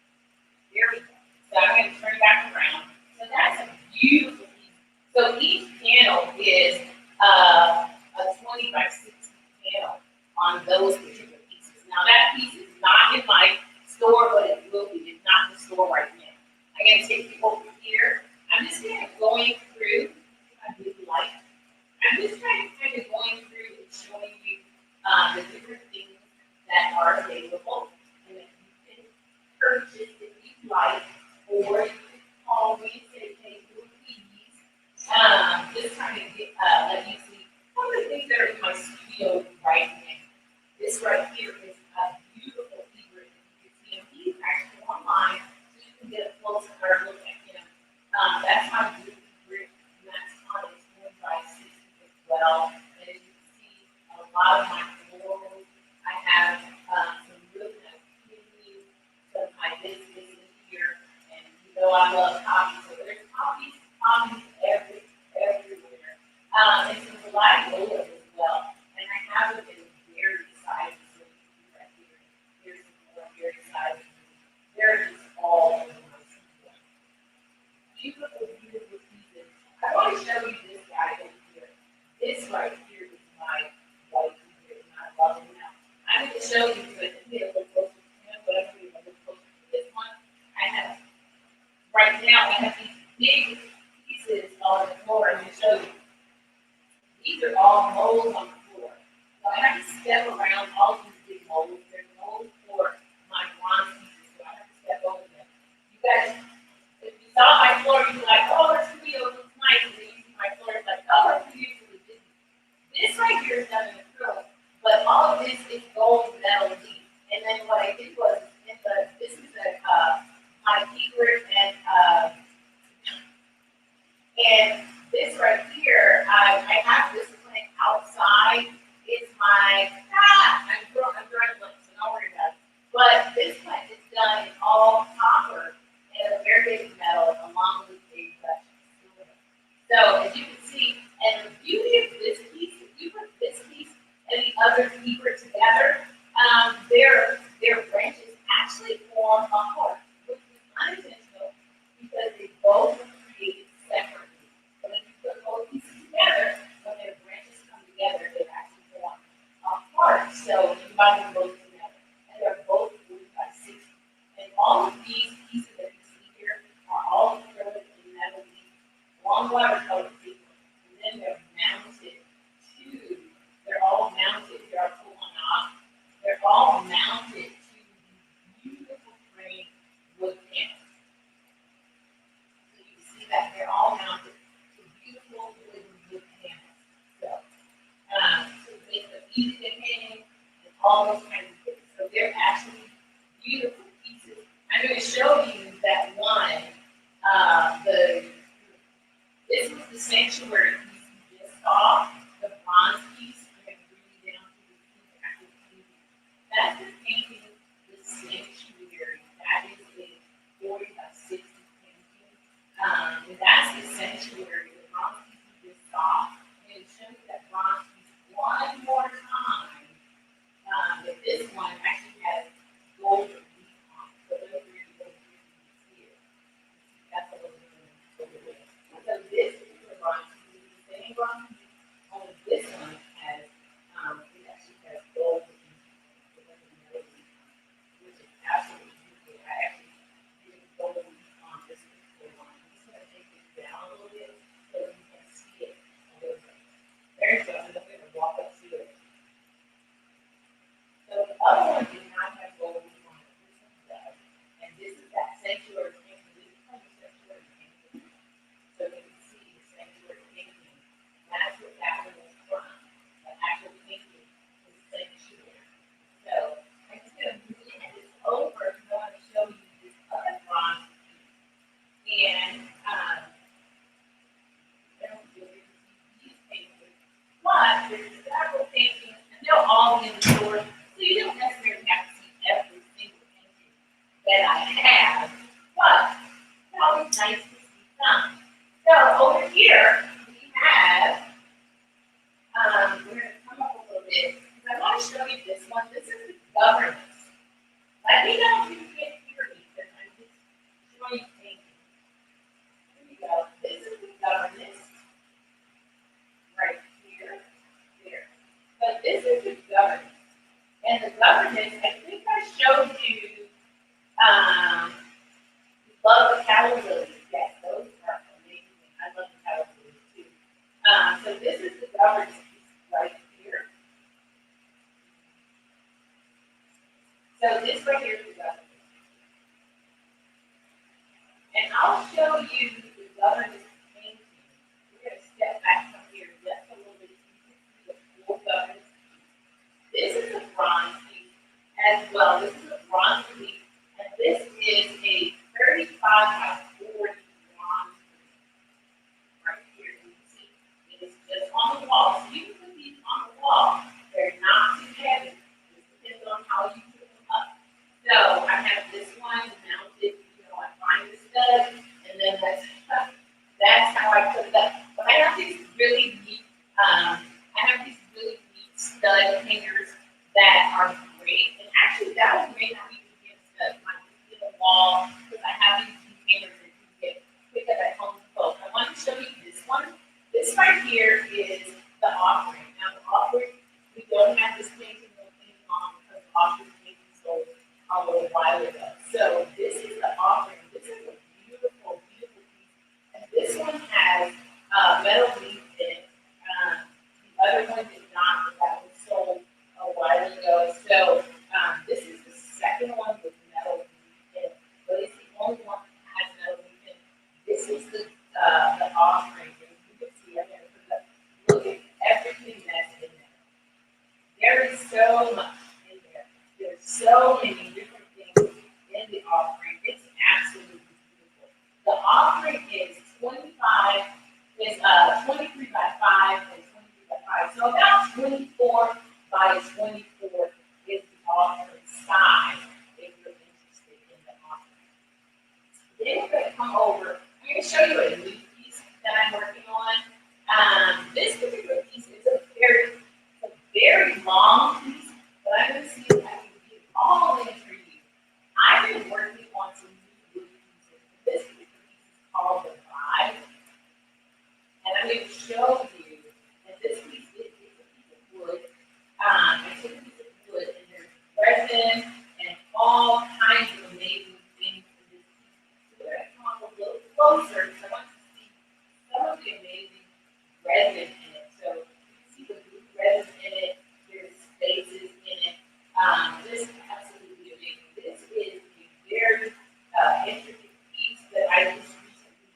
Here we go. So I'm going to turn it back around. So that's a beautiful piece. So each panel is a 20 by 60 panel on those particular pieces. Now that piece is not in my store, but it will be. It's not in the store right now. I'm going to take you over here. I'm just kind of going through. I really like. I'm just kind of going through and showing you the different things that are available and that you can purchase if you like, or you can call me and say, hey, please. Just trying to get let you see some of the things that are in my studio right now. This right here is a beautiful fabric. You can see him. He's actually online, so you can get a closer look at him. That's my beautiful fabric, and that's on its 1 by 60 as well. And as you can see, a lot of my florals, I have some really nice peonies, some hibiscus in here, and you know I love poppies, so there's poppies everywhere. And some black gold as well. And I have them in various sizes. So you can see right here. Here's some more various sizes. They're just all over my studio. Beautiful, beautiful pieces. I want to show you this guy over here. This right here is my white here, and I love him now. I'm going to show you, but I'm going to look closer to him, but I'm going to look closer to this one. Right now, I have these big pieces on the floor. I'm going to show you. These are all molds on the floor. So I have to step around all these big molds. There's molds for my bronze pieces, so I have to step over them. You guys, if you saw my floor, you'd be like, oh, this studio looks nice. And then you see my floor, it's like, oh, it's beautiful. This right here is done in acrylic, but all of this is gold metal leaf. And then what I did was, this is my secret, and this right here, I have this plant outside. It's my, I'm drawing blank, so don't worry about it. But this plant is done in all copper and a variegated metal along with a silver. So as you can see, and the beauty of this piece, if you put this piece and the other fiber together, their branches actually form a heart, which is unintentional because they both were created separately. But if you put both pieces together, when their branches come together, they actually form a heart. So you combine them both together, and they're both 40 by 60. And all of these pieces that you see here are all acrylic and metal leaf, long watercolor paper, and then they're mounted to. They're all mounted. Here, I'll pull one off. They're all mounted to beautiful frame wood panels. So you can see that they're all mounted to beautiful wood panels. So make them easy to hang and all those kinds of things. So they're actually beautiful pieces. I'm going to show you that one. This was the sanctuary piece you just saw, the bronze piece. I'm going to bring you down to the piece. That's the painting, the sanctuary. That is a 40 by 60 painting. And that's the sanctuary, the bronze piece you just saw. And it shows that bronze piece one more time. But this one actually has gold leaf on it. So those are the gold leaf here. That's a little bit over there. So this particular bronze piece is the same bronze piece are you thinking? Here you go. This is the governance right here, there. But this is the governance. And the governance, I think I showed you, love the cattle lilies. Yes, those are amazing. I love the cattle lilies too. So this is the governance piece right here. So this right here is the governance. And I'll show you the governance painting. We're going to step back from here just a little bit so you can see the full governance piece. This is a bronze piece as well. This is a bronze piece, and this is a 35 by 40 bronze piece. Right here, you can see it is just on the wall. So you can put these on the wall. They're not too heavy. It depends on how you put them up. So I have this one mounted, I find the stud, and then that's how I put it up. But I have these really neat, stud hangers that are great. And actually, that one may not even be a stud. It might just be the wall, because I have these hangers that you can pick up at Home Depot. I want to show you this one. This right here is the offering. Now, the offering, we don't have this painting any longer because the offering painting sold a little while ago. So this is the offering. This is a beautiful, beautiful piece. And this one has metal leaf in it. The other one did not, but that was sold a while ago. So this is the second one with metal leaf in it. But it's the only one that has metal leaf in it. This is the offering. And you can see, I'm going to put it up. Look at everything that's in there. There is so much in there. There's so many different things in the offering. It's absolutely beautiful. The offering is 23 by 5 and 23 by 5. So about 24 by 24 is the offering size if you're interested in the offering. Then we're going to come over. I'm going to show you a new piece that I'm working on. This particular piece is a very long piece, but I'm going to see if I can get it all in for you. I've been working on some new wood pieces. This particular piece is called the Vibe. And I'm going to show you that this piece is a piece of wood. It's a piece of wood, and there's resin and all kinds of amazing things in this piece. So we're going to come up a little closer because I want you to see some of the amazing resin in it. So you can see the blue resin in it. There's spaces in it. This is absolutely amazing. This is a very intricate piece that I just recently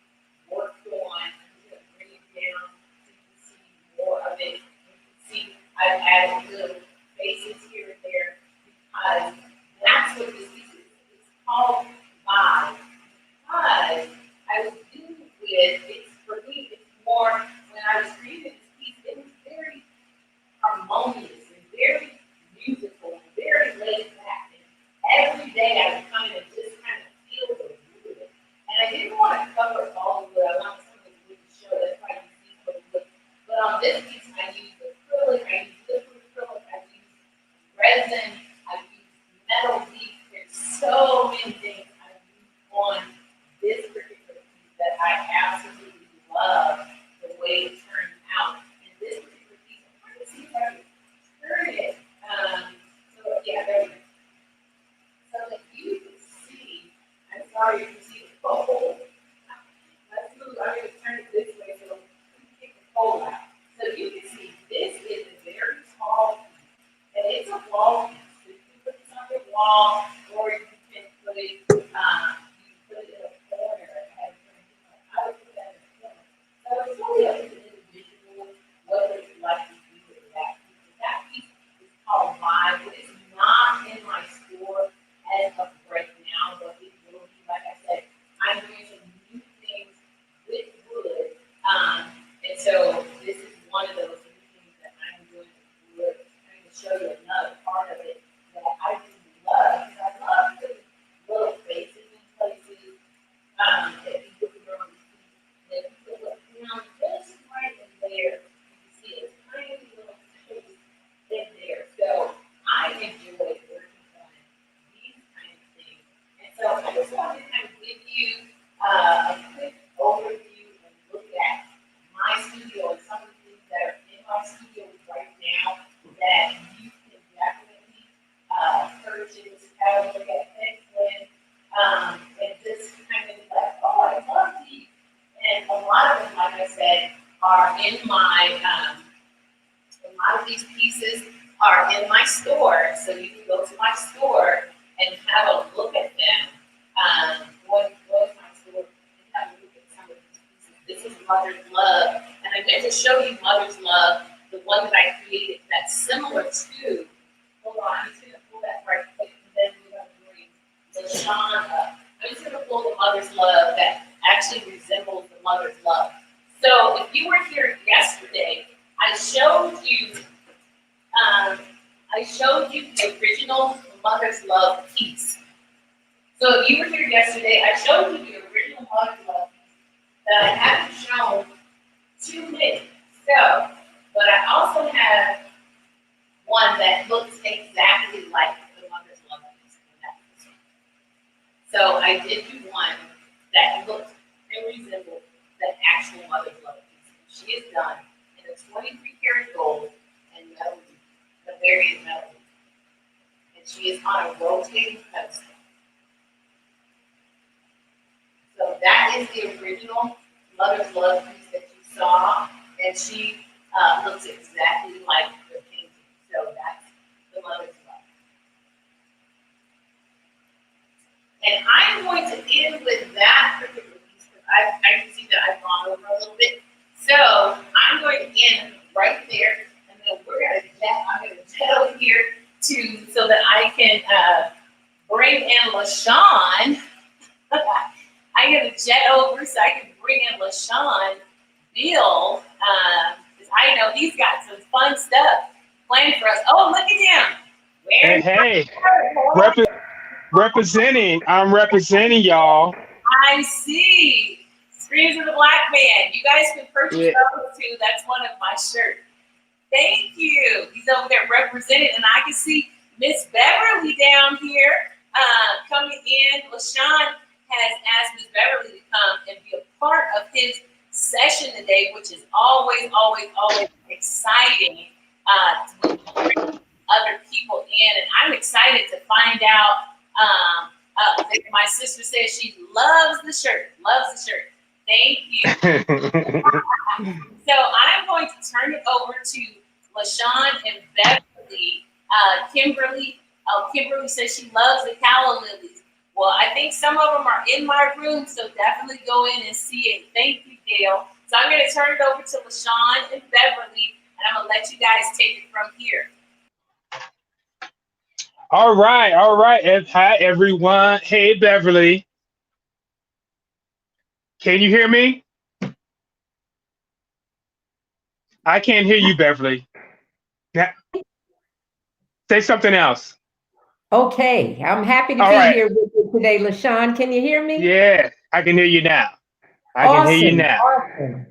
worked on. I'm going to bring it down so you can see more of it. You can see I've added little faces here and there because that's what this piece is. It's called Vibe. Because I was dealing with, for me, it's more, when I was creating this piece, it was very harmonious and very musical and very laid back. And every day I would come in and just kind of feel the wood. And I didn't want to cover all the wood. I wanted some of the wood to show. That's why you see some of the wood. But on this piece, I used acrylic, I used liquid acrylic, I used resin, I used metal leaf. There's so many things I used on this particular piece that I absolutely love the way it turned out. And this particular piece, I'm trying to see if I can turn it. So yeah, there we go. So that you can see, I'm sorry you can see the pole. Let's move, I'm going to turn it this way so we can take the pole out. So you can see this is a very tall piece. And it's a wall piece. So you can put this on your wall, or you can put it, in a corner. I would put that in a corner. So it's really up to the individual whether you like to do it with that piece. That piece is called Vibe. It is not in my store as of right now, but it will be. Like I said, I'm doing some new things with wood. And so this is one of those new things that I'm doing with wood. I'm going to show you another part of it that I really love, because I love putting little faces in are in my, a lot of these pieces are in my store, so you can go to my store and have a look at them. Go to my store and have a look at some of these pieces. This is Mother's Love, and I meant to show you Mother's Love, the one that I created that's similar to, hold on, I'm just gonna pull that right quick, and then we're gonna bring LaShawn up. I'm just gonna pull the Mother's Love that actually resembles the Mother's Love. So if you were here yesterday, I showed you the original Mother's Love piece. So if you were here yesterday, I showed you the original Mother's Love piece that I haven't shown too many. So, but I also have one that looks exactly like the Mother's Love piece. So I did do one that looked and resembled the actual Mother's Love piece. She is done in a 23 karat gold and metal, the variant metal. And she is on a rotating pedestal. So that is the original Mother's Love piece that you saw, and she looks exactly like the painting. So that's the Mother's Love. And I'm going to end with that particular piece because I can see that I've gone over a little bit. So I'm going to end right there, and then I'm going to jet over here so that I can bring in LaShawn. I'm going to jet over so I can bring in LaShawn Bill. I know he's got some fun stuff planned for us. Oh, look at him. Hey, representing. I'm representing y'all. I see. Screams of the Black Man. You guys can purchase those too. That's one of my shirts. Thank you. He's over there representing, and I can see Miss Beverly down here coming in. LaShawn has asked Miss Beverly to come and be a part of his session today, which is always, always, always exciting when you bring other people in. And I'm excited to find out. My sister says she loves the shirt. Thank you. So I'm going to turn it over to LaShawn and Beverly. Kimberly says she loves the calla lilies. Well, I think some of them are in my room, so definitely go in and see it. Thank you, Dale. So I'm going to turn it over to LaShawn and Beverly, and I'm going to let you guys take it from here. All right. Hi, everyone. Hey, Beverly. Can you hear me? I can't hear you, Beverly. Now, say something else. Okay, I'm happy to be here with you today, LaShawn. Can you hear me? Yeah, I can hear you now. Awesome.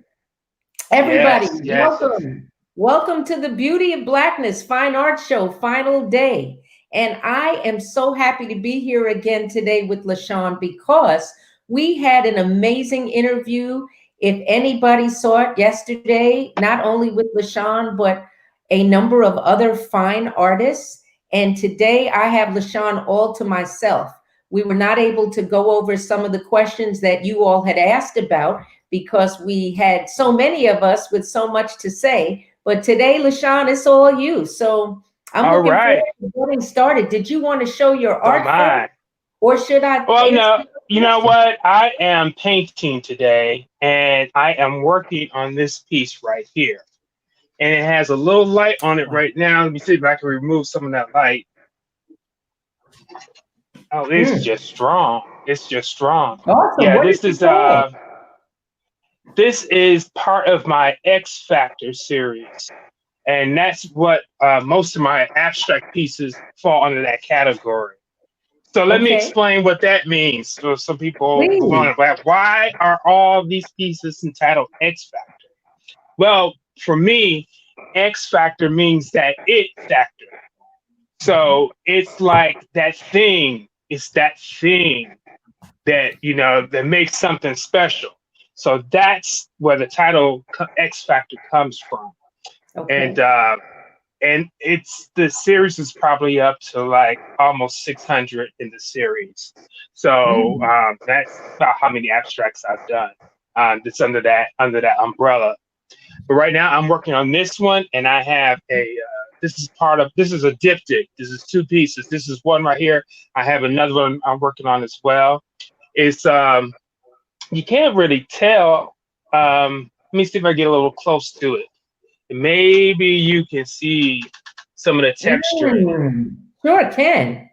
Everybody, yes. Welcome. Welcome to the Beauty of Blackness Fine Art Show, final day. And I am so happy to be here again today with LaShawn because we had an amazing interview. If anybody saw it yesterday, not only with LaShawn, but a number of other fine artists. And today I have LaShawn all to myself. We were not able to go over some of the questions that you all had asked about because we had so many of us with so much to say. But today, LaShawn, it's all you. So I'm looking forward to getting started. Did you want to show your art first, or should I? Well, no, you know what? I am painting today, and I am working on this piece right here. And it has a little light on it right now. Let me see if I can remove some of that light. Oh, it's just strong. It's just strong. Awesome. Yeah, what this is part of my X Factor series. And that's what most of my abstract pieces fall under that category. So let me explain what that means. So some people want to ask, why are all these pieces entitled X Factor? Well, for me, X Factor means that it factor. So it's like that thing. It's that thing that, that makes something special. So that's where the title X Factor comes from. And it's the series is probably up to like almost 600 in the series. So that's about how many abstracts I've done. That's under that umbrella. But right now, I'm working on this one, and I have this is a diptych. This is two pieces. This is one right here. I have another one I'm working on as well. It's you can't really tell. Let me see if I get a little close to it. Maybe you can see some of the texture in it. Sure can.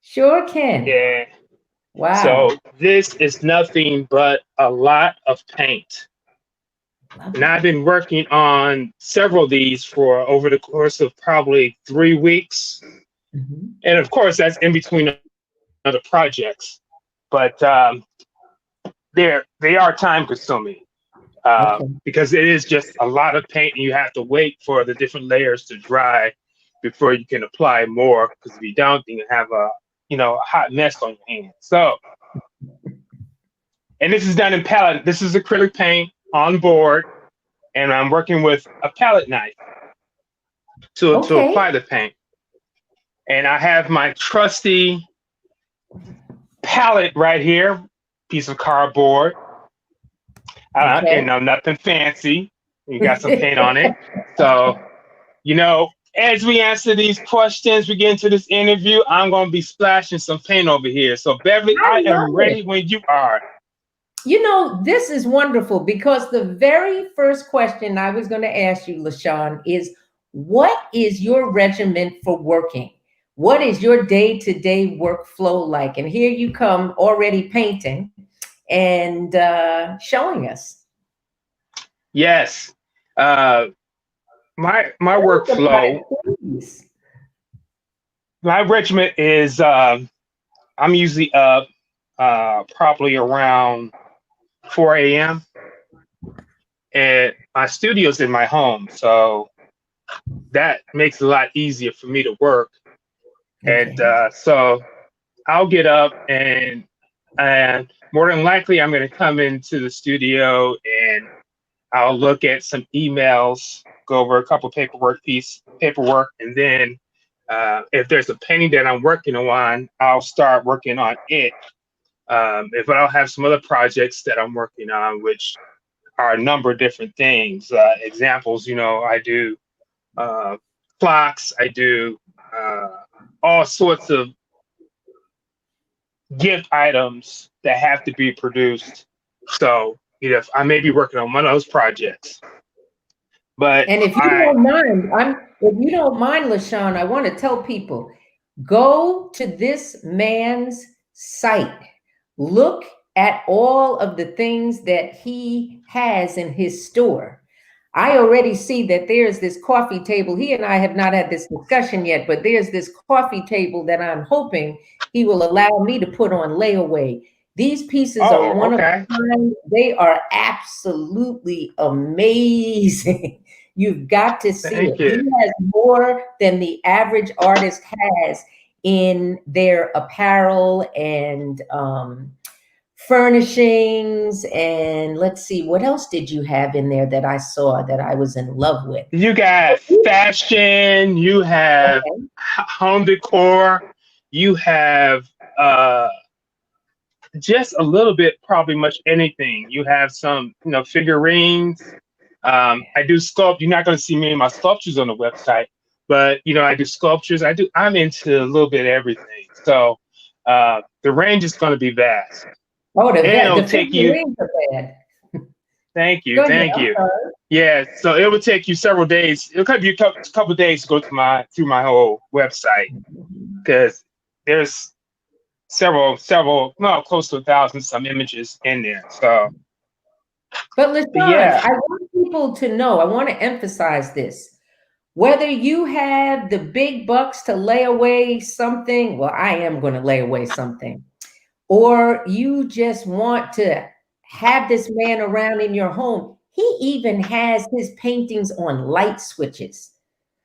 Sure can. Yeah. Wow. So this is nothing but a lot of paint. And I've been working on several of these for over the course of probably 3 weeks. Mm-hmm. And of course, that's in between other projects. But they are time consuming because it is just a lot of paint and you have to wait for the different layers to dry before you can apply more. Because if you don't, then you have a hot mess on your hands. So, and this is done in palette. This is acrylic paint on board. And I'm working with a palette knife to apply the paint. And I have my trusty palette right here, piece of cardboard. And nothing fancy. You got some paint on it. So, as we answer these questions, we get into this interview, I'm going to be splashing some paint over here. So, Beverly, I am ready when you are. This is wonderful because the very first question I was going to ask you, LaShawn, is what is your regimen for working? What is your day-to-day workflow like? And here you come already painting and showing us. Yes. My workflow, my regimen is I'm usually up probably around 4 a.m. and my studio's in my home, so that makes it a lot easier for me to work. And so I'll get up and more than likely I'm going to come into the studio and I'll look at some emails, go over a couple paperwork, and then if there's a painting that I'm working on, I'll start working on it. If I don't have some other projects that I'm working on, which are a number of different things. Examples, I do clocks, I do all sorts of gift items that have to be produced. So, I may be working on one of those projects. But and if you don't mind, LaShawn, I want to tell people, go to this man's site. Look at all of the things that he has in his store. I already see that there's this coffee table. He and I have not had this discussion yet, but there's this coffee table that I'm hoping he will allow me to put on layaway. These pieces are one of a kind. They are absolutely amazing. You've got to see it. He has more than the average artist has in their apparel and furnishings. And let's see, what else did you have in there that I saw that I was in love with? You got fashion, you have home decor, you have just a little bit, probably much anything. You have some, figurines. I do sculpt. You're not going to see many of my sculptures on the website, but I do sculptures. I'm into a little bit of everything. So the range is going to be vast. Oh, the figurines are bad. Thank you. Yeah, so it would take you several days. It'll take you a couple of days to go through my whole website because there's several, close to 1,000 some images in there. So, but LaShawn, I want people to know. I want to emphasize this. Whether you have the big bucks to lay away something, well, I am going to lay away something, or you just want to have this man around in your home. He even has his paintings on light switches.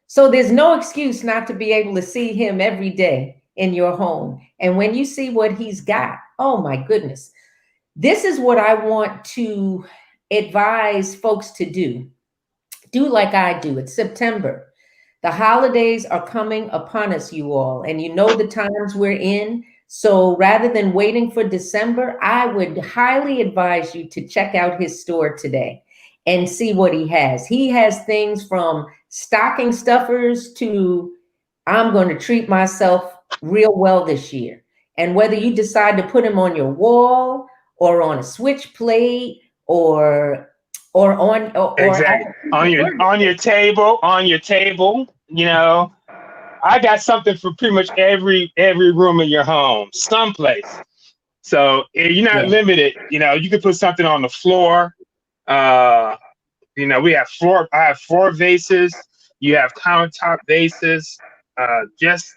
So there's no excuse not to be able to see him every day in your home. And when you see what he's got, oh my goodness, this is what I want to advise folks to do. Do like I do. It's September. The holidays are coming upon us, you all, and you know the times we're in. So rather than waiting for December, I would highly advise you to check out his store today. and see what he has. He has things from stocking stuffers to I'm going to treat myself real well this year. And whether you decide to put him on your wall or on a switch plate or Exactly. On your table, you know, I got something for pretty much every room in your home, someplace. So you're not limited. You know, you can put something on the floor. You know, I have floor vases. You have countertop vases. Just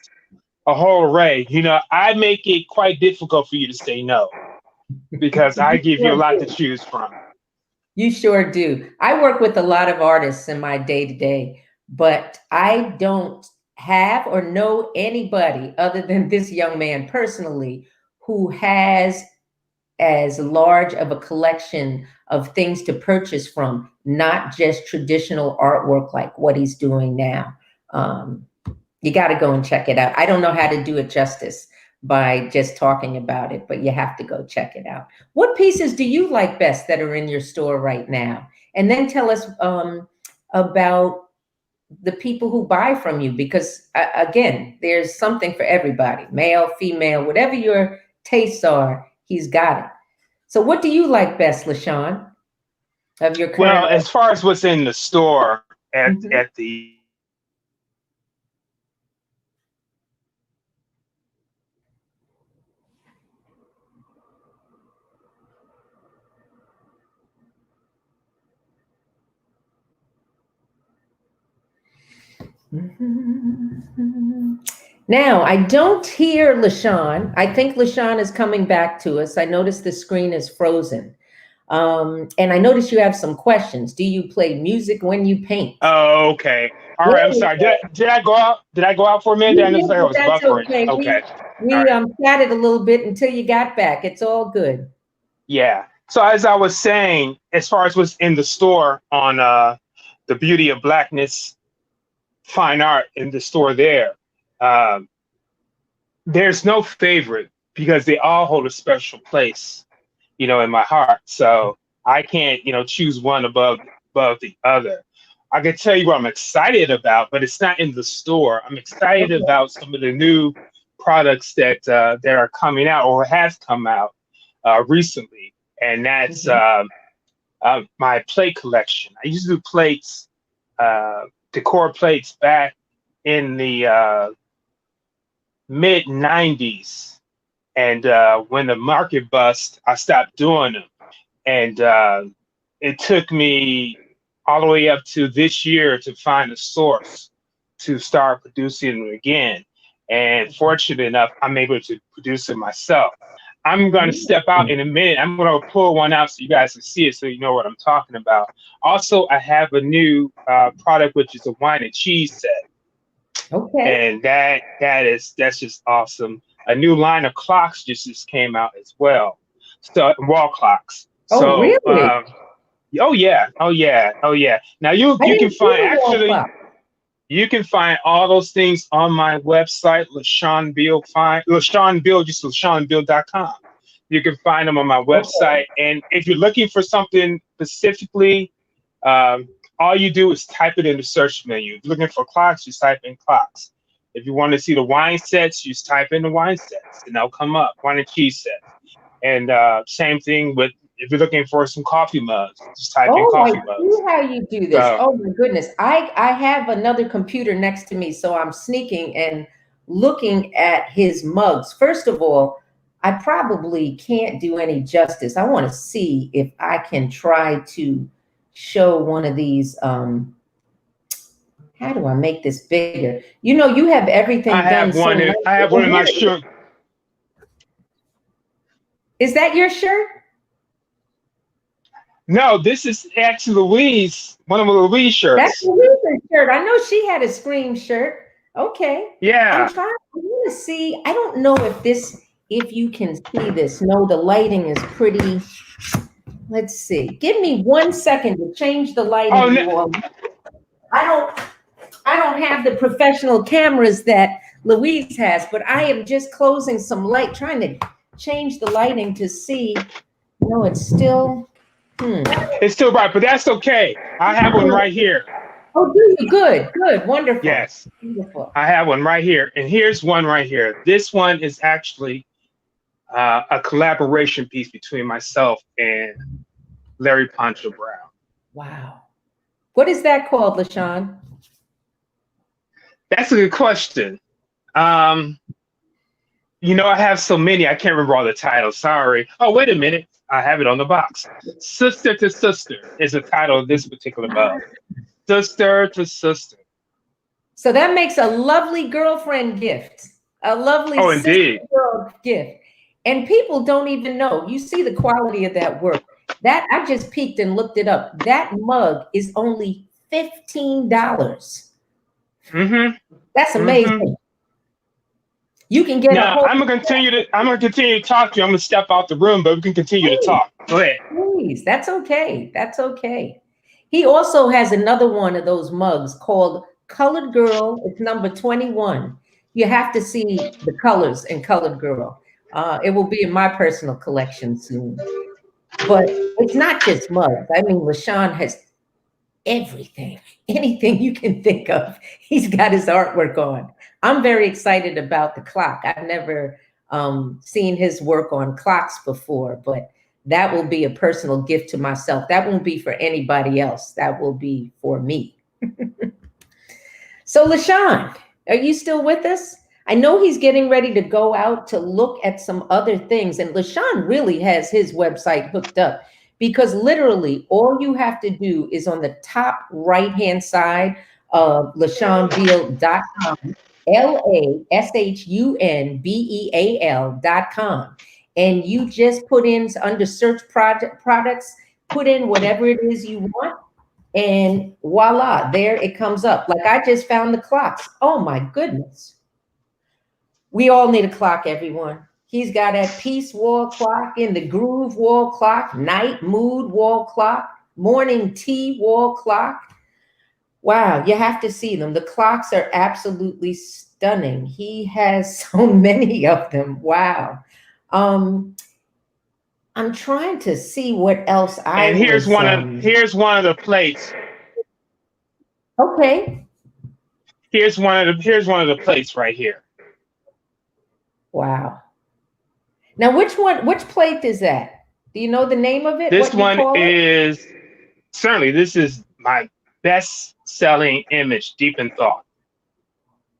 a whole array. You know, I make it quite difficult for you to say no because I give you a lot to choose from. You sure do. I work with a lot of artists in my day-to-day, but I don't have or know anybody other than this young man personally who has as large of a collection of things to purchase from, not just traditional artwork like what he's doing now. You got to go and check it out. I don't know how to do it justice by just talking about it, but you have to go check it out. What pieces do you like best that are in your store right now? And then tell us about the people who buy from you, because again, there's something for everybody, male, female, whatever your tastes are, he's got it. So what do you like best, LaShawn, of your current? Well, as far as what's in the store at the Now, I don't hear LaShawn. I think LaShawn is coming back to us. I noticed the screen is frozen. And I noticed you have some questions. Do you play music when you paint? Oh, okay. All right. I'm sorry. Did I go out? Did I go out for a minute? I was That's buffering. okay. Okay. We chatted a little bit until you got back. It's all good. Yeah. So as I was saying, as far as what's in the store on the Beauty of Blackness fine art in the store there, there's no favorite because they all hold a special place, you know, in my heart. So I can't, you know, choose one above the other. I can tell you what I'm excited about, but it's not in the store. I'm excited about some of the new products that are coming out or have come out recently, and that's my plate collection. I used to do plates, decor plates back in the mid 90s, and when the market bust, I stopped doing them, and it took me all the way up to this year to find a source to start producing them again. And fortunate enough, I'm able to produce it myself. I'm going to step out in a minute. I'm going to pull one out so you guys can see it, so you know what I'm talking about. Also, I have a new product, which is a wine and cheese set. Okay. And that's just awesome. A new line of clocks just came out as well. So wall clocks. Oh, so, really? Oh yeah. Now you can find you can find all those things on my website, LaShawn Bill. Just LaShawnBill.com. You can find them on my website. And if you're looking for something specifically, all you do is type it in the search menu. If you're looking for clocks, just type in clocks. If you want to see the wine sets, you just type in the wine sets, and they'll come up. Wine and cheese sets. And same thing with if you're looking for some coffee mugs, just type in coffee mugs. I see how you do this. Oh my goodness. I have another computer next to me, so I'm sneaking and looking at his mugs. First of all, I probably can't do any justice. I want to see if I can try to show one of these. How do I make this bigger? You know, you have everything I have one in my shirt. Is that your shirt? No, this is actually Louise, one of Louise's shirts. That's Louise's shirt. I know she had a Scream shirt. Okay. Yeah. I want to see. I don't know if you can see this. No, the lighting is pretty. Let's see. Give me 1 second to change the lighting. Oh, no. I don't have the professional cameras that Louise has, but I am just closing some light, trying to change the lighting to see. No, it's still. It's still bright, but that's okay. I have one right here. Oh, do you? Good, good, wonderful. Yes, Beautiful. I have one right here, and here's one right here. This one is actually a collaboration piece between myself and Larry Poncho Brown. Wow. What is that called, LaShawn? That's a good question. You know, I have so many, I can't remember all the titles. Sorry. Oh, wait a minute. I have it on the box. Sister to Sister is the title of this particular mug. Sister to Sister. So that makes a lovely girlfriend gift, a lovely indeed. sister gift. And people don't even know. You see the quality of that work. That I just peeked and looked it up. That mug is only $15. That's amazing. You can get now, I'm gonna continue to talk to you. I'm gonna step out the room, but we can continue to talk. Go ahead. Please, that's okay. That's okay. He also has another one of those mugs called Colored Girl. It's number 21. You have to see the colors in Colored Girl. It will be in my personal collection soon. But it's not just mugs. I mean, LaShawn has everything, anything you can think of. He's got his artwork on. I'm very excited about the clock. I've never seen his work on clocks before, but that will be a personal gift to myself. That won't be for anybody else. That will be for me. So LaShawn, are you still with us? I know he's getting ready to go out to look at some other things. And LaShawn really has his website hooked up because literally all you have to do is on the top right-hand side of LaShawnBeal.com, LaShunbeal.com. And you just put in under search products, put in whatever it is you want. And voila, there it comes up. Like I just found the clocks. Oh my goodness. We all need a clock, everyone. He's got a peace wall clock, in the groove wall clock, night mood wall clock, morning tea wall clock. Wow, you have to see them. The clocks are absolutely stunning. He has so many of them. Wow. I'm trying to see what else And here's one of the plates. Okay. Here's one of the plates right here. Wow. Now, which plate is that? Do you know the name of it? This one is certainly, this is my best-selling image, Deep in Thought.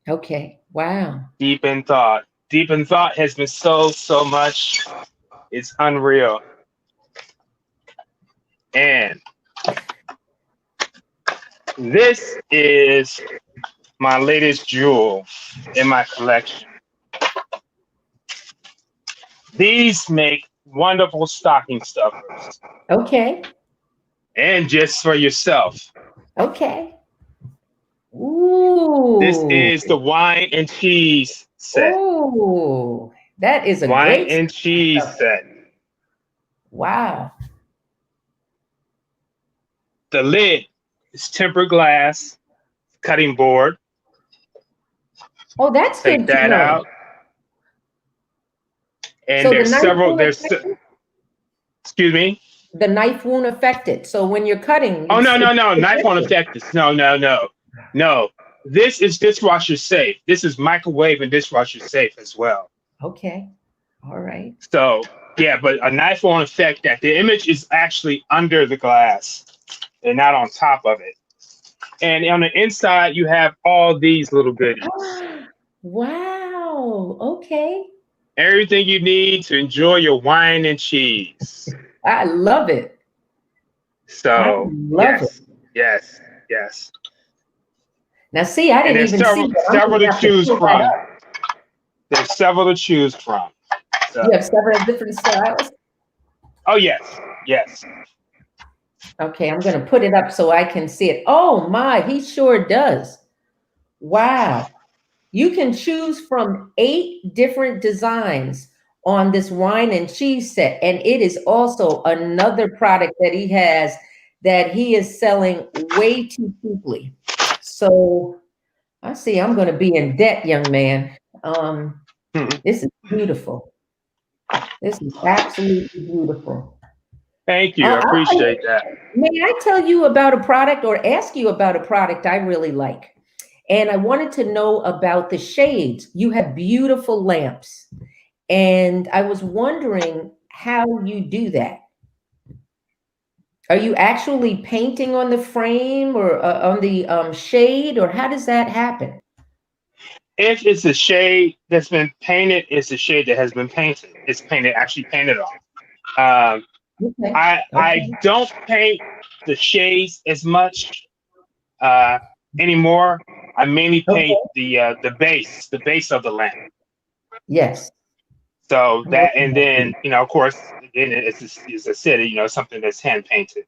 Okay. Wow. Deep in Thought. Deep in Thought has been sold so much. It's unreal. And this is my latest jewel in my collection. These make wonderful stocking stuffers. Okay. And just for yourself. Okay. Ooh. This is the wine and cheese set. Ooh. That is a wine great and cheese set. Wow. The lid is tempered glass, cutting board. Oh, that's Take good that to know. out. And So there's several. Excuse me. The knife won't affect it. So when you're cutting. Oh no! Knife won't affect this. No. This is dishwasher safe. This is microwave and dishwasher safe as well. Okay. All right. So yeah, but a knife won't affect that. The image is actually under the glass and not on top of it. And on the inside, you have all these little goodies. Wow. Okay. Everything you need to enjoy your wine and cheese. I love it. So yes. Now see, I didn't even see that. Several to choose from. There's several to choose from. So. You have several different styles? Oh yes. Okay, I'm gonna put it up so I can see it. Oh my, he sure does. Wow. You can choose from 8 different designs on this wine and cheese set. And it is also another product that he has that he is selling way too cheaply. So I see I'm going to be in debt, young man. This is beautiful. This is absolutely beautiful. Thank you. I appreciate that. May I tell you about a product or ask you about a product I really like? And I wanted to know about the shades. You have beautiful lamps. And I was wondering how you do that. Are you actually painting on the frame or on the shade, or how does that happen? If it's a shade that's been painted, it's a shade that has been painted. It's actually painted on. Okay. I don't paint the shades as much anymore. I mainly paint the base of the lamp. Yes. So that, and then of course, then it's a city, something that's hand painted.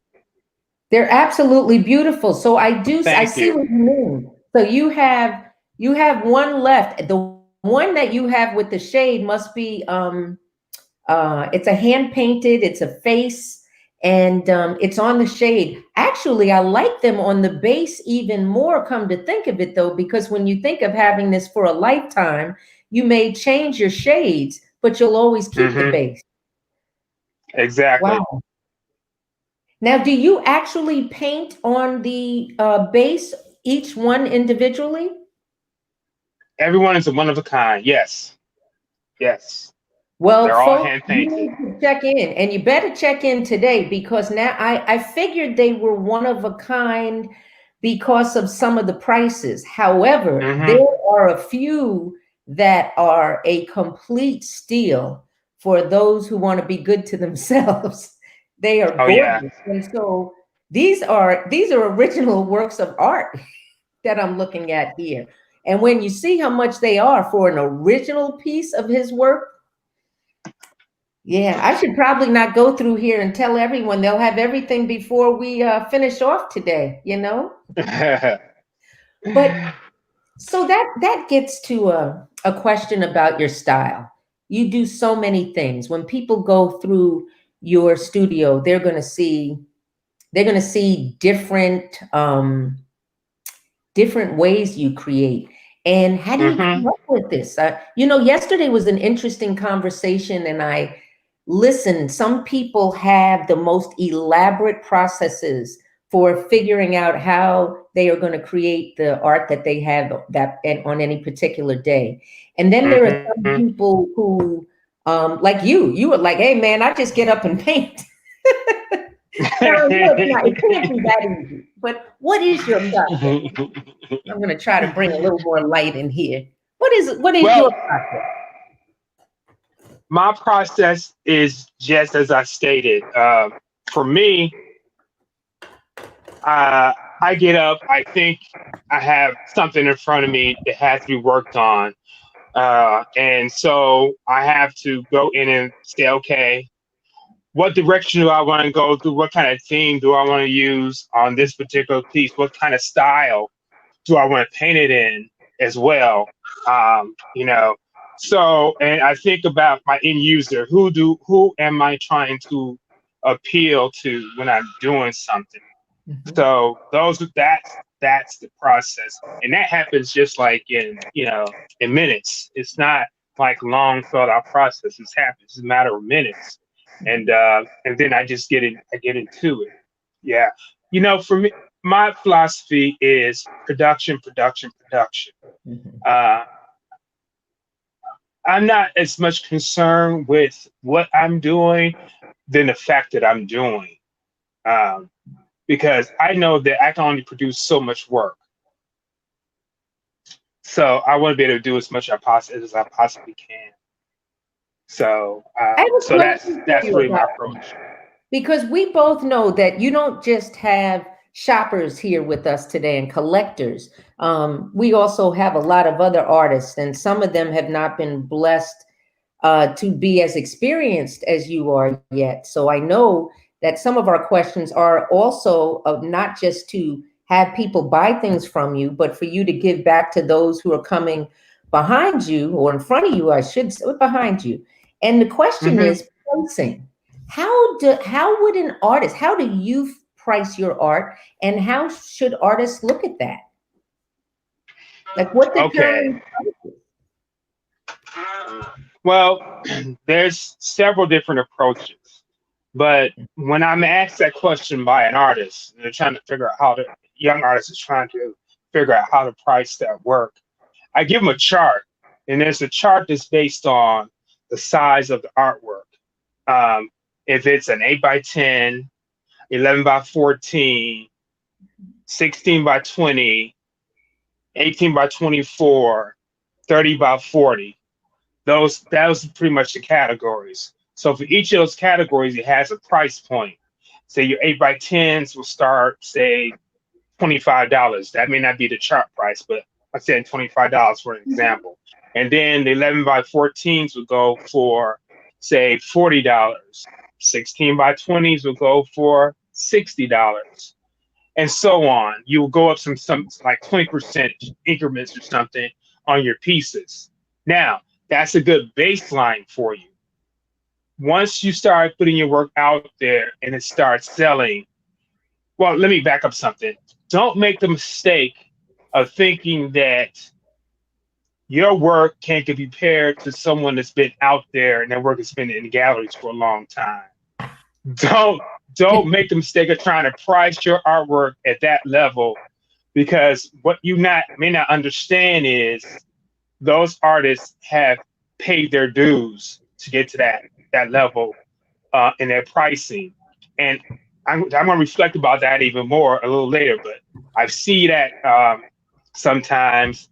They're absolutely beautiful. So I Thank see you. what you mean. So you have one left. The one that you have with the shade must be it's a hand painted, it's a face, and it's on the shade. Actually, I like them on the base even more, come to think of it though, because when you think of having this for a lifetime, you may change your shades, but you'll always keep the base. Exactly. Wow. Now, do you actually paint on the base, each one individually? Everyone is a one of a kind. Yes. Yes. Well, they're all folks, hand you painted. need to check in, and you better check in today, because now I figured they were one of a kind because of some of the prices. However, there are a few that are a complete steal for those who want to be good to themselves. They are gorgeous. And so these are original works of art that I'm looking at here. And when you see how much they are for an original piece of his work, yeah, I should probably not go through here and tell everyone. They'll have everything before we finish off today, But so that gets to a question about your style. You do so many things. When people go through your studio, they're going to see different different ways you create. And how do you come up with this? Yesterday was an interesting conversation, and I listened. Some people have the most elaborate processes for figuring out how they are going to create the art that they have on any particular day. And then there are some people who, like you were like, hey man, I just get up and paint. Now, I know it can't be that easy, but what is your process? I'm going to try to bring a little more light in here. What is your process? My process is just as I stated. For me, I get up, I think I have something in front of me that has to be worked on. And so I have to go in and say, okay, what direction do I want to go through? What kind of theme do I want to use on this particular piece? What kind of style do I want to paint it in as well? So, and I think about my end user. Who am I trying to appeal to when I'm doing something? So that's the process, and that happens just like in minutes. It's not like long thought out process. It happens. It's a matter of minutes, and then I just get into it. Yeah, for me, my philosophy is production. I'm not as much concerned with what I'm doing than the fact that I'm doing. Because I know that I can only produce so much work. So I want to be able to do as much as I possibly can. So that's really my approach. Because we both know that you don't just have shoppers here with us today and collectors. We also have a lot of other artists, and some of them have not been blessed to be as experienced as you are yet. So I know that some of our questions are also not just to have people buy things from you, but for you to give back to those who are coming behind you, or in front of you, I should say, behind you. And the question is pricing. How would an artist, how do you price your art, and how should artists look at that? Like what determines prices? Well, there's several different approaches. But when I'm asked that question by an artist, they're trying to figure out how to, young artist is trying to figure out how to price that work. I give them a chart, and there's a chart that's based on the size of the artwork. If it's an 8 by 10, 11 by 14, 16 by 20, 18 by 24, 30 by 40, those are pretty much the categories. So for each of those categories, it has a price point. Say your 8 by 10s will start, say, $25. That may not be the chart price, but I said $25 for an example. And then the 11 by 14s would go for, say, $40. 16 by 20s would go for $60. And so on. You will go up some like 20% increments or something on your pieces. Now, that's a good baseline for you. Once you start putting your work out there and it starts selling, well, let me back up something. Don't make the mistake of thinking that your work can't be compared to someone that's been out there and their work has been in galleries for a long time. Don't make the mistake of trying to price your artwork at that level, because what you may not understand is those artists have paid their dues to get to that level in their pricing. And I'm going to reflect about that even more a little later, but I see that sometimes,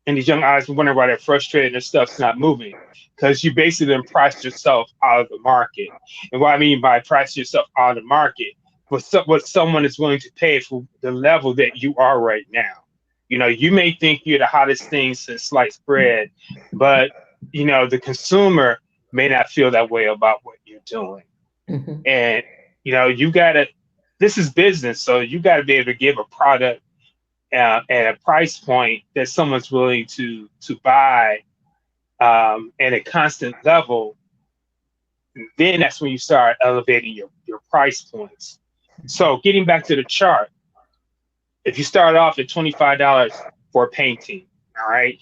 and these young artists wonder why they're frustrated and their stuff's not moving, because you basically then price yourself out of the market. And what I mean by price yourself out of the market, what someone is willing to pay for the level that you are right now. You know, you may think you're the hottest thing since sliced bread, but you know, the consumer may not feel that way about what you're doing. Mm-hmm. And you know, this is business, so you got to be able to give a product at a price point that someone's willing to buy at a constant level. Then that's when you start elevating your price points. So getting back to the chart, if you start off at $25 for a painting, all right,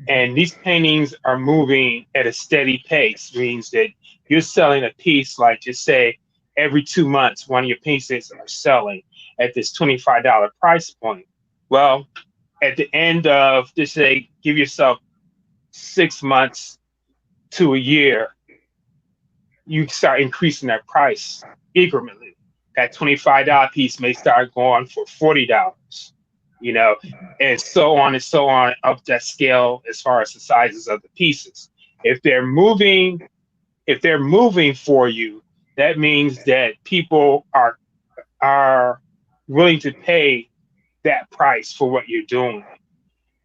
and these paintings are moving at a steady pace, means that you're selling a piece, like just say every 2 months, one of your pieces are selling at this $25 price point. Well, at the end of, just say, give yourself 6 months to a year, you start increasing that price incrementally. That $25 piece may start going for $40, you know, and so on up that scale as far as the sizes of the pieces. If they're moving for you, that means that people are willing to pay that price for what you're doing.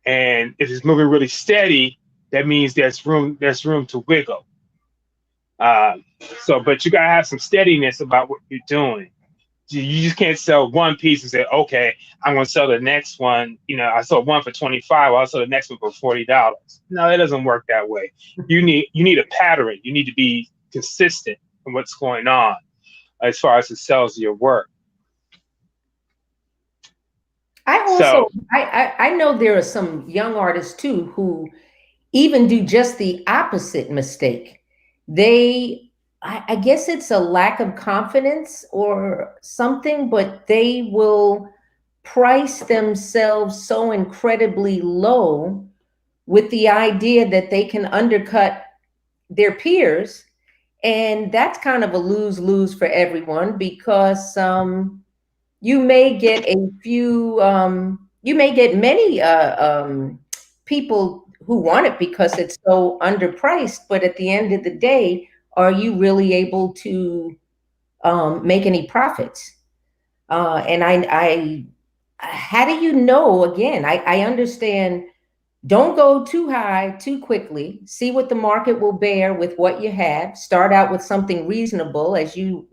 And if it's moving really steady, that means there's room to wiggle. But you gotta have some steadiness about what you're doing. You just can't sell one piece and say, okay, I'm gonna sell the next one. You know, I sold one for $25, I'll sell the next one for $40. No, it doesn't work that way. You need a pattern. You need to be consistent in what's going on as far as the sales of your work. I know there are some young artists too who even do just the opposite mistake. I guess it's a lack of confidence or something, but they will price themselves so incredibly low with the idea that they can undercut their peers. And that's kind of a lose-lose for everyone, because you may get many people who want it because it's so underpriced, but at the end of the day, are you really able to make any profits? And how do you know? Again, I understand. Don't go too high too quickly. See what the market will bear with what you have. Start out with something reasonable, as you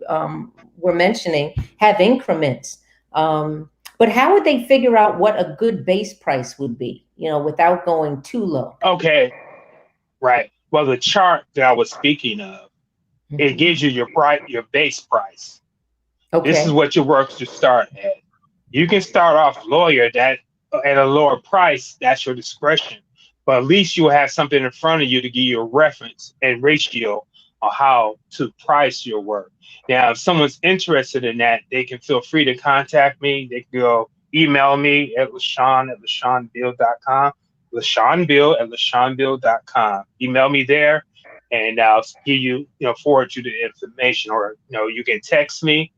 were mentioning. Have increments. But how would they figure out what a good base price would be, you know, without going too low? Okay, right. Well, the chart that I was speaking of, it gives you your base price. Okay. This is what your work should start at. You can start off lower at a lower price. That's your discretion. But at least you'll have something in front of you to give you a reference and ratio on how to price your work. Now, if someone's interested in that, they can feel free to contact me. They can go email me at LaShawn@LaShawnBill.com, LaShawnBill@LaShawnBill.com. Email me there, and I'll give you, forward you the information, or, you can text me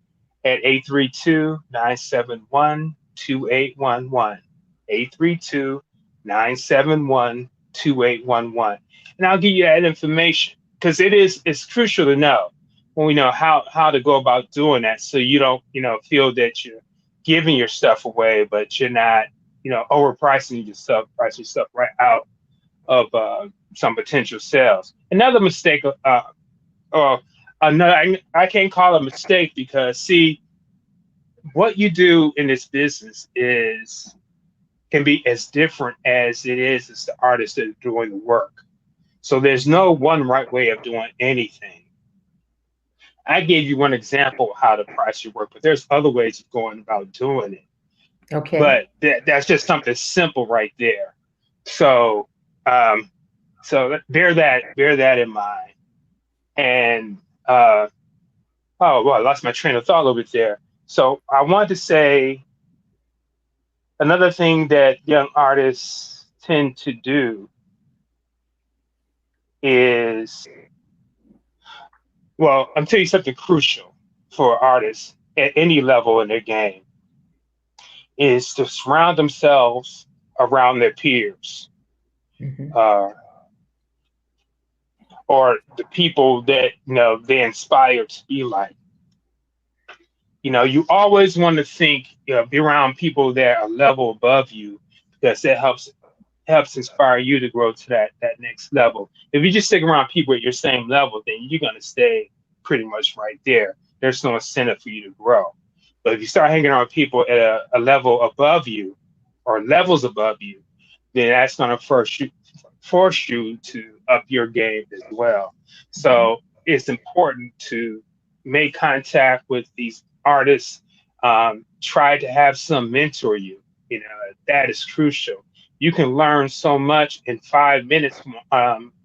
at 832-971-2811, 832-971-2811. And I'll give you that information, because it's crucial to know when we know how to go about doing that, so you don't, feel that you're giving your stuff away, but you're not, overpricing yourself, price yourself right out of some potential sales. Another mistake, or another, I can't call it a mistake, because see, what you do in this business can be as different as it is as the artist that is doing the work. So there's no one right way of doing anything. I gave you one example of how to price your work, but there's other ways of going about doing it. Okay. But that's just something simple right there. So, so bear that in mind. And oh well, I lost my train of thought a little bit there. So I wanted to say another thing that young artists tend to do is, well, I'm telling you something crucial for artists at any level in their game, is to surround themselves around their peers, or the people that they inspire to be like. You always want to think, be around people that are level above you, because that helps inspire you to grow to that next level. If you just stick around people at your same level, then you're going to stay pretty much right there. There's no incentive for you to grow. But if you start hanging around people at a level above you, or levels above you, then that's going to force you to up your game as well. So it's important to make contact with these artists. Try to have some mentor you. That is crucial. You can learn so much in 5 minutes from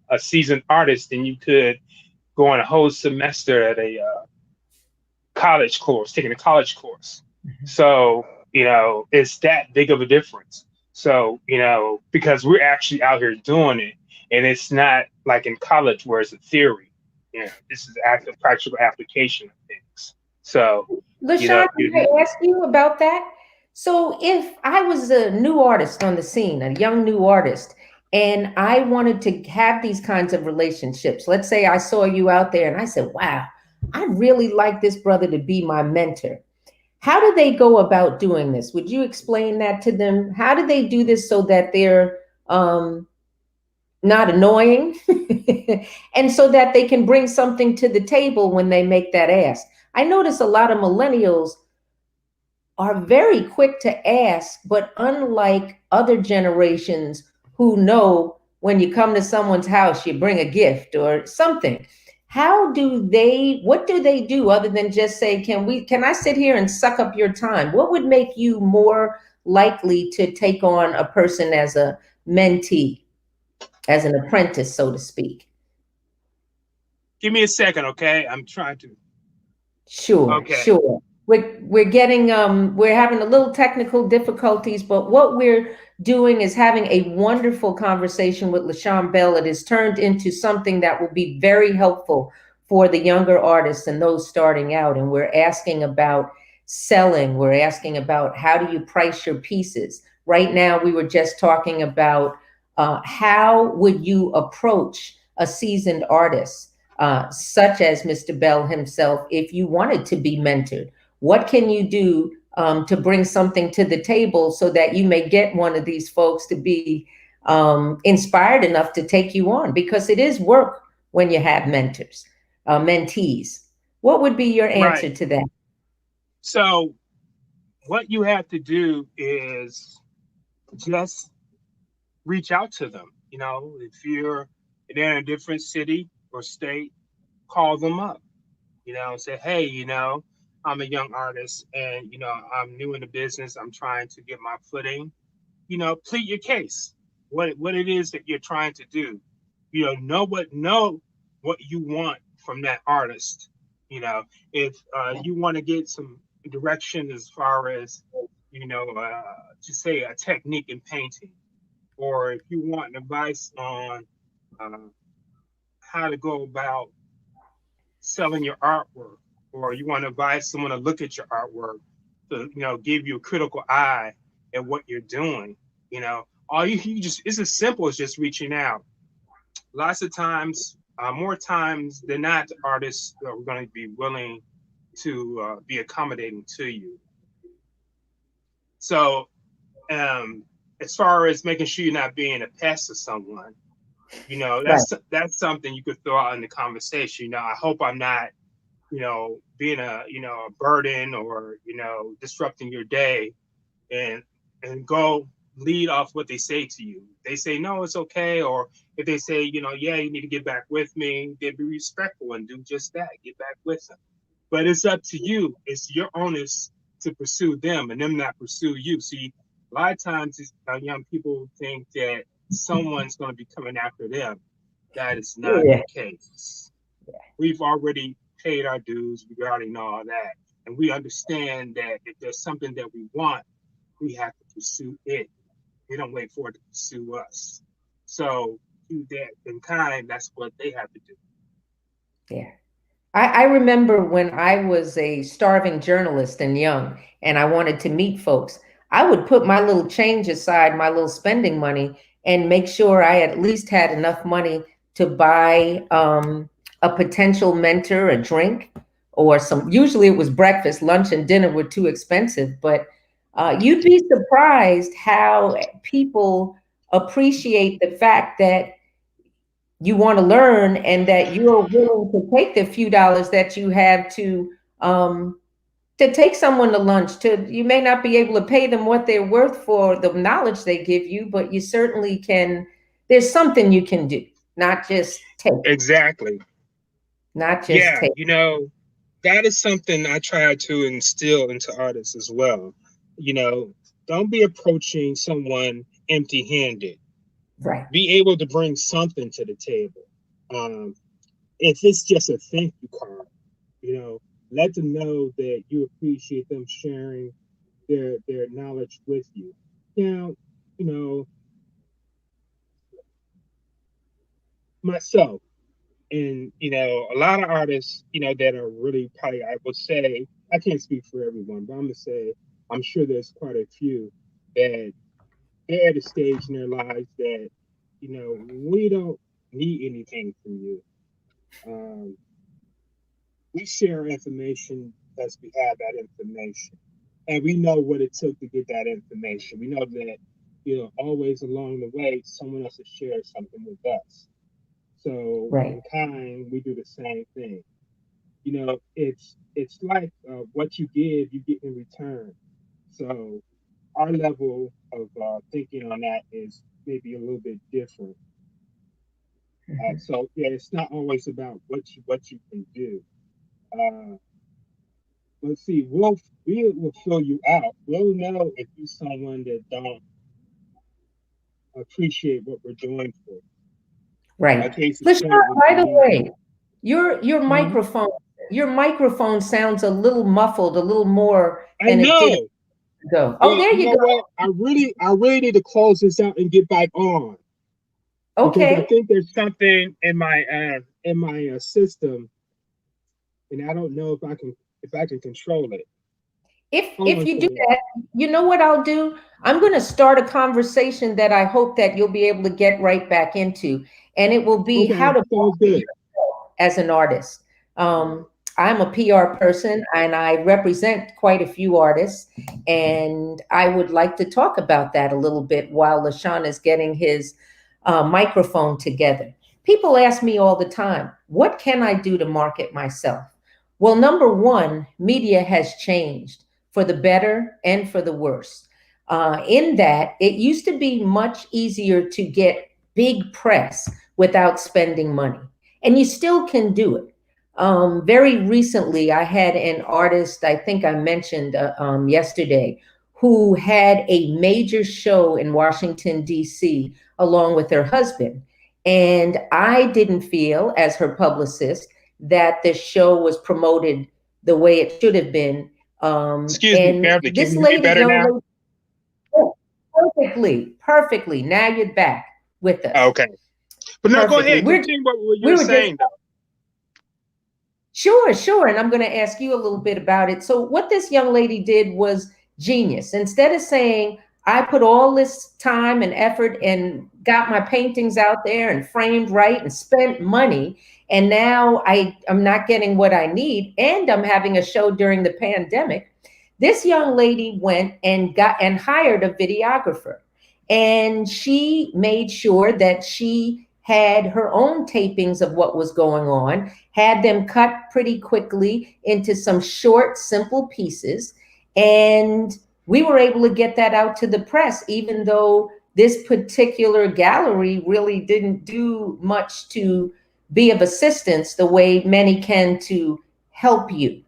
a seasoned artist than you could go on a whole semester at a college course, taking a college course. So, it's that big of a difference. So, because we're actually out here doing it, and it's not like in college where it's a theory. This is active practical application of things. So, LaShawn, can I ask you about that? So if I was a new artist on the scene, a young new artist, and I wanted to have these kinds of relationships, let's say I saw you out there and I said, wow, I really like this brother to be my mentor. How do they go about doing this? Would you explain that to them? How do they do this so that they're not annoying and so that they can bring something to the table when they make that ask? I notice a lot of millennials are very quick to ask, but unlike other generations who know when you come to someone's house, you bring a gift or something. What do they do other than just say, can I sit here and suck up your time? What would make you more likely to take on a person as a mentee, as an apprentice, so to speak? Give me a second, okay? I'm trying to. Sure, okay. Sure. We're getting we're having a little technical difficulties, but what we're doing is having a wonderful conversation with LaShawn Bell. It has turned into something that will be very helpful for the younger artists and those starting out. And we're asking about selling. We're asking about how do you price your pieces. Right now, we were just talking about how would you approach a seasoned artist, such as Mr. Bell himself, if you wanted to be mentored. What can you do to bring something to the table so that you may get one of these folks to be inspired enough to take you on? Because it is work when you have mentors, mentees. What would be your answer to that? So what you have to do is just reach out to them. If they're in a different city or state, call them up, say, hey, I'm a young artist and, I'm new in the business. I'm trying to get my footing, plead your case, what it is that you're trying to do, know what you want from that artist. If you want to get some direction as far as, to say a technique in painting, or if you want advice on uh, how to go about selling your artwork, or you want to advise someone to look at your artwork to, give you a critical eye at what you're doing, all you just, it's as simple as just reaching out. Lots of times, more times than not, artists are going to be willing to be accommodating to you. So, as far as making sure you're not being a pest to someone, that's something you could throw out in the conversation. I hope I'm not, being a burden, or, disrupting your day, and go lead off what they say to you. They say, no, it's okay. Or if they say, yeah, you need to get back with me, then be respectful and do just that, get back with them. But it's up to you. It's your onus to pursue them and them not pursue you. See, a lot of times young people think that someone's going to be coming after them. That is not the case. We've already paid our dues regarding all that. And we understand that if there's something that we want, we have to pursue it. We don't wait for it to pursue us. So do that in kind, that's what they have to do. Yeah. I remember when I was a starving journalist and young, and I wanted to meet folks, I would put my little change aside, my little spending money, and make sure I at least had enough money to buy a potential mentor a drink, or usually it was breakfast. Lunch and dinner were too expensive, but you'd be surprised how people appreciate the fact that you want to learn, and that you're willing to take the few dollars that you have to take someone to lunch. You may not be able to pay them what they're worth for the knowledge they give you, but you certainly can. There's something you can do, not just take. Exactly. Not just take. That is something I try to instill into artists as well. Don't be approaching someone empty-handed. Right. Be able to bring something to the table. If it's just a thank you card, let them know that you appreciate them sharing their knowledge with you. Now, myself, and a lot of artists, that are really, probably, I would say, I can't speak for everyone, but I'm gonna say I'm sure there's quite a few that they're at a stage in their lives that, we don't need anything from you. We share information because we have that information, and we know what it took to get that information. We know that, always along the way, someone else has shared something with us. So in kind, we do the same thing. It's like what you give, you get in return. So our level of thinking on that is maybe a little bit different. So yeah, it's not always about what you can do. Let's see, we will fill you out. We'll know if you're someone that don't appreciate what we're doing for you. Right. LaShawn, by the way, your microphone sounds a little muffled, a little more than it did ago. Oh, there you go. What? I really need to close this out and get back on. Okay. Because I think there's something in my system, and I don't know if I can control it. If you do that, you know what I'll do? I'm going to start a conversation that I hope that you'll be able to get right back into, and it will be how to market yourself as an artist. I'm a PR person, and I represent quite a few artists, and I would like to talk about that a little bit while LaShawn is getting his microphone together. People ask me all the time, what can I do to market myself? Well, number one, media has changed for the better and for the worse. In that, it used to be much easier to get big press without spending money, and you still can do it. Very recently, I had an artist, I think I mentioned yesterday, who had a major show in Washington, D.C., along with her husband. And I didn't feel, as her publicist, that the show was promoted the way it should have been. Excuse me, And Beverly. Can this you hear me lady, better young now? lady, oh, perfectly. Now you're back with us. Okay. But no, go Perfectly. ahead. Continue what you We were were just saying, though. Sure. And I'm going to ask you a little bit about it. So, what this young lady did was genius. Instead of saying, I put all this time and effort and got my paintings out there and framed right and spent money, and now I'm not getting what I need, and I'm having a show during the pandemic. This young lady went and hired a videographer, and she made sure that she had her own tapings of what was going on, had them cut pretty quickly into some short, simple pieces. And we were able to get that out to the press, even though this particular gallery really didn't do much to be of assistance the way many can to help you.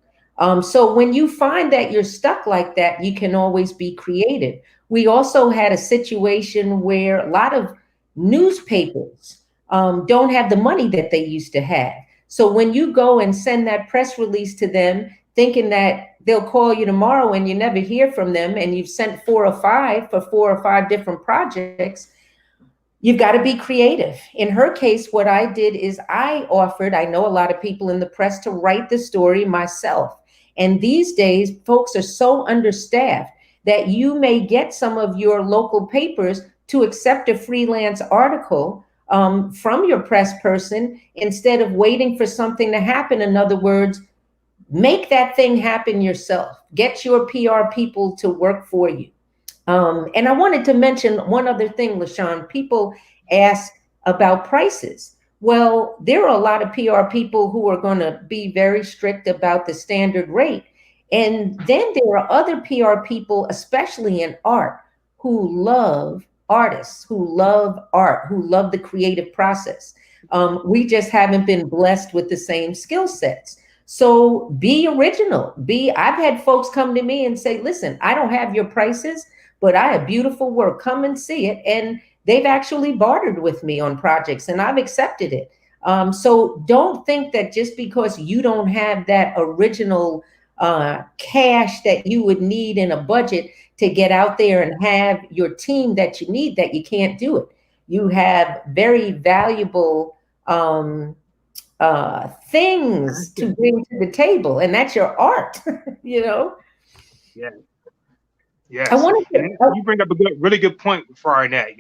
So when you find that you're stuck like that, you can always be creative. We also had a situation where a lot of newspapers don't have the money that they used to have. So when you go and send that press release to them, thinking that they'll call you tomorrow and you never hear from them, and you've sent 4 or 5 for 4 or 5 different projects, you've got to be creative. In her case, what I did is I know a lot of people in the press, to write the story myself. And these days, folks are so understaffed that you may get some of your local papers to accept a freelance article from your press person instead of waiting for something to happen. In other words, make that thing happen yourself. Get your PR people to work for you. And I wanted to mention one other thing, LaShawn. People ask about prices. Well, there are a lot of PR people who are going to be very strict about the standard rate. And then there are other PR people, especially in art, who love artists, who love art, who love the creative process. We just haven't been blessed with the same skill sets. So be original. I've had folks come to me and say, listen, I don't have your prices, but I have beautiful work. Come and see it. And they've actually bartered with me on projects, and I've accepted it. So don't think that just because you don't have that original cash that you would need in a budget to get out there and have your team that you need, that you can't do it. You have very valuable things to bring to the table, and that's your art. Yeah. Yes. I wanted to, and you bring up a really good point before that.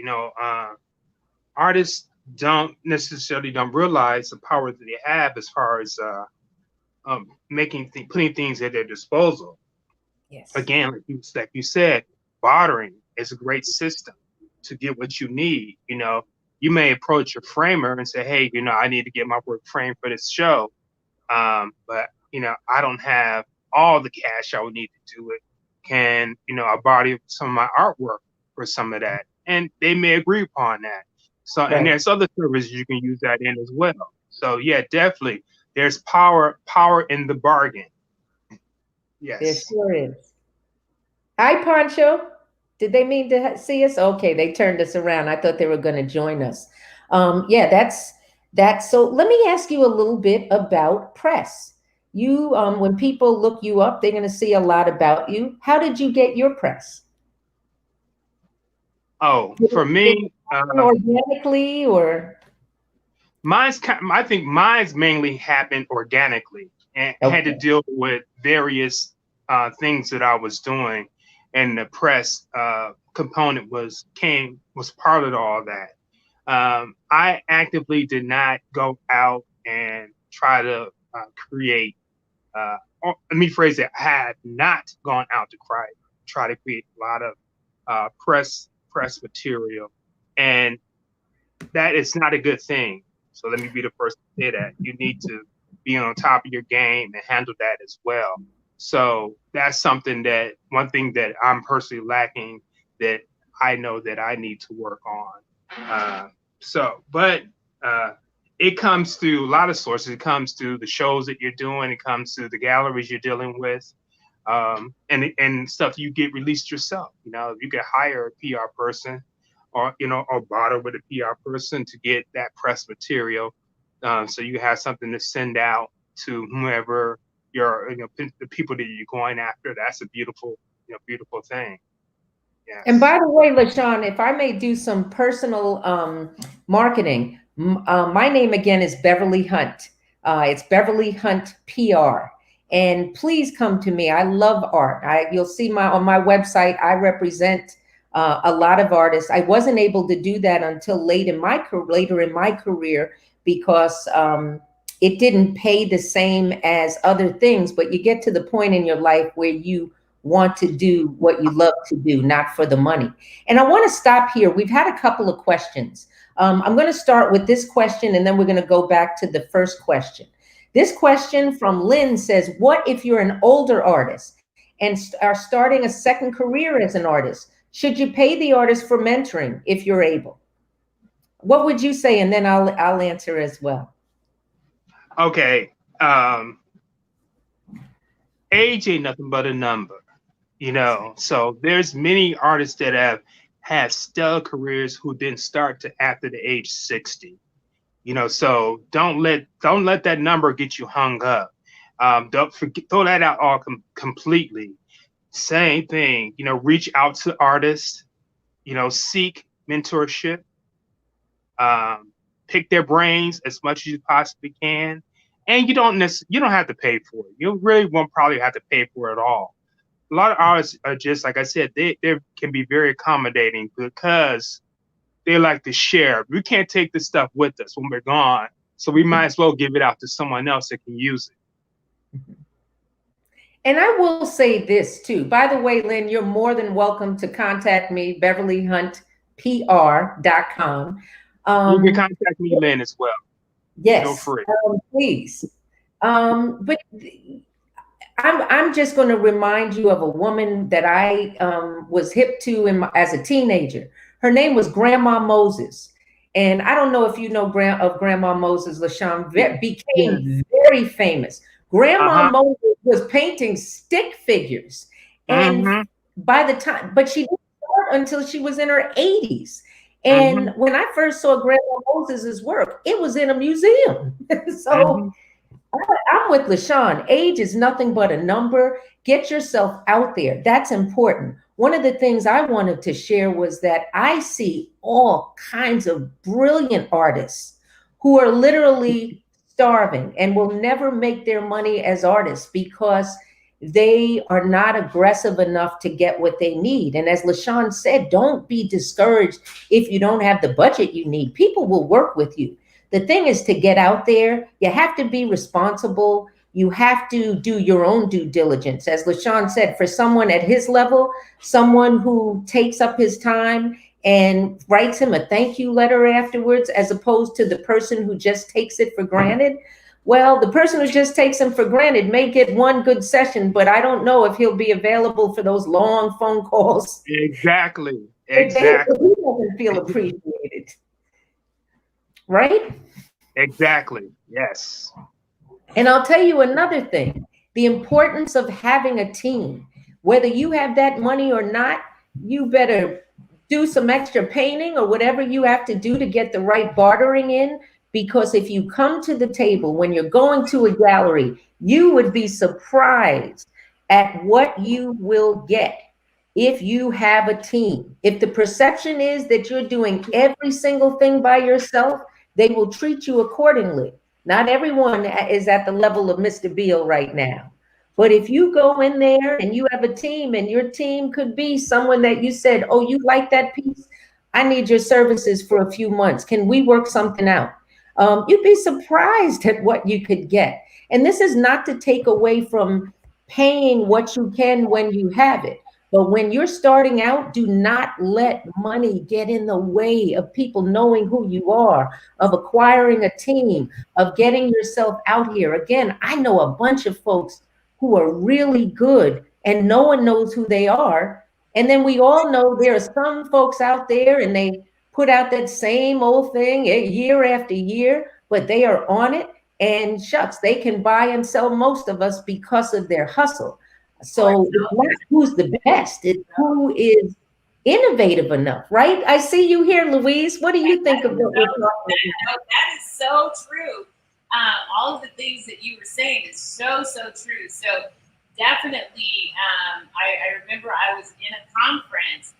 Artists don't realize the power that they have as far as putting things at their disposal. Yes. Again, like you said, bartering is a great system to get what you need. You may approach your framer and say, hey, I need to get my work framed for this show. But I don't have all the cash I would need to do it. Can I borrow some of my artwork for some of that? And they may agree upon that. So, Right. And there's other services you can use that in as well. So yeah, definitely, there's power in the bargain. Yes. There sure is. Hi, Poncho. Did they mean to see us? Okay, they turned us around. I thought they were going to join us. Yeah, that's so. Let me ask you a little bit about press. You, when people look you up, they're going to see a lot about you. How did you get your press? Oh, for me, organically, or I think mine's mainly happened organically, and had to deal with various things that I was doing, and the press component was part of all that. I actively did not go out and try to create. Let me phrase it: I had not gone out to try to create a lot of press material, and that is not a good thing. So let me be the first to say that. You need to be on top of your game and handle that as well. So that's one thing that I'm personally lacking, that I know that I need to work on. But it comes to a lot of sources. It comes to the shows that you're doing. It comes to the galleries you're dealing with, and stuff you get released yourself. You can hire a PR person, or barter with a PR person to get that press material, so you have something to send out. to whomever the people that you're going after. That's a beautiful, beautiful thing. Yes. And by the way, LaShawn, if I may do some personal marketing, my name again is Beverly Hunt. It's Beverly Hunt PR. And please come to me. I love art. You'll see on my website, I represent a lot of artists. I wasn't able to do that until later in my career because it didn't pay the same as other things. But you get to the point in your life where you want to do what you love to do, not for the money. And I want to stop here. We've had a couple of questions. I'm going to start with this question, and then we're going to go back to the first question. This question from Lynn says, what if you're an older artist and are starting a second career as an artist? Should you pay the artist for mentoring if you're able? What would you say? And then I'll answer as well. Okay. Age ain't nothing but a number. So there's many artists that have had stellar careers who didn't start to after the age 60. So don't let that number get you hung up. Don't forget, throw that out all completely. Same thing, reach out to artists, seek mentorship, pick their brains as much as you possibly can, and you don't have to pay for it. You really won't probably have to pay for it at all. A lot of artists are just, like I said, they can be very accommodating because they like to share. We can't take this stuff with us when we're gone, so we might as well give it out to someone else that can use it. And I will say this too. By the way, Lynn, you're more than welcome to contact me, BeverlyHuntPR.com. You can contact me, Lynn, as well. Yes, feel free. Please. But I'm just going to remind you of a woman that I was hip to as a teenager. Her name was Grandma Moses. And I don't know if you know of Grandma Moses, LaShawn, became very famous. Grandma Moses was painting stick figures. And by the time, but she didn't start until she was in her 80s. And when I first saw Grandma Moses's work, it was in a museum. So I'm with LaShawn. Age is nothing but a number. Get yourself out there. That's important. One of the things I wanted to share was that I see all kinds of brilliant artists who are literally starving and will never make their money as artists because they are not aggressive enough to get what they need. And as LaShawn said, don't be discouraged if you don't have the budget you need. People will work with you. The thing is to get out there. You have to be responsible. You have to do your own due diligence. As LaShawn said, for someone at his level, someone who takes up his time and writes him a thank you letter afterwards, as opposed to the person who just takes it for granted. Well, the person who just takes him for granted may get one good session, but I don't know if he'll be available for those long phone calls. Exactly. He doesn't feel appreciated. Right? Exactly. Yes. And I'll tell you another thing, the importance of having a team. Whether you have that money or not, you better do some extra painting or whatever you have to do to get the right bartering in. Because if you come to the table when you're going to a gallery, you would be surprised at what you will get if you have a team. If the perception is that you're doing every single thing by yourself, they will treat you accordingly. Not everyone is at the level of Mr. Beal right now. But if you go in there and you have a team, and your team could be someone that you said, oh, you like that piece? I need your services for a few months. Can we work something out? You'd be surprised at what you could get. And this is not to take away from paying what you can when you have it. But when you're starting out, do not let money get in the way of people knowing who you are, of acquiring a team, of getting yourself out here. Again, I know a bunch of folks who are really good and no one knows who they are. And then we all know there are some folks out there and they put out that same old thing year after year, but they are on it. And shucks, they can buy and sell most of us because of their hustle. So it's not who's the best, it's who is innovative enough, right? I see you here, Louise. What do you think of what we're talking about? That is so true. all of the things that you were saying is so true. So definitely, I remember I was in a conference,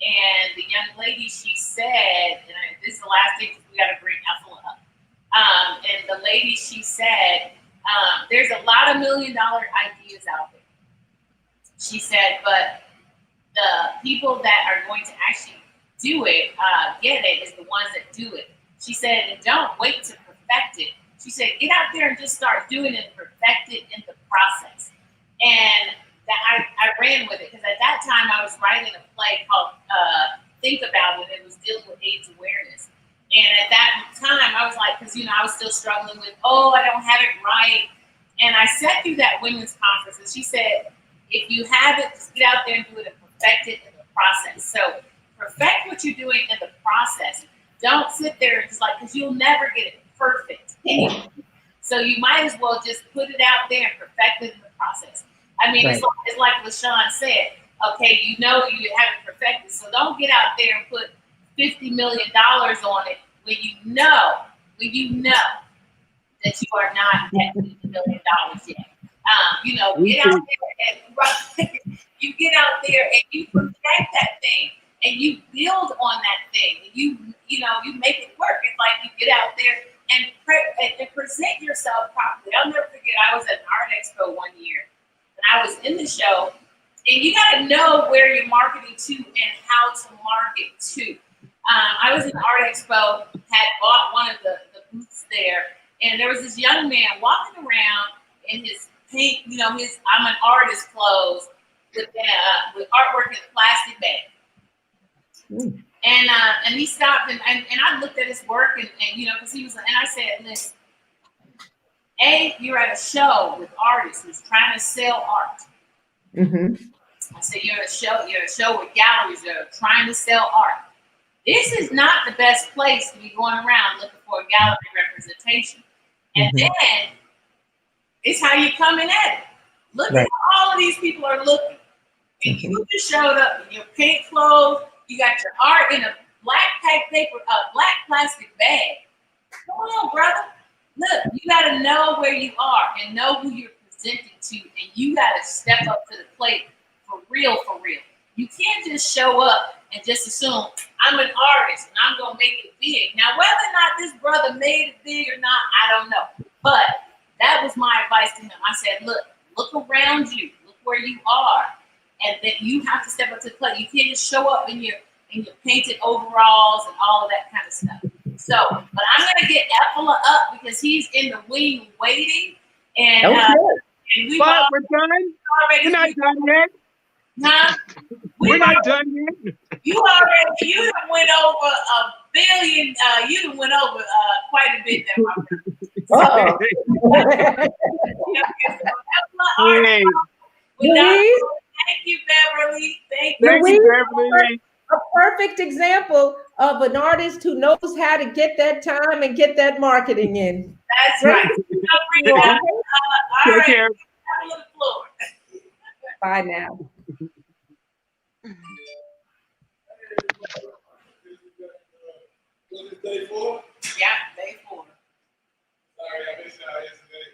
and the young lady, she said, and this is the last thing we got to bring Ethel up. And the lady, she said, there's a lot of $1 million ideas out there. She said, but the people that are going to actually do it, get it, is the ones that do it. She said, and don't wait to perfect it. She said, get out there and just start doing it and perfect it in the process. And that I ran with it because at that time I was writing a play called Think About It. It was dealing with AIDS awareness. And at that time I was like, because I was still struggling with, I don't have it right. And I sat through that women's conference, and she said, if you have it, just get out there and do it and perfect it in the process. So perfect what you're doing in the process. Don't sit there and just because you'll never get it perfect anyway. So you might as well just put it out there and perfect it in the process. I mean, right. It's like LaShawn said, okay, you haven't perfected, so don't get out there and put $50 million on it when you know that you are not at $50 million yet. Get out there and you get out there and you perfect that thing and you build on that thing and you make it work. It's like you get out there and present yourself properly. I'll never forget, I was at an art expo one year and I was in the show, and you got to know where you're marketing to and how to market to. I was in the art expo, had bought one of the booths there, and there was this young man walking around in his pink, his I'm an artist clothes with artwork in a plastic bag. And he stopped and I looked at his work and because he was, and I said, listen, you're at a show with artists who's trying to sell art. Mm-hmm. I said, you're at a show with galleries that are trying to sell art. This is not the best place to be going around looking for a gallery representation. And then it's how you coming at it. Look at how all of these people are looking. And you just showed up in your pink clothes. You got your art in a black plastic bag. Come on, brother. Look, you got to know where you are and know who you're presenting to, and you got to step up to the plate for real. You can't just show up and just assume I'm an artist and I'm gonna make it big. Now, whether or not this brother made it big or not, I don't know. But that was my advice to him. I said, look around you, look where you are, and then you have to step up to the plate. You can't just show up in your painted overalls and all of that kind of stuff. So, but I'm gonna get Ethela up because he's in the wing waiting, and we're done. We're not done yet. Huh? We're not done yet. You done went over $1 billion. You done went over quite a bit there, my friend. Thank you, Beverly. Thank you, Beverly. A perfect example of an artist who knows how to get that time and get that marketing in. That's right. All right. Take care. Have a little floor. Bye now. Was it day 4? Yeah, day 4. Sorry, I missed y'all yesterday.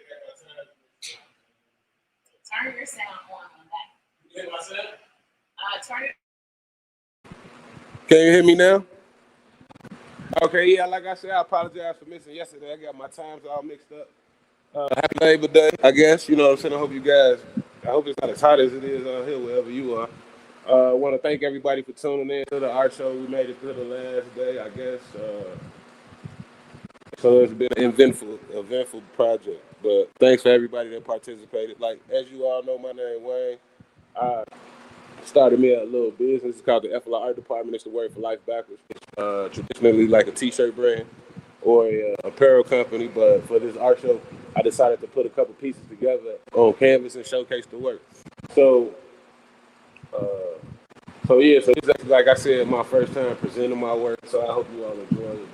Turn your sound on that. You hear my sound? Turn it. Can you hear me now? Okay, yeah, like I said, I apologize for missing yesterday. I got my times all mixed up. Happy Labor Day, I guess. You know what I'm saying? I hope it's not as hot as it is out here, wherever you are. I want to thank everybody for tuning in to the art show. We made it to the last day, I guess. So it's been an eventful project. But thanks for everybody that participated. Like, as you all know, my name is Wayne. I started me a little business. It's called the Ethela Art Department. It's the word for life backwards. Traditionally like a t-shirt brand or a apparel company. But for this art show, I decided to put a couple pieces together on canvas and showcase the work. So this is, like I said, my first time presenting my work, so I hope you all enjoy it.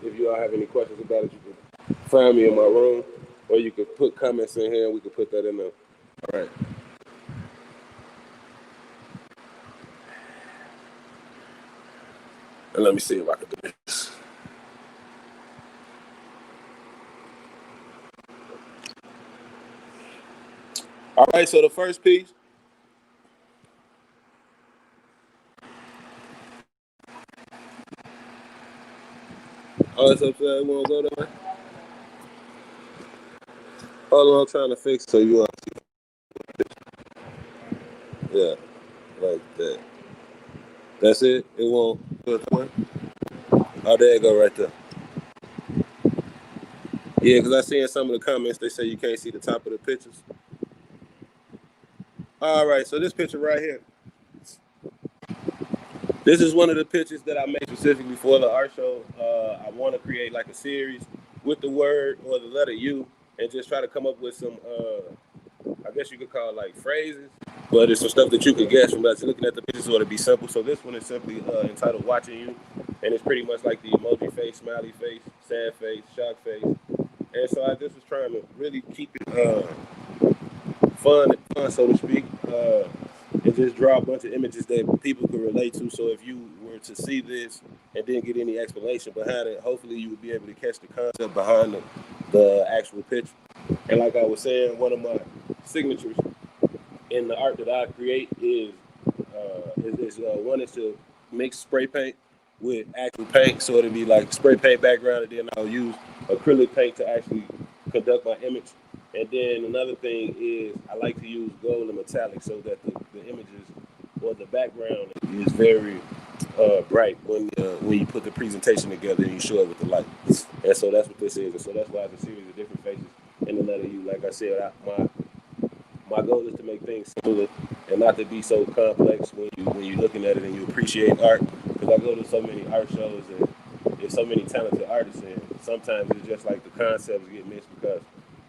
If you all have any questions about it, you can find me in my room, or you can put comments in here and we can put that in there. All right. And let me see if I can do this. All right, so the first piece. Oh, it's upside. Won't go that way. Hold on, I'm trying to fix so you see. Yeah, like that. That's it. It won't go that way. Oh, there you go, right there. Yeah, because I see in some of the comments they say you can't see the top of the pictures. All right, so this picture right here. This is one of the pictures that I made specifically for the art show. I want to create like a series with the word or the letter U and just try to come up with some, I guess you could call it like phrases, but it's some stuff that you could guess from just looking at the pictures, so it'll be simple. So this one is simply entitled Watching You, and it's pretty much like the emoji face, smiley face, sad face, shock face. And so I just was trying to really keep it fun, so to speak, and just draw a bunch of images that people could relate to. So if you were to see this and didn't get any explanation behind it, hopefully you would be able to catch the concept behind the actual picture. And like I was saying, one of my signatures in the art that I create is one is to mix spray paint with actual paint, so it'll be like spray paint background, and then I'll use acrylic paint to actually conduct my image. And then another thing is I like to use gold and metallic so that the images or the background is very bright when you put the presentation together and you show it with the light. And so that's what this is. And so that's why it's a series of different faces in the letter U. Like I said, my goal is to make things simpler and not to be so complex when you're looking at it and you appreciate art. Because I go to so many art shows and there's so many talented artists, and sometimes it's just like the concepts get missed because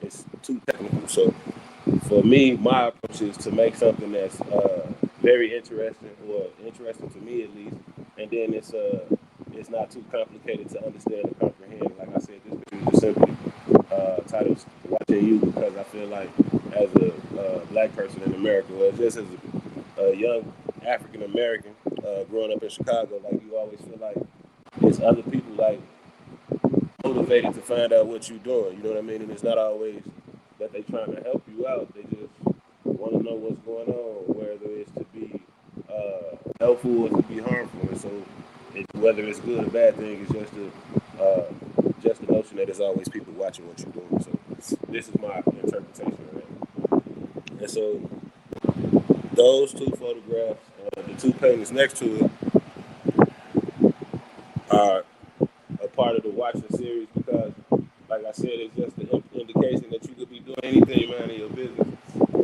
it's too technical. So for me, my approach is to make something that's very interesting, or interesting to me at least, and then it's not too complicated to understand and comprehend. Like I said, this picture is just simply titled Watching You, because I feel like as a black person in America, or just as a young African American growing up in Chicago, like you always feel like it's other people like motivated to find out what you're doing. You know what I mean? And it's not always that they trying to help you out. They just want to know what's going on, whether it's to be helpful or to be harmful. And so whether it's good or bad thing, it's just the notion that there's always people watching what you're doing. So this is my interpretation of it. And so those two photographs, the two paintings next to it, are a part of the watching series because, like I said, it's just an indication that you could be doing anything, man, in your business.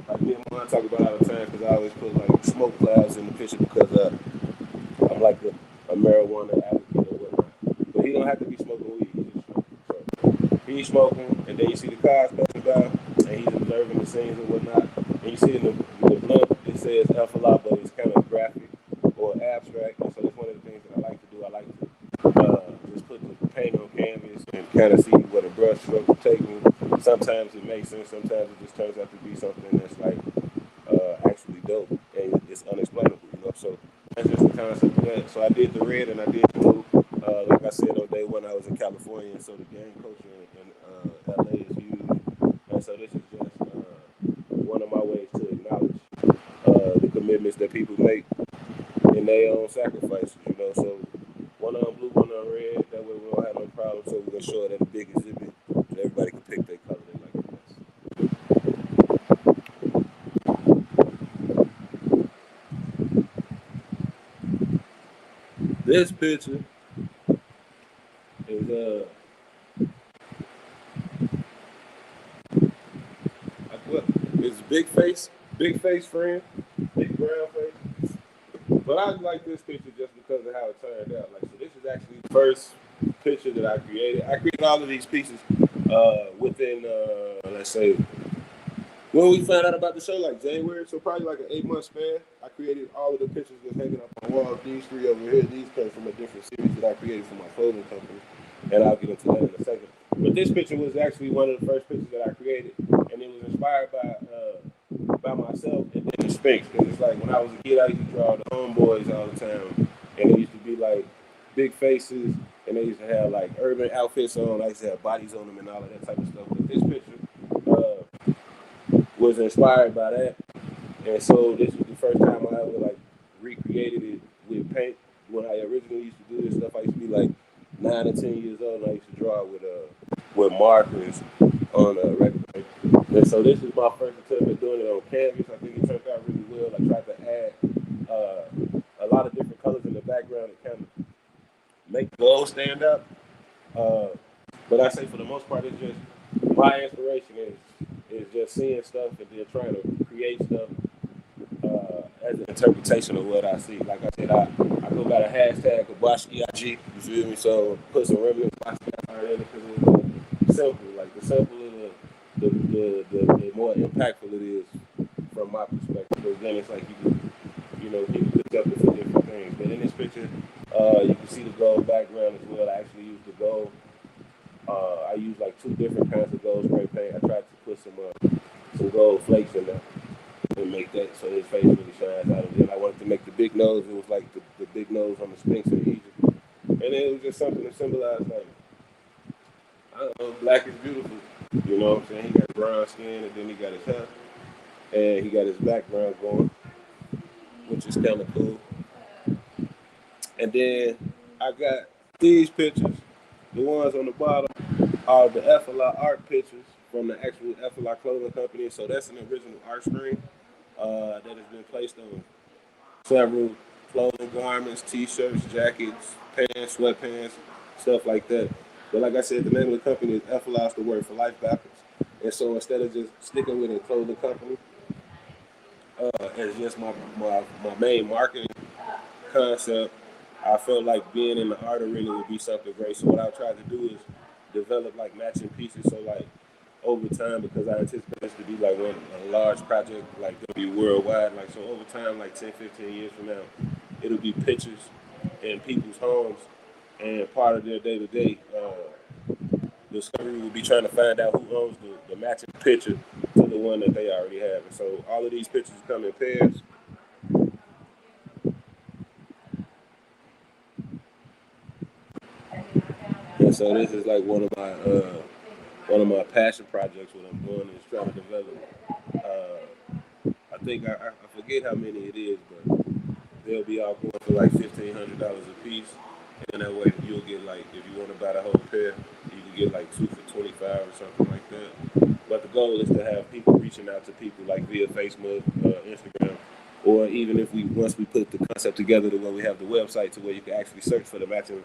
Like me and Juan talk about all the time, because I always put like smoke clouds in the picture because I'm like a marijuana advocate or whatnot. But he don't have to be smoking weed. He's just smoking. So he's smoking, and then you see the cars passing by, and he's observing the scenes and whatnot. And you see in the blunt, it says alpha, but it's kind of graphic or abstract. And so that's one of the things that I like to do. I like to just put the paint on canvas and kind of see what a brush stroke will take me. Sometimes it makes sense. Sometimes it just turns out to be something that's like actually dope and it's unexplainable, you know. So that's just the concept of that. So I did the red and I did the blue. Like I said, on day one I was in California, and so the gang culture in LA is huge. And so this is just one of my ways to acknowledge the commitments that people make in their own sacrifices, you know. So one on blue, one on red. That way we don't have no problem. So we're gonna show it at a big exhibit, and everybody can pick their color they like the best. This picture is it's big face friend, big brown face. But I like this picture just because of how it turned out. Like, so this is actually the first picture that I created. I created all of these pieces within, let's say, when we found out about the show, like January, so probably like an 8-month span. I created all of the pictures that's hanging up on the wall. These three over here, these came from a different series that I created for my clothing company, and I'll get into that in a second. But this picture was actually one of the first pictures that I created, and it was inspired by myself and then the Sphinx. Because it's like when I was a kid, I used to draw the homeboys all the time, and they used to be like big faces, and they used to have like urban outfits on. I used to have bodies on them and all of that type of stuff. But this picture was inspired by that. And so this was the first time I ever like recreated it with paint. When I originally used to do this stuff, I used to be like 9 or 10 years old, and I used to draw with markers on a record paper. And so this is my first attempt at doing it on canvas. I think it turned out really well. I tried to add a lot of different colors in the background to kind of make the gold stand out. But I say for the most part, it's just my inspiration is just seeing stuff and then trying to create stuff as an interpretation of what I see. Like I said, I go by the hashtag of EIG, you feel me? So put some remnants in it because it's simple. Like the simpler the more impactful it is from my perspective. Because then it's like you know, people pick up for different things. But in this picture, you can see the gold background as well. I actually used the gold. I used like 2 different kinds of gold spray paint. I tried to put some gold flakes in there and make that so his face really shines out. And then I wanted to make the big nose. It was like the big nose on the Sphinx in Egypt. And then it was just something to symbolize like, I don't know, black is beautiful. You know what I'm saying? He got brown skin and then he got his hair. And he got his background going, which is kind of cool. And then I got these pictures. The ones on the bottom are the FLI art pictures from the actual FLI clothing company. So that's an original art screen that has been placed on several clothing garments, t-shirts, jackets, pants, sweatpants, stuff like that. But like I said, the name of the company is FLI, the word for life backwards. And so instead of just sticking with a clothing company as just my main marketing concept, I felt like being in the art arena would be something great. So what I tried to do is develop like matching pieces. So like over time, because I anticipate this to be like a large project, like gonna be worldwide. Like so over time, like 10, 15 years from now, it'll be pictures in people's homes, and part of their day-to-day discovery will be trying to find out who owns the matching picture to the one that they already have. And so all of these pictures come in pairs. And so this is like one of my passion projects. What I'm doing is trying to develop. I think I forget how many it is, but they'll be all going for like $1,500 a piece. And that way you'll get like, if you want to buy the whole pair, you can get like 2 for $25 or something like that. But the goal is to have people reaching out to people like via Facebook, Instagram, or even if once we put the concept together to where we have the website to where you can actually search for the matching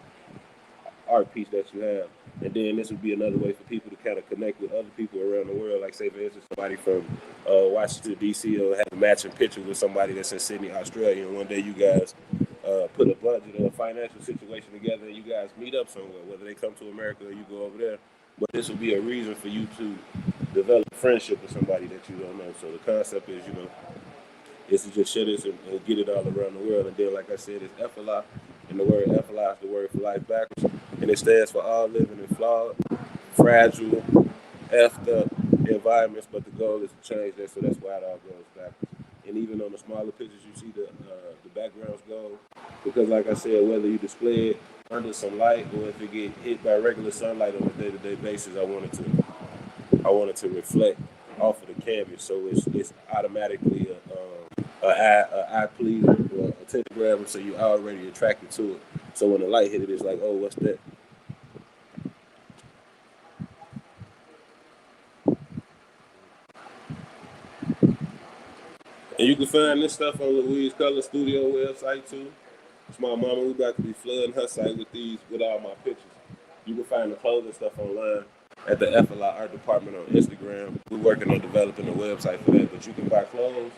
art piece that you have. And then this would be another way for people to kind of connect with other people around the world. Like say, for instance, somebody from Washington, D.C. will have a matching picture with somebody that's in Sydney, Australia. And one day you guys put a budget or a financial situation together and you guys meet up somewhere, whether they come to America or you go over there. But this will be a reason for you to develop a friendship with somebody that you don't know. So the concept is, is to just share this and get it all around the world. And then, like I said, it's FLI. And the word FLI is the word for life backwards. And it stands for all living in flawed, fragile, effed up environments. But the goal is to change that, so that's why it all goes backwards. And even on the smaller pictures, you see the backgrounds gold. Because like I said, whether you display it under some light or if it get hit by regular sunlight on a day-to-day basis, I wanted to reflect off of the canvas. So it's automatically a eye pleaser or attention grabber, so you're already attracted to it. So when the light hit it, it's like, oh, what's that? And you can find this stuff on Louise Color Studio website too. It's my mama. We about to be flooding her site with all my pictures. You can find the clothing stuff online at the FLI Art Department on Instagram. We're working on developing a website for that, but you can buy clothes,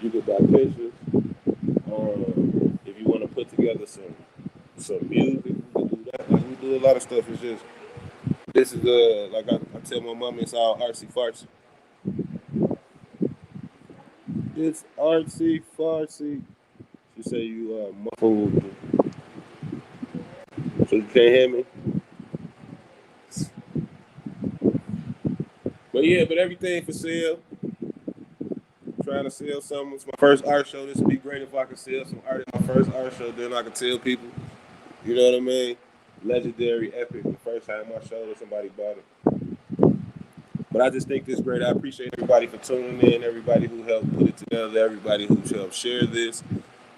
you can buy pictures. If you want to put together some music, we can do that. Like we do a lot of stuff. It's just this is like I tell my mama, it's all artsy fartsy. It's artsy fartsy. She say you muffled, so you can't hear me. But everything for sale. Trying to sell something. It's my first art show. This would be great if I could sell some art at my first art show. Then I could tell people, you know what I mean? Legendary, epic. The first time I showed it, somebody bought it. But I just think this is great. I appreciate everybody for tuning in, everybody who helped put it together, everybody who helped share this.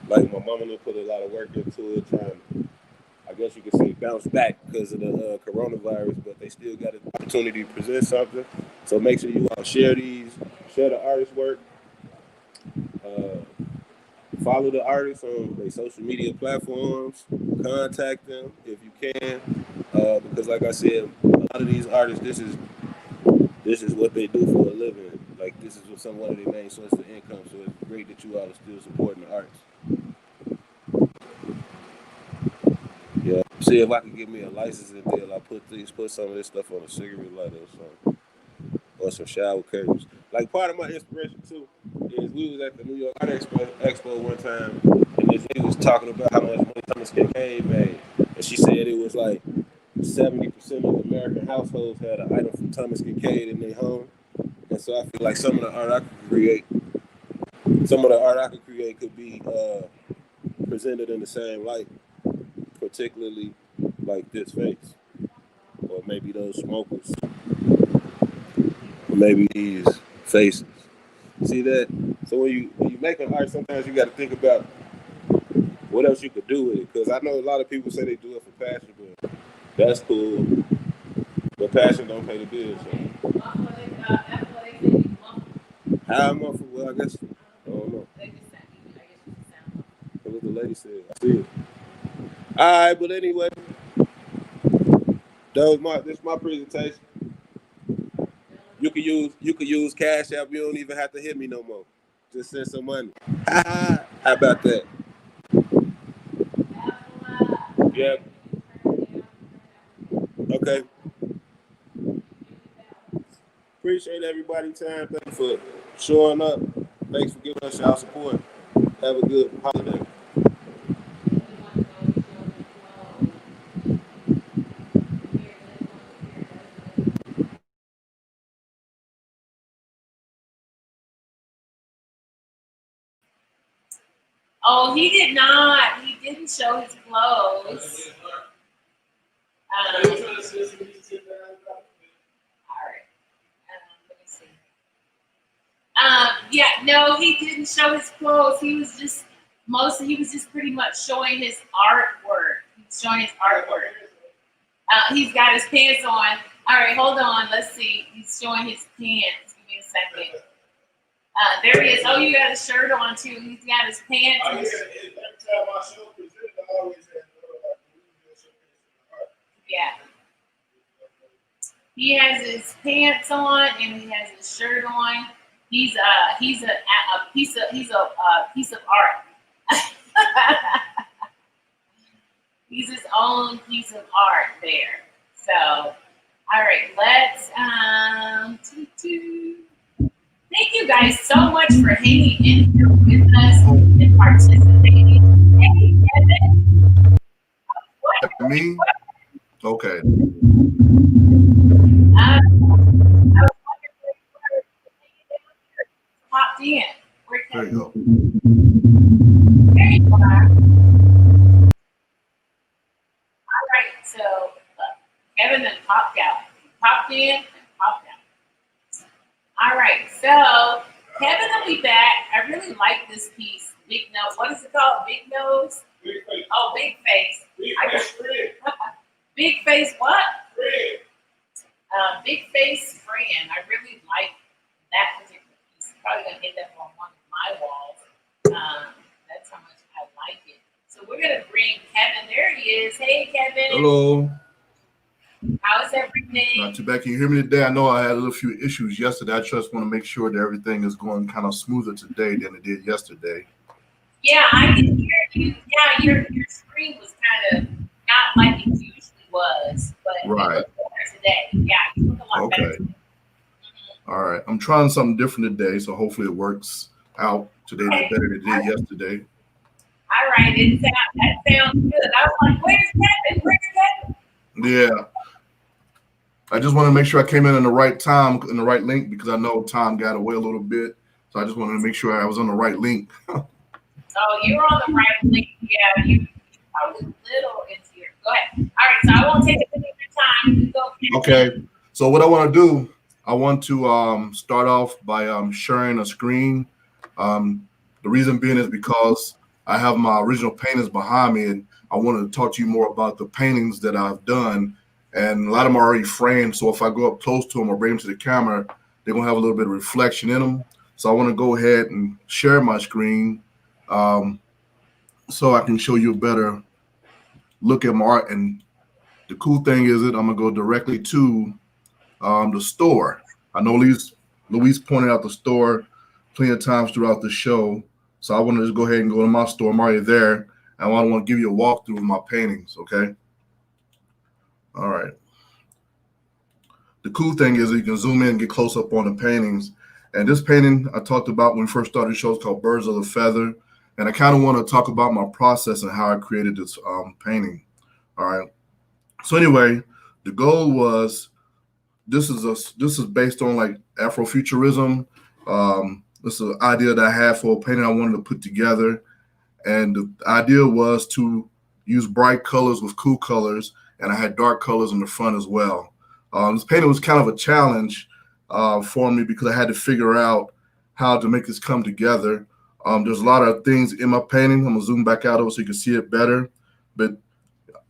Like my mama put a lot of work into it, trying to, I guess you could say, bounce back because of the coronavirus, but they still got an opportunity to present something. So make sure you all share these, share the artist work, follow the artists on their social media platforms, contact them if you can, because like I said, a lot of these artists, this is what they do for a living. Like this is one of their main sources of income. So it's great that you all are still supporting the artists. Yeah, see if I can get me a licensing deal. I put some of this stuff on a cigarette lighter or some shower curtains. Like part of my inspiration too is we was at the New York Art Expo one time, and this lady was talking about how much money Thomas Kincaid made, and she said it was like 70% of American households had an item from Thomas Kincaid in their home, and so I feel like some of the art I could create could be presented in the same light, particularly like this face, or maybe those smokers, or maybe these faces. See that? So when you make an art, sometimes you got to think about what else you could do with it. Because I know a lot of people say they do it for passion, but that's cool. But passion don't pay the bills. So. How much? Well, I guess I don't know. That's what the lady said. I see it. All right, but anyway, this is my presentation. You could use Cash App. You don't even have to hit me no more. Just send some money. How about that? Yeah. Okay. Appreciate everybody's time. Thank you for showing up. Thanks for giving us y'all support. Have a good holiday. Oh, he did not. He didn't show his clothes. All right. Let me see. Yeah, no, he didn't show his clothes. He was just pretty much showing his artwork. He's showing his artwork. He's got his pants on. All right, hold on. Let's see. He's showing his pants. Give me a second. There he is. Oh, you got his shirt on too. He's got his pants. Every time my show presented, I always had yeah. He has his pants on and he has his shirt on. He's a piece of art. He's his own piece of art there. So, all right, let's thank you guys so much for hanging in here with us and participating. Hey, Kevin. Me? Okay. I was wondering where you popped in. There you go. There you are. All right, so Kevin then popped out. He popped in and popped out. All right, so Kevin will be back. I really like this piece. Big nose. What is it called? Big nose? Big face. Oh, big face. Big face friend. Big face what? Friend. Big face friend. I really like that particular piece. Probably gonna hit that on one of my walls. That's how much I like it. So we're gonna bring Kevin. There he is. Hey, Kevin. Hello. How's everything? Not too bad. Can you hear me today? I know I had a little few issues yesterday. I just want to make sure that everything is going kind of smoother today than it did yesterday. Yeah, I can hear you. Yeah, your screen was kind of not like it usually was, but right. It looked better today. Yeah, you look a lot better today. All right. I'm trying something different today, so hopefully it works out today better than it did yesterday. All right, that sounds good. I was like, where's Kevin? Where's Kevin? Yeah. I just want to make sure I came in the right time, in the right link, because I know time got away a little bit. So I just wanted to make sure I was on the right link. Oh, you're on the right link. Yeah, you probably a little into your. Go ahead. All right, so I won't take a minute of your time. You go. Okay. So what I want to do I want to start off by sharing a screen. The reason being is because I have my original paintings behind me, and I wanted to talk to you more about the paintings that I've done. And a lot of them are already framed, so if I go up close to them or bring them to the camera, they're gonna have a little bit of reflection in them. So I want to go ahead and share my screen, um, so I can show you a better look at my art. And the cool thing is that I'm gonna go directly to the store. I know Luis pointed out the store plenty of times throughout the show, so I want to just go ahead and go to my store. I'm already there, and I want to give you a walkthrough of my paintings. Okay. All right. The cool thing is that you can zoom in and get close up on the paintings. And this painting I talked about when we first started the show is called Birds of a Feather. And I kind of want to talk about my process and how I created this painting. All right. So anyway, the goal was this is based on like Afrofuturism. This is an idea that I had for a painting I wanted to put together. And the idea was to use bright colors with cool colors, and I had dark colors in the front as well. This painting was kind of a challenge for me because I had to figure out how to make this come together. There's a lot of things in my painting. I'm gonna zoom back out over so you can see it better. But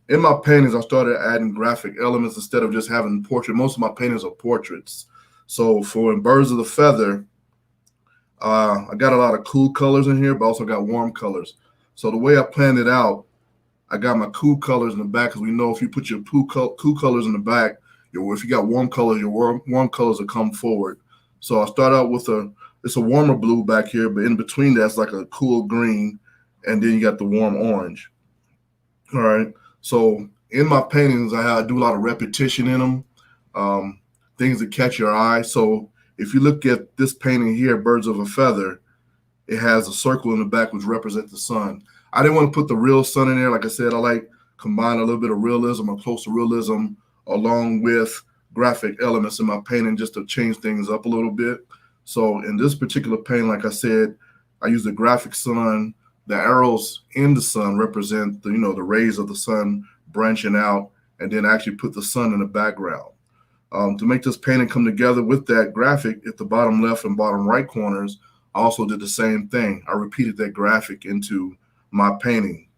in my paintings, I started adding graphic elements instead of just having portrait. Most of my paintings are portraits. So for Birds of the Feather, I got a lot of cool colors in here, but also got warm colors. So the way I planned it out, I got my cool colors in the back because we know if you put your cool colors in the back, if you got warm colors, your warm colors will come forward. So I start out with it's a warmer blue back here, but in between that's like a cool green, and then you got the warm orange. All right. So in my paintings, I do a lot of repetition in them, things that catch your eye. So if you look at this painting here, Birds of a Feather, it has a circle in the back which represents the sun. I didn't want to put the real sun in there. Like I said, I like combine a little bit of realism or close to realism along with graphic elements in my painting just to change things up a little bit. So in this particular painting, like I said, I use the graphic sun. The arrows in the sun represent the rays of the sun branching out, and then actually put the sun in the background. To make this painting come together with that graphic at the bottom left and bottom right corners, I also did the same thing. I repeated that graphic into my painting.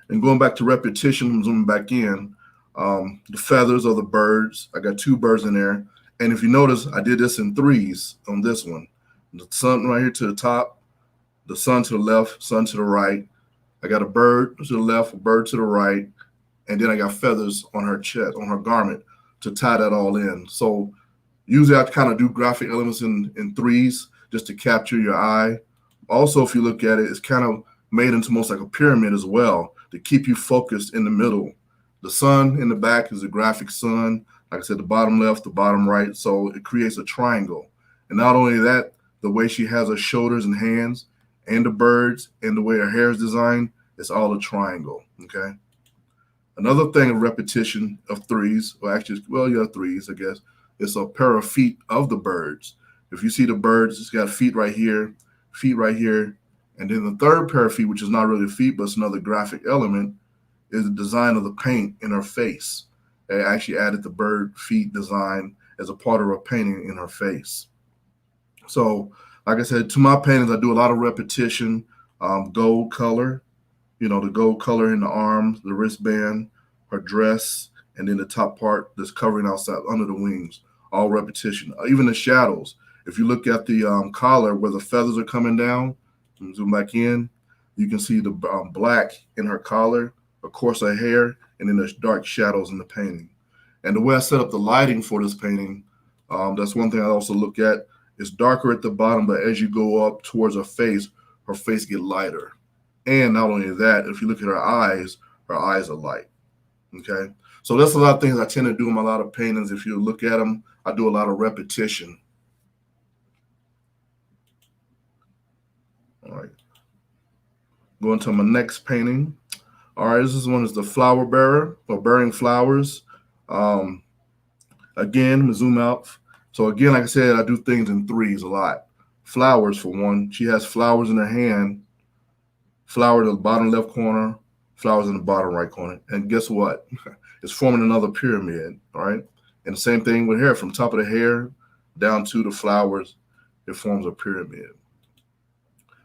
And going back to repetition, I'm zooming back in. The feathers of the birds, I got two birds in there. And if you notice, I did this in threes on this one. The sun right here to the top, the sun to the left, sun to the right. I got a bird to the left, a bird to the right, and then I got feathers on her chest, on her garment to tie that all in. So usually I kind of do graphic elements in threes just to capture your eye. Also, if you look at it, it's kind of made into almost like a pyramid as well to keep you focused in the middle. The sun in the back is a graphic sun. Like I said, the bottom left, the bottom right. So it creates a triangle. And not only that, the way she has her shoulders and hands and the birds and the way her hair is designed, it's all a triangle, okay? Another thing of repetition of threes, threes, I guess, it's a pair of feet of the birds. If you see the birds, it's got feet right here, and then the third pair of feet, which is not really feet, but it's another graphic element, is the design of the paint in her face. They actually added the bird feet design as a part of her painting in her face. So, like I said, to my paintings, I do a lot of repetition, gold color, the gold color in the arms, the wristband, her dress, and then the top part that's covering outside under the wings, all repetition. Even the shadows. If you look at the collar where the feathers are coming down, zoom back in, you can see the black in her collar, of course her hair, and then there's dark shadows in the painting. And the way I set up the lighting for this painting, that's one thing I also look at. It's darker at the bottom, but as you go up towards her face get lighter. And not only that, if you look at her eyes are light. Okay. So that's a lot of things I tend to do in a lot of paintings. If you look at them, I do a lot of repetition. All right. Going to my next painting. All right, this one is the flower bearer or bearing flowers. Again, zoom out. So again, like I said, I do things in threes a lot. Flowers for one. She has flowers in her hand. Flower in the bottom left corner, flowers in the bottom right corner. And guess what? It's forming another pyramid, all right? And the same thing with hair, from top of the hair down to the flowers, it forms a pyramid.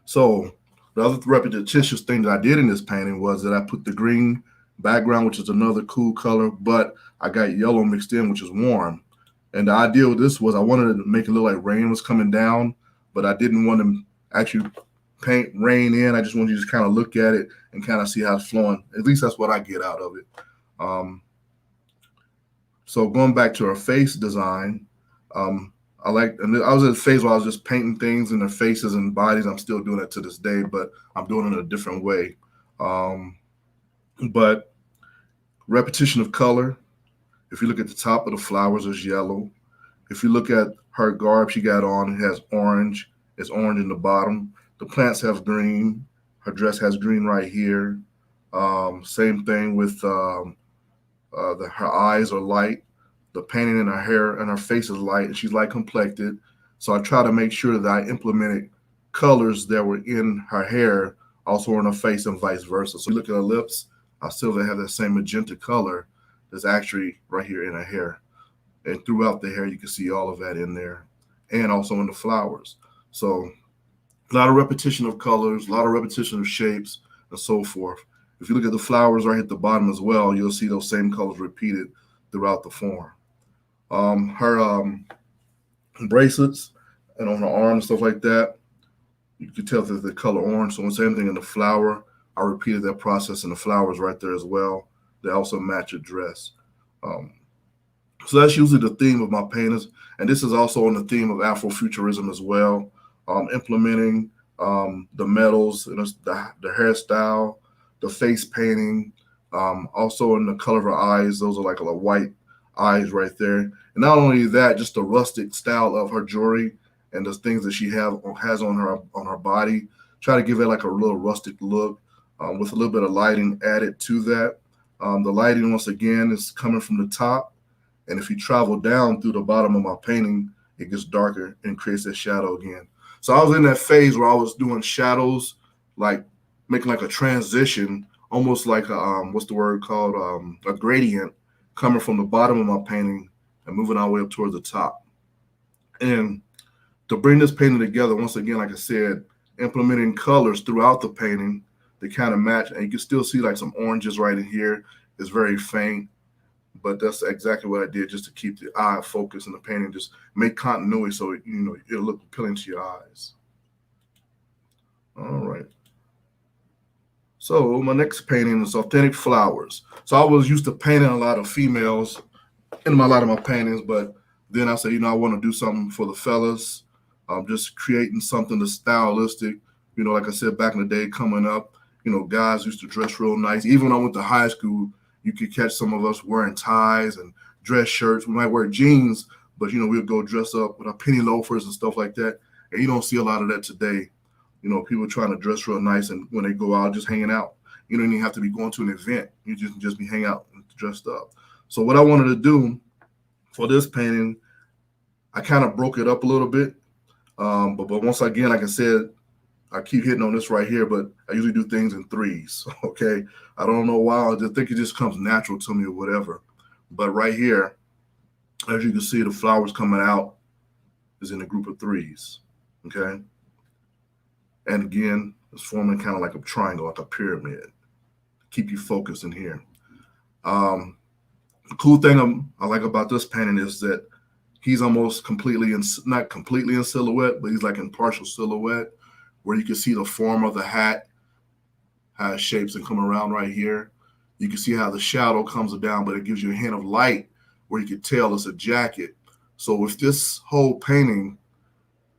So the other repetitious thing that I did in this painting was that I put the green background, which is another cool color, but I got yellow mixed in, which is warm. And the idea with this was I wanted to make it look like rain was coming down, but I didn't want to actually paint rain in. I just wanted you to just kind of look at it and kind of see how it's flowing. At least that's what I get out of it. So going back to our face design, I was at a phase where I was just painting things in their faces and bodies. I'm still doing it to this day, but I'm doing it in a different way. But repetition of color. If you look at the top of the flowers, it's yellow. If you look at her garb she got on, it has orange. It's orange in the bottom. The plants have green. Her dress has green right here. Same thing with her eyes are light. The painting in her hair and her face is light, and she's light complected. So I try to make sure that I implemented colors that were in her hair also in her face and vice versa. So you look at her lips, I still have that same magenta color that's actually right here in her hair. And throughout the hair, you can see all of that in there, and also in the flowers. So a lot of repetition of colors, a lot of repetition of shapes, and so forth. If you look at the flowers right at the bottom as well, you'll see those same colors repeated throughout the form. Her bracelets and on her arm and stuff like that, you can tell that the color orange. So the same thing in the flower, I repeated that process in the flowers right there as well. They also match a dress. So that's usually the theme of my paintings. And this is also on the theme of Afrofuturism as well. Implementing the metals, the hairstyle, the face painting, also in the color of her eyes. Those are like a white eyes right there. And not only that, just the rustic style of her jewelry and the things that she has on her body. Try to give it like a little rustic look with a little bit of lighting added to that. The lighting, once again, is coming from the top. And if you travel down through the bottom of my painting, it gets darker and creates that shadow again. So I was in that phase where I was doing shadows, like making like a transition, almost like a, what's the word called? A gradient coming from the bottom of my painting and moving all the way up towards the top. And to bring this painting together, once again, like I said, implementing colors throughout the painting that kind of match. And you can still see like some oranges right in here. It's very faint. But that's exactly what I did, just to keep the eye focused in the painting, just make continuity so it'll look appealing to your eyes. All right. So my next painting is Authentic Flowers. So I was used to painting a lot of females in a lot of my paintings, but then I said, I want to do something for the fellas. Just creating something that's stylistic. Like I said, back in the day coming up, guys used to dress real nice. Even when I went to high school, you could catch some of us wearing ties and dress shirts. We might wear jeans, but we'd go dress up with our penny loafers and stuff like that. And you don't see a lot of that today. People trying to dress real nice, and when they go out, just hanging out. You don't even have to be going to an event. You just be hanging out and dressed up. So what I wanted to do for this painting, I kind of broke it up a little bit. But once again, like I said, I keep hitting on this right here, but I usually do things in threes, okay? I don't know why. I just think it just comes natural to me or whatever. But right here, as you can see, the flowers coming out is in a group of threes, okay? And again, it's forming kind of like a triangle, like a pyramid. Keep you focused in here. The cool thing I like about this painting is that he's almost not completely in silhouette, but he's like in partial silhouette, where you can see the form of the hat, how it shapes and come around right here. You can see how the shadow comes down, but it gives you a hint of light where you can tell it's a jacket. So if this whole painting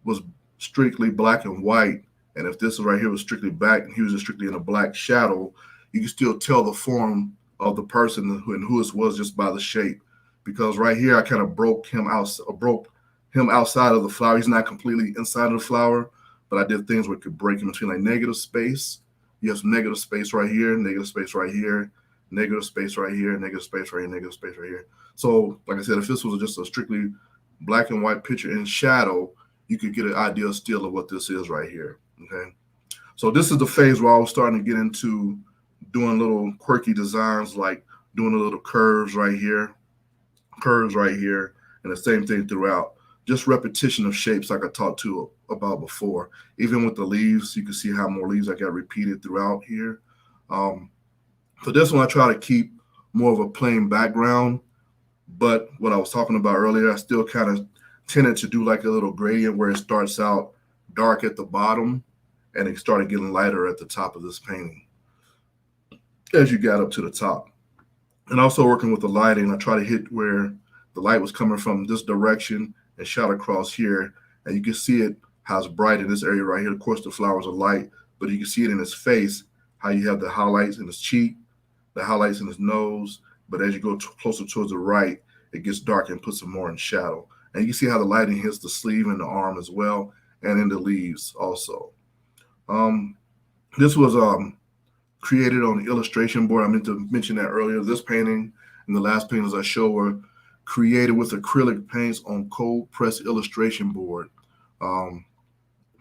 was strictly black and white, and if this right here was strictly black and he was just strictly in a black shadow, you can still tell the form of the person and who it was just by the shape. Because right here, I kind of broke him outside of the flower. He's not completely inside of the flower, but I did things where it could break in between like negative space. You have some negative space right here, negative space right here, negative space right here, negative space right here, negative space right here. So like I said, if this was just a strictly black and white picture in shadow, you could get an idea still of what this is right here, okay? So this is the phase where I was starting to get into doing little quirky designs, like doing a little curves right here. curves right here, and the same thing throughout. Just repetition of shapes like I talked to about before. Even with the leaves, you can see how more leaves I got repeated throughout here. For this one, I try to keep more of a plain background, but what I was talking about earlier, I still kind of tended to do like a little gradient where it starts out dark at the bottom and it started getting lighter at the top of this painting as you got up to the top. And also working with the lighting, I try to hit where the light was coming from this direction and shot across here. And you can see it, how it's bright in this area right here. Of course, the flowers are light, but you can see it in his face, how you have the highlights in his cheek, the highlights in his nose. But as you go closer towards the right, it gets dark and puts some more in shadow. And you can see how the lighting hits the sleeve and the arm as well, and in the leaves also. This was created on the illustration board. I meant to mention that earlier. This painting and the last paintings I show were created with acrylic paints on cold press illustration board.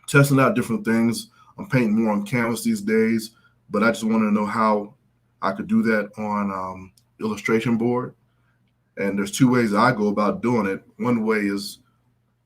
Testing out different things. I'm painting more on canvas these days, but I just wanted to know how I could do that on illustration board. And there's two ways I go about doing it. One way is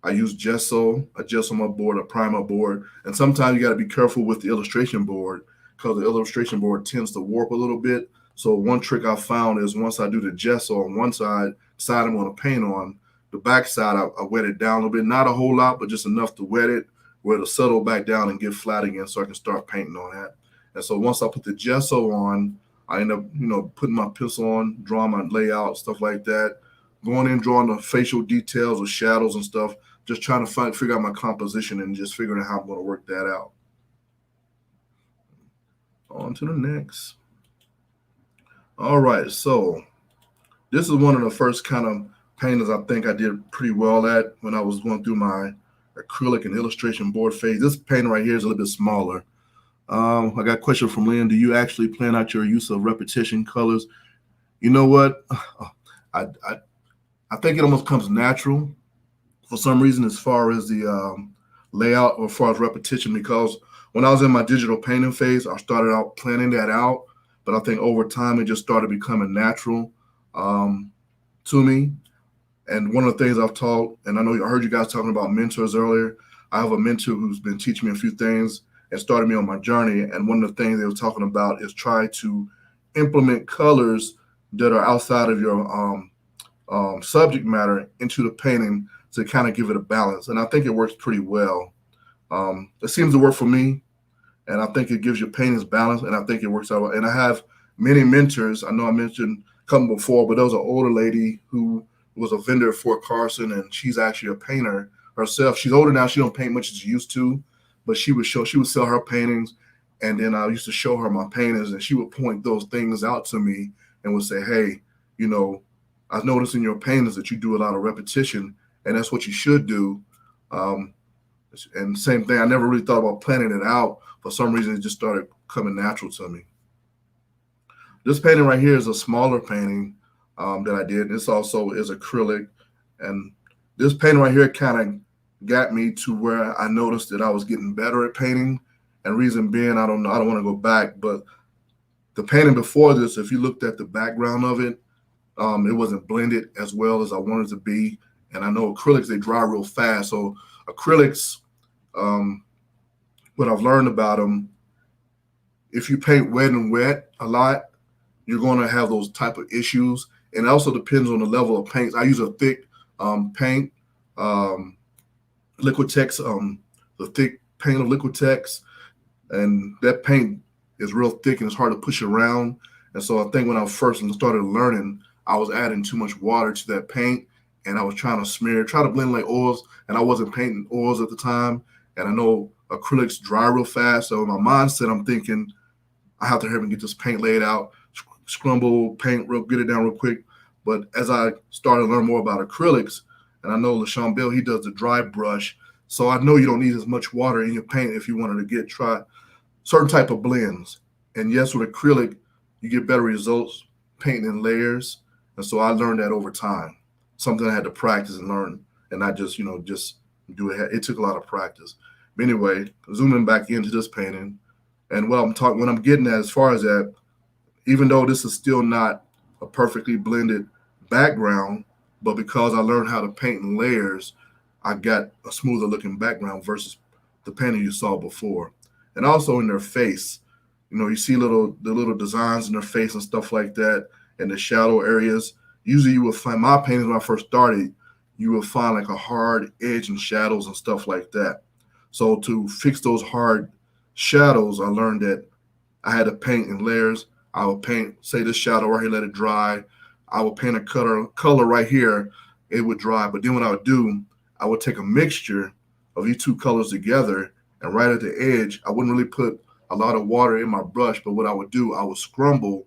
I use gesso, a gesso board, a primer board, and sometimes you got to be careful with the illustration board because the illustration board tends to warp a little bit. So one trick I found is once I do the gesso on one side I'm going to paint on, the back side I wet it down a little bit, not a whole lot, but just enough to wet it where it'll settle back down and get flat again so I can start painting on that. And so once I put the gesso on, I end up, putting my pencil on, drawing my layout, stuff like that, going in, drawing the facial details with shadows and stuff, just trying to figure out my composition and just figuring out how I'm going to work that out. On to the next. All right, so this is one of the first kind of paintings I think I did pretty well at when I was going through my acrylic and illustration board phase. This painting right here is a little bit smaller. I got a question from Lynn. Do you actually plan out your use of repetition colors? You know what? I think it almost comes natural for some reason as far as the layout or as far as repetition, because when I was in my digital painting phase, I started out planning that out, but I think over time it just started becoming natural to me. And one of the things I've taught, and I know I heard you guys talking about mentors earlier. I have a mentor who's been teaching me a few things and started me on my journey. And one of the things they were talking about is try to implement colors that are outside of your subject matter into the painting to kind of give it a balance. And I think it works pretty well. It seems to work for me. And I think it gives your paintings balance. And I think it works out well. And I have many mentors. I know I mentioned a couple before, but there was an older lady who was a vendor at Fort Carson, and she's actually a painter herself. She's older now. She don't paint much as she used to, but she would sell her paintings. And then I used to show her my paintings, and she would point those things out to me and would say, hey, I've noticed in your paintings that you do a lot of repetition, and that's what you should do. And same thing, I never really thought about planning it out. For some reason, it just started coming natural to me. This painting right here is a smaller painting that I did. This also is acrylic. And this painting right here kind of got me to where I noticed that I was getting better at painting. And reason being, I don't want to go back, but the painting before this, if you looked at the background of it, it wasn't blended as well as I wanted it to be. And I know acrylics, they dry real fast. So acrylics, what I've learned about them, if you paint wet and wet a lot, you're going to have those type of issues. And it also depends on the level of paints. I use a thick paint, Liquitex, the thick paint of Liquitex. And that paint is real thick and it's hard to push around. And so I think when I first started learning, I was adding too much water to that paint, and I was trying to blend like oils, and I wasn't painting oils at the time. And I know acrylics dry real fast. So in my mindset, I'm thinking I have to hurry and get this paint laid out, scrumble paint, get it down real quick. But as I started to learn more about acrylics, and I know LaShawn Bell, he does the dry brush. So I know you don't need as much water in your paint if you wanted to try certain type of blends. And yes, with acrylic, you get better results painting in layers. And so I learned that over time, something I had to practice and learn, and not just do it. It took a lot of practice. But anyway, zooming back into this painting, and what I'm getting at as far as that, even though this is still not a perfectly blended background, but because I learned how to paint in layers, I got a smoother looking background versus the painting you saw before. And also in their face, you see the little designs in their face and stuff like that, and the shadow areas. Usually you will find my paintings when I first started, you will find like a hard edge and shadows and stuff like that. So to fix those hard shadows, I learned that I had to paint in layers. I would paint, say, this shadow right here, let it dry. I would paint a color right here, it would dry. But then what I would do, I would take a mixture of these two colors together, and right at the edge, I wouldn't really put a lot of water in my brush, but what I would do, I would scrumble.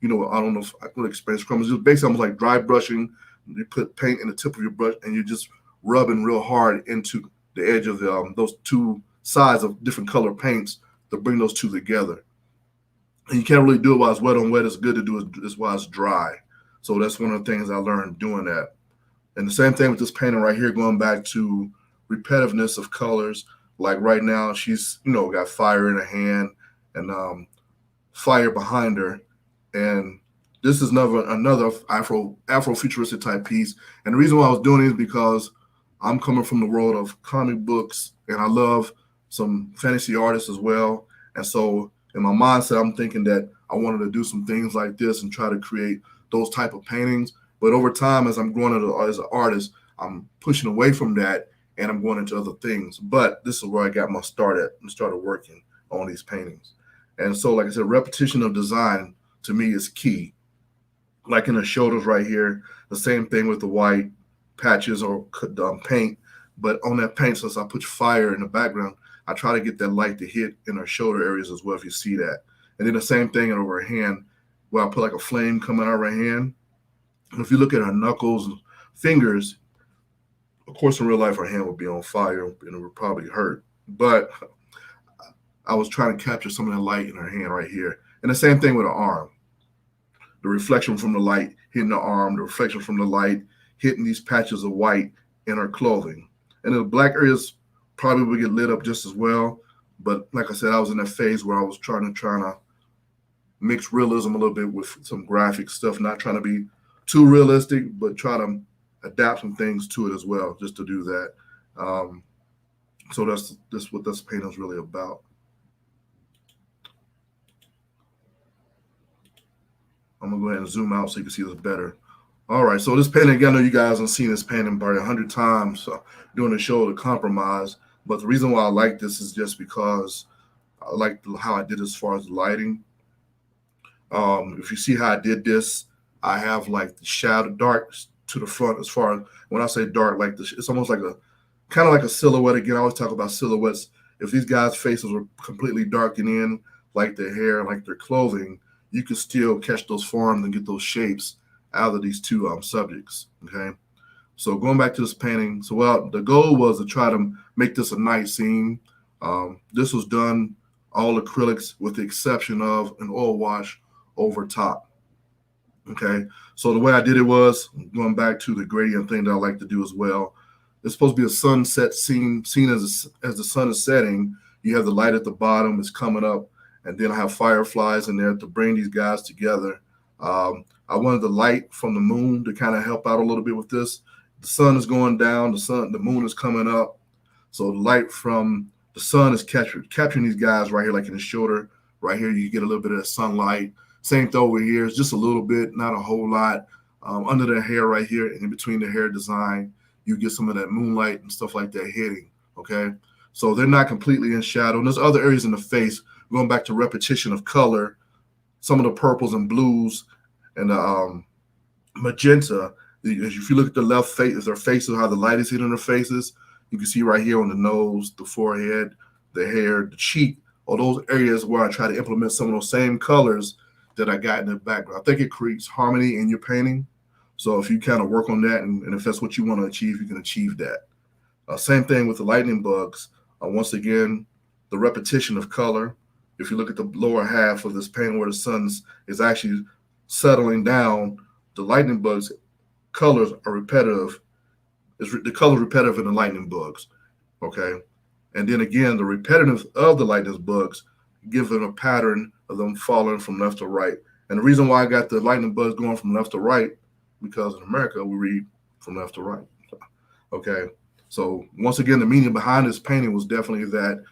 I don't know if I could explain scrumble. It's just basically almost like dry brushing. You put paint in the tip of your brush, and you're just rubbing real hard into the edge of those two sides of different color paints to bring those two together. And you can't really do it while it's wet on wet. It's good to do it while it's dry. So that's one of the things I learned doing that. And the same thing with this painting right here, going back to repetitiveness of colors. Like right now, she's got fire in her hand and fire behind her, and this is another Afro-futuristic type piece. And the reason why I was doing it is because I'm coming from the world of comic books, and I love some fantasy artists as well. And so in my mindset, I'm thinking that I wanted to do some things like this and try to create those type of paintings. But over time, as I'm growing as an artist, I'm pushing away from that and I'm going into other things. But this is where I got my start at and started working on these paintings. And so, like I said, repetition of design to me is key. Like in the shoulders right here, the same thing with the white patches or paint. But on that paint, since I put fire in the background, I try to get that light to hit in her shoulder areas as well, if you see that. And then the same thing over her hand, where I put like a flame coming out of her hand. And if you look at her knuckles and fingers, of course, in real life, her hand would be on fire and it would probably hurt. But I was trying to capture some of the light in her hand right here. And the same thing with her arm. The reflection from the light hitting the arm, the reflection from the light hitting these patches of white in her clothing. And the black areas probably would get lit up just as well. But like I said, I was in that phase where I was trying to mix realism a little bit with some graphic stuff, not trying to be too realistic, but try to adapt some things to it as well, just to do that. So that's what this painting is really about. I'm gonna go ahead and zoom out so you can see this better. All right, so this painting, I know you guys have seen this painting probably 100 times during the show, The Compromise. But the reason why I like this is just because I like how I did as far as lighting. If you see how I did this, I have like the shadow dark to the front. As far as when I say dark, like it's almost like kind of like a silhouette. Again, I always talk about silhouettes. If these guys' faces were completely darkened in, like their hair, like their clothing, you can still catch those forms and get those shapes out of these two subjects. Okay, so going back to this painting, so the goal was to try to make this a night scene. This was done all acrylics with the exception of an oil wash over top. Okay, so the way I did it was going back to the gradient thing that I like to do as well. It's supposed to be a sunset scene as the sun is setting. You have the light at the bottom, it's coming up, and then I have fireflies in there to bring these guys together. I wanted the light from the moon to kind of help out a little bit with this. The sun is going down, the moon is coming up. So the light from the sun is capturing these guys right here, like in the shoulder. Right here, you get a little bit of that sunlight. Same thing over here. It's just a little bit, not a whole lot. Under the hair right here, and in between the hair design, you get some of that moonlight and stuff like that hitting, okay? So they're not completely in shadow. And there's other areas in the face, going back to repetition of color, some of the purples and blues and the magenta. If you look at the left face, their faces, how the light is hitting their faces, you can see right here on the nose, the forehead, the hair, the cheek, all those areas where I try to implement some of those same colors that I got in the background. I think it creates harmony in your painting. So if you kind of work on that, and if that's what you want to achieve, you can achieve that. Same thing with the lightning bugs. Once again, the repetition of color. If you look at the lower half of this painting where the sun is actually settling down, the lightning bugs colors are repetitive. The color repetitive in the lightning bugs, okay? And then again, the repetitive of the lightning bugs give them a pattern of them falling from left to right. And the reason why I got the lightning bugs going from left to right, because in America we read from left to right. Okay. So once again, the meaning behind this painting was definitely that,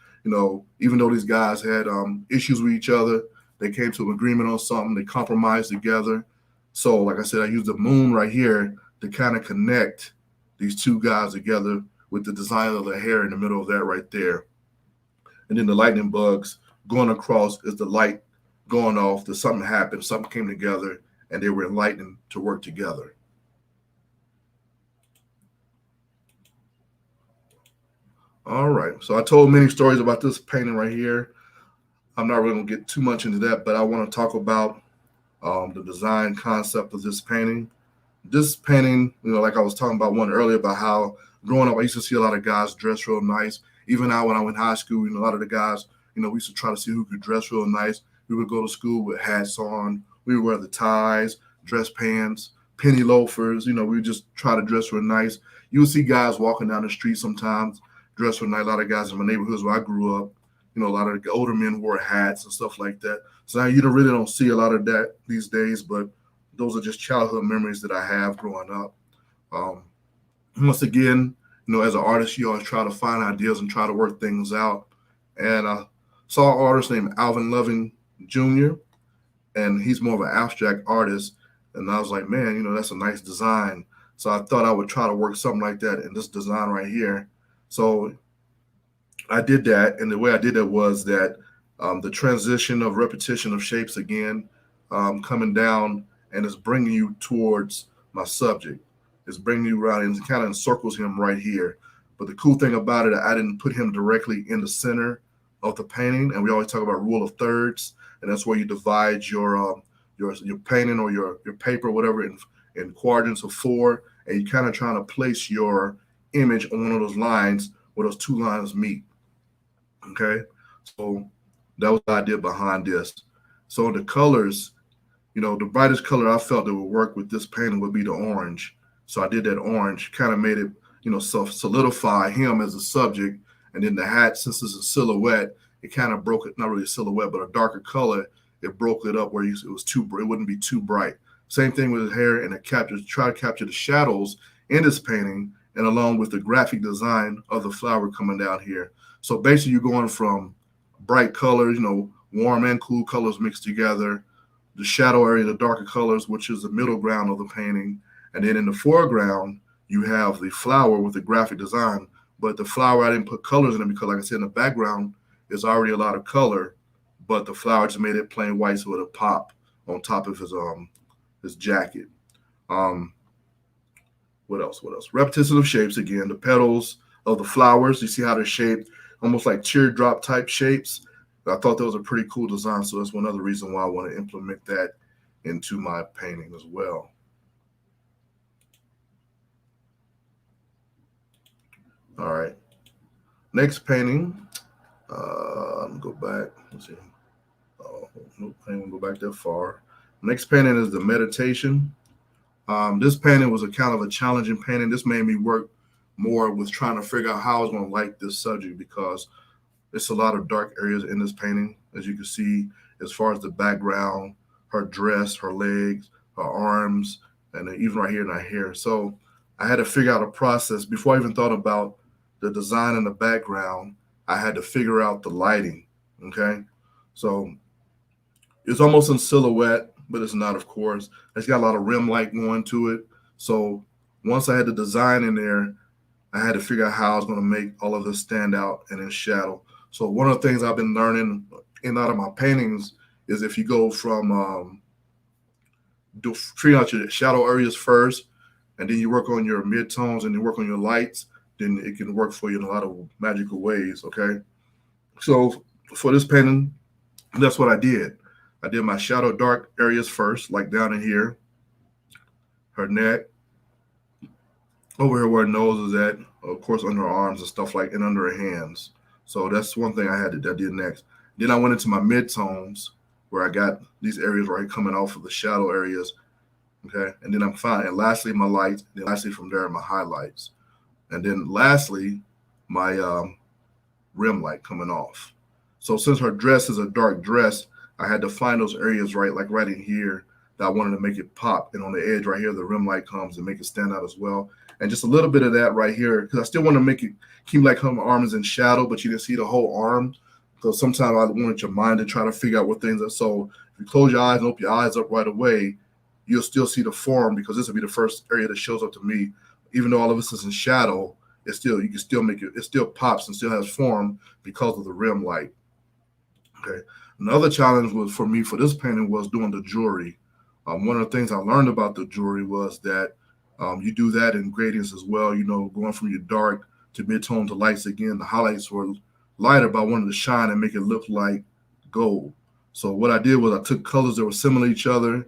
even though these guys had issues with each other, they came to an agreement on something, they compromised together. So like I said, I used the moon right here to kind of connect these two guys together with the design of the hair in the middle of that right there. And then the lightning bugs going across is the light going off, that something happened, something came together, and they were enlightened to work together. All right, so I told many stories about this painting right here. I'm not really going to get too much into that, but I want to talk about the design concept of this painting. This painting, like I was talking about one earlier about how growing up, I used to see a lot of guys dress real nice. Even now when I went to high school, a lot of the guys, we used to try to see who could dress real nice. We would go to school with hats on. We would wear the ties, dress pants, penny loafers. We would just try to dress real nice. You would see guys walking down the street sometimes dressed real nice. A lot of guys in my neighborhoods where I grew up, a lot of the older men wore hats and stuff like that. So now you really don't see a lot of that these days, but those are just childhood memories that I have growing up. Once again, as an artist, you always try to find ideas and try to work things out. And I saw an artist named Alvin Loving Jr., and he's more of an abstract artist. And I was like, man, that's a nice design. So I thought I would try to work something like that in this design right here. So I did that. And the way I did it was that the transition of repetition of shapes again, coming down, and it's bringing you towards my subject. It's bringing you around and kind of encircles him right here. But the cool thing about it, I didn't put him directly in the center of the painting. And we always talk about rule of thirds, and that's where you divide your painting or your paper, whatever, in quadrants of 4, and you kind of trying to place your image on one of those lines where those two lines meet. Okay, so that was the idea behind this. So the colors, the brightest color I felt that would work with this painting would be the orange. So I did that orange, kind of made it, solidify him as a subject. And then the hat, since it's a silhouette, it kind of broke it, not really a silhouette, but a darker color. It broke it up where it wouldn't be too bright. Same thing with his hair, and try to capture the shadows in this painting, and along with the graphic design of the flower coming down here. So basically you're going from bright colors, warm and cool colors mixed together, the shadow area, the darker colors, which is the middle ground of the painting. And then in the foreground, you have the flower with the graphic design. But the flower, I didn't put colors in it because, like I said, in the background, there's already a lot of color, but the flower just made it plain white so it'll pop on top of his jacket. What else? Repetition of shapes again. The petals of the flowers, you see how they're shaped, almost like teardrop type shapes. I thought that was a pretty cool design, so that's one other reason why I want to implement that into my painting as well. All right. Next painting. Let me go back. Let's see. Oh, no, I won't go back that far. Next painting is the meditation. This painting was a kind of a challenging painting. This made me work more with trying to figure out how I was going to like this subject, because there's a lot of dark areas in this painting, as you can see, as far as the background, her dress, her legs, her arms, and even right here in her hair. So I had to figure out a process. Before I even thought about the design in the background, I had to figure out the lighting, okay? So it's almost in silhouette, but it's not, of course. It's got a lot of rim light going to it. So once I had the design in there, I had to figure out how I was going to make all of this stand out and in shadow. So one of the things I've been learning in a lot of my paintings is if you go from figuring out your shadow areas first, and then you work on your midtones and you work on your lights, then it can work for you in a lot of magical ways, okay? So for this painting, that's what I did. I did my shadow dark areas first, like down in here, her neck, over here where her nose is at, of course, under her arms and stuff like, and under her hands. So that's one thing I did next. Then I went into my midtones, where I got these areas right coming off of the shadow areas, okay? And then I'm fine. And lastly, my lights. And then lastly, from there, my highlights. And then lastly, my rim light coming off. So since her dress is a dark dress, I had to find those areas like right in here, that I wanted to make it pop. And on the edge right here, the rim light comes and make it stand out as well. and just a little bit of that right here, because I still want to make it keep like her arm is in shadow, but you didn't see the whole arm. So sometimes I wanted your mind to try to figure out what things are. So if you close your eyes and open your eyes up right away, you'll still see the form, because this will be the first area that shows up to me. Even though all of this is in shadow, it's still, you can still make it, it still pops and still has form because of the rim light. Okay. Another challenge was for me for this painting was doing the jewelry. One of the things I learned about the jewelry was that you do that in gradients as well, you know, going from your dark to mid-tone to lights again. The highlights were lighter, but I wanted to shine and make it look like gold. So what I did was I took colors that were similar to each other,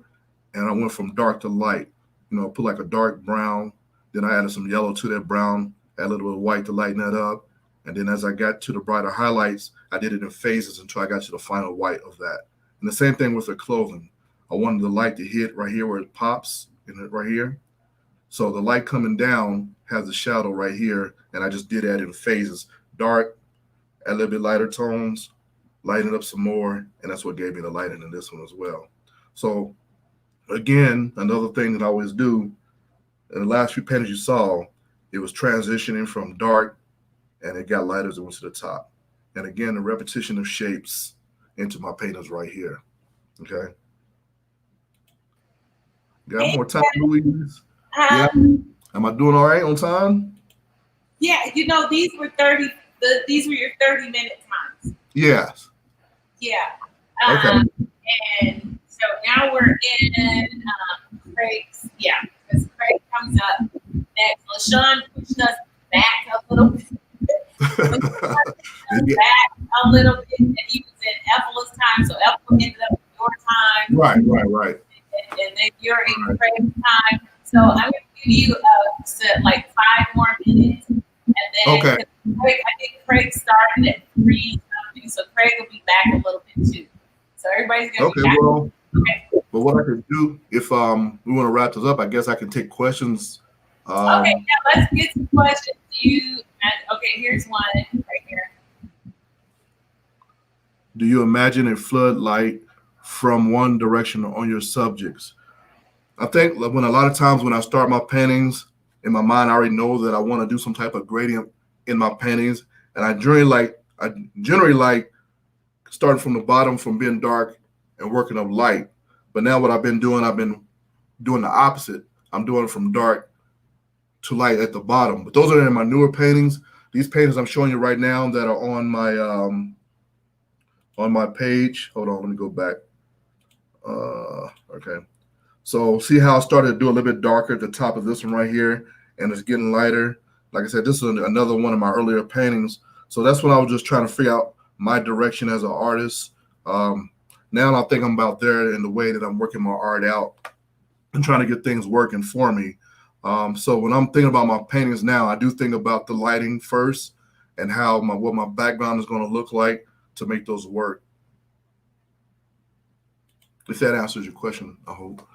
and I went from dark to light. You know, put like a dark brown, then I added some yellow to that brown, add a little bit of white to lighten that up. And then as I got to the brighter highlights, I did it in phases until I got to the final white of that. And the same thing with the clothing. I wanted the light to hit right here where it pops, in it right here. So the light coming down has a shadow right here, and I just did that in phases. Dark, a little bit lighter tones, lighten it up some more, and that's what gave me the lighting in this one as well. So again, another thing that I always do, in the last few paintings you saw, it was transitioning from dark, and it got lighter as it went to the top. And again, the repetition of shapes into my paintings right here. Okay. Got more time, Louise? Yeah. Am I doing all right on time? Yeah, you know, these were your 30-minute times. Yes. Yeah. Okay. And so now we're in Craig's, because Craig comes up next. LaShawn pushed us back a little bit. Back a little bit, and he was in Evelyn's time, so Evelyn ended up in your time. Right. And then you're in Craig's time. So I'm going to give you like 5 more minutes, and then okay. Craig, I think Craig started at 3 something, so Craig will be back a little bit too. So everybody's going to be back. Well, but what I could do if we want to wrap this up, I guess I can take questions. Okay, now let's get some questions. Okay, here's one right here. Do you imagine a floodlight from one direction on your subjects? I think when a lot of times when I start my paintings, in my mind, I already know that I want to do some type of gradient in my paintings. And I generally like starting from the bottom, from being dark and working up light. But now what I've been doing the opposite. I'm doing it from dark to light at the bottom. But those are in my newer paintings. These paintings I'm showing you right now that are on my page. Hold on, let me go back. Okay. So see how I started to do a little bit darker at the top of this one right here, and it's getting lighter. Like I said, this is another one of my earlier paintings. So that's when I was just trying to figure out my direction as an artist. Now I think I'm about there in the way that I'm working my art out and trying to get things working for me. So when I'm thinking about my paintings now, I do think about the lighting first and how what my background is going to look like to make those work. If that answers your question, I hope.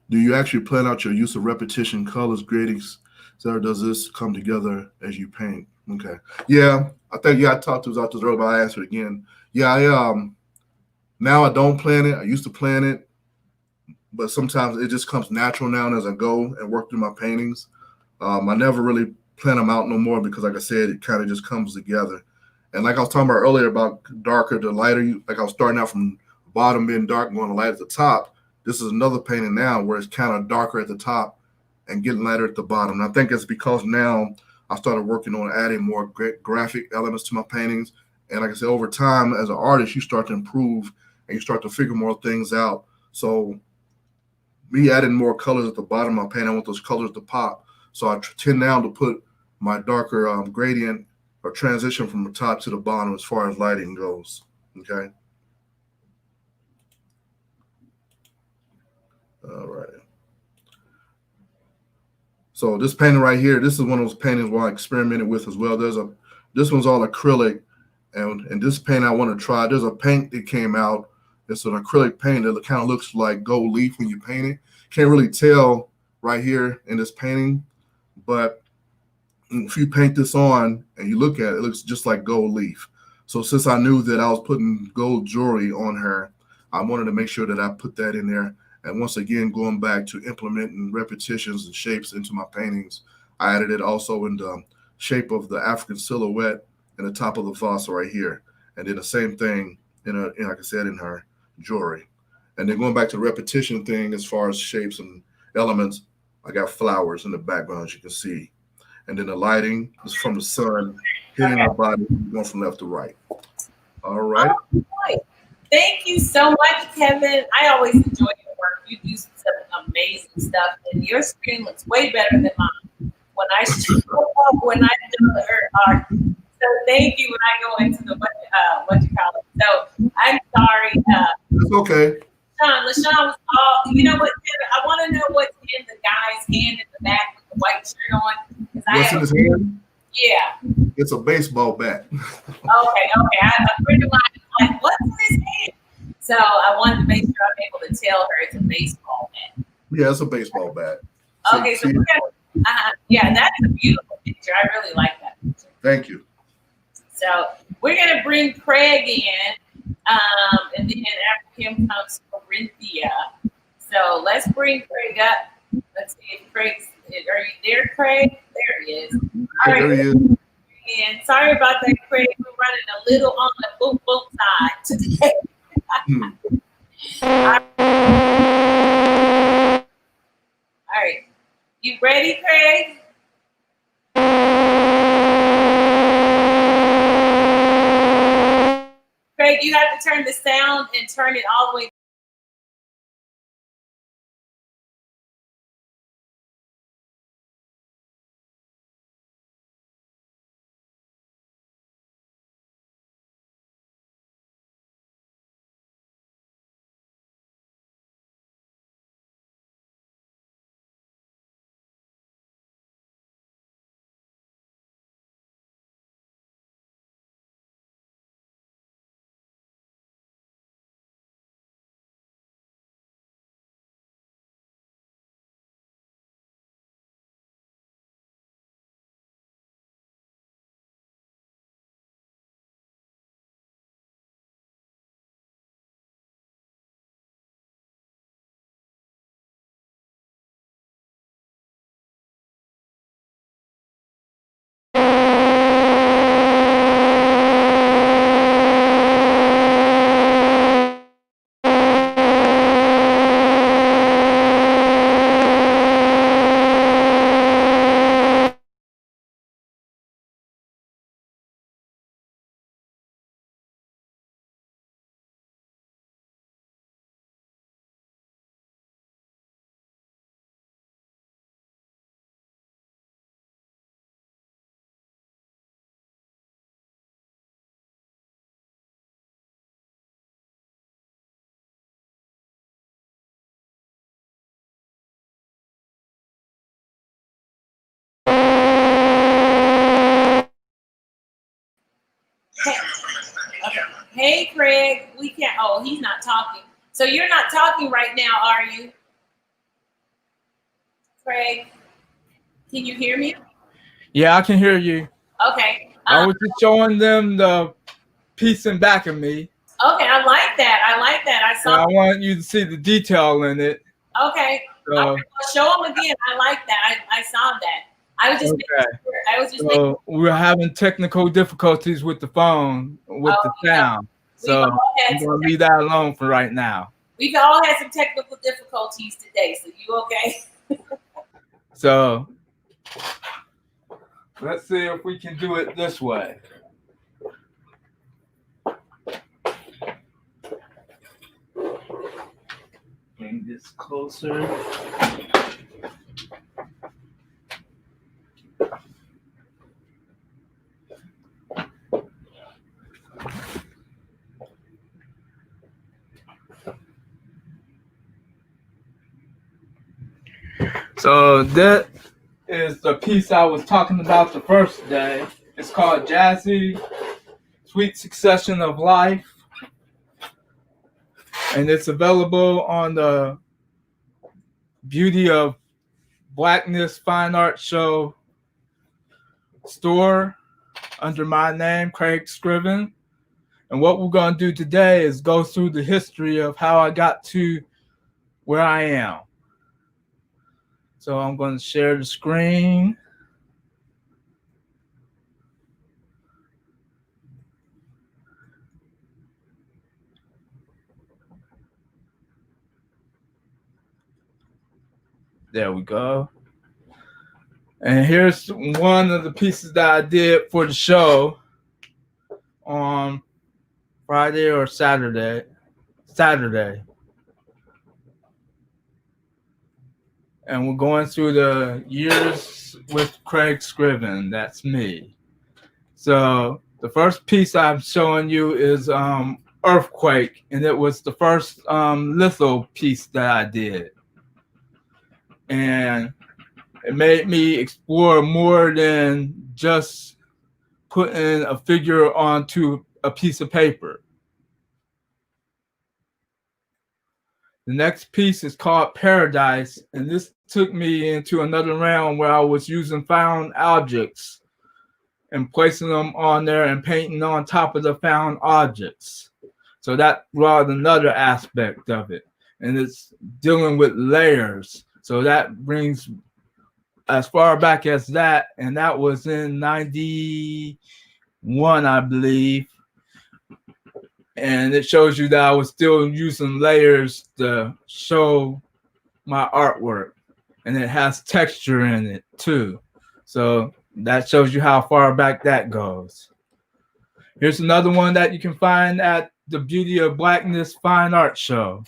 Do you actually plan out your use of repetition, colors, gradings, or does this come together as you paint? Okay. Yeah, I think, I talked about this earlier, but I answered again. Yeah, now I don't plan it. I used to plan it, but sometimes it just comes natural now as I go and work through my paintings. I never really plan them out no more because, like I said, it kind of just comes together. And like I was talking about earlier about darker to lighter, like I was starting out from bottom being dark and going to light at the top. This is another painting now where it's kind of darker at the top and getting lighter at the bottom. And I think it's because now I started working on adding more graphic elements to my paintings. And like I said, over time as an artist, you start to improve and you start to figure more things out. So me adding more colors at the bottom of my painting, I want those colors to pop. So I tend now to put my darker gradient or transition from the top to the bottom as far as lighting goes. Okay. All right. So this painting right here, this is one of those paintings where I experimented with as well. This one's all acrylic, and this paint I want to try. There's a paint that came out. It's an acrylic paint that kind of looks like gold leaf when you paint it. Can't really tell right here in this painting, but if you paint this on and you look at it, it looks just like gold leaf. So since I knew that I was putting gold jewelry on her, I wanted to make sure that I put that in there And once again, going back to implementing repetitions and shapes into my paintings, I added it also in the shape of the African silhouette in the top of the vase right here. And then the same thing like I said, in her jewelry. And then going back to the repetition thing, as far as shapes and elements, I got flowers in the background, as you can see. And then the lighting is from the sun hitting her body, going from left to right. All right. All right. Thank you so much, Kevin. I always enjoy your work. You do some amazing stuff, and your screen looks way better than mine when I show up, when I do the art. So thank you when I go into the what you call it. So I'm sorry. It's okay. LaShawn was all, you know what, Kevin, I want to know what's in the guy's hand in the back with the white shirt on. What's in his hand? Yeah. It's a baseball bat. Okay. A friend of mine was like, what's in his hand? So I wanted to make sure I'm able to tell her it's a baseball bat. Yeah, it's a baseball bat. Okay, so we're gonna, yeah, that's a beautiful picture. I really like that picture. Thank you. So we're gonna bring Craig in, and then after him comes Corinthia. So let's bring Craig up. Let's see if Craig's. Are you there, Craig? There he is. All right. There he is. And sorry about that, Craig. We're running a little on the boom side today. All right. You ready, Craig? Craig, you have to turn the sound and turn it all the way. Hey, Craig, we can't. Oh, he's not talking. So you're not talking right now, are you? Craig, can you hear me? Yeah, I can hear you. Okay. I was just showing them the piece in back of me. Okay, I like that. I And saw. I want you to see the detail in it. Okay. So, Well, show them again. I like that. I saw that. I was just making sure. I was just making so we're having technical difficulties with the phone, with the sound. So I'm going to leave that alone for right now. We've all had some technical difficulties today. So you okay? So let's see if we can do it this way. Bring this closer. So that is the piece I was talking about the first day. It's called Jazzy Sweet Succession of Life. And it's available on the Beauty of Blackness Fine Art Show store under my name, Craig Scriven. And what we're going to do today is go through the history of how I got to where I am. So I'm going to share the screen. There we go. And here's one of the pieces that I did for the show on Friday or Saturday. And we're going through the years with Craig Scriven. That's me. So the first piece I'm showing you is Earthquake, and it was the first litho piece that I did. And it made me explore more than just putting a figure onto a piece of paper. The next piece is called Paradise, and this took me into another realm where I was using found objects and placing them on there and painting on top of the found objects. So that brought another aspect of it. And it's dealing with layers. So that brings as far back as that, and that was in 91, I believe. And it shows you that I was still using layers to show my artwork. And it has texture in it too. So that shows you how far back that goes. Here's another one that you can find at the Beauty of Blackness Fine Art Show.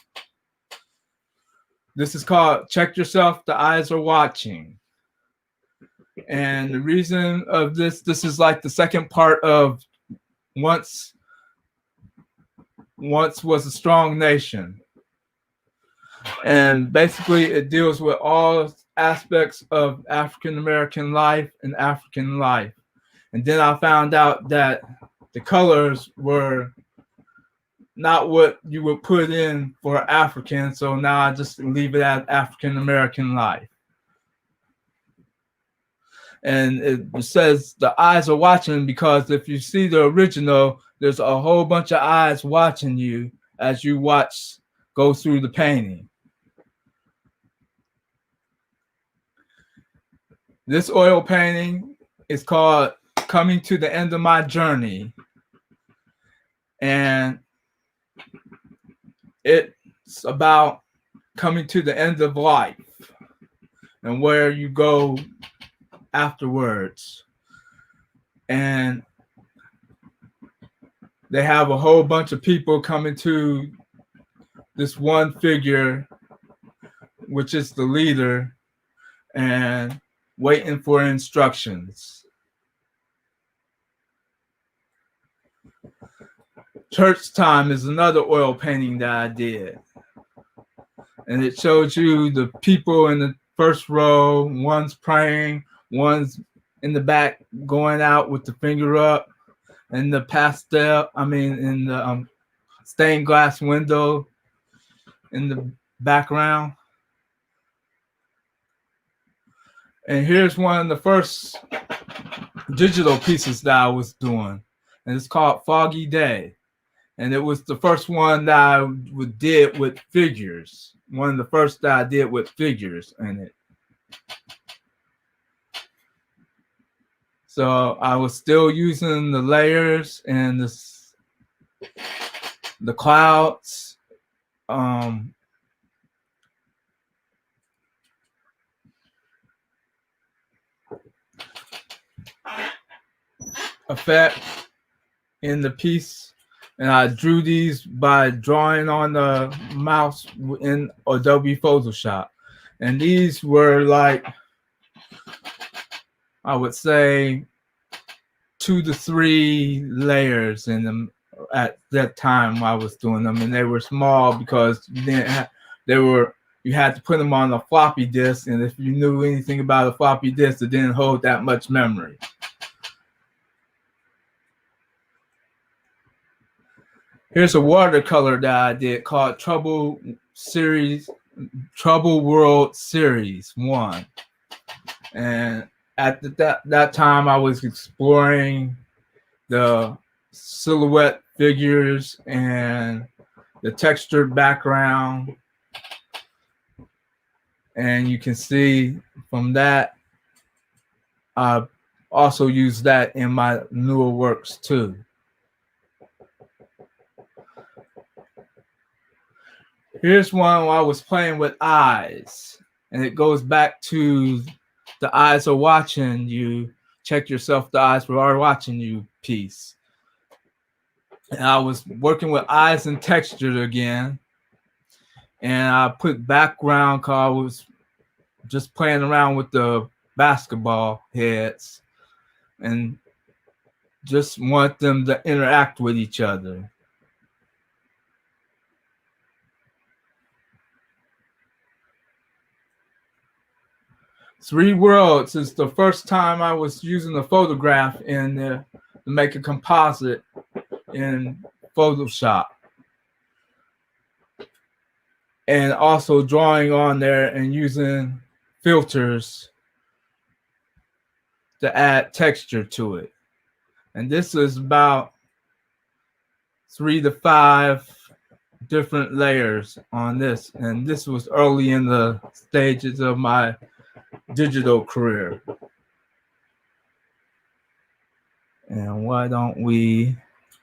This is called Check Yourself, the Eyes Are Watching. And the reason of this is like the second part of Once Was a Strong Nation. And basically it deals with all aspects of African American life and African life. And then I found out that the colors were not what you would put in for African, so now I just leave it as African American life. And it says the eyes are watching because if you see the original, there's a whole bunch of eyes watching you as you go through the painting. This oil painting is called Coming to the End of My Journey. And it's about coming to the end of life and where you go afterwards. And they have a whole bunch of people coming to this one figure, which is the leader, and waiting for instructions. Church Time is another oil painting that I did. And it shows you the people in the first row, one's praying, one's in the back going out with the finger up, and the in the stained glass window in the background. And here's one of the first digital pieces that I was doing, and it's called Foggy Day. And it was the first one that I did with figures. One of the first that I did with figures in it. So I was still using the layers and the clouds. Effect in the piece, and I drew these by drawing on the mouse in Adobe Photoshop. And these were like, I would say 2 to 3 layers in them at that time I was doing them, and they were small because you didn't have, you had to put them on a floppy disk, and if you knew anything about a floppy disk, it didn't hold that much memory. Here's a watercolor that I did called Trouble World Series 1. And at that time, I was exploring the silhouette figures and the textured background And you can see from that, I also use that in my newer works too. Here's one where I was playing with eyes, and it goes back to the eyes are watching you. Check yourself, the eyes are watching you piece. And I was working with eyes and texture again. And I put background because I was just playing around with the basketball heads and just want them to interact with each other. Three Worlds is the first time I was using a photograph to make a composite in Photoshop. And also drawing on there and using filters to add texture to it. And this is about 3 to 5 different layers on this. And this was early in the stages of my digital career. And why don't we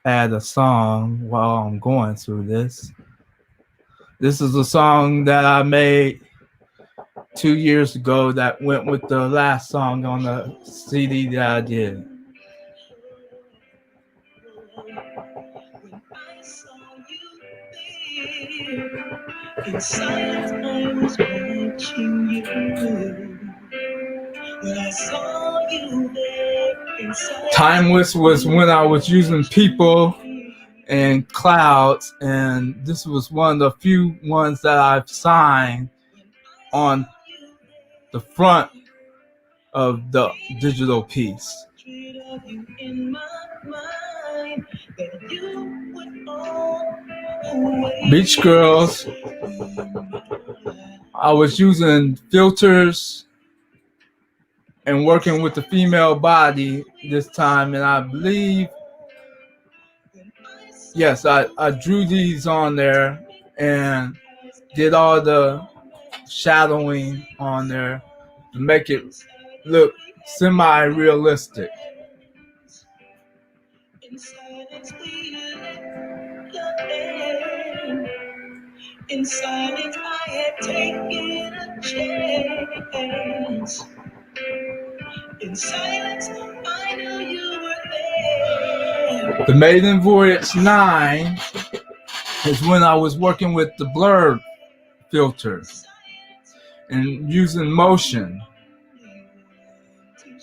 add a song while I'm going through this? This is a song that I made 2 years ago that went with the last song on the CD that I did. In silence, I was watching you. When I saw you there in silence. Timeless was when I was using people and clouds, and this was one of the few ones that I've signed on the front of the digital piece. Beach Girls, I was using filters and working with the female body this time, and I believe, yes, I drew these on there and did all the shadowing on there to make it look semi-realistic. In silence, I had taken a chance. In silence, I knew you were there. The Maiden Voyage 9 is when I was working with the blur filter and using motion.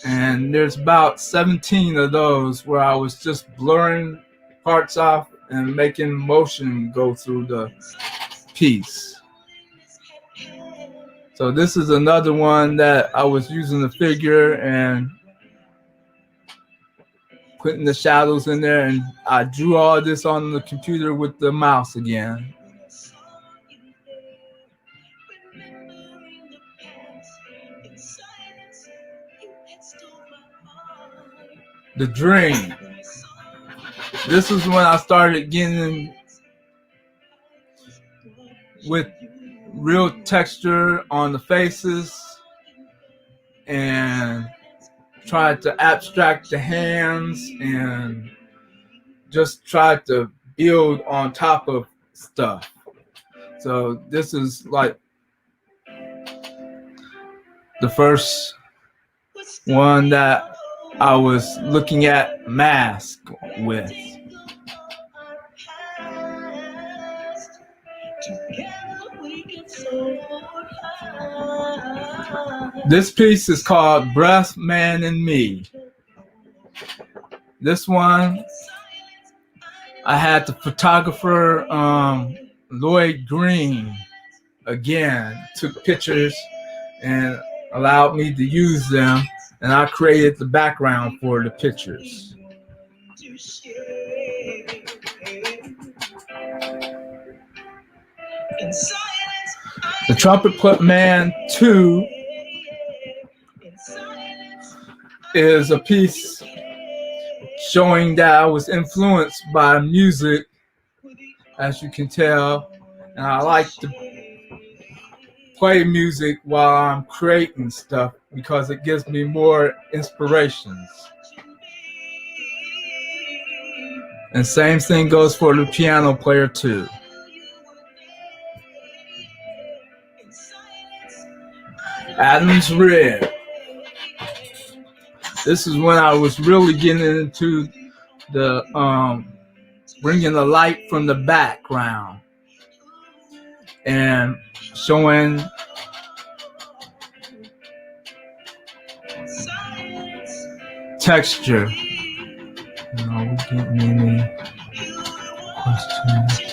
And there's about 17 of those where I was just blurring parts off and making motion go through the piece. So this is another one that I was using the figure and putting the shadows in there, and I drew all this on the computer with the mouse again. The Dream. This is when I started getting with real texture on the faces and tried to abstract the hands and just tried to build on top of stuff. So this is like the first one that I was looking at mask with. This piece is called Breath, Man, and Me. This one, I had the photographer Lloyd Green again took pictures and allowed me to use them, and I created the background for the pictures. The Trumpet Man 2 is a piece showing that I was influenced by music, as you can tell, and I like to play music while I'm creating stuff because it gives me more inspirations. And same thing goes for the piano player too. Adam's Rib. This is when I was really getting into the bringing the light from the background and showing texture. No, we getting any questions?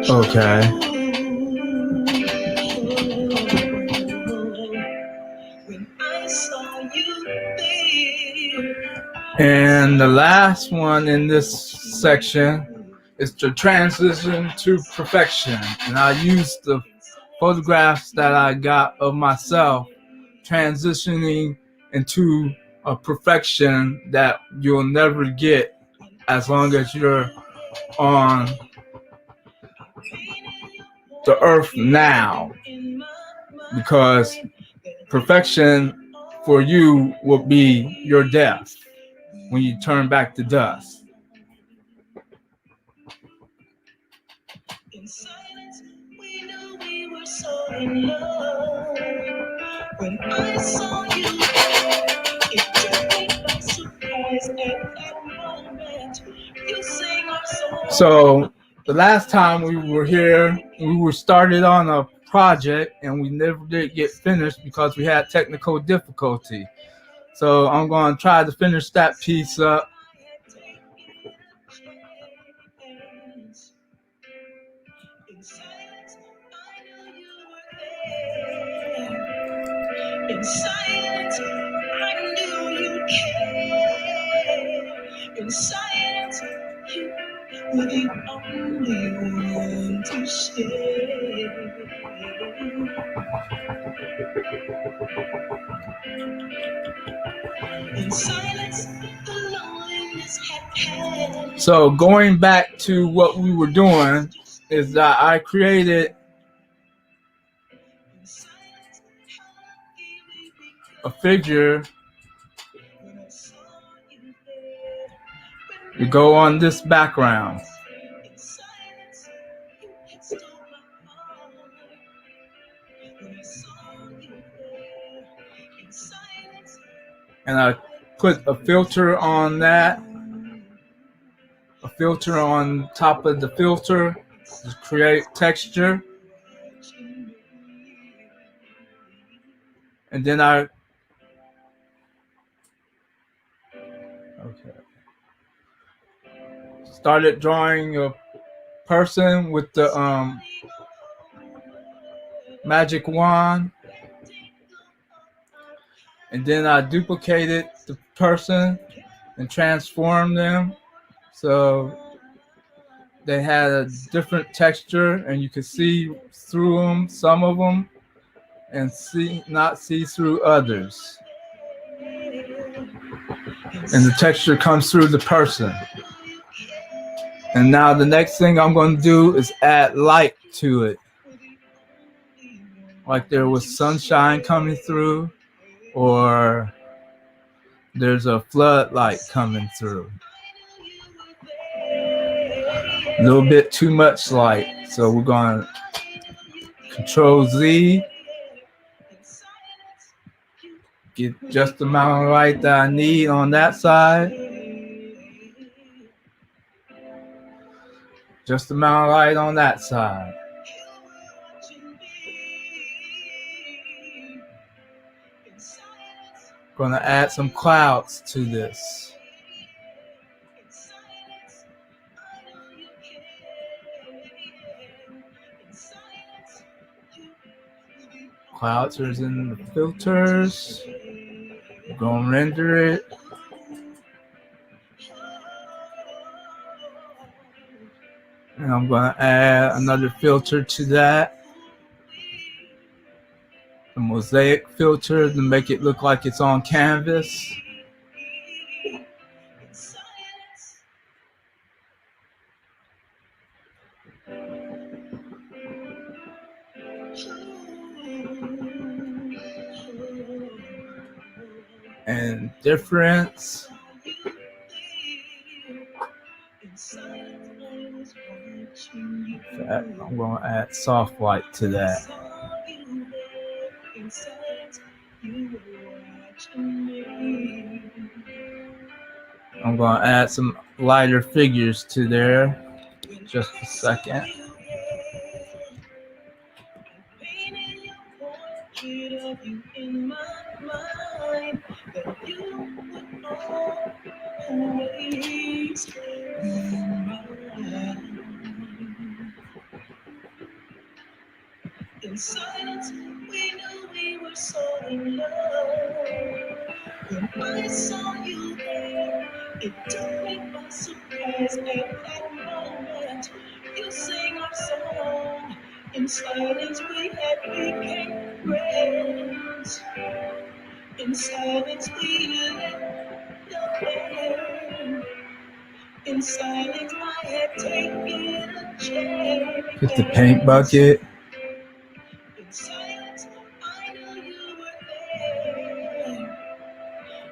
Okay. And the last one in this section is the transition to perfection. And I used the photographs that I got of myself transitioning into a perfection that you'll never get as long as you're on the earth now, because perfection for you will be your death when you turn back to dust. In silence, we knew we were so in love. When I saw you, it took me by surprise. At that moment, you sang our song. So the last time we were here, we were started on a project and we never did get finished because we had technical difficulty. So I'm going to try to finish that piece up. In silence, I knew you were there. In silence, I knew you cared. In silence, you were the only one to share. In silence, the loneliness had passed. So going back to what we were doing is that I created a figure to go on this background. And I put a filter on that, a filter on top of the filter to create texture. And then started drawing a person with the magic wand. And then I duplicated the person and transformed them so they had a different texture and you could see through them, some of them, and not see through others. And the texture comes through the person. And now the next thing I'm going to do is add light to it. Like there was sunshine coming through, or there's a floodlight coming through. A little bit too much light, so we're going to Control Z, get just the amount of light that I need on that side, just the amount of light on that side. Going to add some clouds to this. Clouds are in the filters. We're going to render it. And I'm going to add another filter to that. A mosaic filter to make it look like it's on canvas. and difference. I'm going to add soft light to that. I'm going to add some lighter figures to there. Just a second. In silence, we knew we were so in love. When I saw you there, it took me by surprise. At that moment, you sang our song. In silence, we had became friends. In silence, we lit the band. In silence, I had taken a chance. Get the paint bucket. In silence, I knew you were there.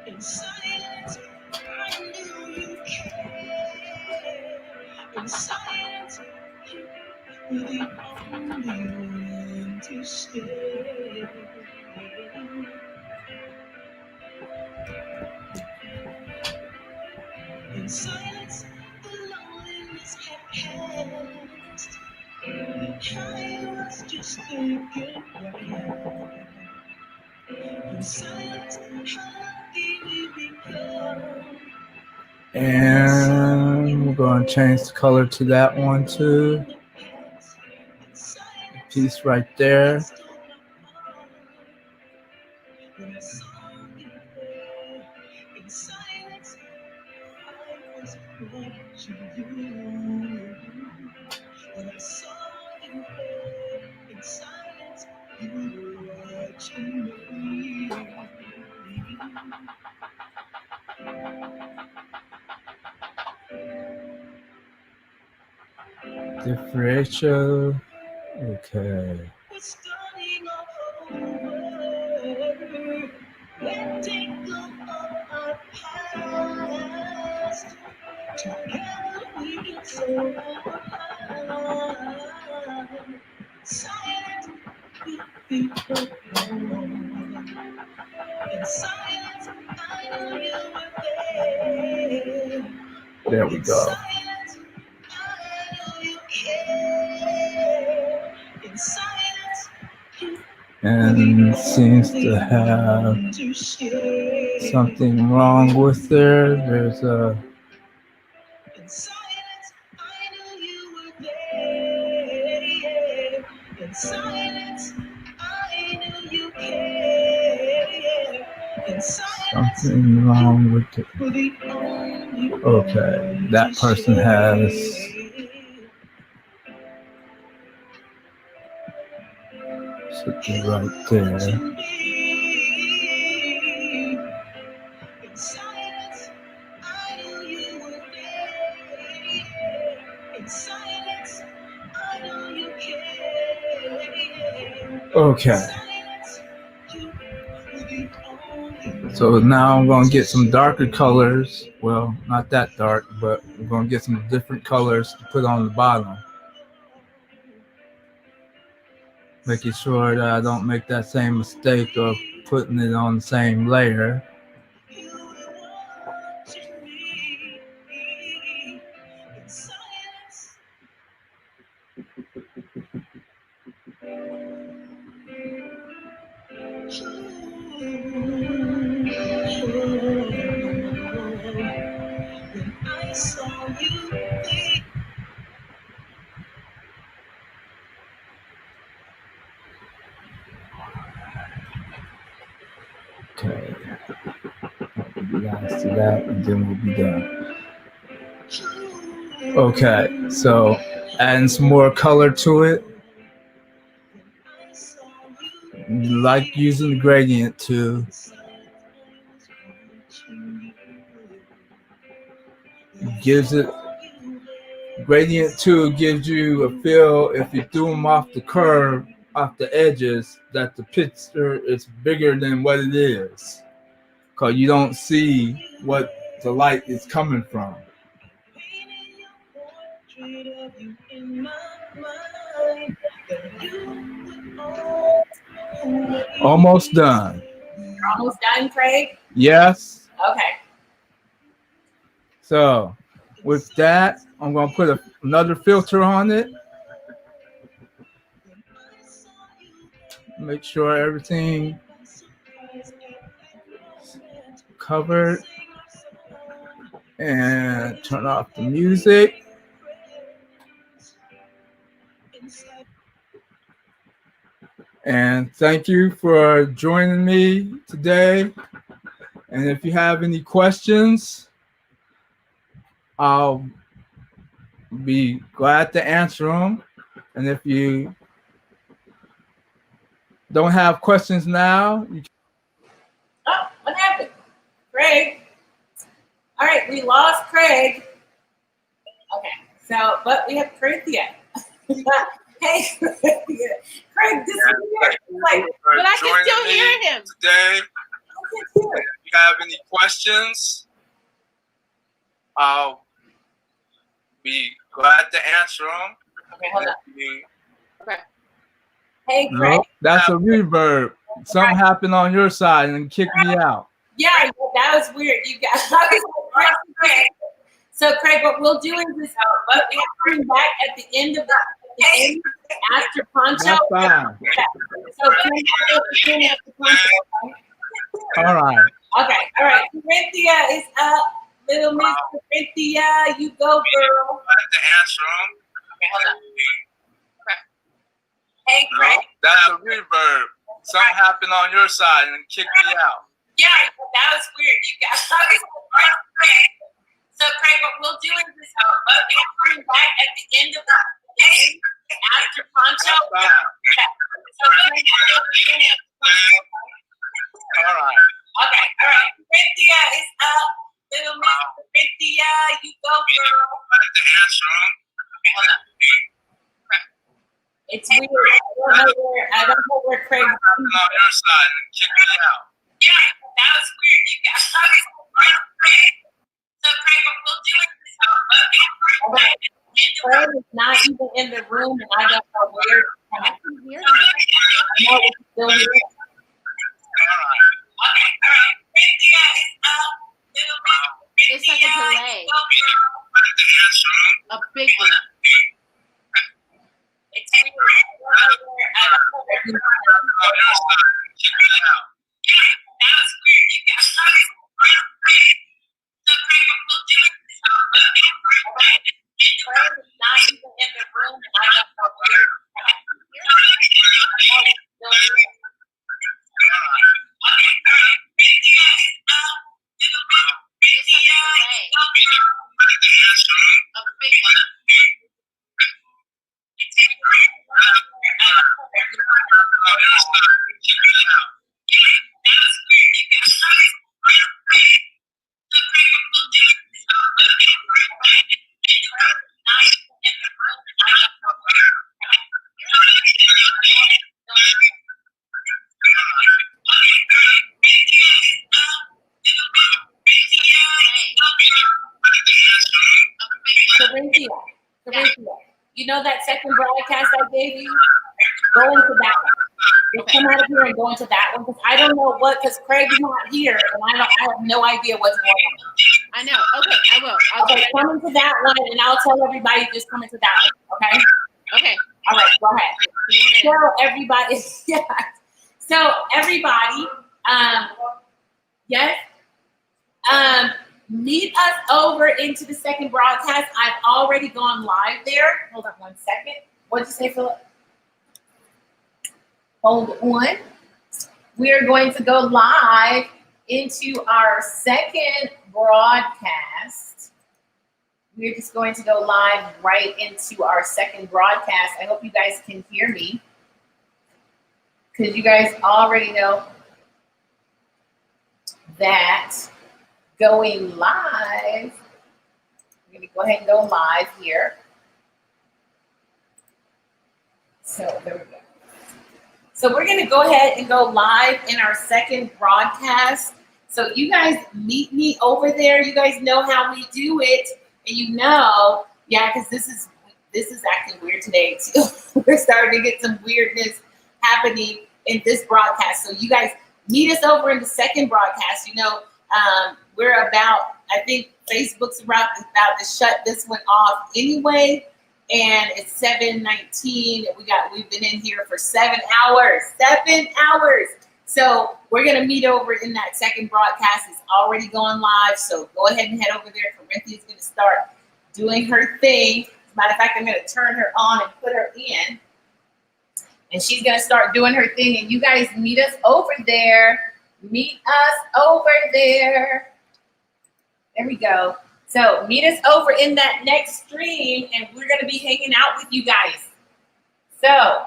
In silence, I knew you cared. In silence, you were the only one to stay. In silence, the loneliness had passed. I was just thinking, in silence, how lucky we become. And we're going to change the color to that one too. Piece right there. When I saw you there, in silence, I was watching you. When I saw you there, in silence, you were watching me. Differential. Okay. We're starting all over. Letting go of our past. Together we can so high. Silence, we become one. In silence, I know you were there. There we go. Silence, I know you care. In silence, you And seems to have something wrong with there. There's a in silence, I knew you were there. In silence, I knew you cared. In silence, something wrong with it. were the only Okay, that person has something right there. In silence, I knew you were there. In silence, I know you care. Okay. So now I'm going to get some darker colors. Well, not that dark, but I'm going to get some different colors to put on the bottom. Making sure that I don't make that same mistake of putting it on the same layer. I saw you there. Okay. You guys see that, and then we'll be done. Okay, so adding some more color to it. Like using the gradient too. Gives it gradient 2 gives you a feel if you do them off the curve, off the edges, that the picture is bigger than what it is. because you don't see what the light is coming from. Almost done. You're almost done, Craig? Yes. Okay. So with that, I'm going to put another filter on it. Make sure everything covered. And turn off the music. And thank you for joining me today. And if you have any questions, I'll be glad to answer them. And if you don't have questions now, you can. Oh, what happened? Craig. All right, we lost Craig. Okay, so, but we have Cynthia. Hey, Craig disappeared. Like, but I can still hear him today. If you have any questions, I'll be glad to answer them. Okay, hold on. Okay. Hey, Craig. No, that's a reverb. Something happened on your side and kicked me out. Yeah, that was weird. You guys. Craig. So, Craig, what we'll do is this. But we have to come back at the end of the after Poncho. That's fine. Yeah. So, after Poncho, right? All right. Okay. All right. Cynthia is up. Little Miss Cynthia, you go, girl. To answer them. Okay, hold on. Hey, Craig. That's a reverb. Something happened on your side and kicked me out. Yeah, that was weird. You guys. So, Craig, what we'll do is this. But we have to come back at the end of the game after Poncho. Yeah. So, all right. Okay, all right. Cynthia is up. Little Miss Cynthia, you go, girl. To answer them. Okay, hold on. It's weird. I don't know where Craig is. On your side and kicked me out. Yeah, that was weird. You guys. So, Craig, what we'll do is this. Okay. Craig is not even in the room, and I don't know where. I can hear him. No, it's still here. Okay, all right. Cynthia is up. It's like a delay. A big one. It's weird. I don't know where you are. Yeah, that was weird. You guys. So, Craig, what we'll do is this. Craig is not even in the room, and I don't know where. No, it's still here. Okay, all right. Cynthia is up. It's like a delay. A big one. It's weird. I don't know where you are. That was weird. You guys. So, Craig, what we'll do is this. Craig is not even in the room, and I don't know where. Corinthia, you know that second broadcast I gave you? Go into that one. Just come out of here and go into that one because I don't know because Craig's not here and I have no idea what's going on. I know. Okay, I will. Okay, come into that one and I'll tell everybody just come into that one. Okay? Okay. All right, go ahead. So everybody, yeah. So everybody, yes. Meet us over into the second broadcast. I've already gone live there. Hold on 1 second. What'd you say, Philip? Hold on. We are going to go live into our second broadcast. We're just going to go live right into our second broadcast. I hope you guys can hear me because you guys already know that going live, we're going to go ahead and go live here. So there we go. So we're going to go ahead and go live in our second broadcast. So you guys meet me over there. You guys know how we do it, and you know, yeah, because this is acting weird today too. We're starting to get some weirdness happening in this broadcast. So you guys meet us over in the second broadcast. You know, we're about, I think Facebook's about to shut this one off anyway, and it's 7:19. We've been in here for 7 hours. 7 hours. So we're gonna meet over in that second broadcast. It's already going live. So go ahead and head over there. Corinthia's gonna start doing her thing. As a matter of fact, I'm gonna turn her on and put her in. And she's gonna start doing her thing. And you guys meet us over there. Meet us over there. There we go. So meet us over in that next stream, and we're gonna be hanging out with you guys. So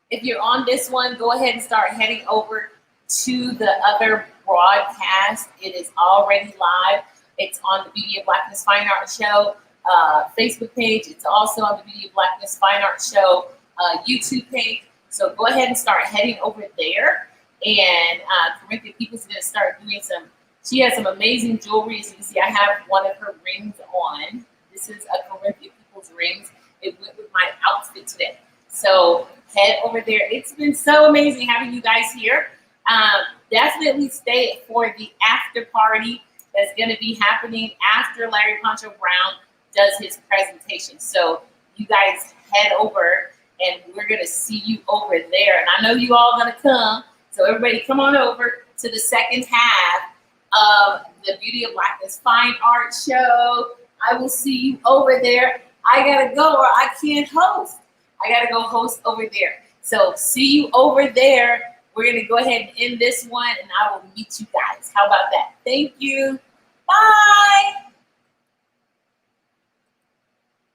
if you're on this one, go ahead and start heading over to the other broadcast. It is already live. It's on the Beauty of Blackness Fine Art Show Facebook page. It's also on the Beauty of Blackness Fine Art Show YouTube page. So go ahead and start heading over there. And Corinthia Peoples is going to start doing she has some amazing jewelry. As you can see, I have one of her rings on. This is a Corinthia Peoples rings. It went with my outfit today. So head over there. It's been so amazing having you guys here. Definitely stay for the after party that's going to be happening after Larry Poncho Brown does his presentation. So you guys head over, and we're going to see you over there. And I know you all going to come. So everybody come on over to the second half of the Beauty of Blackness Fine Art Show. I will see you over there. I got to go or I can't host. I got to go host over there. So see you over there. We're going to go ahead and end this one, and I will meet you guys. How about that? Thank you. Bye.